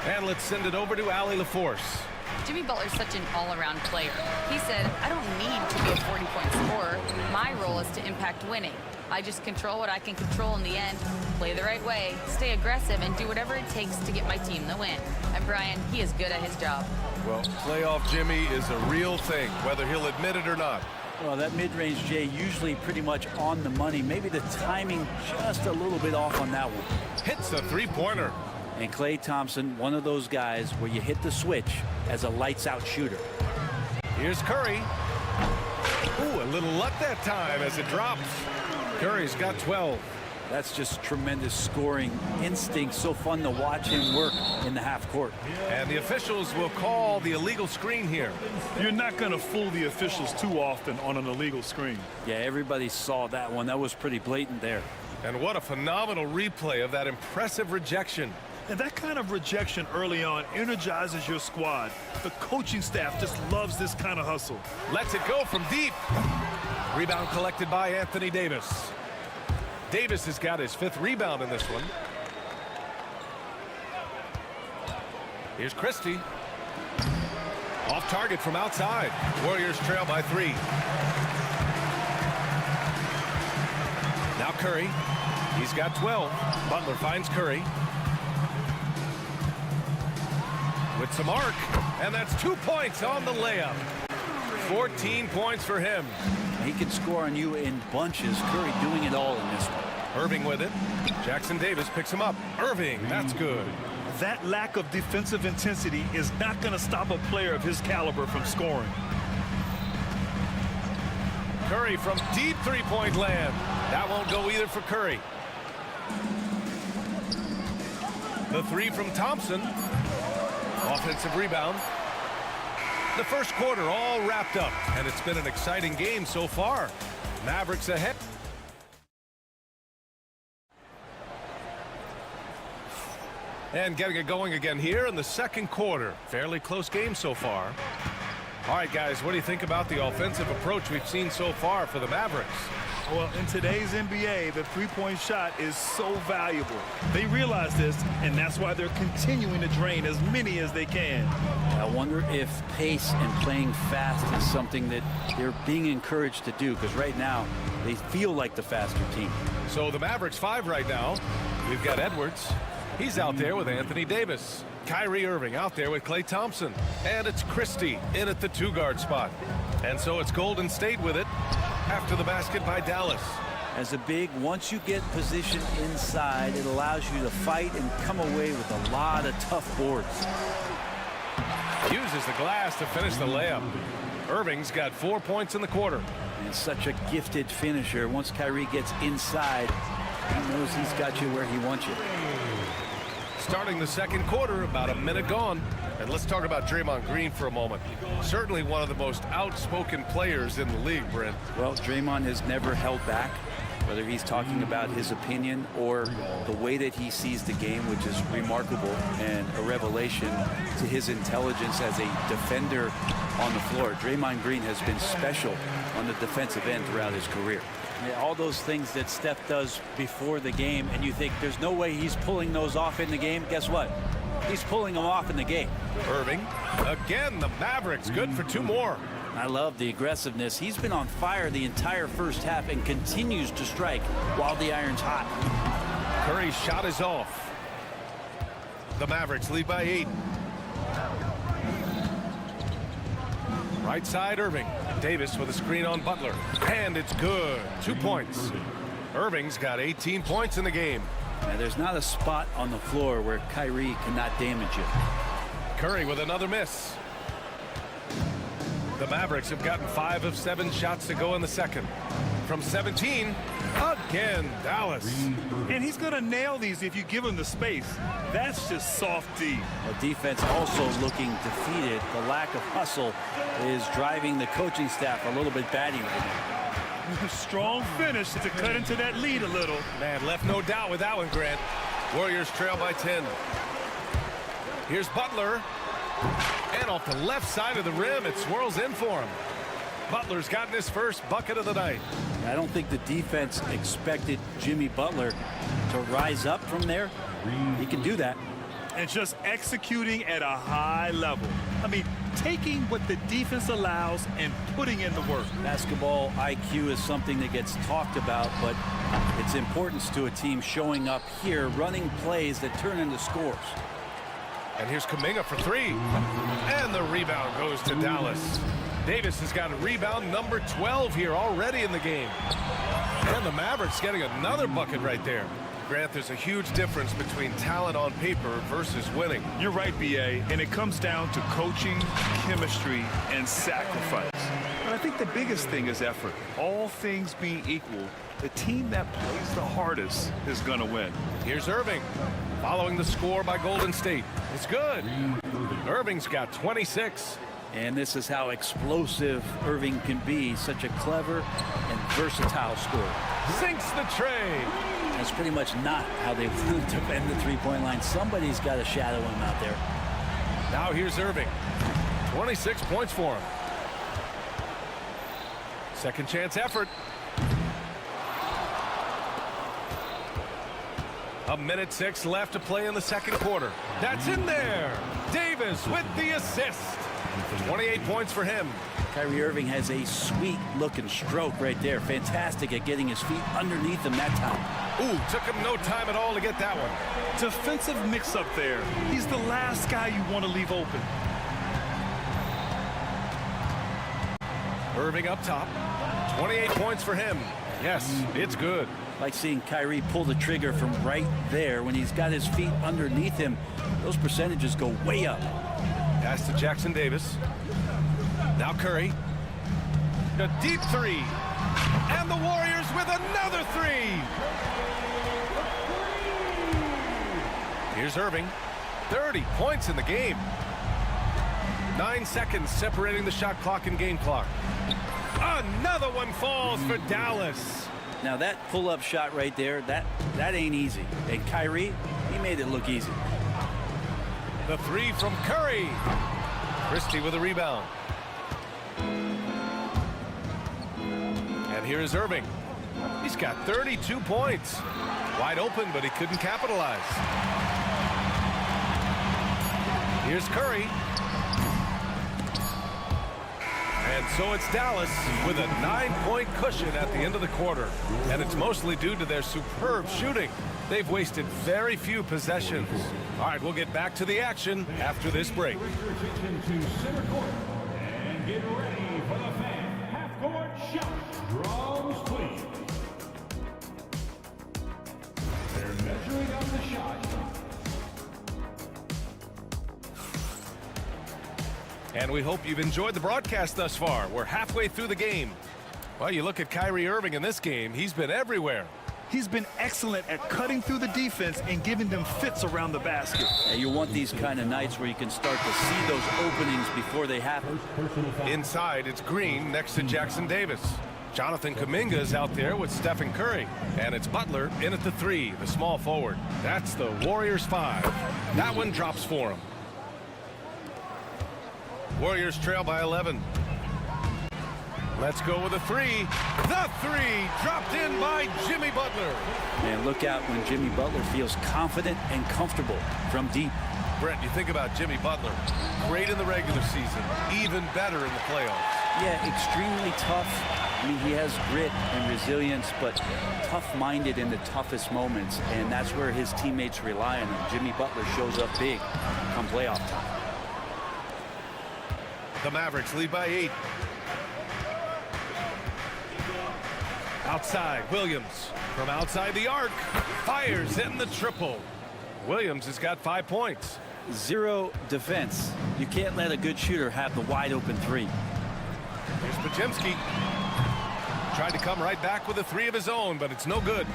And let's send it over to Allie LaForce. Jimmy Butler's such an all-around player. He said, I don't need to be a 40-point scorer. My role is to impact winning. I just control what I can control in the end, play the right way, stay aggressive, and do whatever it takes to get my team the win. And Brian, he is good at his job. Well, playoff Jimmy is a real thing, whether he'll admit it or not. Well, that mid-range, Jay, usually pretty much on the money. Maybe the timing just a little bit off on that one. Hits a three-pointer. And Klay Thompson, one of those guys where you hit the switch as a lights-out shooter. Here's Curry. Ooh, a little luck that time as it drops. Curry's got 12. That's just tremendous scoring instinct. So fun to watch him work in the half court. And the officials will call the illegal screen here. You're not going to fool the officials too often on an illegal screen. Yeah, everybody saw that one. That was pretty blatant there. And what a phenomenal replay of that impressive rejection. And that kind of rejection early on energizes your squad. The coaching staff just loves this kind of hustle. Lets it go from deep. Rebound collected by Anthony Davis. Davis has got his 5th rebound in this one. Here's Christie. Off target from outside. Warriors trail by 3. Now Curry. He's got 12. Butler finds Curry. With some arc. And that's 2 points on the layup. 14 points for him. He can score on you in bunches. Curry doing it all in this one. Irving with it. Jackson Davis picks him up. Irving, that's good. That lack of defensive intensity is not going to stop a player of his caliber from scoring. Curry from deep three-point land. That won't go either for Curry. The three from Thompson. Offensive rebound. The first quarter all wrapped up, and it's been an exciting game so far. Mavericks ahead. And getting it going again here in the second quarter. Fairly close game so far. All right, guys, what do you think about the offensive approach we've seen so far for the Mavericks? Well, in today's NBA, the three-point shot is so valuable. They realize this, and that's why they're continuing to drain as many as they can. I wonder if pace and playing fast is something that they're being encouraged to do, because right now they feel like the faster team. So the Mavericks 5 right now. We've got Edwards. He's out there with Anthony Davis. Kyrie Irving out there with Klay Thompson. And it's Christie in at the 2-guard spot. And so it's Golden State with it after the basket by Dallas. As a big, once you get positioned inside, it allows you to fight and come away with a lot of tough boards. Uses the glass to finish the layup. Irving's got 4 points in the quarter. And such a gifted finisher. Once Kyrie gets inside, he knows he's got you where he wants you. Starting the second quarter, about a minute gone. And let's talk about Draymond Green for a moment. Certainly one of the most outspoken players in the league, Brent. Well, Draymond has never held back, whether he's talking about his opinion or the way that he sees the game, which is remarkable and a revelation to his intelligence as a defender on the floor. Draymond Green has been special on the defensive end throughout his career. Yeah, all those things that Steph does before the game, and you think there's no way he's pulling those off in the game. Guess what? He's pulling them off in the game. Irving, again, the Mavericks, good for 2 more. I love the aggressiveness. He's been on fire the entire first half and continues to strike while the iron's hot. Curry's shot is off. The Mavericks lead by 8. Right side, Irving. Davis with a screen on Butler. And it's good. 2 points. Irving's got 18 points in the game. Now, there's not a spot on the floor where Kyrie cannot damage you. Curry with another miss. The Mavericks have gotten 5 of 7 shots to go in the second. From 17, again, Dallas. And he's going to nail these if you give him the space. That's just soft D. The defense also looking defeated. The lack of hustle is driving the coaching staff a little bit batty right now. Strong finish to cut into that lead a little. Man, left no doubt with that one, Grant. Warriors trail by 10. Here's Butler. And off the left side of the rim, it swirls in for him. Butler's gotten his first bucket of the night. I don't think the defense expected Jimmy Butler to rise up from there. He can do that. And just executing at a high level. I mean, taking what the defense allows and putting in the work. Basketball IQ is something that gets talked about, but its importance to a team showing up here, running plays that turn into scores. And here's Kuminga for 3. And the rebound goes to Dallas. Davis has got a rebound number 12 here already in the game. And the Mavericks getting another bucket right there. Grant, there's a huge difference between talent on paper versus winning. You're right, B.A., and it comes down to coaching, chemistry, and sacrifice. But I think the biggest thing is effort. All things being equal, the team that plays the hardest is going to win. Here's Irving, following the score by Golden State. It's good. Irving's got 26. And this is how explosive Irving can be. Such a clever and versatile scorer. Sinks the tray. That's pretty much not how they defend the three-point line. Somebody's got to shadow him out there. Now here's Irving. 26 points for him. Second chance effort. A minute 6 left to play in the second quarter. That's in there. Davis with the assist. 28 points for him. Kyrie Irving has a sweet-looking stroke right there. Fantastic at getting his feet underneath him that time. Ooh, took him no time at all to get that one. Defensive mix-up there. He's the last guy you want to leave open. Irving up top. 28 points for him. Yes, it's good. Like seeing Kyrie pull the trigger from right there when he's got his feet underneath him. Those percentages go way up. Pass to Jackson Davis. Now Curry. A deep three. And the Warriors with another three. Here's Irving. 30 points in the game. 9 seconds separating the shot clock and game clock. Another one falls for Dallas. Now that pull-up shot right there, that ain't easy. And Kyrie, he made it look easy. The three from Curry. Christie with a rebound. And here's Irving. He's got 32 points. Wide open, but he couldn't capitalize. Here's Curry. And so it's Dallas with a 9-point cushion at the end of the quarter. And it's mostly due to their superb shooting. They've wasted very few possessions. All right, we'll get back to the action after this break. And get ready for the fan half-court shot. Drums, please. They're measuring up the shot. And we hope you've enjoyed the broadcast thus far. We're halfway through the game. Well, you look at Kyrie Irving in this game, he's been everywhere. He's been excellent at cutting through the defense and giving them fits around the basket. Yeah, you want these kind of nights where you can start to see those openings before they happen. Inside, it's Green next to Jackson Davis. Jonathan Kuminga is out there with Stephen Curry. And it's Butler in at the three, the small forward. That's the Warriors 5. That one drops for him. Warriors trail by 11. Let's go with a three. The three dropped in by Jimmy Butler. And look out when Jimmy Butler feels confident and comfortable from deep. Brett, you think about Jimmy Butler. Great in the regular season. Even better in the playoffs. Yeah, extremely tough. I mean, he has grit and resilience, but tough-minded in the toughest moments. And that's where his teammates rely on him. Jimmy Butler shows up big come playoff time. The Mavericks lead by 8. Outside, Williams from outside the arc fires in the triple. Williams has got 5 points. Zero defense. You can't let a good shooter have the wide open three. Here's Podziemski. Tried to come right back with a three of his own, but it's no good.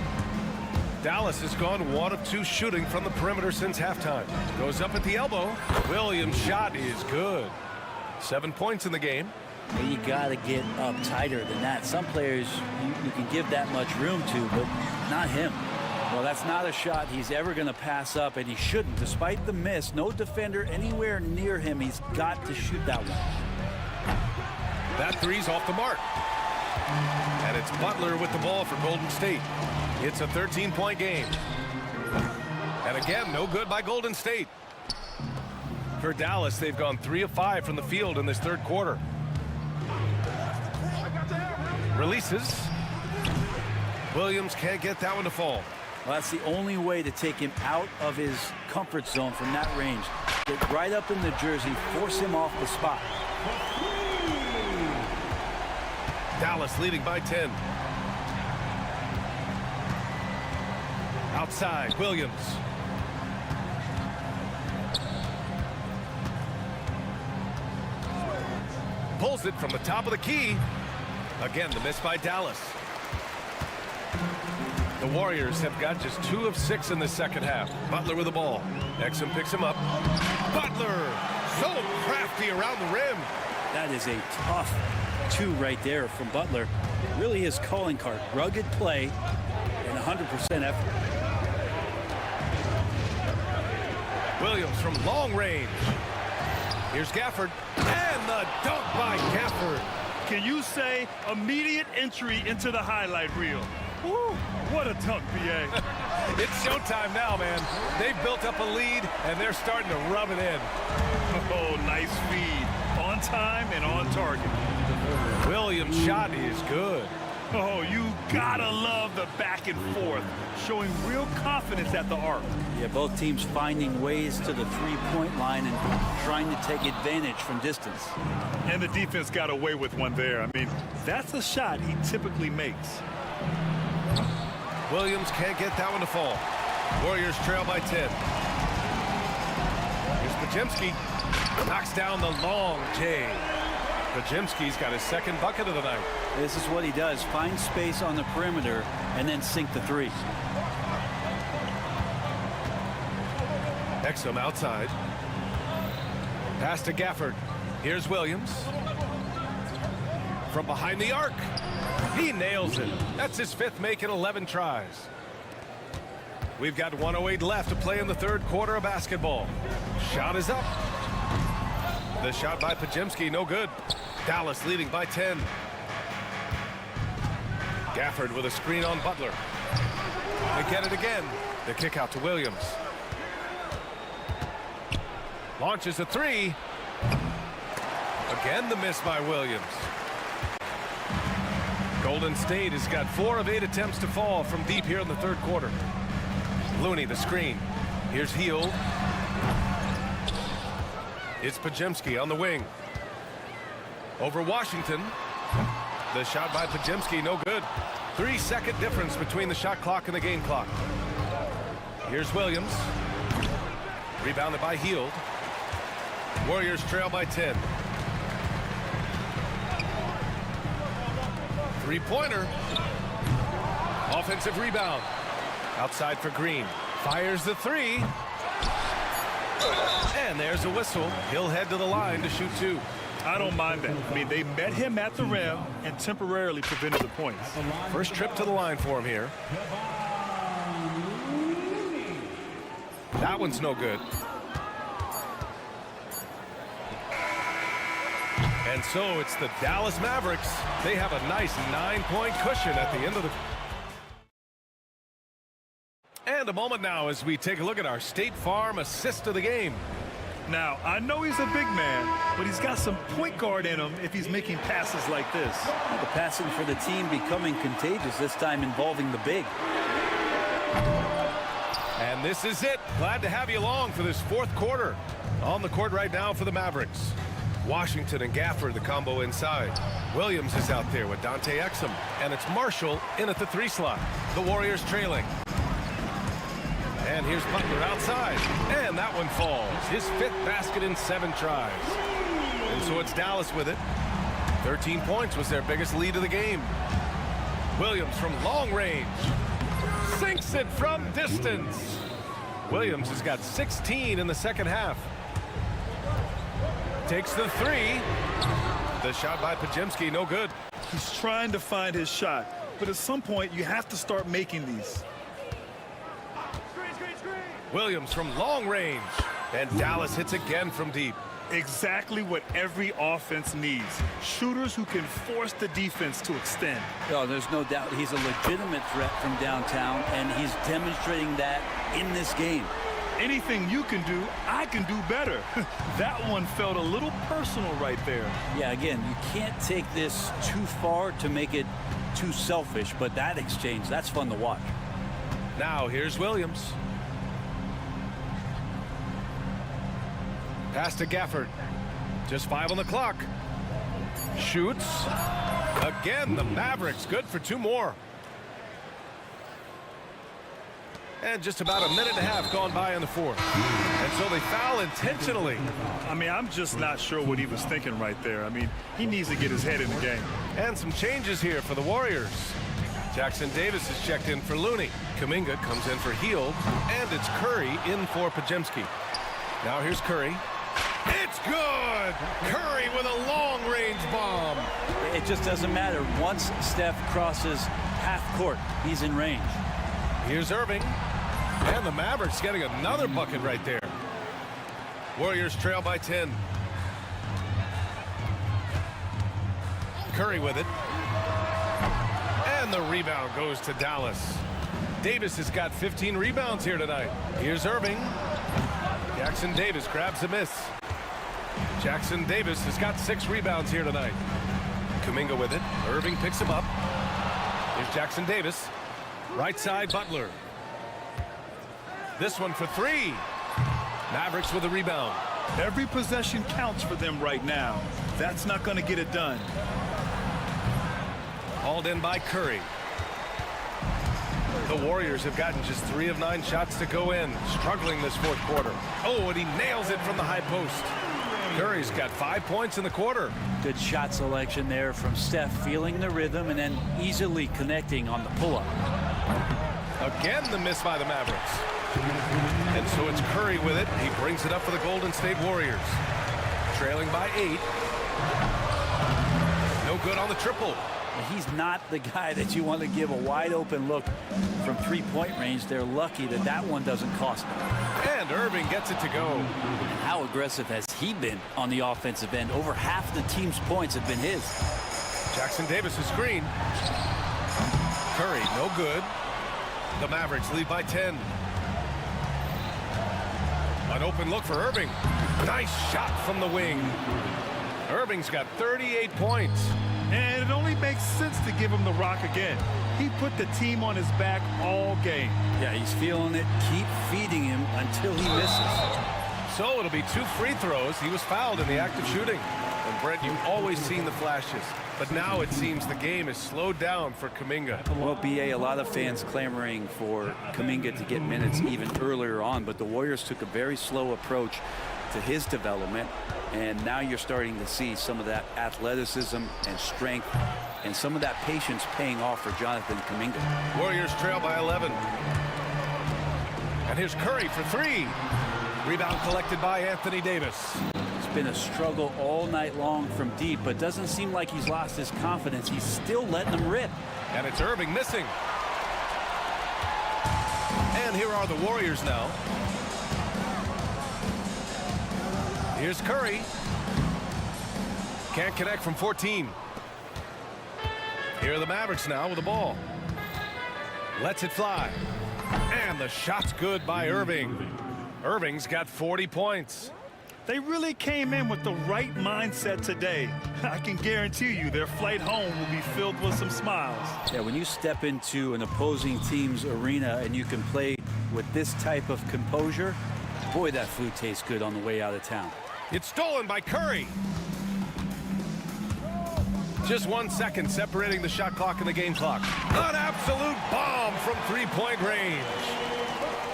Dallas has gone 1 of 2 shooting from the perimeter since halftime. Goes up at the elbow. Williams' shot is good. 7 points in the game. Well, you got to get up tighter than that. Some players you can give that much room to, but not him. Well, that's not a shot he's ever going to pass up, and he shouldn't. Despite the miss, no defender anywhere near him. He's got to shoot that one. That three's off the mark. And it's Butler with the ball for Golden State. It's a 13-point game. And again, no good by Golden State. For Dallas, they've gone 3 of 5 from the field in this third quarter. Releases. Williams can't get that one to fall. Well, that's the only way to take him out of his comfort zone from that range. Get right up in the jersey, force him off the spot. Dallas leading by 10. Outside, Williams. Pulls it from the top of the key. Again, the miss by Dallas. The Warriors have got just 2 of 6 in the second half. Butler with the ball. Exum picks him up. Butler, so crafty around the rim. That is a tough 2 right there from Butler. Really his calling card. Rugged play and 100% effort. Williams from long range. Here's Gafford. And the dunk by Gafford. Can you say immediate entry into the highlight reel? Woo, what a dunk, BA. It's showtime now, man. They've built up a lead, and they're starting to rub it in. Oh, nice feed. On time and on target. Williams' shot is good. Oh, you gotta love the back and forth, showing real confidence at the arc. Yeah, both teams finding ways to the three-point line and trying to take advantage from distance. And the defense got away with one there. I mean, that's a shot he typically makes. Williams can't get that one to fall. Warriors trail by 10. Here's Podziemski. Knocks down the long J. Podziemski's got his second bucket of the night. This is what he does. Find space on the perimeter and then sink the three. Exum outside. Pass to Gafford. Here's Williams. From behind the arc. He nails it. That's his fifth make in 11 tries. We've got 1:08 left to play in the third quarter of basketball. Shot is up. The shot by Podziemski, no good. Dallas leading by 10. Gafford with a screen on Butler. They get it again. The kick out to Williams. Launches a three. Again the miss by Williams. Golden State has got 4 of 8 attempts to fall from deep here in the third quarter. Looney the screen. Here's Hield. It's Podziemski on the wing. Over Washington. The shot by Podziemski, no good. 3-second difference between the shot clock and the game clock. Here's Williams. Rebounded by Hield. Warriors trail by 10. Three-pointer. Offensive rebound. Outside for Green. Fires the three. And there's a whistle. He'll head to the line to shoot 2. I don't mind that. I mean, they met him at the rim and temporarily prevented the points. First trip to the line for him here. That one's no good. And so it's the Dallas Mavericks. They have a nice 9-point cushion at the end of the... And a moment now as we take a look at our State Farm assist of the game. Now, I know he's a big man, but he's got some point guard in him if he's making passes like this. The passing for the team becoming contagious, this time involving the big. And this is it. Glad to have you along for this fourth quarter. On the court right now for the Mavericks. Washington and Gafford, the combo inside. Williams is out there with Dante Exum. And it's Marshall in at the 3 slot. The Warriors trailing. And here's Butler outside. And that one falls. His 5th basket in 7 tries. And so it's Dallas with it. 13 points was their biggest lead of the game. Williams from long range. Sinks it from distance. Williams has got 16 in the second half. Takes the 3. The shot by Podziemski, no good. He's trying to find his shot, but at some point you have to start making these. Williams from long range. And Dallas hits again from deep. Exactly what every offense needs. Shooters who can force the defense to extend. Oh, there's no doubt he's a legitimate threat from downtown, and he's demonstrating that in this game. Anything you can do, I can do better. That one felt a little personal right there. Yeah, again, you can't take this too far to make it too selfish, but that exchange, that's fun to watch. Now here's Williams. Pass to Gafford. Just 5 on the clock. Shoots. Again, the Mavericks good for 2 more. And just about a minute and a half gone by in the fourth. And so they foul intentionally. I mean, I'm just not sure what he was thinking right there. I mean, he needs to get his head in the game. And some changes here for the Warriors. Jackson Davis is checked in for Looney. Kuminga comes in for Hield. And it's Curry in for Podziemski. Now here's Curry. It's good! Curry with a long-range bomb. It just doesn't matter. Once Steph crosses half court, he's in range. Here's Irving. And the Mavericks getting another bucket right there. Warriors trail by 10. Curry with it. And the rebound goes to Dallas. Davis has got 15 rebounds here tonight. Here's Irving. Jackson Davis grabs a miss. Jackson Davis has got 6 rebounds here tonight. Kuminga with it. Irving picks him up. Jackson Davis. Right side, Butler. This one for three. Mavericks with a rebound. Every possession counts for them right now. That's not going to get it done. Hauled in by Curry. The Warriors have gotten just 3 of 9 shots to go in, struggling this fourth quarter. Oh, and he nails it from the high post. Curry's got 5 points in the quarter. Good shot selection there from Steph, feeling the rhythm and then easily connecting on the pull-up. Again, the miss by the Mavericks. And so it's Curry with it. He brings it up for the Golden State Warriors. Trailing by 8. No good on the triple. He's not the guy that you want to give a wide open look from three-point range. They're lucky that that one doesn't cost them. And Irving gets it to go. And how aggressive has he been on the offensive end? Over half the team's points have been his. Jackson Davis' screen. Curry, no good. The Mavericks lead by 10. An open look for Irving. Nice shot from the wing. Irving's got 38 points. And it only makes sense to give him the rock again. He put the team on his back all game. Yeah, he's feeling it. Keep feeding him until he misses. So it'll be 2 free throws. He was fouled in the act of shooting. And Brent, you've always seen the flashes. But now it seems the game is slowed down for Kuminga. Well, BA, a lot of fans clamoring for Kuminga to get minutes even earlier on. But the Warriors took a very slow approach to his development. And now you're starting to see some of that athleticism and strength and some of that patience paying off for Jonathan Kuminga. Warriors trail by 11. And here's Curry for 3. Rebound collected by Anthony Davis. It's been a struggle all night long from deep, but doesn't seem like he's lost his confidence. He's still letting them rip. And it's Irving missing. And here are the Warriors now. Here's Curry. Can't connect from 14. Here are the Mavericks now with the ball. Lets it fly. And the shot's good by Irving. Irving's got 40 points. They really came in with the right mindset today. I can guarantee you their flight home will be filled with some smiles. Yeah, when you step into an opposing team's arena and you can play with this type of composure, boy, that food tastes good on the way out of town. It's stolen by Curry. Just 1 second separating the shot clock and the game clock. An absolute bomb from three-point range.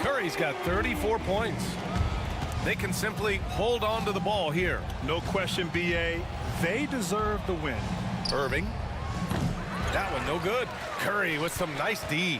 Curry's got 34 points. They can simply hold on to the ball here. No question, BA. They deserve the win. Irving. That one no good. Curry with some nice D.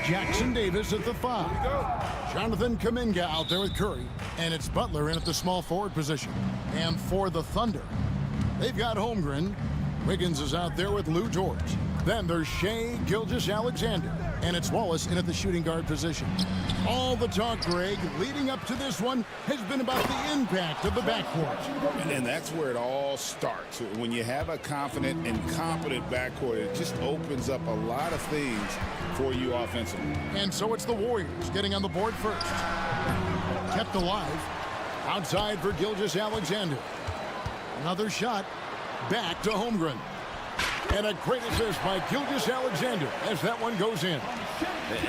Jackson Davis at the 5. Jonathan Kuminga out there with Curry. And it's Butler in at the small forward position. And for the Thunder, they've got Holmgren. Wiggins is out there with Lou George. Then there's Shea Gilgeous-Alexander. And it's Wallace in at the shooting guard position. All the talk, Greg, leading up to this one has been about the impact of the backcourt. And that's where it all starts. When you have a confident and competent backcourt, it just opens up a lot of things for you offensively. And so it's the Warriors getting on the board first. Kept alive. Outside for Gilgeous-Alexander. Another shot. Back to Holmgren. And a great assist by Gilgeous-Alexander as that one goes in.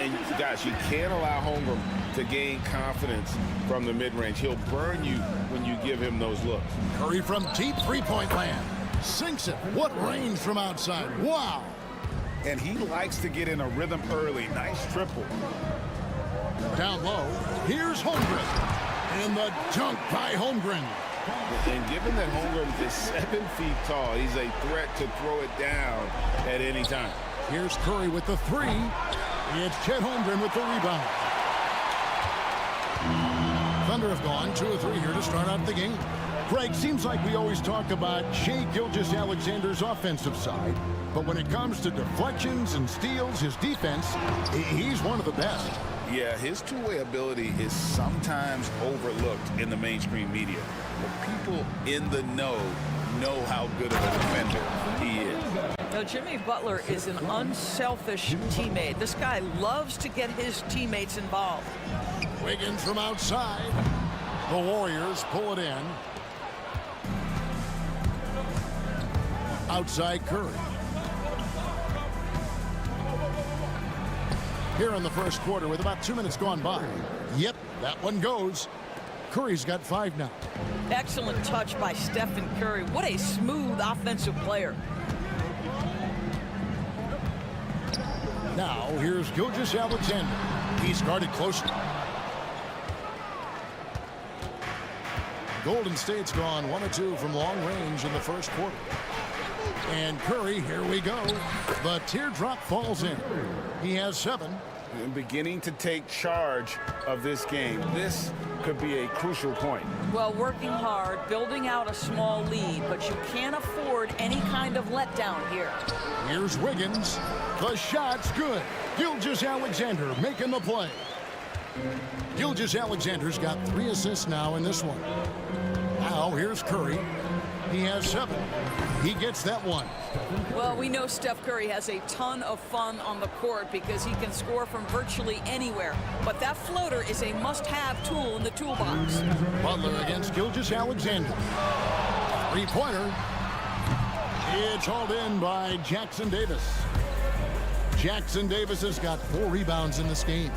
And guys, you can't allow Holmgren to gain confidence from the mid-range. He'll burn you when you give him those looks. Curry from deep three-point land. Sinks it. What range from outside. Wow. And he likes to get in a rhythm early. Nice triple. Down low. Here's Holmgren. And the dunk by Holmgren. And given that Holmgren is 7 feet tall, he's a threat to throw it down at any time. Here's Curry with the 3. It's Chet Holmgren with the rebound. Thunder have gone 2 of 3 here to start out the game. Greg, seems like we always talk about Shea Gilgeous-Alexander's offensive side, but when it comes to deflections and steals, his defense, he's one of the best. Yeah, his two-way ability is sometimes overlooked in the mainstream media. But people in the know how good of a defender he is. Now, Jimmy Butler is an unselfish teammate. This guy loves to get his teammates involved. Wiggins from outside. The Warriors pull it in. Outside Curry. Here in the first quarter with about 2 minutes gone by. Yep, that one goes. Curry's got 5 now. Excellent touch by Stephen Curry. What a smooth offensive player. Now, here's Gilgeous-Alexander. He's guarded closely. Golden State's gone 1 of 2 from long range in the first quarter. And Curry, here we go. The teardrop falls in. He has 7. And beginning to take charge of this game. This could be a crucial point. Well, working hard, building out a small lead, but you can't afford any kind of letdown here. Here's Wiggins. The shot's good. Gilgeous-Alexander making the play. Gilgeous-Alexander's got 3 assists now in this one. Now here's Curry. He has 7. He gets that one. Well, we know Steph Curry has a ton of fun on the court because he can score from virtually anywhere. But that floater is a must-have tool in the toolbox. Butler against Gilgeous-Alexander. 3-pointer. It's hauled in by Jackson Davis. Jackson Davis has got 4 rebounds in this game.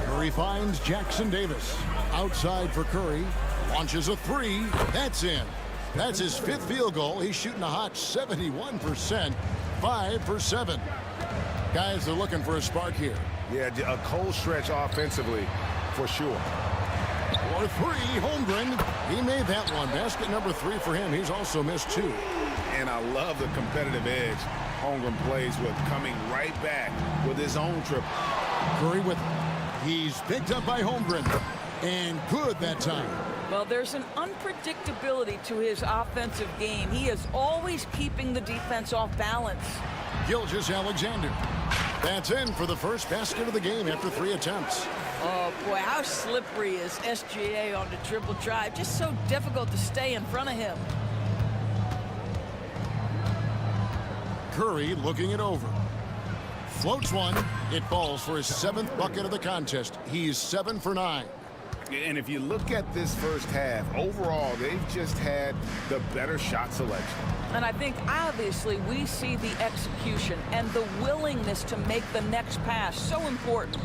Curry finds Jackson Davis. Outside for Curry. Launches a 3. That's in. That's his 5th field goal. He's shooting a hot 71%. 5 for 7. Guys, they're looking for a spark here. Yeah, a cold stretch offensively, for sure. For 3, Holmgren. He made that one. Basket number 3 for him. He's also missed 2. And I love the competitive edge Holmgren plays with, coming right back with his own triple. Curry with him. He's picked up by Holmgren. And good that time. Well, there's an unpredictability to his offensive game. He is always keeping the defense off balance. Gilgeous-Alexander. That's in for the first basket of the game after 3 attempts. Oh, boy, how slippery is SGA on the dribble drive. Just so difficult to stay in front of him. Curry looking it over. Floats one. It falls for his 7th bucket of the contest. He's 7 for 9. And if you look at this first half, overall, they've just had the better shot selection. And I think, obviously, we see the execution and the willingness to make the next pass so important.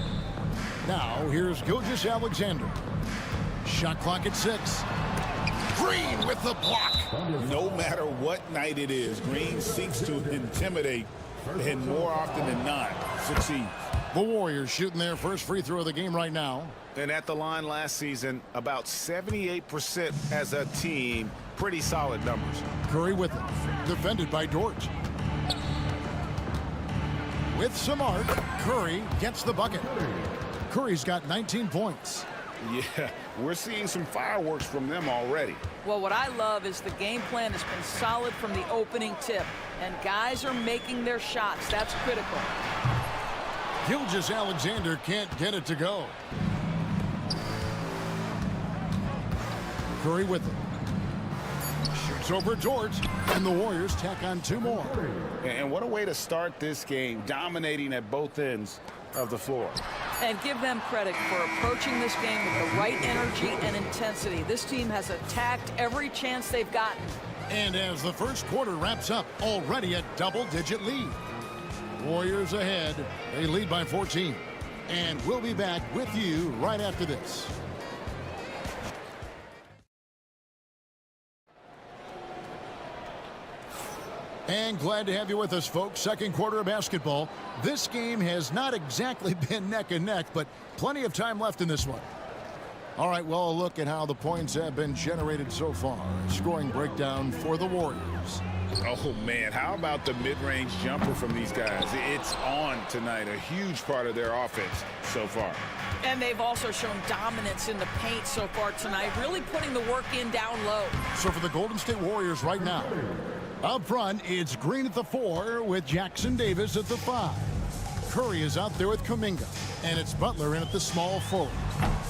Now, here's Gilgeous-Alexander. Shot clock at 6. Green with the block. No matter what night it is, Green seeks to intimidate and more often than not succeeds. The Warriors shooting their first free throw of the game right now. And at the line last season, about 78% as a team. Pretty solid numbers. Curry with it. Defended by Dort. With some art, Curry gets the bucket. Curry's got 19 points. Yeah, we're seeing some fireworks from them already. Well, what I love is the game plan has been solid from the opening tip, and guys are making their shots. That's critical. Gilgeous-Alexander can't get it to go. Curry with it. Shoots over George, and the Warriors tack on 2 more. And what a way to start this game, dominating at both ends of the floor. And give them credit for approaching this game with the right energy and intensity. This team has attacked every chance they've gotten. And as the first quarter wraps up, already a double-digit lead. Warriors ahead. They lead by 14. And we'll be back with you right after this. And glad to have you with us, folks. Second quarter of basketball. This game has not exactly been neck and neck, but plenty of time left in this one. All right, well, a look at how the points have been generated so far. Scoring breakdown for the Warriors. Oh, man, how about the mid-range jumper from these guys? It's on tonight, a huge part of their offense so far. And they've also shown dominance in the paint so far tonight, really putting the work in down low. So for the Golden State Warriors right now, up front, it's Green at the 4 with Jackson Davis at the 5. Curry is out there with Kuminga, and it's Butler in at the small forward.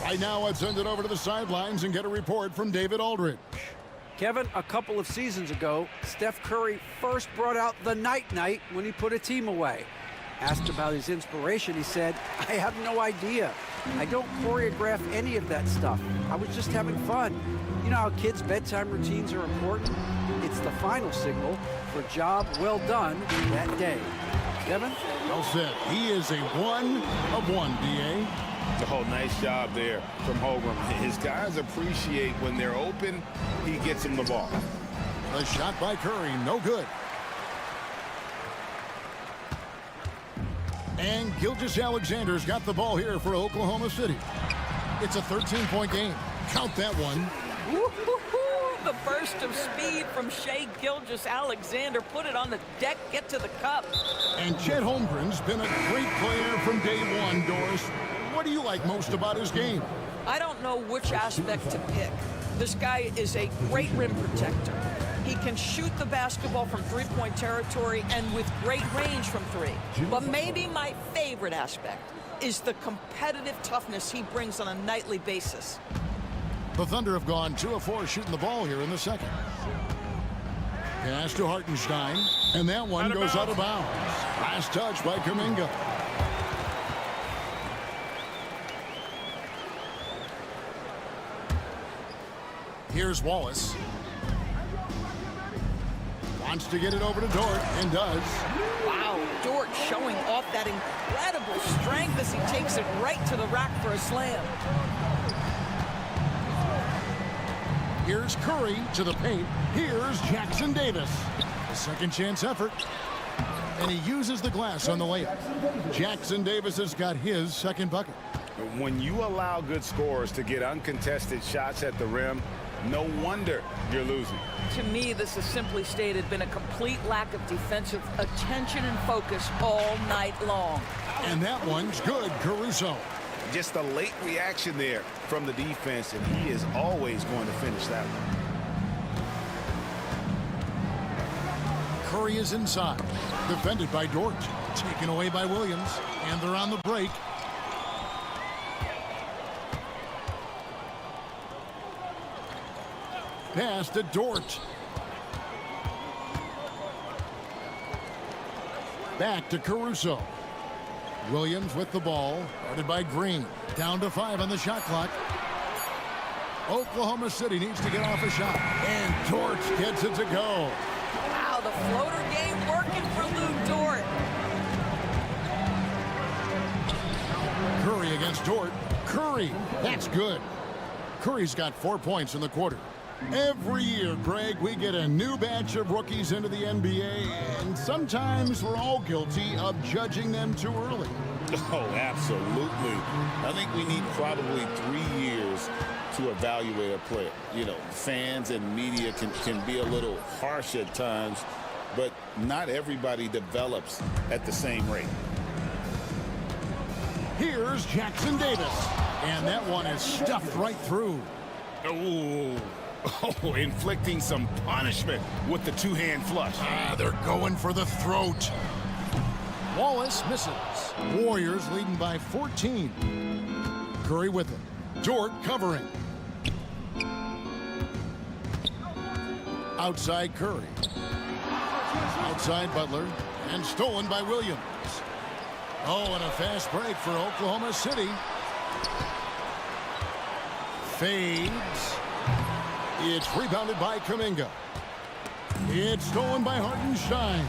Right now, let's send it over to the sidelines and get a report from David Aldridge. Kevin, a couple of seasons ago, Steph Curry first brought out the night-night when he put a team away. Asked about his inspiration, he said, "I have no idea. I don't choreograph any of that stuff. I was just having fun." You know how kids' bedtime routines are important? It's the final signal for a job well done that day. Kevin? Well said. He is a 1 of 1, D.A. Oh, nice job there from Holgram. His guys appreciate when they're open, he gets them the ball. A shot by Curry, no good. And Gilgeous-Alexander's got the ball here for Oklahoma City. It's a 13-point game. Count that one. The burst of speed from Shai Gilgeous-Alexander. Put it on the deck, get to the cup. And Chet Holmgren's been a great player from day one, Doris. What do you like most about his game? I don't know which aspect to pick. This guy is a great rim protector. He can shoot the basketball from three-point territory and with great range from 3. But maybe my favorite aspect is the competitive toughness he brings on a nightly basis. The Thunder have gone 2 of 4 shooting the ball here in the second. Pass to Hartenstein, and that one goes out of bounds. Last touch by Kuminga. Here's Wallace. Wants to get it over to Dort, and does. Wow, Dort showing off that incredible strength as he takes it right to the rack for a slam. Here's Curry to the paint. Here's Jackson Davis. A second chance effort. And he uses the glass on the layup. Jackson Davis has got his second bucket. When you allow good scorers to get uncontested shots at the rim, no wonder you're losing. To me, this has simply stated been a complete lack of defensive attention and focus all night long. And that one's good, Caruso. Just a late reaction there from the defense, and he is always going to finish that one. Curry is inside. Defended by Dort. Taken away by Williams. And they're on the break. Pass to Dort. Back to Caruso. Williams with the ball, guarded by Green. Down to 5 on the shot clock. Oklahoma City needs to get off a shot. And Dort gets it to go. Wow, the floater game working for Lou Dort. Curry against Dort. Curry, that's good. Curry's got 4 points in the quarter. Every year, Greg, we get a new batch of rookies into the NBA, and sometimes we're all guilty of judging them too early. Oh, absolutely. I think we need probably 3 years to evaluate a player. You know, fans and media can be a little harsh at times, but not everybody develops at the same rate. Here's Jackson Davis. And that one is stuffed right through. Oh, inflicting some punishment with the two-hand flush. They're going for the throat. Wallace misses. Warriors leading by 14. Curry with it. Dort covering. Outside Curry. Outside Butler. And stolen by Williams. Oh, and a fast break for Oklahoma City. Fades. It's rebounded by Kuminga. It's stolen by Hartenstein.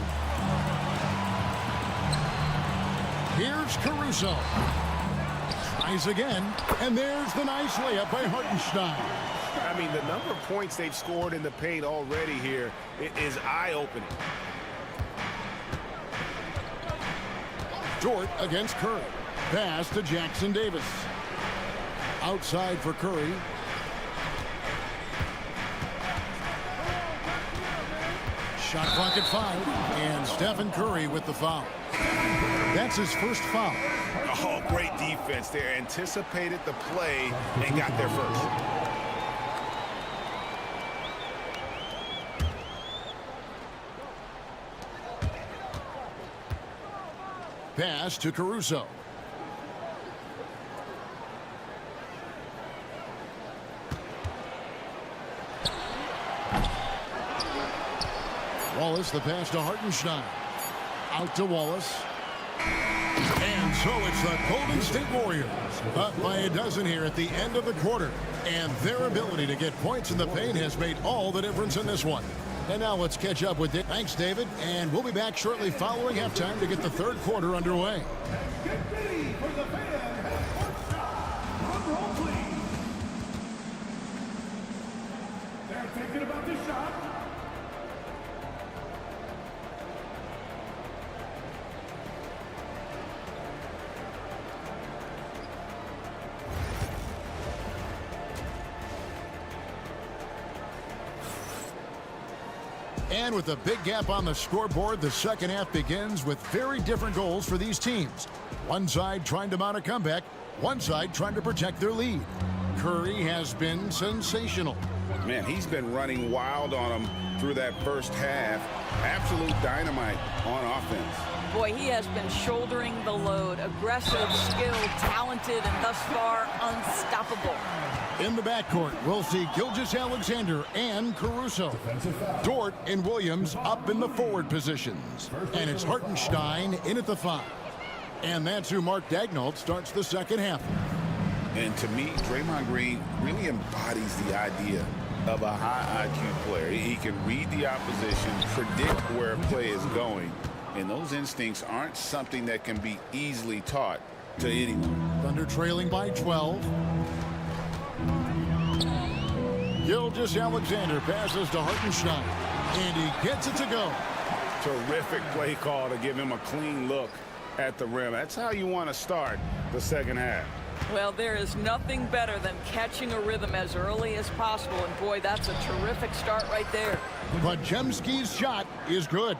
Here's Caruso. Tries again, and there's the nice layup by Hartenstein. I mean, the number of points they've scored in the paint already here is eye-opening. Dort against Curry. Pass to Jackson Davis. Outside for Curry. Shot clock at 5, and Stephen Curry with the foul. That's his first foul. Oh, great defense there. Anticipated the play and got there first. Pass to Caruso. Wallace, the pass to Hartenstein. Out to Wallace. And so it's the Golden State Warriors up by a dozen here at the end of the quarter. And their ability to get points in the paint has made all the difference in this one. And now let's catch up with it. Thanks, David. And we'll be back shortly following halftime to get the third quarter underway. Get ready for the fan. Drum roll, please. They're thinking about the shot. And with a big gap on the scoreboard, the second half begins with very different goals for these teams. One side trying to mount a comeback, one side trying to protect their lead. Curry has been sensational. Man, he's been running wild on them through that first half. Absolute dynamite on offense. Boy, he has been shouldering the load. Aggressive, skilled, talented, and thus far unstoppable. In the backcourt, we'll see Gilgeous-Alexander and Caruso. Dort and Williams up in the forward positions. And it's Hartenstein in at the 5. And that's who Mark Daigneault starts the second half. And to me, Draymond Green really embodies the idea of a high IQ player. He can read the opposition, predict where a play is going. And those instincts aren't something that can be easily taught to anyone. Thunder trailing by 12. Gilgeous-Alexander passes to Hartenstein, and he gets it to go. Terrific play call to give him a clean look at the rim. That's how you want to start the second half. Well, there is nothing better than catching a rhythm as early as possible, and boy, that's a terrific start right there. Podziemski's shot is good.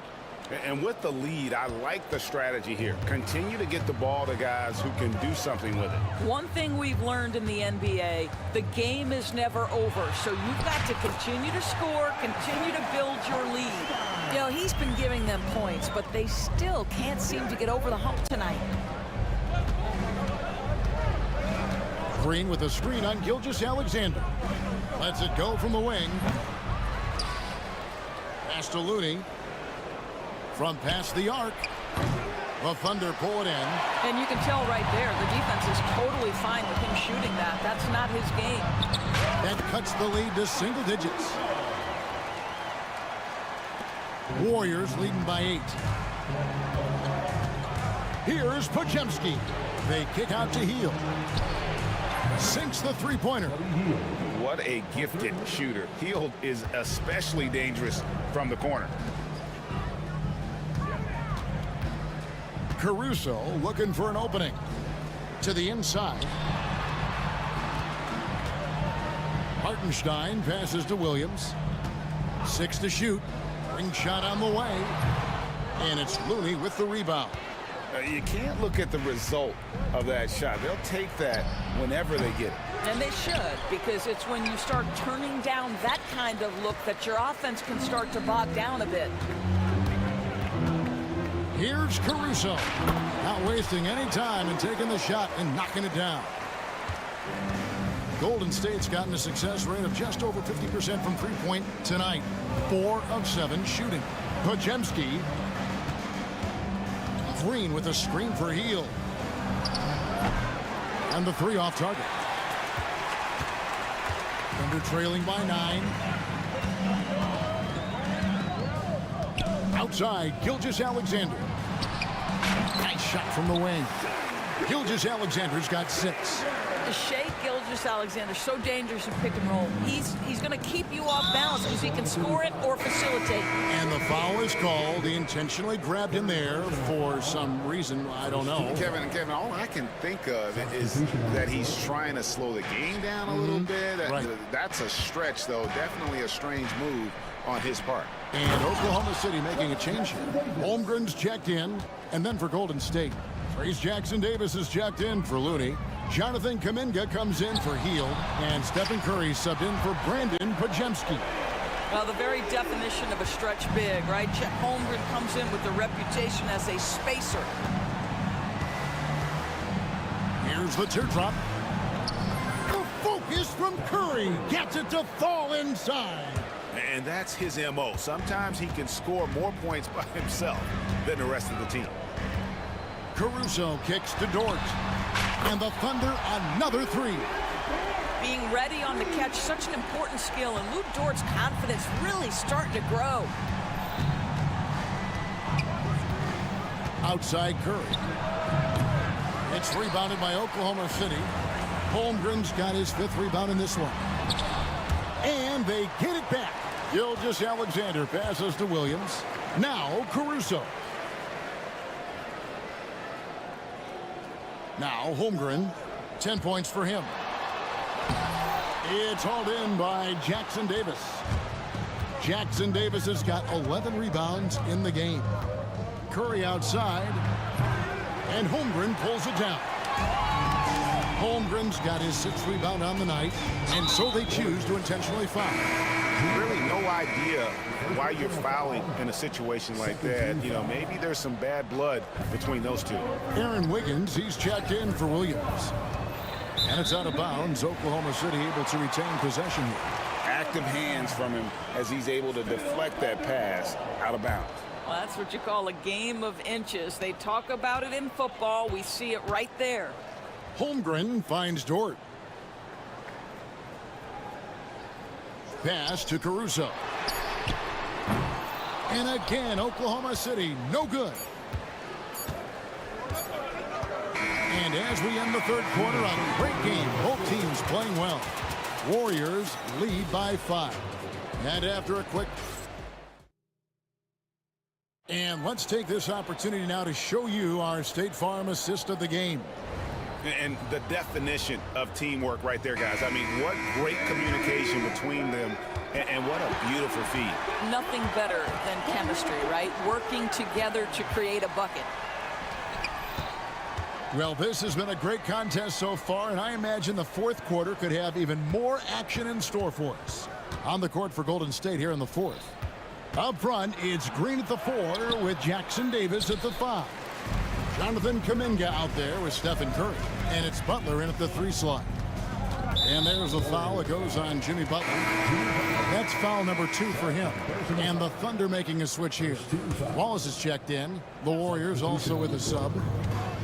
And with the lead, I like the strategy here. Continue to get the ball to guys who can do something with it. One thing we've learned in the NBA, the game is never over. So you've got to continue to score, continue to build your lead. You know, he's been giving them points, but they still can't seem to get over the hump tonight. Green with a screen on Gilgeous-Alexander. Lets it go from the wing. Pass to Looney. From past the arc, the Thunder pull it in. And you can tell right there, the defense is totally fine with him shooting that. That's not his game. That cuts the lead to single digits. Warriors leading by 8. Here's Podziemski. They kick out to Hield. Sinks the three-pointer. What a gifted shooter. Hield is especially dangerous from the corner. Caruso looking for an opening. To the inside. Hartenstein passes to Williams. 6 to shoot. Ring shot on the way. And it's Looney with the rebound. You can't look at the result of that shot. They'll take that whenever they get it. And they should, because it's when you start turning down that kind of look that your offense can start to bog down a bit. Here's Caruso, not wasting any time and taking the shot and knocking it down. Golden State's gotten a success rate of just over 50% from three-point tonight. 4 of 7 shooting. Podziemski. Green with a screen for Heel. And the 3 off target. Thunder trailing by 9. Outside, Gilgeous-Alexander. Nice shot from the wing. Gilgeous-Alexander's got 6. Shai Gilgeous-Alexander, so dangerous in pick and roll. He's going to keep you off balance because he can score it or facilitate. And the foul is called. He intentionally grabbed him there for some reason. I don't know. Kevin, all I can think of is that he's trying to slow the game down a little bit. That's a stretch, though. Definitely a strange move on his part. And Oklahoma City making a change here. Holmgren's checked in, and then for Golden State, Trace Jackson-Davis is checked in for Looney. Jonathan Kuminga comes in for Heel, and Stephen Curry subbed in for Brandon Podziemski. Well, the very definition of a stretch big, right? Chet Holmgren comes in with the reputation as a spacer. Here's the teardrop. The focus from Curry gets it to fall inside. And that's his MO. Sometimes he can score more points by himself than the rest of the team. Caruso kicks to Dort. And the Thunder another 3. Being ready on the catch, such an important skill, and Lou Dort's confidence really starting to grow. Outside Curry. It's rebounded by Oklahoma City. Holmgren's got his 5th rebound in this one. And they get it back. Gilgeous-Alexander passes to Williams. Now Caruso. Now Holmgren, 10 points for him. It's hauled in by Jackson-Davis. Jackson-Davis has got 11 rebounds in the game. Curry outside, and Holmgren pulls it down. Holmgren's got his 6th rebound on the night, and so they choose to intentionally foul. Really no idea why you're fouling in a situation like that. You know, maybe there's some bad blood between those two. Aaron Wiggins, he's checked in for Williams. And it's out of bounds. Oklahoma City able to retain possession here. Active hands from him as he's able to deflect that pass out of bounds. Well, that's what you call a game of inches. They talk about it in football. We see it right there. Holmgren finds Dort. Pass to Caruso. And again, Oklahoma City, no good. And as we end the 3rd quarter, a great game. Both teams playing well. Warriors lead by 5. And after a quick... And let's take this opportunity now to show you our State Farm assist of the game. And the definition of teamwork right there, guys. I mean, what great communication between them, and what a beautiful feed. Nothing better than chemistry, right? Working together to create a bucket. Well, this has been a great contest so far, and I imagine the 4th quarter could have even more action in store for us. On the court for Golden State here in the 4th. Up front, it's Green at the 4 with Jackson-Davis at the 5. Jonathan Kuminga out there with Stephen Curry. And it's Butler in at the 3 slot. And there's a foul. It goes on Jimmy Butler. That's foul number 2 for him. And the Thunder making a switch here. Wallace is checked in. The Warriors also with a sub.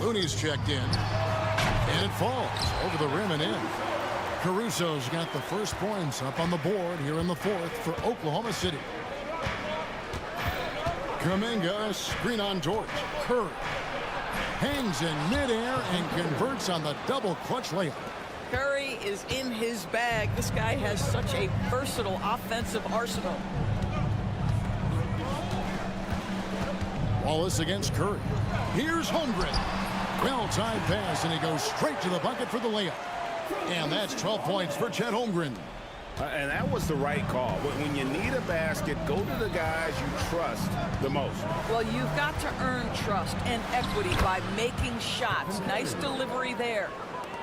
Looney's checked in. And it falls over the rim and in. Caruso's got the first points up on the board here in the 4th for Oklahoma City. Kuminga, screen on Dort. Curry hangs in midair and converts on the double clutch layup. Curry is in his bag. This guy has such a versatile offensive arsenal. Wallace against Curry. Here's Holmgren. Well-timed pass, and he goes straight to the bucket for the layup. And that's 12 points for Chet Holmgren. And that was the right call. When you need a basket, go to the guys you trust the most. Well, you've got to earn trust and equity by making shots. Nice delivery there.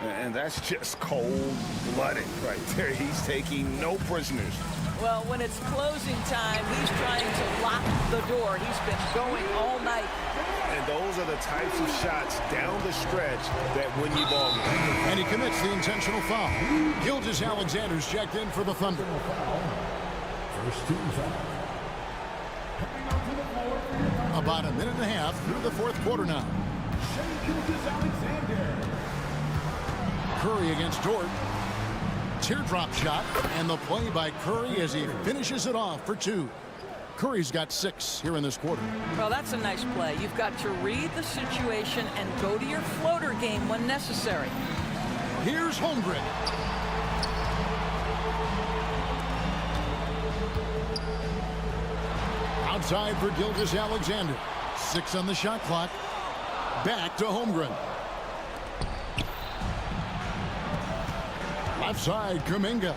And that's just cold-blooded right there. He's taking no prisoners. Well, when it's closing time, he's trying to lock the door. He's been going all night. And those are the types of shots down the stretch that win you ball games. And he commits the intentional foul. Gilgeous-Alexander's checked in for the Thunder. First team foul. About a minute and a half through the fourth quarter now. Gilgeous-Alexander. Curry against Dort. Teardrop shot, and the play by Curry as he finishes it off for two. Curry's got 6 here in this quarter. Well, that's a nice play. You've got to read the situation and go to your floater game when necessary. Here's Holmgren. Outside for Gilgeous-Alexander. 6 on the shot clock. Back to Holmgren. Left side, Kuminga.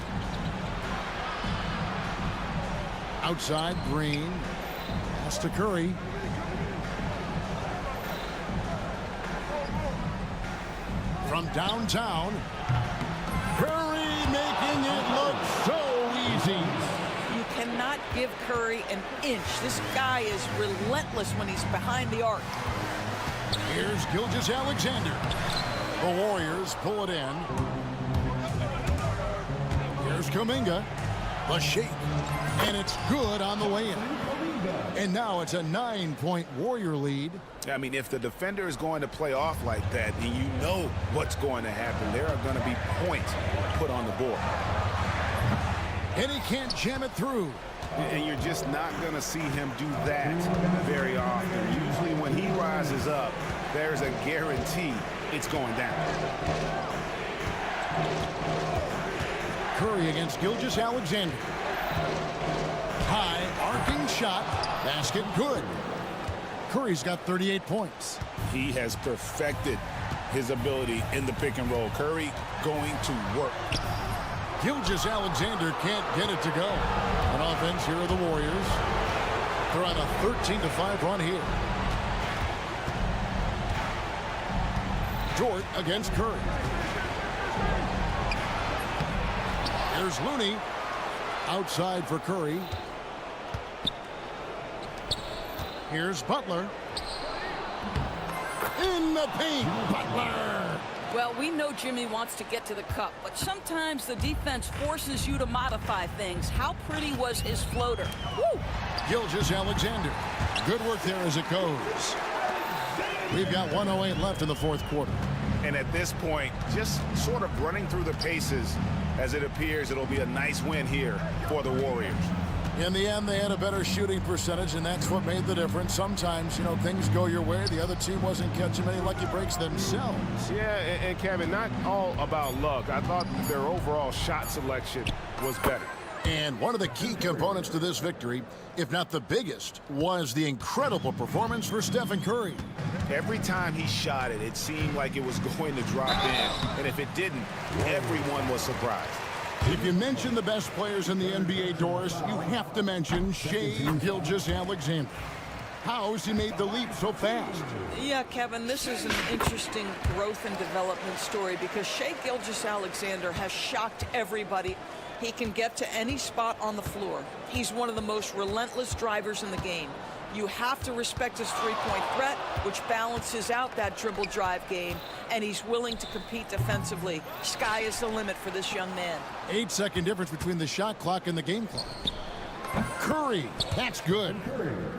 Outside, Green. Pass to Curry. From downtown, Curry making it look so easy. You cannot give Curry an inch. This guy is relentless when he's behind the arc. Here's Gilgeous-Alexander. The Warriors pull it in. Here's Kuminga. The shake. And it's good on the way in. And now it's a 9-point Warrior lead. I mean, if the defender is going to play off like that, then you know what's going to happen. There are going to be points put on the board. And he can't jam it through. And you're just not going to see him do that very often. Usually when he rises up, there's a guarantee it's going down. Curry against Gilgeous-Alexander. High arcing shot. Basket good. Curry's got 38 points. He has perfected his ability in the pick and roll. Curry going to work. Gilgeous-Alexander can't get it to go. On offense, here are the Warriors. They're on a 13-5 run here. Dort against Curry. Here's Looney. Outside for Curry. Here's Butler. In the paint, Butler. Well, we know Jimmy wants to get to the cup, but sometimes the defense forces you to modify things. How pretty was his floater? Woo! Gilgeous-Alexander. Good work there as it goes. We've got 1:08 left in the fourth quarter. And at this point, just sort of running through the paces, as it appears it'll be a nice win here for the Warriors. In the end, they had a better shooting percentage, and that's what made the difference. Sometimes, you know, things go your way. The other team wasn't catching many lucky breaks themselves. Yeah, and Kevin, not all about luck. I thought their overall shot selection was better. And one of the key components to this victory, if not the biggest, was the incredible performance for Stephen Curry. Every time he shot it, it seemed like it was going to drop in. And if it didn't, everyone was surprised. If you mention the best players in the NBA, Doris, you have to mention Shai Gilgeous-Alexander. How has he made the leap so fast? Yeah, Kevin, this is an interesting growth and development story because Shai Gilgeous-Alexander has shocked everybody. He can get to any spot on the floor. He's one of the most relentless drivers in the game. You have to respect his three-point threat, which balances out that dribble drive game, and he's willing to compete defensively. Sky is the limit for this young man. 8-second difference between the shot clock and the game clock. Curry, that's good.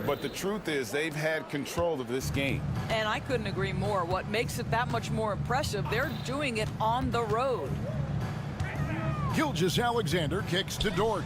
But the truth is they've had control of this game. And I couldn't agree more. What makes it that much more impressive, they're doing it on the road. Gilgeous-Alexander kicks to Dort.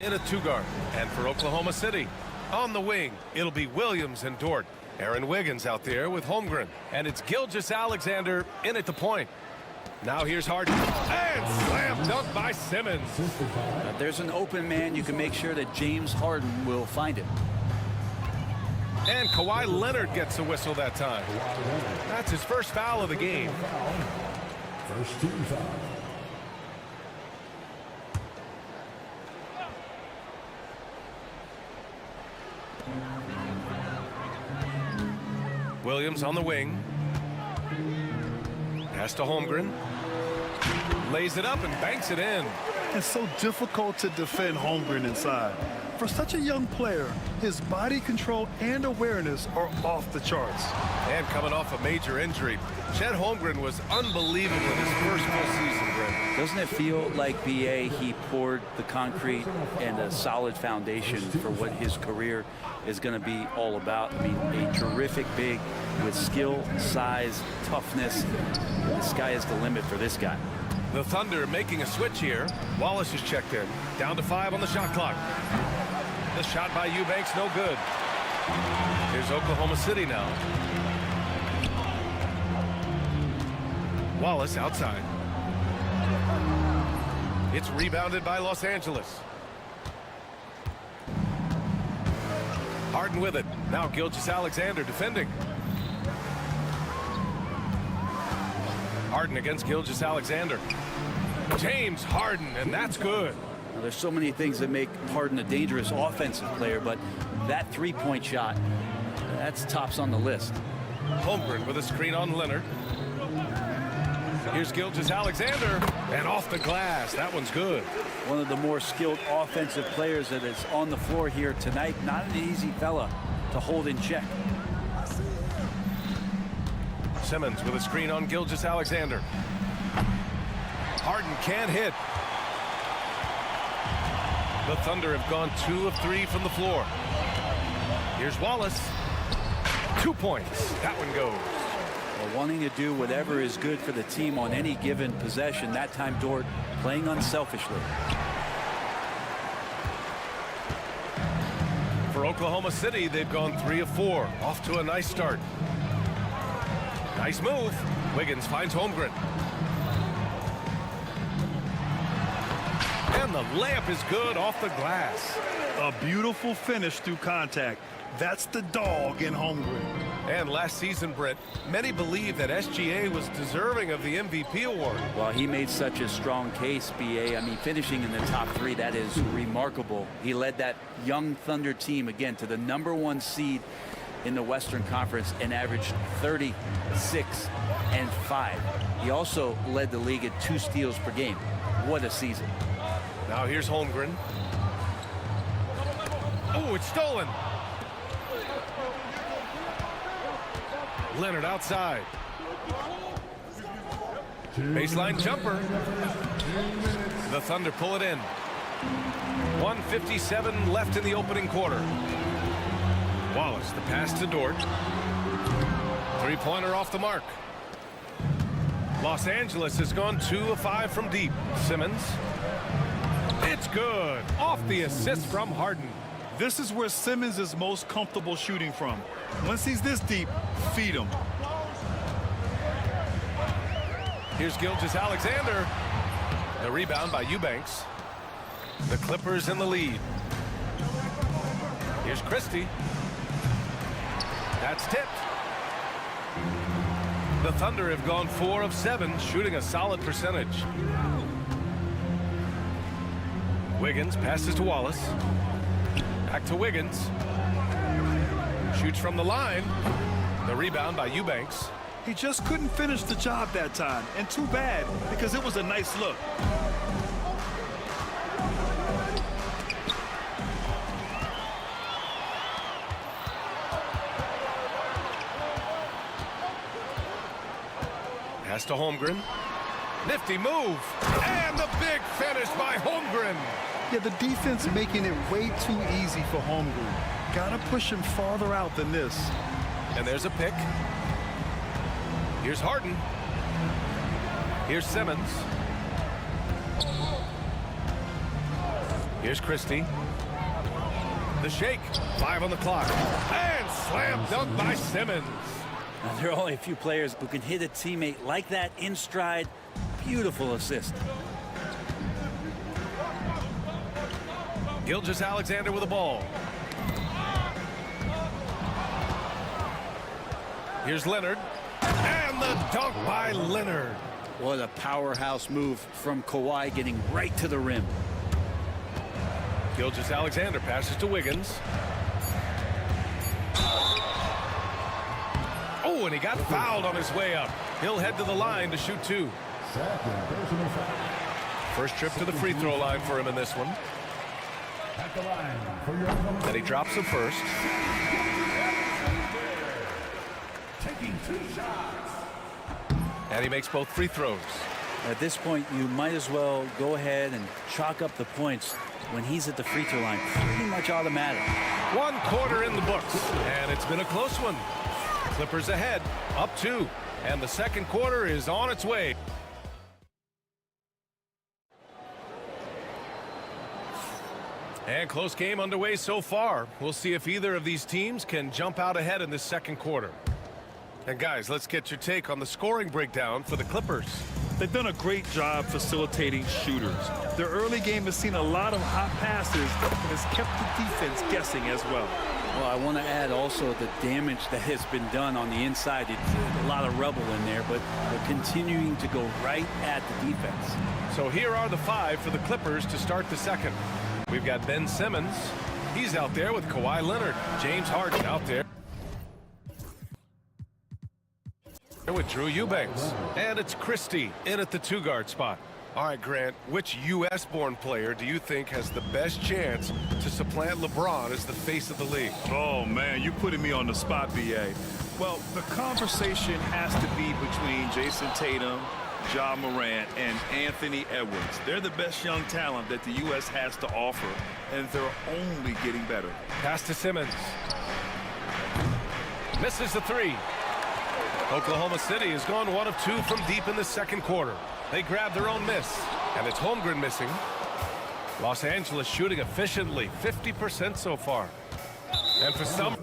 in a two-guard. And for Oklahoma City, on the wing, it'll be Williams and Dort. Aaron Wiggins out there with Holmgren. And it's Gilgeous-Alexander in at the point. Now here's Harden. And slam dunk by Simmons. If there's an open man, you can make sure that James Harden will find it. And Kawhi Leonard gets a whistle that time. That's his first foul of the game. First team foul. Williams on the wing. Pass to Holmgren. Lays it up and banks it in. It's so difficult to defend Holmgren inside. For such a young player, his body control and awareness are off the charts. And coming off a major injury, Chet Holmgren was unbelievable in his first full season, Brent. Doesn't it feel like BA, he poured the concrete and a solid foundation for what his career is going to be all about? I mean, a terrific big with skill, size, toughness. The sky is the limit for this guy. The Thunder making a switch here. Wallace is checked in. Down to 5 on the shot clock. The shot by Eubanks, no good. Here's Oklahoma City now. Wallace outside. It's rebounded by Los Angeles. Harden with it. Now Gilgeous-Alexander defending. Harden against Gilgeous-Alexander. James Harden, and that's good. Well, there's so many things that make Harden a dangerous offensive player, but that three-point shot, that's tops on the list. Holmgren with a screen on Leonard. Here's Gilgeous-Alexander, and off the glass. That one's good. One of the more skilled offensive players that is on the floor here tonight. Not an easy fella to hold in check. Simmons with a screen on Gilgeous-Alexander. Harden can't hit. The Thunder have gone 2 of 3 from the floor. Here's Wallace. 2 points. That one goes. Well, wanting to do whatever is good for the team on any given possession. That time Dort playing unselfishly. For Oklahoma City, they've gone 3 of 4. Off to a nice start. Nice move. Wiggins finds Holmgren. And the layup is good off the glass. A beautiful finish through contact. That's the dog in Holmgren. And last season, Britt, many believe that SGA was deserving of the MVP award. Well, he made such a strong case, BA. I mean, finishing in the top 3, that is remarkable. He led that young Thunder team, again, to the #1 seed in the Western Conference and averaged 36 and 5. He also led the league at 2 steals per game. What a season. Now here's Holmgren. Oh, it's stolen. Leonard outside. Baseline jumper. The Thunder pull it in. 1:57 left in the opening quarter. Wallace, the pass to Dort. Three-pointer off the mark. Los Angeles has gone 2 of 5 from deep. Simmons. It's good. Off the assist from Harden. This is where Simmons is most comfortable shooting from. Once he's this deep, feed him. Here's Gilgeous-Alexander. The rebound by Eubanks. The Clippers in the lead. Here's Christie. That's tipped. The Thunder have gone 4 of 7, shooting a solid percentage. Wiggins passes to Wallace. Back to Wiggins. Shoots from the line. The rebound by Eubanks. He just couldn't finish the job that time, and too bad, because it was a nice look. Pass to Holmgren. Nifty move. And the big finish by Holmgren. Yeah, the defense making it way too easy for Holmgren. Gotta push him farther out than this. And there's a pick. Here's Harden. Here's Simmons. Here's Christie. The shake. 5 on the clock. And slam dunk by Simmons. Now, there are only a few players who can hit a teammate like that in stride. Beautiful assist. Gilgeous-Alexander with the ball. Here's Leonard. And the dunk by Leonard. What a powerhouse move from Kawhi, getting right to the rim. Gilgeous-Alexander passes to Wiggins. Oh, and he got fouled on his way up. He'll head to the line to shoot 2. First trip to the free throw line for him in this one. And he drops the first. Taking 2 shots. And he makes both free throws. At this point, you might as well go ahead and chalk up the points when he's at the free throw line. Pretty much automatic. 1 quarter in the books, and it's been a close one. Clippers ahead, up 2, and the second quarter is on its way. And close game underway so far. We'll see if either of these teams can jump out ahead in this second quarter. And guys, let's get your take on the scoring breakdown for the Clippers. They've done a great job facilitating shooters. Their early game has seen a lot of hot passes and has kept the defense guessing as well. Well, I want to add also the damage that has been done on the inside. It's a lot of rubble in there, but they're continuing to go right at the defense. So here are the 5 for the Clippers to start the second. We've got Ben Simmons. He's out there with Kawhi Leonard. James Harden out there with Drew Eubanks. And it's Christie in at the 2-guard spot. All right, Grant, which U.S.-born player do you think has the best chance to supplant LeBron as the face of the league? Oh, man, you're putting me on the spot, B.A. Well, the conversation has to be between Jason Tatum, Ja Morant, and Anthony Edwards. They're the best young talent that the U.S. has to offer, and they're only getting better. Pass to Simmons. Misses the 3. Oklahoma City has gone 1 of 2 from deep in the second quarter. They grab their own miss, and it's Holmgren missing. Los Angeles shooting efficiently, 50% so far. And for some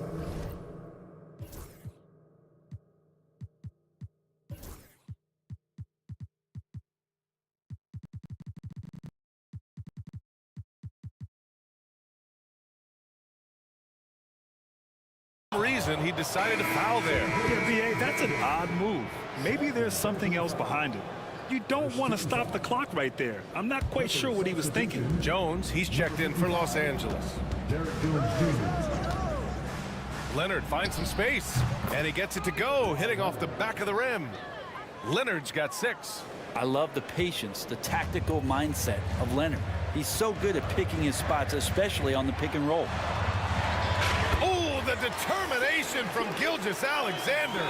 reason, he decided to foul there. Yeah, B.A., that's an odd move. Maybe there's something else behind it. You don't want to stop the clock right there. I'm not quite sure what he was thinking. Jones, he's checked in for Los Angeles. Leonard finds some space, and he gets it to go, hitting off the back of the rim. Leonard's got 6. I love the patience, the tactical mindset of Leonard. He's so good at picking his spots, especially on the pick and roll. Oh, the determination from Gilgeous-Alexander.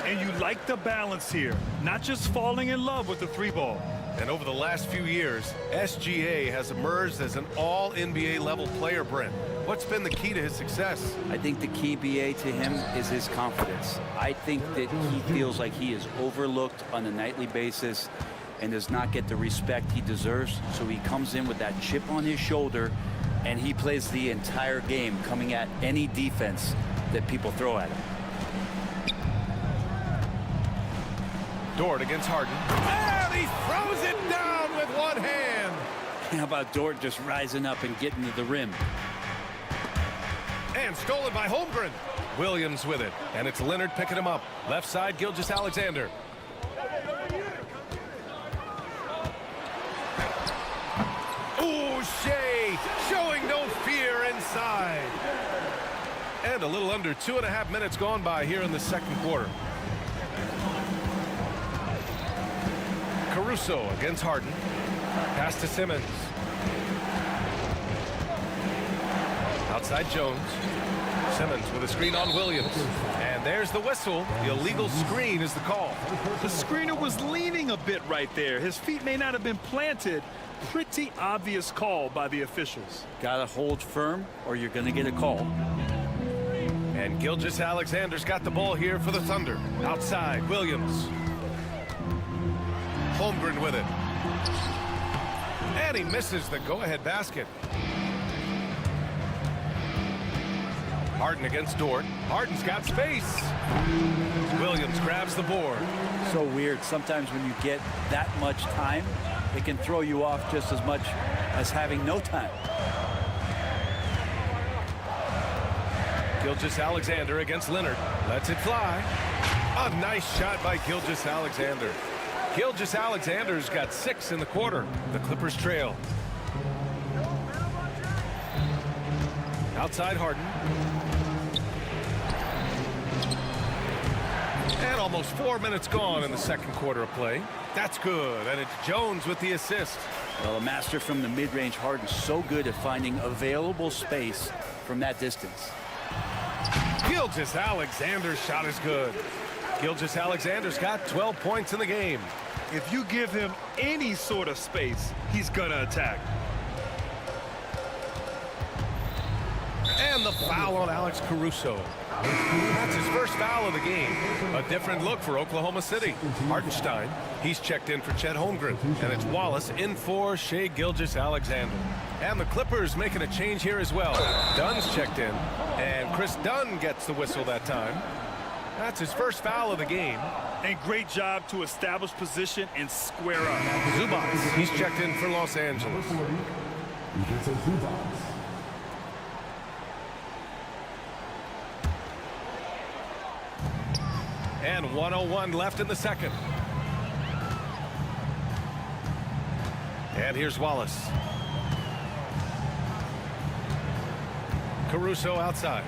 And you like the balance here, not just falling in love with the 3-ball. And over the last few years, SGA has emerged as an all-NBA level player, Brent. What's been the key to his success? I think the key, BA, to him is his confidence. I think that he feels like he is overlooked on a nightly basis and does not get the respect he deserves. So he comes in with that chip on his shoulder, and he plays the entire game, coming at any defense that people throw at him. Dort against Harden. And he throws it down with one hand. How about Dort just rising up and getting to the rim? And stolen by Holmgren. Williams with it. And it's Leonard picking him up. Left side, Gilgeous-Alexander. Ooh, Shea showing no fear inside. And a little under 2.5 minutes gone by here in the second quarter. Caruso against Harden. Pass to Simmons. Outside Jones. Simmons with a screen on Williams. And there's the whistle. The illegal screen is the call. The screener was leaning a bit right there. His feet may not have been planted. Pretty obvious call by the officials. Gotta hold firm or you're gonna get a call. And Gilgeous-Alexander's got the ball here for the Thunder. Outside, Williams. Holmgren with it. And he misses the go-ahead basket. Harden against Dort. Harden's got space. Williams grabs the board. So weird. Sometimes when you get that much time, it can throw you off just as much as having no time. Gilgeous-Alexander against Leonard. Lets it fly. A nice shot by Gilgeous-Alexander. Gilgeous-Alexander's got 6 in the quarter. The Clippers trail. Outside Harden. And almost 4 minutes gone in the second quarter of play. That's good, and it's Jones with the assist. Well, a master from the mid-range. Harden's so good at finding available space from that distance. Gilgeous-Alexander's shot is good. Gilgeous-Alexander's got 12 points in the game. If you give him any sort of space, he's gonna attack. And the foul on Alex Caruso. That's his first foul of the game. A different look for Oklahoma City. Hartenstein, he's checked in for Chet Holmgren. And it's Wallace in for Shai Gilgeous-Alexander. And the Clippers making a change here as well. Dunn's checked in. And Chris Dunn gets the whistle that time. That's his first foul of the game. And great job to establish position and square up. Zubac, he's checked in for Los Angeles. And 1:01 left in the second. And here's Wallace. Caruso outside.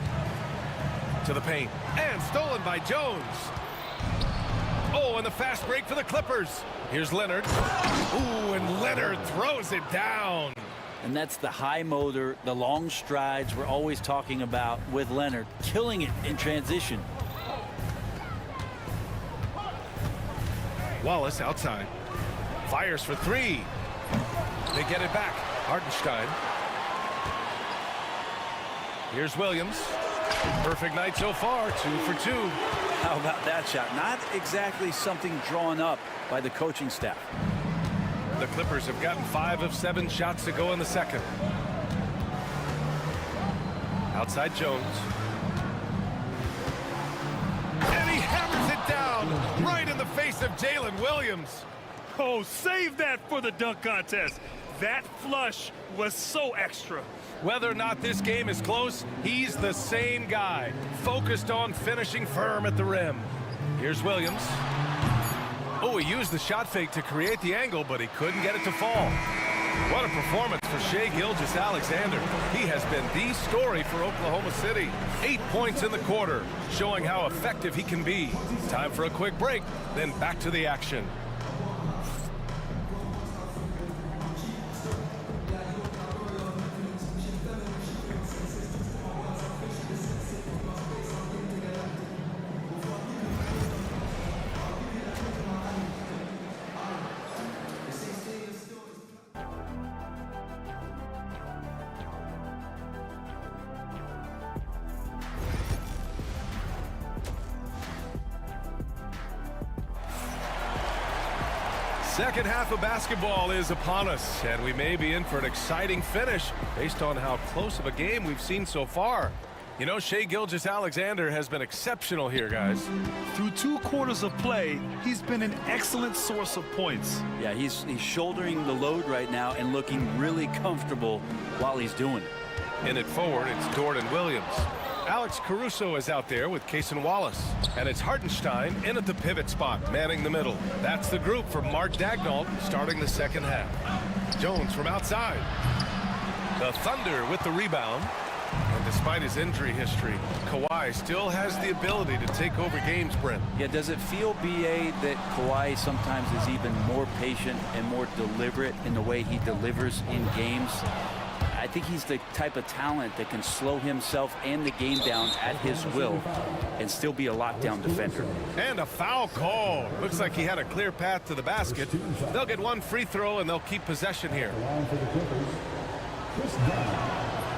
To the paint. And stolen by Jones. Oh, and the fast break for the Clippers. Here's Leonard. Ooh, and Leonard throws it down. And that's the high motor, the long strides we're always talking about with Leonard. Killing it in transition. Wallace outside. Fires for 3. They get it back. Hartenstein. Here's Williams. Perfect night so far, 2 for 2. How about that shot? Not exactly something drawn up by the coaching staff. The Clippers have gotten 5 of 7 shots to go in the second. Outside Jones. And he hammers it down right in the face of Jalen Williams. Oh, save that for the dunk contest. That flush was so extra. Whether or not this game is close, he's the same guy, focused on finishing firm at the rim. Here's Williams. Oh, he used the shot fake to create the angle, but he couldn't get it to fall. What a performance for Shai Gilgeous-Alexander. He has been the story for Oklahoma City. 8 points in the quarter, showing how effective he can be. Time for a quick break, then back to the action. Second half of basketball is upon us, and we may be in for an exciting finish based on how close of a game we've seen so far. You know, Shai Gilgeous-Alexander has been exceptional here, guys. Through 2 quarters of play, he's been an excellent source of points. Yeah, he's shouldering the load right now and looking really comfortable while he's doing it. In it forward, it's Dort and Williams. Alex Caruso is out there with Cason Wallace. And it's Hartenstein in at the pivot spot, manning the middle. That's the group from Mark Daigneault starting the second half. Jones from outside. The Thunder with the rebound. And despite his injury history, Kawhi still has the ability to take over games, Brent. Yeah, does it feel, B.A., that Kawhi sometimes is even more patient and more deliberate in the way he delivers in games? I think he's the type of talent that can slow himself and the game down at his will and still be a lockdown defender. And a foul call. Looks like he had a clear path to the basket. They'll get 1 free throw and they'll keep possession here.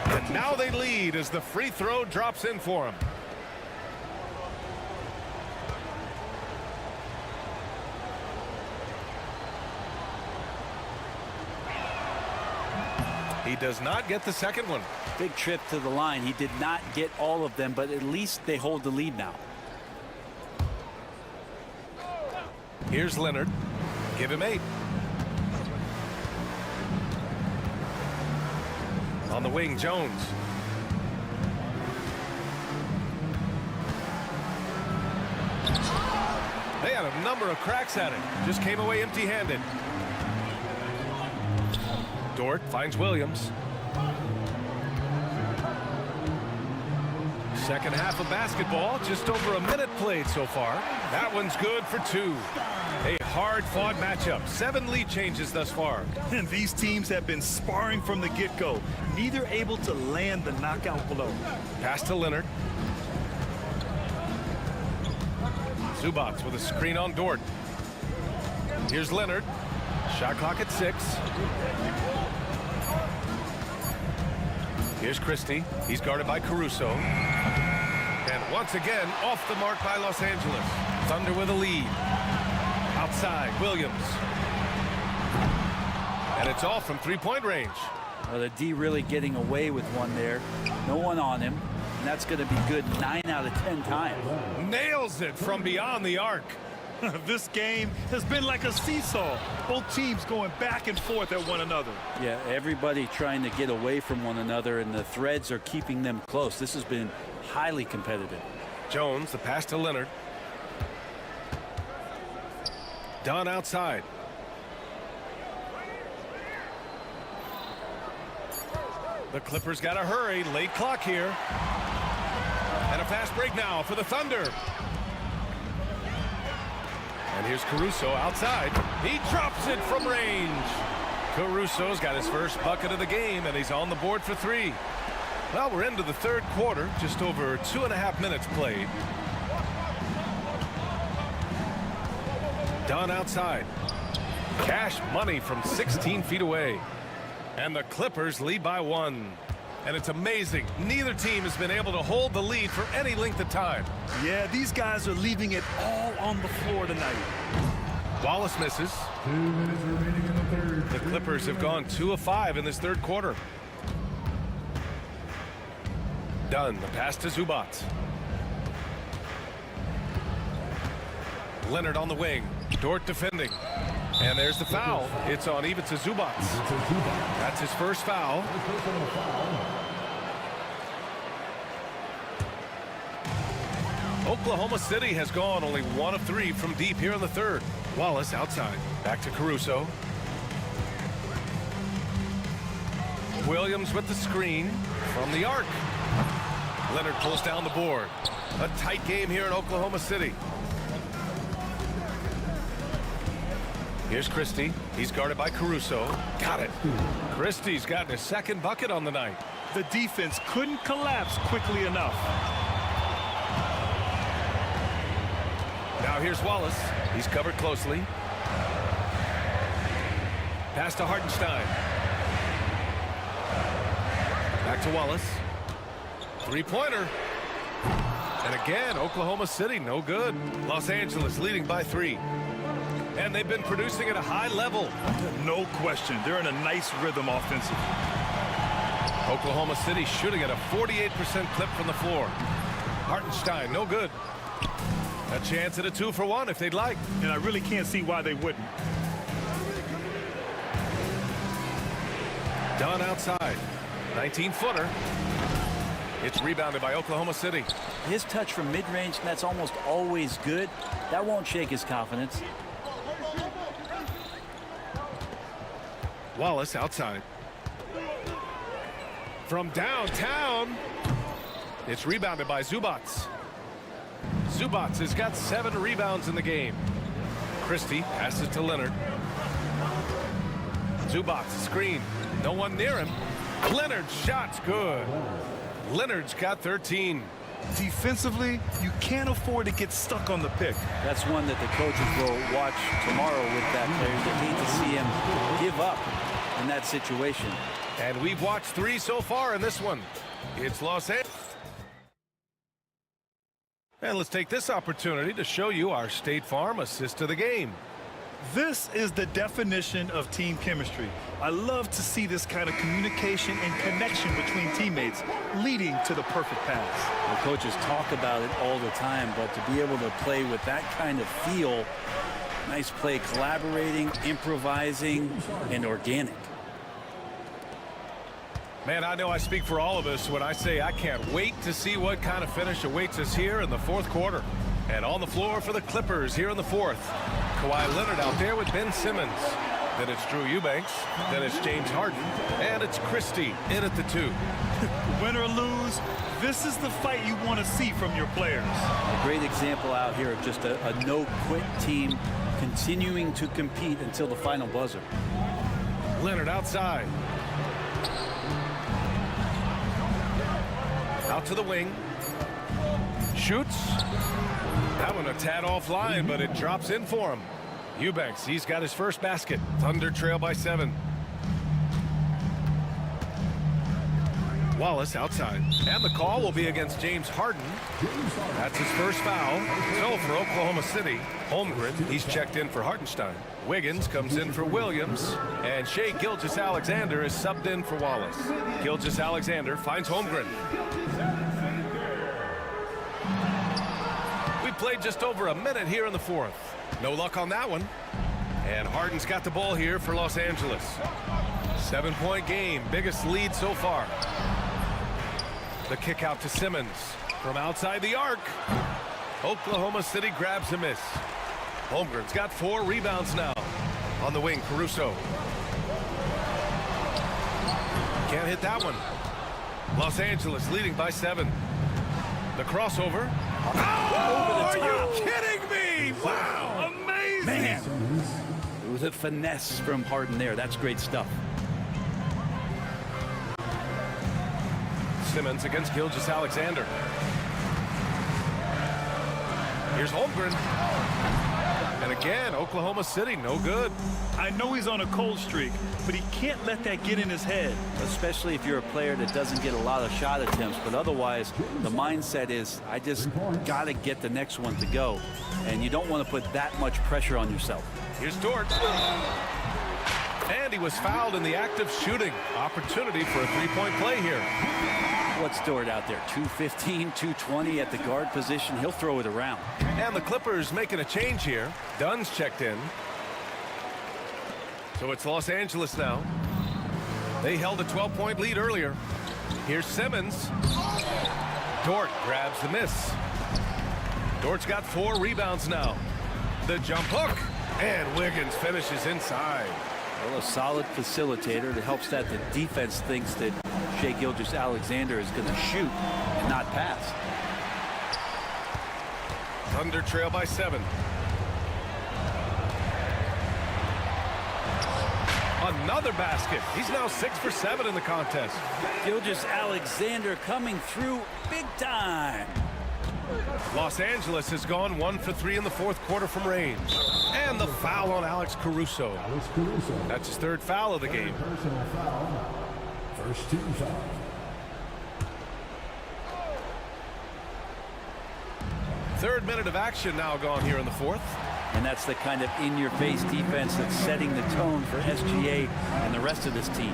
And now they lead as the free throw drops in for him. He does not get the second one. Big trip to the line. He did not get all of them, but at least they hold the lead now. Here's Leonard. Give him 8. On the wing, Jones. They had a number of cracks at it. Just came away empty-handed. Dort finds Williams. Second half of basketball, just over a minute played so far. That one's good for 2. A hard-fought matchup. 7 lead changes thus far. And these teams have been sparring from the get-go. Neither able to land the knockout blow. Pass to Leonard. Zubats with a screen on Dort. Here's Leonard. Shot clock at 6. Here's Christie. He's guarded by Caruso. And once again, off the mark by Los Angeles. Thunder with a lead. Outside, Williams. And it's all from three-point range. Well, the D really getting away with one there. No one on him. And that's going to be good 9 out of 10 times. Nails it from beyond the arc. This game has been like a seesaw. Both teams going back and forth at one another. Yeah, everybody trying to get away from one another, and the threads are keeping them close. This has been highly competitive. Jones, the pass to Leonard. Dunn outside. The Clippers got to hurry. Late clock here. And a fast break now for the Thunder. And here's Caruso outside. He drops it from range. Caruso's got his first bucket of the game, and he's on the board for 3. Well, we're into the third quarter. Just over 2.5 minutes played. Dunn outside. Cash money from 16 feet away. And the Clippers lead by 1. And it's amazing. Neither team has been able to hold the lead for any length of time. Yeah, these guys are leaving it all on the floor tonight. Wallace misses. 2 minutes remaining in the third. The Clippers have gone 2 of 5 in this third quarter. Dunn, the pass to Zubats. Leonard on the wing. Dort defending. And there's the foul. It's on Ivica Zubats. That's his first foul. Oklahoma City has gone only 1 of 3 from deep here in the third. Wallace outside. Back to Caruso. Williams with the screen from the arc. Leonard pulls down the board. A tight game here in Oklahoma City. Here's Christie. He's guarded by Caruso. Got it. Christie's gotten his second bucket on the night. The defense couldn't collapse quickly enough. Now here's Wallace. He's covered closely. Pass to Hartenstein. Back to Wallace. Three-pointer. And again, Oklahoma City, no good. Los Angeles leading by 3. And they've been producing at a high level. No question. They're in a nice rhythm offensively. Oklahoma City shooting at a 48% clip from the floor. Hartenstein, no good. A chance at a 2-for-1 if they'd like. And I really can't see why they wouldn't. Dunn outside. 19-footer. It's rebounded by Oklahoma City. His touch from mid-range, that's almost always good. That won't shake his confidence. Wallace outside. From downtown. It's rebounded by Zubats. Zubats has got 7 rebounds in the game. Christie passes to Leonard. Zubats screen. No one near him. Leonard's shot's good. Leonard's got 13. Defensively, you can't afford to get stuck on the pick. That's one that the coaches will watch tomorrow with that player. They hate to see him give up in that situation. And we've watched 3 so far in this one. It's Los Angeles. And let's take this opportunity to show you our State Farm assist to the game. This is the definition of team chemistry. I love to see this kind of communication and connection between teammates leading to the perfect pass. The coaches talk about it all the time, but to be able to play with that kind of feel, nice play, collaborating, improvising, and organic. Man, I know I speak for all of us when I say I can't wait to see what kind of finish awaits us here in the fourth quarter. And on the floor for the Clippers here in the fourth, Kawhi Leonard out there with Ben Simmons. Then it's Drew Eubanks. Then it's James Harden. And it's Christie in at the 2. Win or lose, this is the fight you want to see from your players. A great example out here of just a no-quit team continuing to compete until the final buzzer. Leonard outside. Out to the wing. Shoots. That one a tad offline, but it drops in for him. Eubanks, he's got his first basket. Thunder trail by 7. Wallace outside. And the call will be against James Harden. That's his first foul. So for Oklahoma City, Holmgren, he's checked in for Hartenstein. Wiggins comes in for Williams. And Shai Gilgeous-Alexander is subbed in for Wallace. Gilgeous-Alexander finds Holmgren. We played just over a minute here in the fourth. No luck on that one. And Harden's got the ball here for Los Angeles. 7-point game, biggest lead so far. The kick out to Simmons from outside the arc. Oklahoma City grabs a miss. Holmgren's got 4 rebounds now. On the wing, Caruso. Can't hit that one. Los Angeles leading by 7. The crossover. Oh, are you kidding me? Wow, amazing. Man, it was a finesse from Harden there. That's great stuff. Simmons against Gilgeous-Alexander. Here's Holmgren. And again, Oklahoma City, no good. I know he's on a cold streak, but he can't let that get in his head. Especially if you're a player that doesn't get a lot of shot attempts, but otherwise the mindset is, I just got to get the next one to go. And you don't want to put that much pressure on yourself. Here's Dort. And he was fouled in the act of shooting. Opportunity for a 3-point play here. What's Dort out there? 215, 220 at the guard position. He'll throw it around. And the Clippers making a change here. Dunn's checked in. So it's Los Angeles now. They held a 12-point lead earlier. Here's Simmons. Dort grabs the miss. Dort's got 4 rebounds now. The jump hook. And Wiggins finishes inside. Well, a solid facilitator that helps that the defense thinks that Shai Gilgeous-Alexander is going to shoot and not pass. Thunder trail by 7. Another basket. He's now 6 for 7 in the contest. Gilgeous-Alexander coming through big time. Los Angeles has gone 1 for 3 in the fourth quarter from range. And the foul on Alex Caruso. That's his 3rd foul of the game. First team foul. Third minute of action now gone here in the fourth. And that's the kind of in-your-face defense that's setting the tone for SGA and the rest of this team.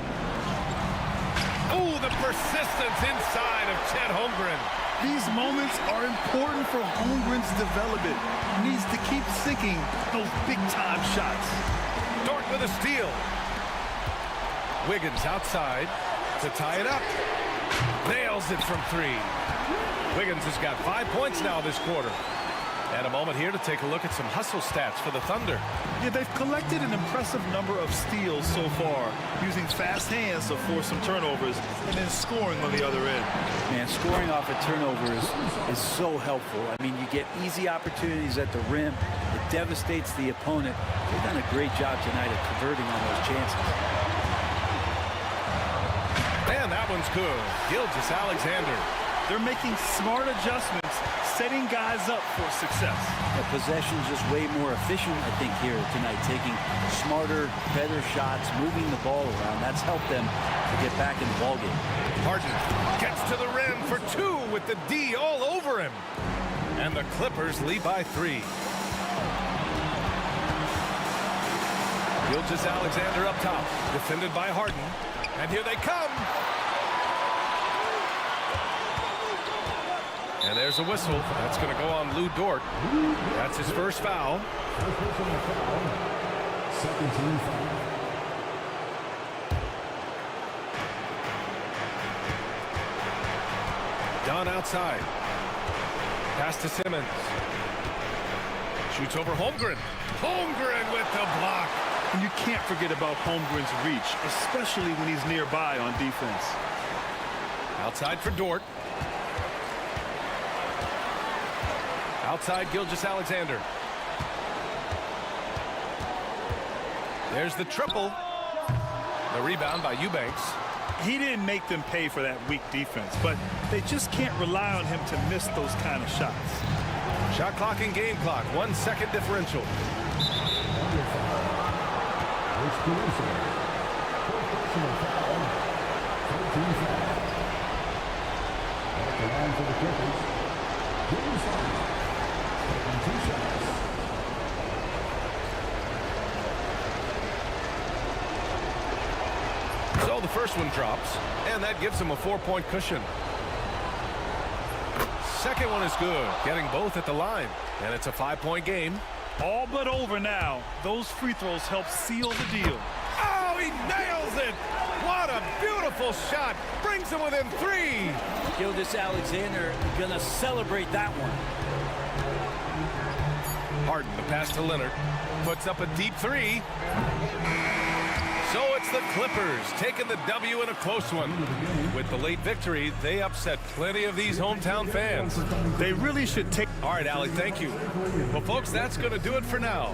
Oh, the persistence inside of Chet Holmgren. These moments are important for Holmgren's development. He needs to keep sinking those big-time shots. Dort with a steal. Wiggins outside to tie it up. Nails it from 3. Wiggins has got 5 points now this quarter. And a moment here to take a look at some hustle stats for the Thunder. Yeah, they've collected an impressive number of steals so far, using fast hands to force some turnovers and then scoring on the other end. Man, scoring off of turnovers is so helpful. I mean, you get easy opportunities at the rim. It devastates the opponent. They've done a great job tonight of converting on those chances. And that one's good. Gilgeous-Alexander. They're making smart adjustments, setting guys up for success. The possession's just way more efficient, I think, here tonight, taking smarter, better shots, moving the ball around. That's helped them to get back in the ballgame. Harden gets to the rim for 2 with the D all over him. And the Clippers lead by 3. Gilgeous Alexander up top, defended by Harden. And here they come. And there's a whistle. That's going to go on Lou Dort. That's his first foul. Second team foul. Don outside. Pass to Simmons. Shoots over Holmgren. Holmgren with the block. And you can't forget about Holmgren's reach, especially when he's nearby on defense. Outside for Dort. Outside Gilgeous Alexander. There's the triple. The rebound by Eubanks. He didn't make them pay for that weak defense, but they just can't rely on him to miss those kind of shots. Shot clock and game clock, 1 second differential. So the first one drops, and that gives him a 4-point cushion. Second one is good, getting both at the line, and it's a 5-point game. All but over now. Those free throws help seal the deal. Oh, he nails it! What a beautiful shot! Brings him within 3. Gilgeous Alexander gonna celebrate that one. Harden, the pass to Leonard, puts up a deep 3. So it's the Clippers taking the W in a close one. With the late victory, they upset plenty of these hometown fans. They really should take... All right, Allie, thank you. Well, folks, that's going to do it for now.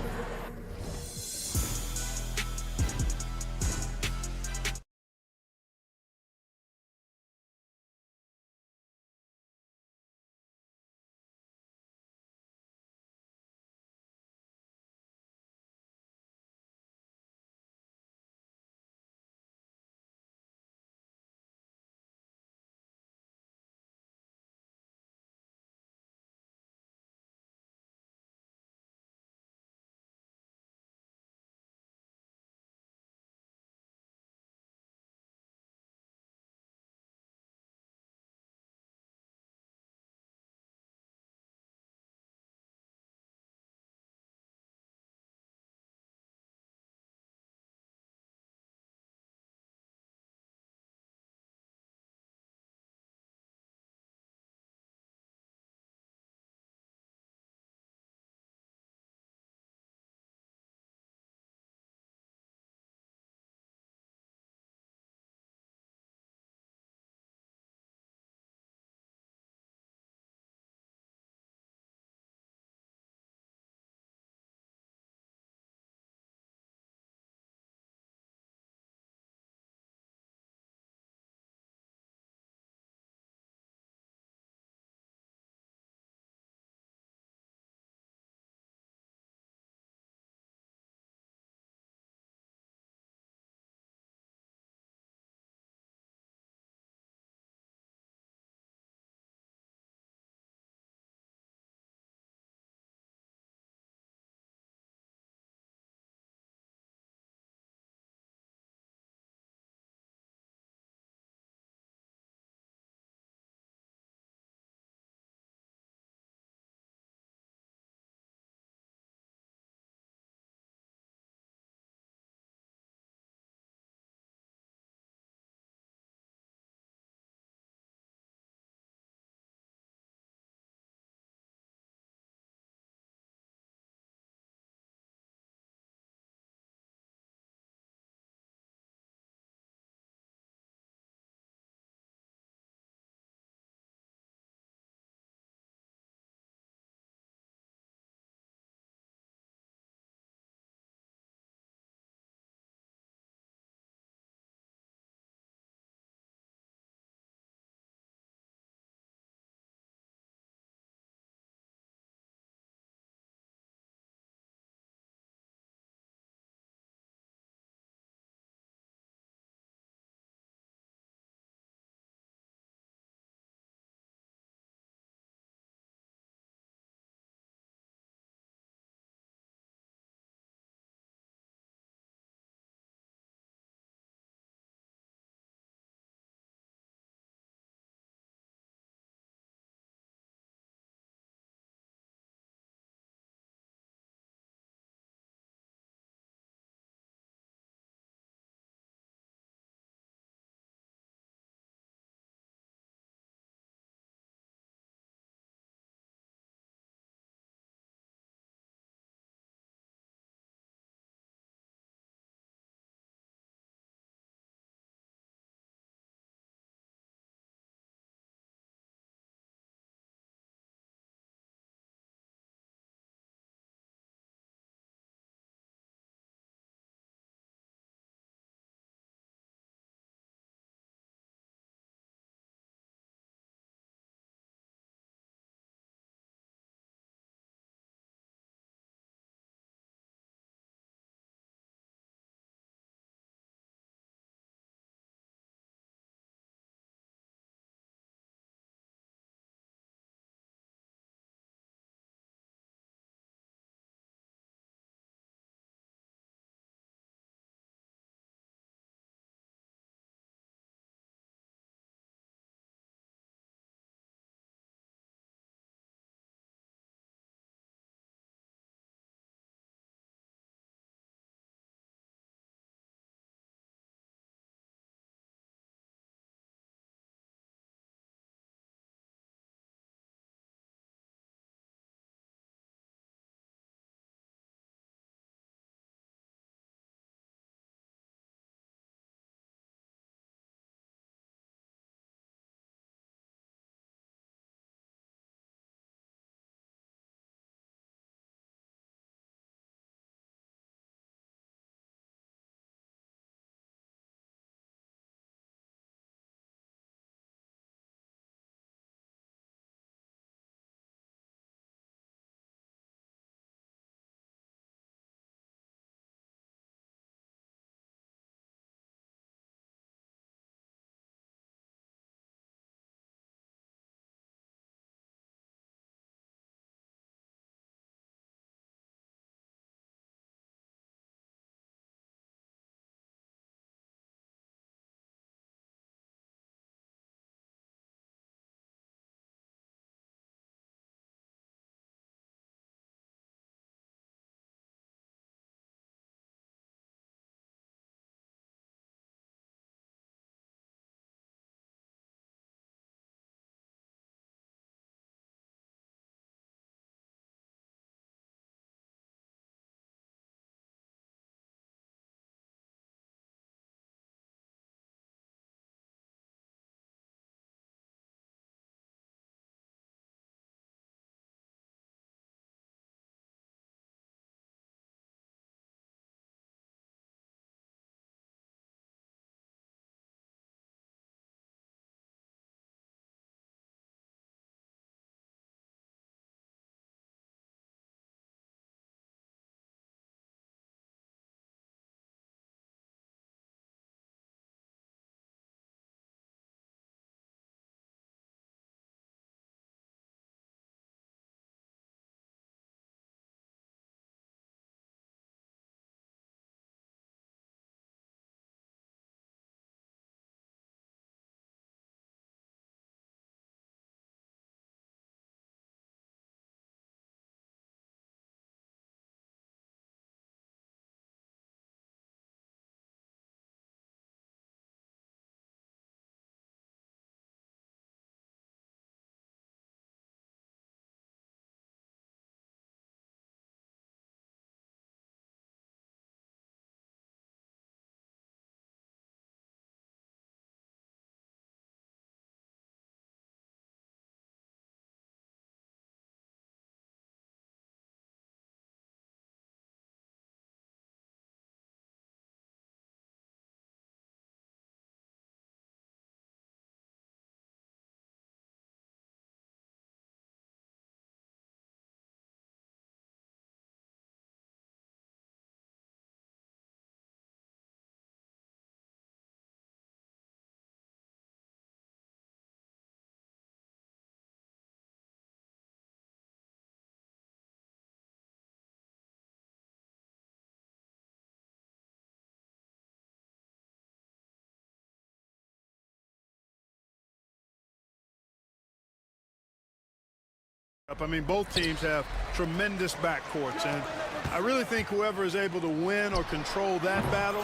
I mean, both teams have tremendous backcourts, and I really think whoever is able to win or control that battle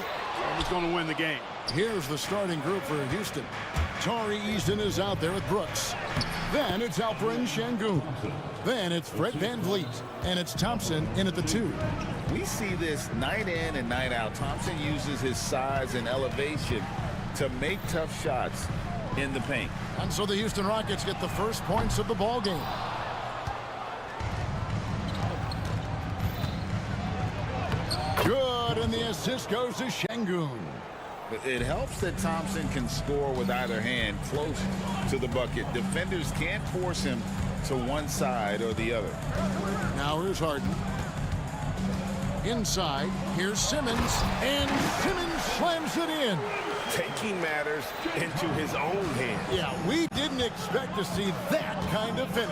is going to win the game. Here's the starting group for Houston. Tari Easton is out there with Brooks. Then it's Alperen Şengün. Then it's Fred VanVleet. And it's Thompson in at the 2. We see this night in and night out. Thompson uses his size and elevation to make tough shots in the paint. And so the Houston Rockets get the first points of the ball game. Good, and the assist goes to Şengün. It helps that Thompson can score with either hand close to the bucket. Defenders can't force him to one side or the other. Now here's Harden. Inside, here's Simmons, and Simmons slams it in. Taking matters into his own hands. Yeah, we didn't expect to see that kind of finish.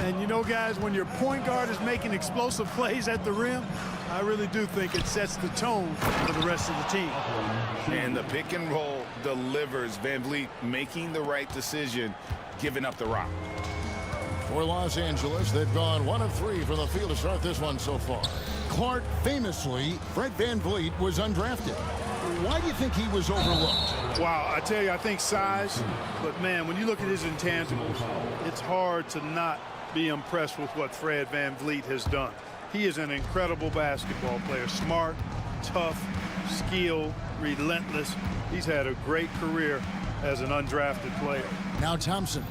And you know, guys, when your point guard is making explosive plays at the rim, I really do think it sets the tone for the rest of the team. And the pick and roll delivers. VanVleet making the right decision, giving up the rock. For Los Angeles, they've gone 1 of 3 from the field to start this one so far. Clark, famously, Fred VanVleet was undrafted. Why do you think he was overlooked? Wow, I tell you, I think size, but man, when you look at his intangibles, it's hard to not be impressed with what Fred VanVleet has done. He is an incredible basketball player, smart, tough, skilled, relentless. He's had a great career as an undrafted player. Now Thompson,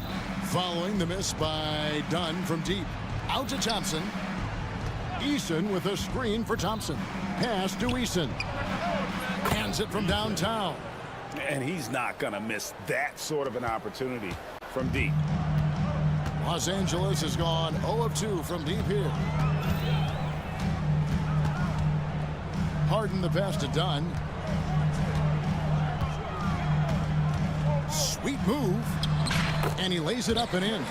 following the miss by Dunn from deep. Out to Thompson. Eason with a screen for Thompson. Pass to Eason. Hands it from downtown. And he's not going to miss that sort of an opportunity from deep. Los Angeles has gone 0 of 2 from deep here. Harden the pass to Dunn. Sweet move. And he lays it up and in.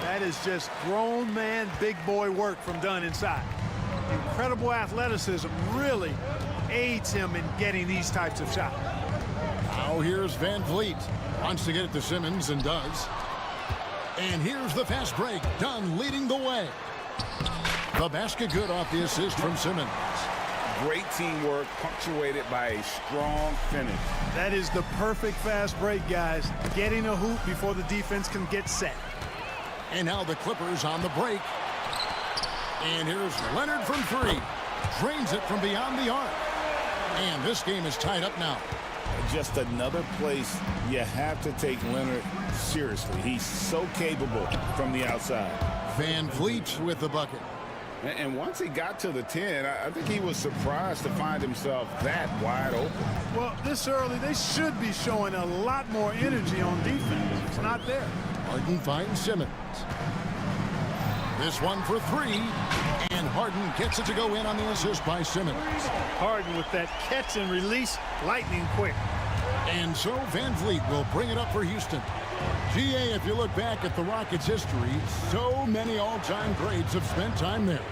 That is just grown man, big boy work from Dunn inside. Incredible athleticism really aids him in getting these types of shots. Now here's VanVleet. Wants to get it to Simmons and does. And here's the fast break. Dunn leading the way. The basket good off the assist from Simmons. Great teamwork punctuated by a strong finish. That is the perfect fast break, guys. Getting a hoop before the defense can get set. And now the Clippers on the break. And here's Leonard from 3. Drains it from beyond the arc. And this game is tied up now. Just another place you have to take Leonard seriously. He's so capable from the outside. VanVleet with the bucket. And once he got to the 10, I think he was surprised to find himself that wide open. Well, this early, they should be showing a lot more energy on defense. It's not there. Harden finds Simmons. This one for 3. And Harden gets it to go in on the assist by Simmons. Harden with that catch and release, lightning quick. And so VanVleet will bring it up for Houston. GA, if you look back at the Rockets' history, so many all-time greats have spent time there.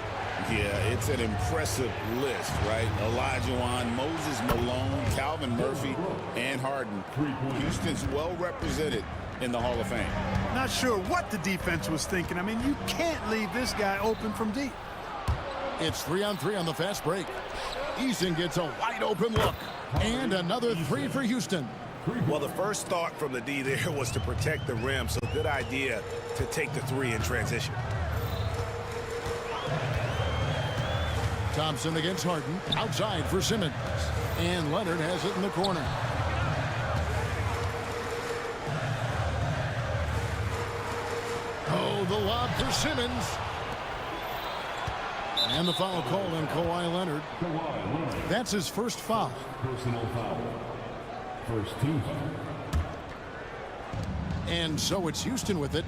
Yeah, it's an impressive list, right? Olajuwon, Moses Malone, Calvin Murphy, and Harden. Houston's well represented in the Hall of Fame. Not sure what the defense was thinking. I mean, you can't leave this guy open from deep. It's 3-on-3 on the fast break. Eason gets a wide open look. And another 3 for Houston. Well, the first thought from the D there was to protect the rim, so good idea to take the 3 in transition. Thompson against Harden. Outside for Simmons. And Leonard has it in the corner. Oh, the lob for Simmons. And the foul call on Kawhi Leonard. That's his first foul. Personal foul. First team foul. And so it's Houston with it,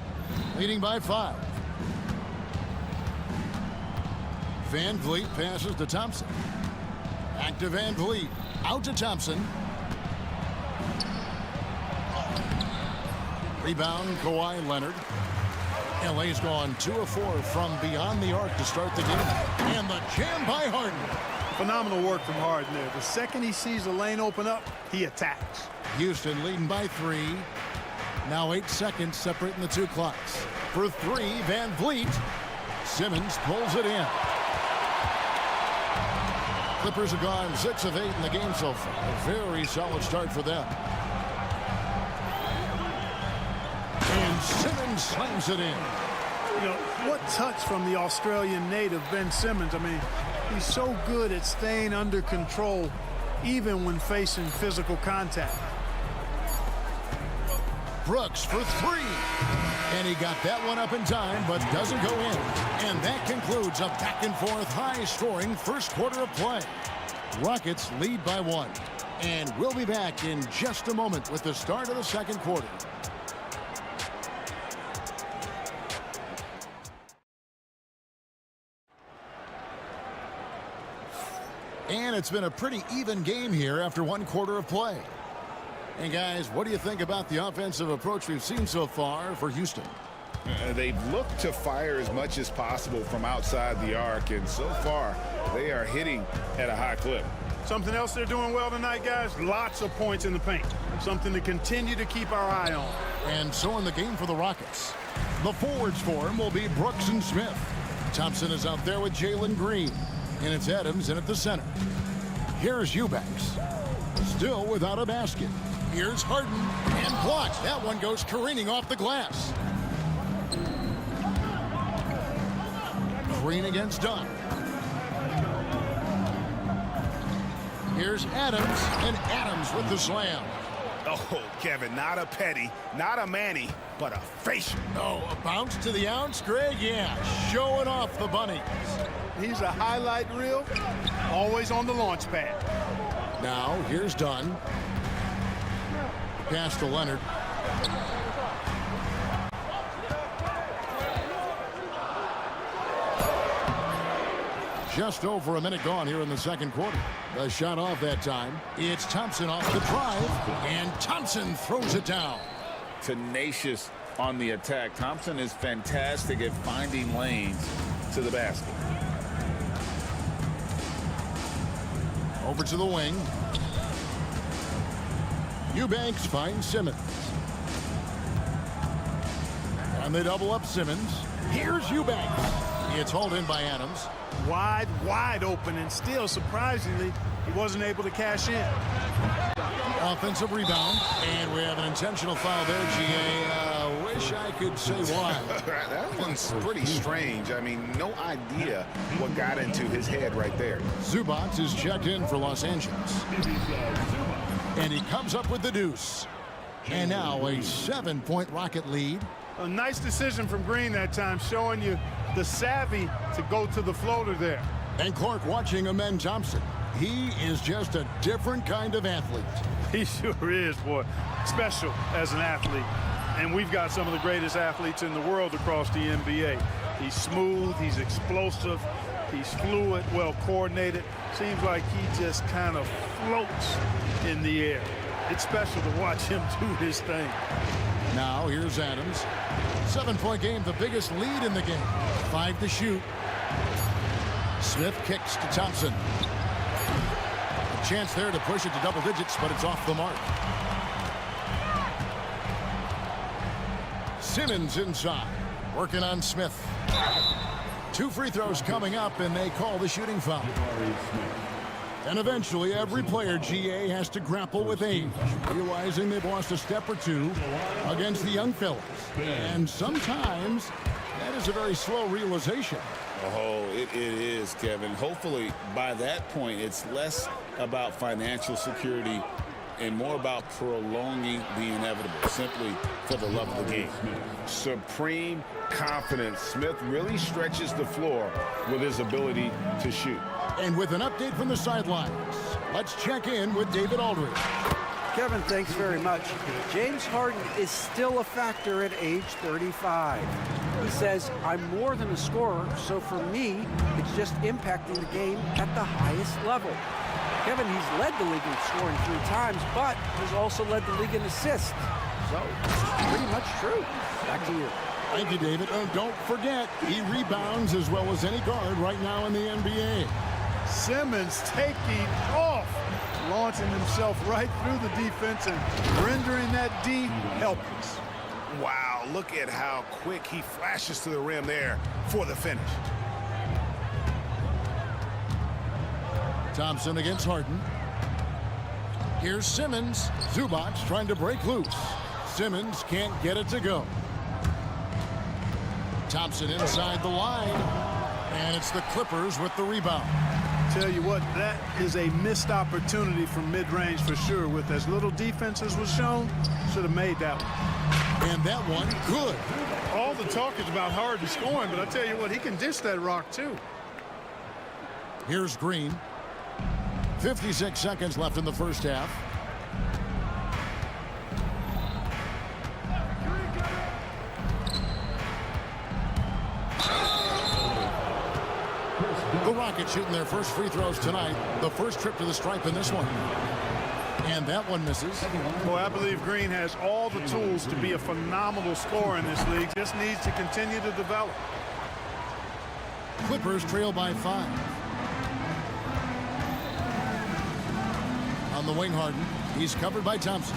leading by 5. VanVleet passes to Thompson. Back to VanVleet. Out to Thompson. Rebound, Kawhi Leonard. LA's gone 2 of 4 from beyond the arc to start the game. And the jam by Harden. Phenomenal work from Harden there. The second he sees a lane open up, he attacks. Houston leading by 3. Now 8 seconds separating the 2 clocks. For three, Van Vliet. Simmons pulls it in. Clippers have gone 6 of 8 in the game so far. A very solid start for them. And Simmons slams it in. You know, what touch from the Australian native, Ben Simmons. I mean, he's so good at staying under control, even when facing physical contact. Brooks for three. And he got that one up in time, but doesn't go in. And that concludes a back-and-forth, high-scoring first quarter of play. Rockets lead by 1. And we'll be back in just a moment with the start of the second quarter. And it's been a pretty even game here after 1 quarter of play. And guys, what do you think about the offensive approach we've seen so far for Houston? They've looked to fire as much as possible from outside the arc, and so far they are hitting at a high clip. Something else they're doing well tonight, guys, lots of points in the paint. Something to continue to keep our eye on. And so in the game for the Rockets, the forwards for him will be Brooks and Smith. Thompson is out there with Jalen Green, and it's Adams in at the center. Here's Eubanks, still without a basket. Here's Harden, and blocked. That one goes careening off the glass. Green against Dunn. Here's Adams, and Adams with the slam. Oh, Kevin, not a petty, not a Manny, but a facial. Oh, a bounce to the ounce, Greg? Yeah, showing off the bunnies. He's a highlight reel, always on the launch pad. Now, here's Dunn. Pass to Leonard. Just over a minute gone here in the second quarter. The shot off that time. It's Thompson off the drive, and Thompson throws it down. Tenacious on the attack. Thompson is fantastic at finding lanes to the basket. Over to the wing. Eubanks finds Simmons. And they double up Simmons. Here's Eubanks. It's hauled in by Adams. Wide open, and still, surprisingly, he wasn't able to cash in. Offensive rebound, and we have an intentional foul there, GA. Wish I could say why. That one's pretty strange. I mean, no idea what got into his head right there. Zubac is checked in for Los Angeles. And he comes up with the deuce. And now a 7-point Rocket lead. A nice decision from Green that time, showing you the savvy to go to the floater there. And Clark watching Amen Thompson. He is just a different kind of athlete. He sure is, boy. Special as an athlete. And we've got some of the greatest athletes in the world across the NBA. He's smooth, he's explosive, he's fluid, well coordinated. Seems like he just kind of floats in the air. It's special to watch him do his thing. Now here's Adams. 7-point game, the biggest lead in the game. 5 to shoot. Smith kicks to Thompson. A chance there to push it to double digits, but it's off the mark. Simmons inside, working on Smith. 2 free throws coming up, and they call the shooting foul. And eventually, every player, GA, has to grapple with age, realizing they've lost a step or two against the young fellas. And sometimes, that is a very slow realization. Oh, it is, Kevin. Hopefully, by that point, it's less about financial security and more about prolonging the inevitable, simply for the love of the game. Supreme confidence. Smith really stretches the floor with his ability to shoot. And with an update from the sidelines, let's check in with David Aldridge. Kevin, thanks very much. James Harden is still a factor at age 35. He says, I'm more than a scorer, so for me, it's just impacting the game at the highest level. Kevin, he's led the league in scoring 3 times, but has also led the league in assists. So, pretty much true. Back to you. Thank you, David. Oh, don't forget, he rebounds as well as any guard right now in the NBA. Simmons taking off, launching himself right through the defense and rendering that D helpless. Wow, look at how quick he flashes to the rim there for the finish. Thompson against Harden. Here's Simmons. Zubac trying to break loose. Simmons can't get it to go. Thompson inside the line. And it's the Clippers with the rebound. Tell you what, that is a missed opportunity from mid-range for sure. With as little defense as was shown, should have made that one. And that one, good. All the talk is about Harden scoring, but I tell you what, he can dish that rock too. Here's Green. 56 seconds left in the first half. The Rockets shooting their first free throws tonight. The first trip to the stripe in this one. And that one misses. Boy, I believe Green has all the tools to be a phenomenal scorer in this league. Just needs to continue to develop. Clippers trail by 5. On the wing, Harden. He's covered by Thompson.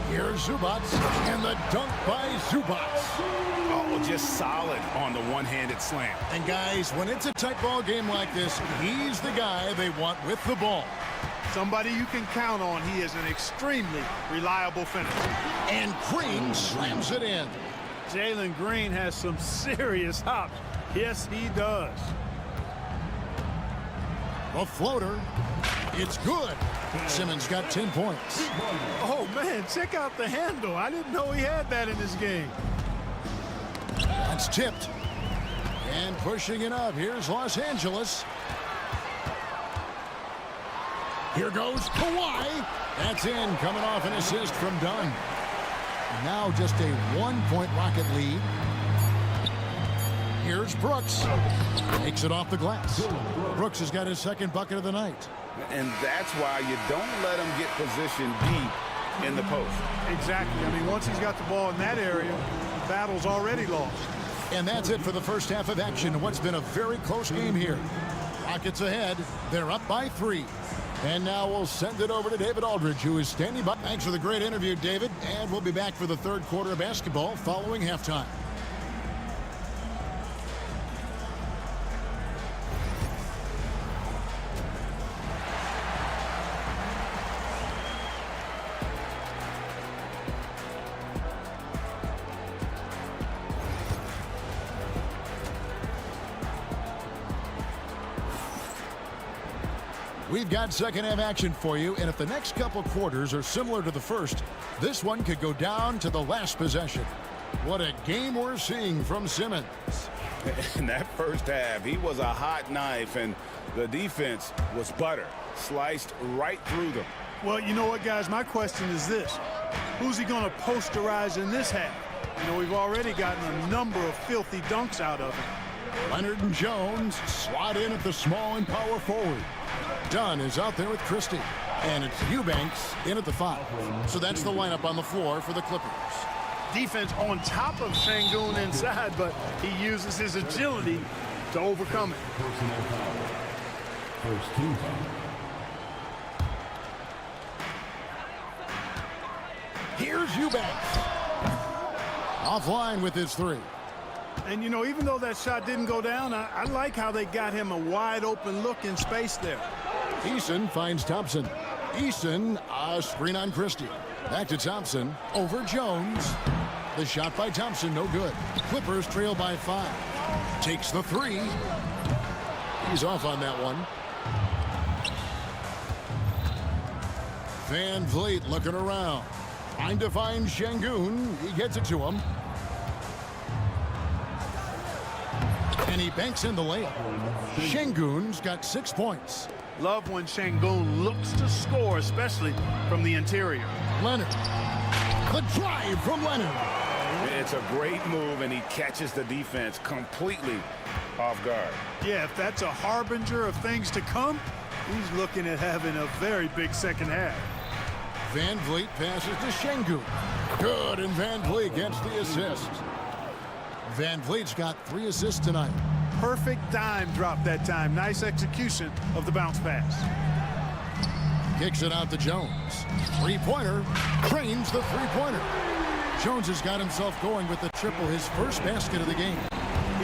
Here's Zubac, and the dunk by Zubac. Oh, just solid on the one-handed slam. And guys, when it's a tight ball game like this, he's the guy they want with the ball. Somebody you can count on. He is an extremely reliable finisher. And Green slams it in. Jalen Green has some serious hops. Yes, he does. A floater. It's good. Simmons got 10 points. Oh, man, check out the handle. I didn't know he had that in his game. That's tipped. And pushing it up. Here's Los Angeles. Here goes Kawhi. That's in, coming off an assist from Dunn. Now just a 1-point Rocket lead. Here's Brooks. Takes it off the glass. Brooks has got his second bucket of the night. And that's why you don't let him get positioned deep in the post. Exactly. I mean, once he's got the ball in that area, the battle's already lost. And that's it for the first half of action. What's been a very close game here. Rockets ahead. They're up by 3. And now we'll send it over to David Aldridge, who is standing by. Thanks for the great interview, David. And we'll be back for the third quarter of basketball following halftime. We've got second half action for you, and if the next couple quarters are similar to the first, this one could go down to the last possession. What a game we're seeing from Simmons. In that first half, he was a hot knife, and the defense was butter, sliced right through them. Well, you know what, guys? My question is this. Who's he going to posterize in this half? You know, we've already gotten a number of filthy dunks out of him. Leonard and Jones slot in at the small and power forward. Dunn is out there with Christie. And it's Eubanks in at the 5. So that's the lineup on the floor for the Clippers. Defense on top of Şengün inside, but he uses his agility to overcome it. First team. Here's Eubanks. Offline with his 3. And, you know, even though that shot didn't go down, I like how they got him a wide open look in space there. Eason finds Thompson. Eason, a screen on Christie. Back to Thompson, over Jones. The shot by Thompson, no good. Clippers trail by 5. Takes the 3. He's off on that one. Van Vliet looking around. Trying to find Şengün. He gets it to him. And he banks in the layup. Şengün's got 6 points. Love when Şengün looks to score, especially from the interior. Leonard. The drive from Leonard. It's a great move, and he catches the defense completely off guard. Yeah, if that's a harbinger of things to come, he's looking at having a very big second half. Van Vliet passes to Şengün. Good, and Van Vliet gets the assist. Van Vliet's got 3 assists tonight. Perfect dime drop that time. Nice execution of the bounce pass. Kicks it out to Jones. 3-pointer. Trains the 3-pointer. Jones has got himself going with the triple, his first basket of the game.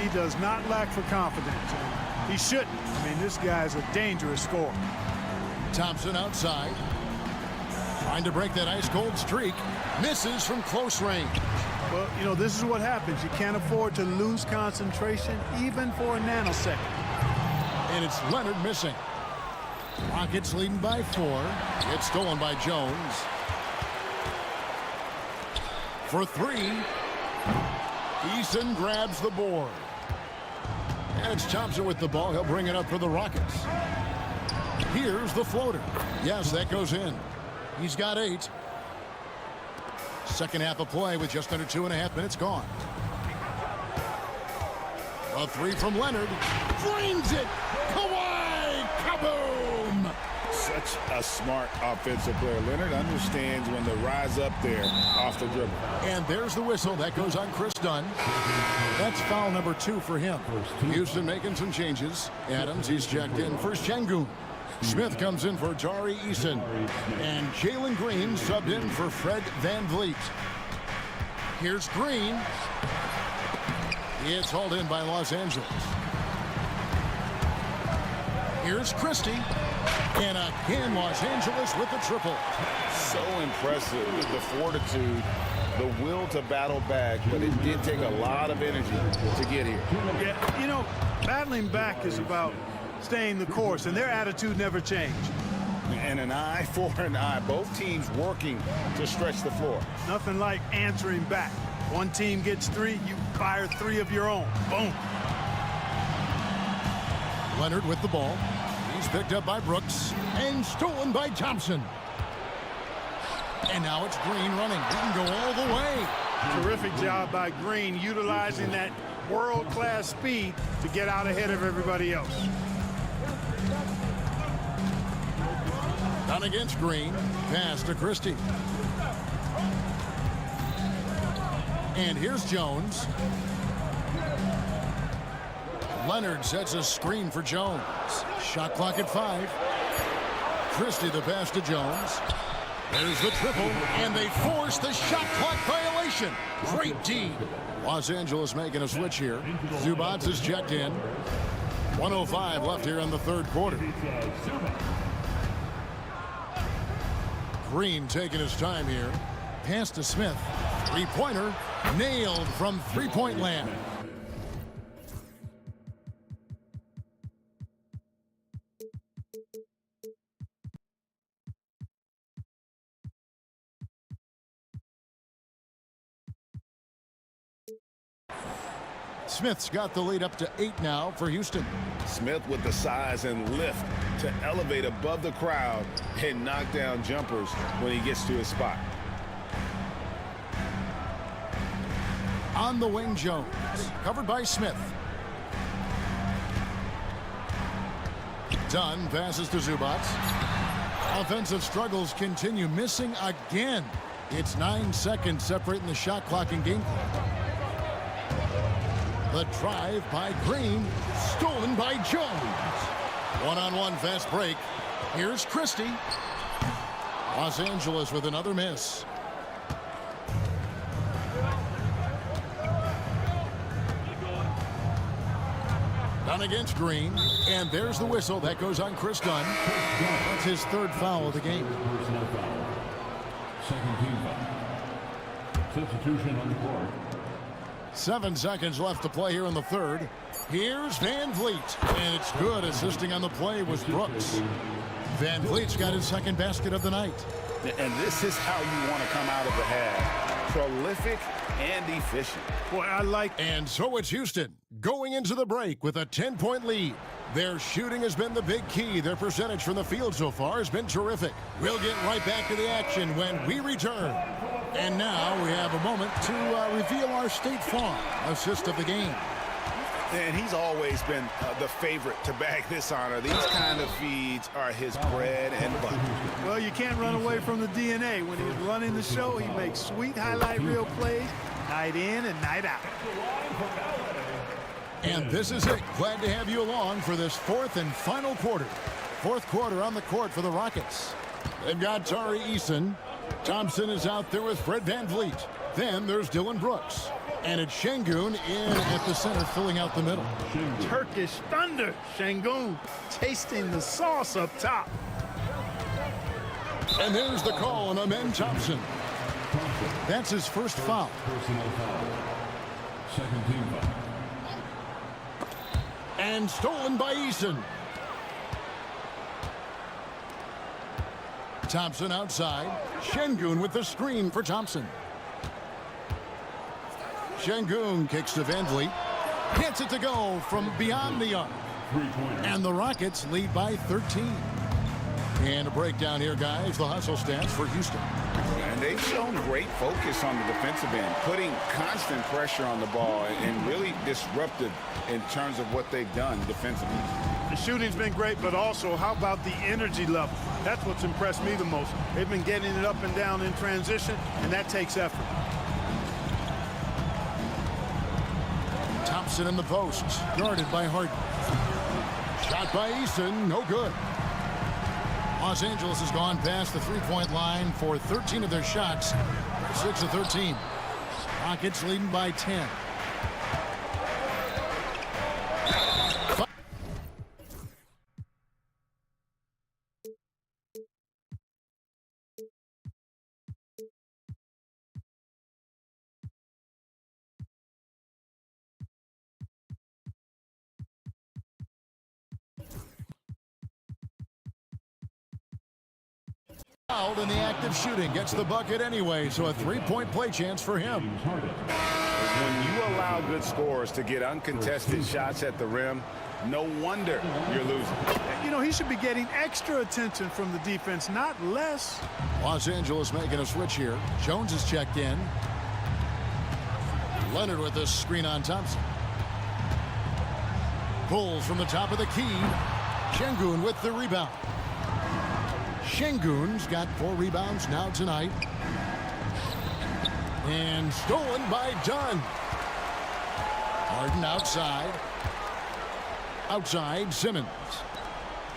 He does not lack for confidence. He shouldn't. I mean, this guy's a dangerous scorer. Thompson outside. Trying to break that ice-cold streak. Misses from close range. Well, you know, this is what happens. You can't afford to lose concentration even for a nanosecond. And it's Leonard missing. Rockets leading by 4. It's stolen by Jones. For 3. Eason grabs the board. And it's Thompson with the ball. He'll bring it up for the Rockets. Here's the floater. Yes, that goes in. He's got 8. Second half of play with just under 2.5 minutes gone. A 3 from Leonard. Drains it. Kawhi. Kaboom. Such a smart offensive player. Leonard understands when to rise up there off the dribble. And there's the whistle. That goes on Chris Dunn. That's foul number 2 for him. Houston making some changes. Adams, he's checked in for Şengün. Smith comes in for Tari Eason. And Jalen Green subbed in for Fred VanVleet. Here's Green. It's hauled in by Los Angeles. Here's Christie. And again, Los Angeles with the triple. So impressive with the fortitude, the will to battle back, but it did take a lot of energy to get here. Yeah, you know, battling back is about staying the course, and their attitude never changed. And an eye for an eye. Both teams working to stretch the floor. Nothing like answering back. One team gets 3, you fire 3 of your own. Boom. Leonard with the ball. He's picked up by Brooks and stolen by Thompson. And now it's Green running. He can go all the way. Terrific job by Green utilizing that world-class speed to get out ahead of everybody else. Down against Green. Pass to Christie. And here's Jones. Leonard sets a screen for Jones. Shot clock at 5. Christie the pass to Jones. There's the triple, and they force the shot clock violation. Great D. Los Angeles making a switch here. Zubac is checked in. 1:05 left here in the third quarter. Green taking his time here. Pass to Smith. Three-pointer nailed from three-point land. Smith's got the lead up to 8 now for Houston. Smith with the size and lift to elevate above the crowd and knock down jumpers when he gets to his spot. On the wing, Jones. Covered by Smith. Dunn passes to Zubac. Offensive struggles continue, missing again. It's 9 seconds separating the shot clock and game clock. The drive by Green, stolen by Jones. One-on-one fast break. Here's Christie. Los Angeles with another miss. Down against Green, and there's the whistle. That goes on Chris Dunn. That's his 3rd foul of the game. Second team foul. Substitution on the court. 7 seconds left to play here in the 3rd. Here's VanVleet, and it's good. Assisting on the play was Brooks. VanVleet's got his 2nd basket of the night. And this is how you want to come out of the half. Prolific and efficient. Boy, I like. And so it's Houston going into the break with a 10-point lead. Their shooting has been the big key. Their percentage from the field so far has been terrific. We'll get right back to the action when we return. And now we have a moment to reveal our State Farm assist of the game. And he's always been the favorite to bag this honor. These kind of feeds are his bread and butter. Well, you can't run away from the DNA. When he's running the show, he makes sweet highlight reel plays night in and night out. And this is it. Glad to have you along for this 4th and final quarter. 4th quarter on the court for the Rockets. They've got Tari Eason. Thompson is out there with Fred VanVleet. Then there's Dylan Brooks. And it's Şengün in at the center, filling out the middle. Turkish thunder. Şengün tasting the sauce up top. And there's the call on Amen Thompson. That's his first foul. Personal foul. Second team foul. And stolen by Eason. Thompson outside. Şengün with the screen for Thompson. Şengün kicks to Van Vliet. Gets it to go from beyond the arc. And the Rockets lead by 13. And a breakdown here, guys. The hustle stats for Houston. And they've shown great focus on the defensive end, putting constant pressure on the ball and really disruptive in terms of what they've done defensively. The shooting's been great, but also how about the energy level? That's what's impressed me the most. They've been getting it up and down in transition, and that takes effort. Thompson in the post, guarded by Harden. Shot by Eason, no good. Los Angeles has gone past the three-point line for 13 of their shots. 6 of 13. Rockets leading by 10. Fouled in the act of shooting, gets the bucket anyway, so a three-point play chance for him. When you allow good scorers to get uncontested shots at the rim, no wonder you're losing. You know, he should be getting extra attention from the defense, not less. Los Angeles making a switch here. Jones is checked in. Leonard with the screen on Thompson. Pulls from the top of the key. Şengün with the rebound. Şengün's got 4 rebounds now tonight. And stolen by Dunn. Harden outside. Outside, Simmons.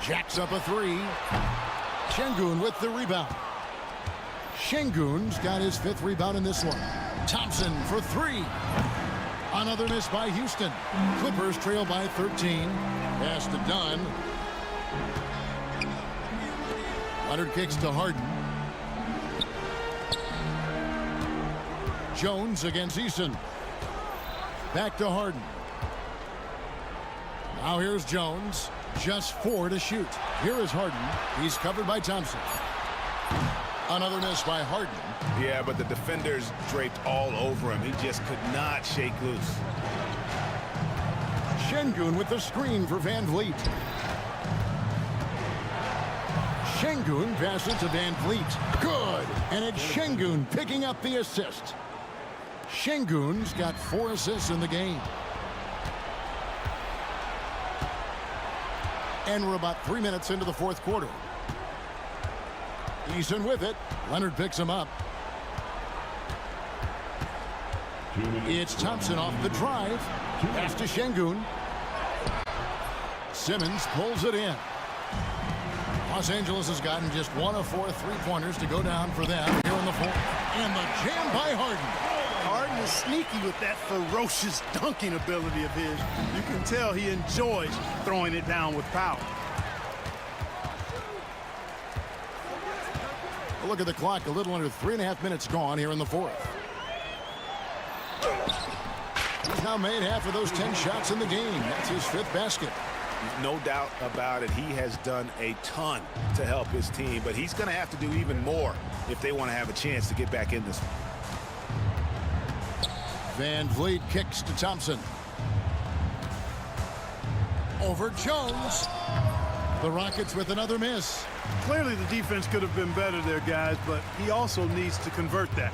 Jacks up a 3. Şengün with the rebound. Şengün's got his 5th rebound in this one. Thompson for 3. Another miss by Houston. Clippers trail by 13. Pass to Dunn. Leonard kicks to Harden. Jones against Eason. Back to Harden. Now here's Jones. Just 4 to shoot. Here is Harden. He's covered by Thompson. Another miss by Harden. Yeah, but the defenders draped all over him. He just could not shake loose. Şengün with the screen for Van Vliet. Şengün passes to Van Vliet. Good. And it's Şengün picking up the assist. Şengün's got 4 assists in the game. And we're about 3 minutes into the 4th quarter. Eason with it. Leonard picks him up. It's Thompson off the drive. Pass to Şengün. Simmons pulls it in. Los Angeles has gotten just 1 of 4 three-pointers to go down for them here in the 4th. And the jam by Harden. Harden is sneaky with that ferocious dunking ability of his. You can tell he enjoys throwing it down with power. Look at the clock, a little under 3.5 minutes gone here in the 4th. He's now made half of those 10 shots in the game. That's his 5th basket. No doubt about it. He has done a ton to help his team, but he's going to have to do even more if they want to have a chance to get back in this one. Van Vliet kicks to Thompson. Over Jones. The Rockets with another miss. Clearly the defense could have been better there, guys, but he also needs to convert that.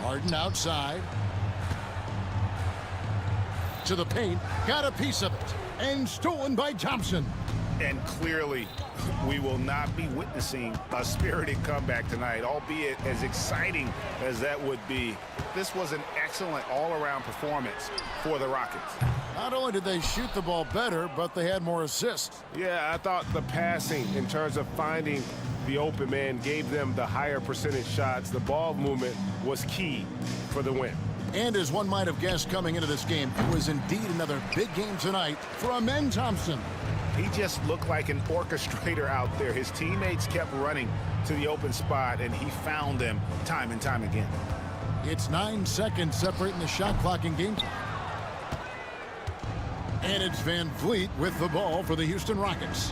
Harden outside. To the paint, got a piece of it, and stolen by Thompson. And clearly, we will not be witnessing a spirited comeback tonight, albeit as exciting as that would be. This was an excellent all-around performance for the Rockets. Not only did they shoot the ball better, but they had more assists. Yeah, I thought the passing in terms of finding the open man, gave them the higher percentage shots. The ball movement was key for the win. And as one might have guessed coming into this game, it was indeed another big game tonight for Amen Thompson. He just looked like an orchestrator out there. His teammates kept running to the open spot, and he found them time and time again. It's 9 seconds separating the shot clock and game clock. And it's Van Vliet with the ball for the Houston Rockets.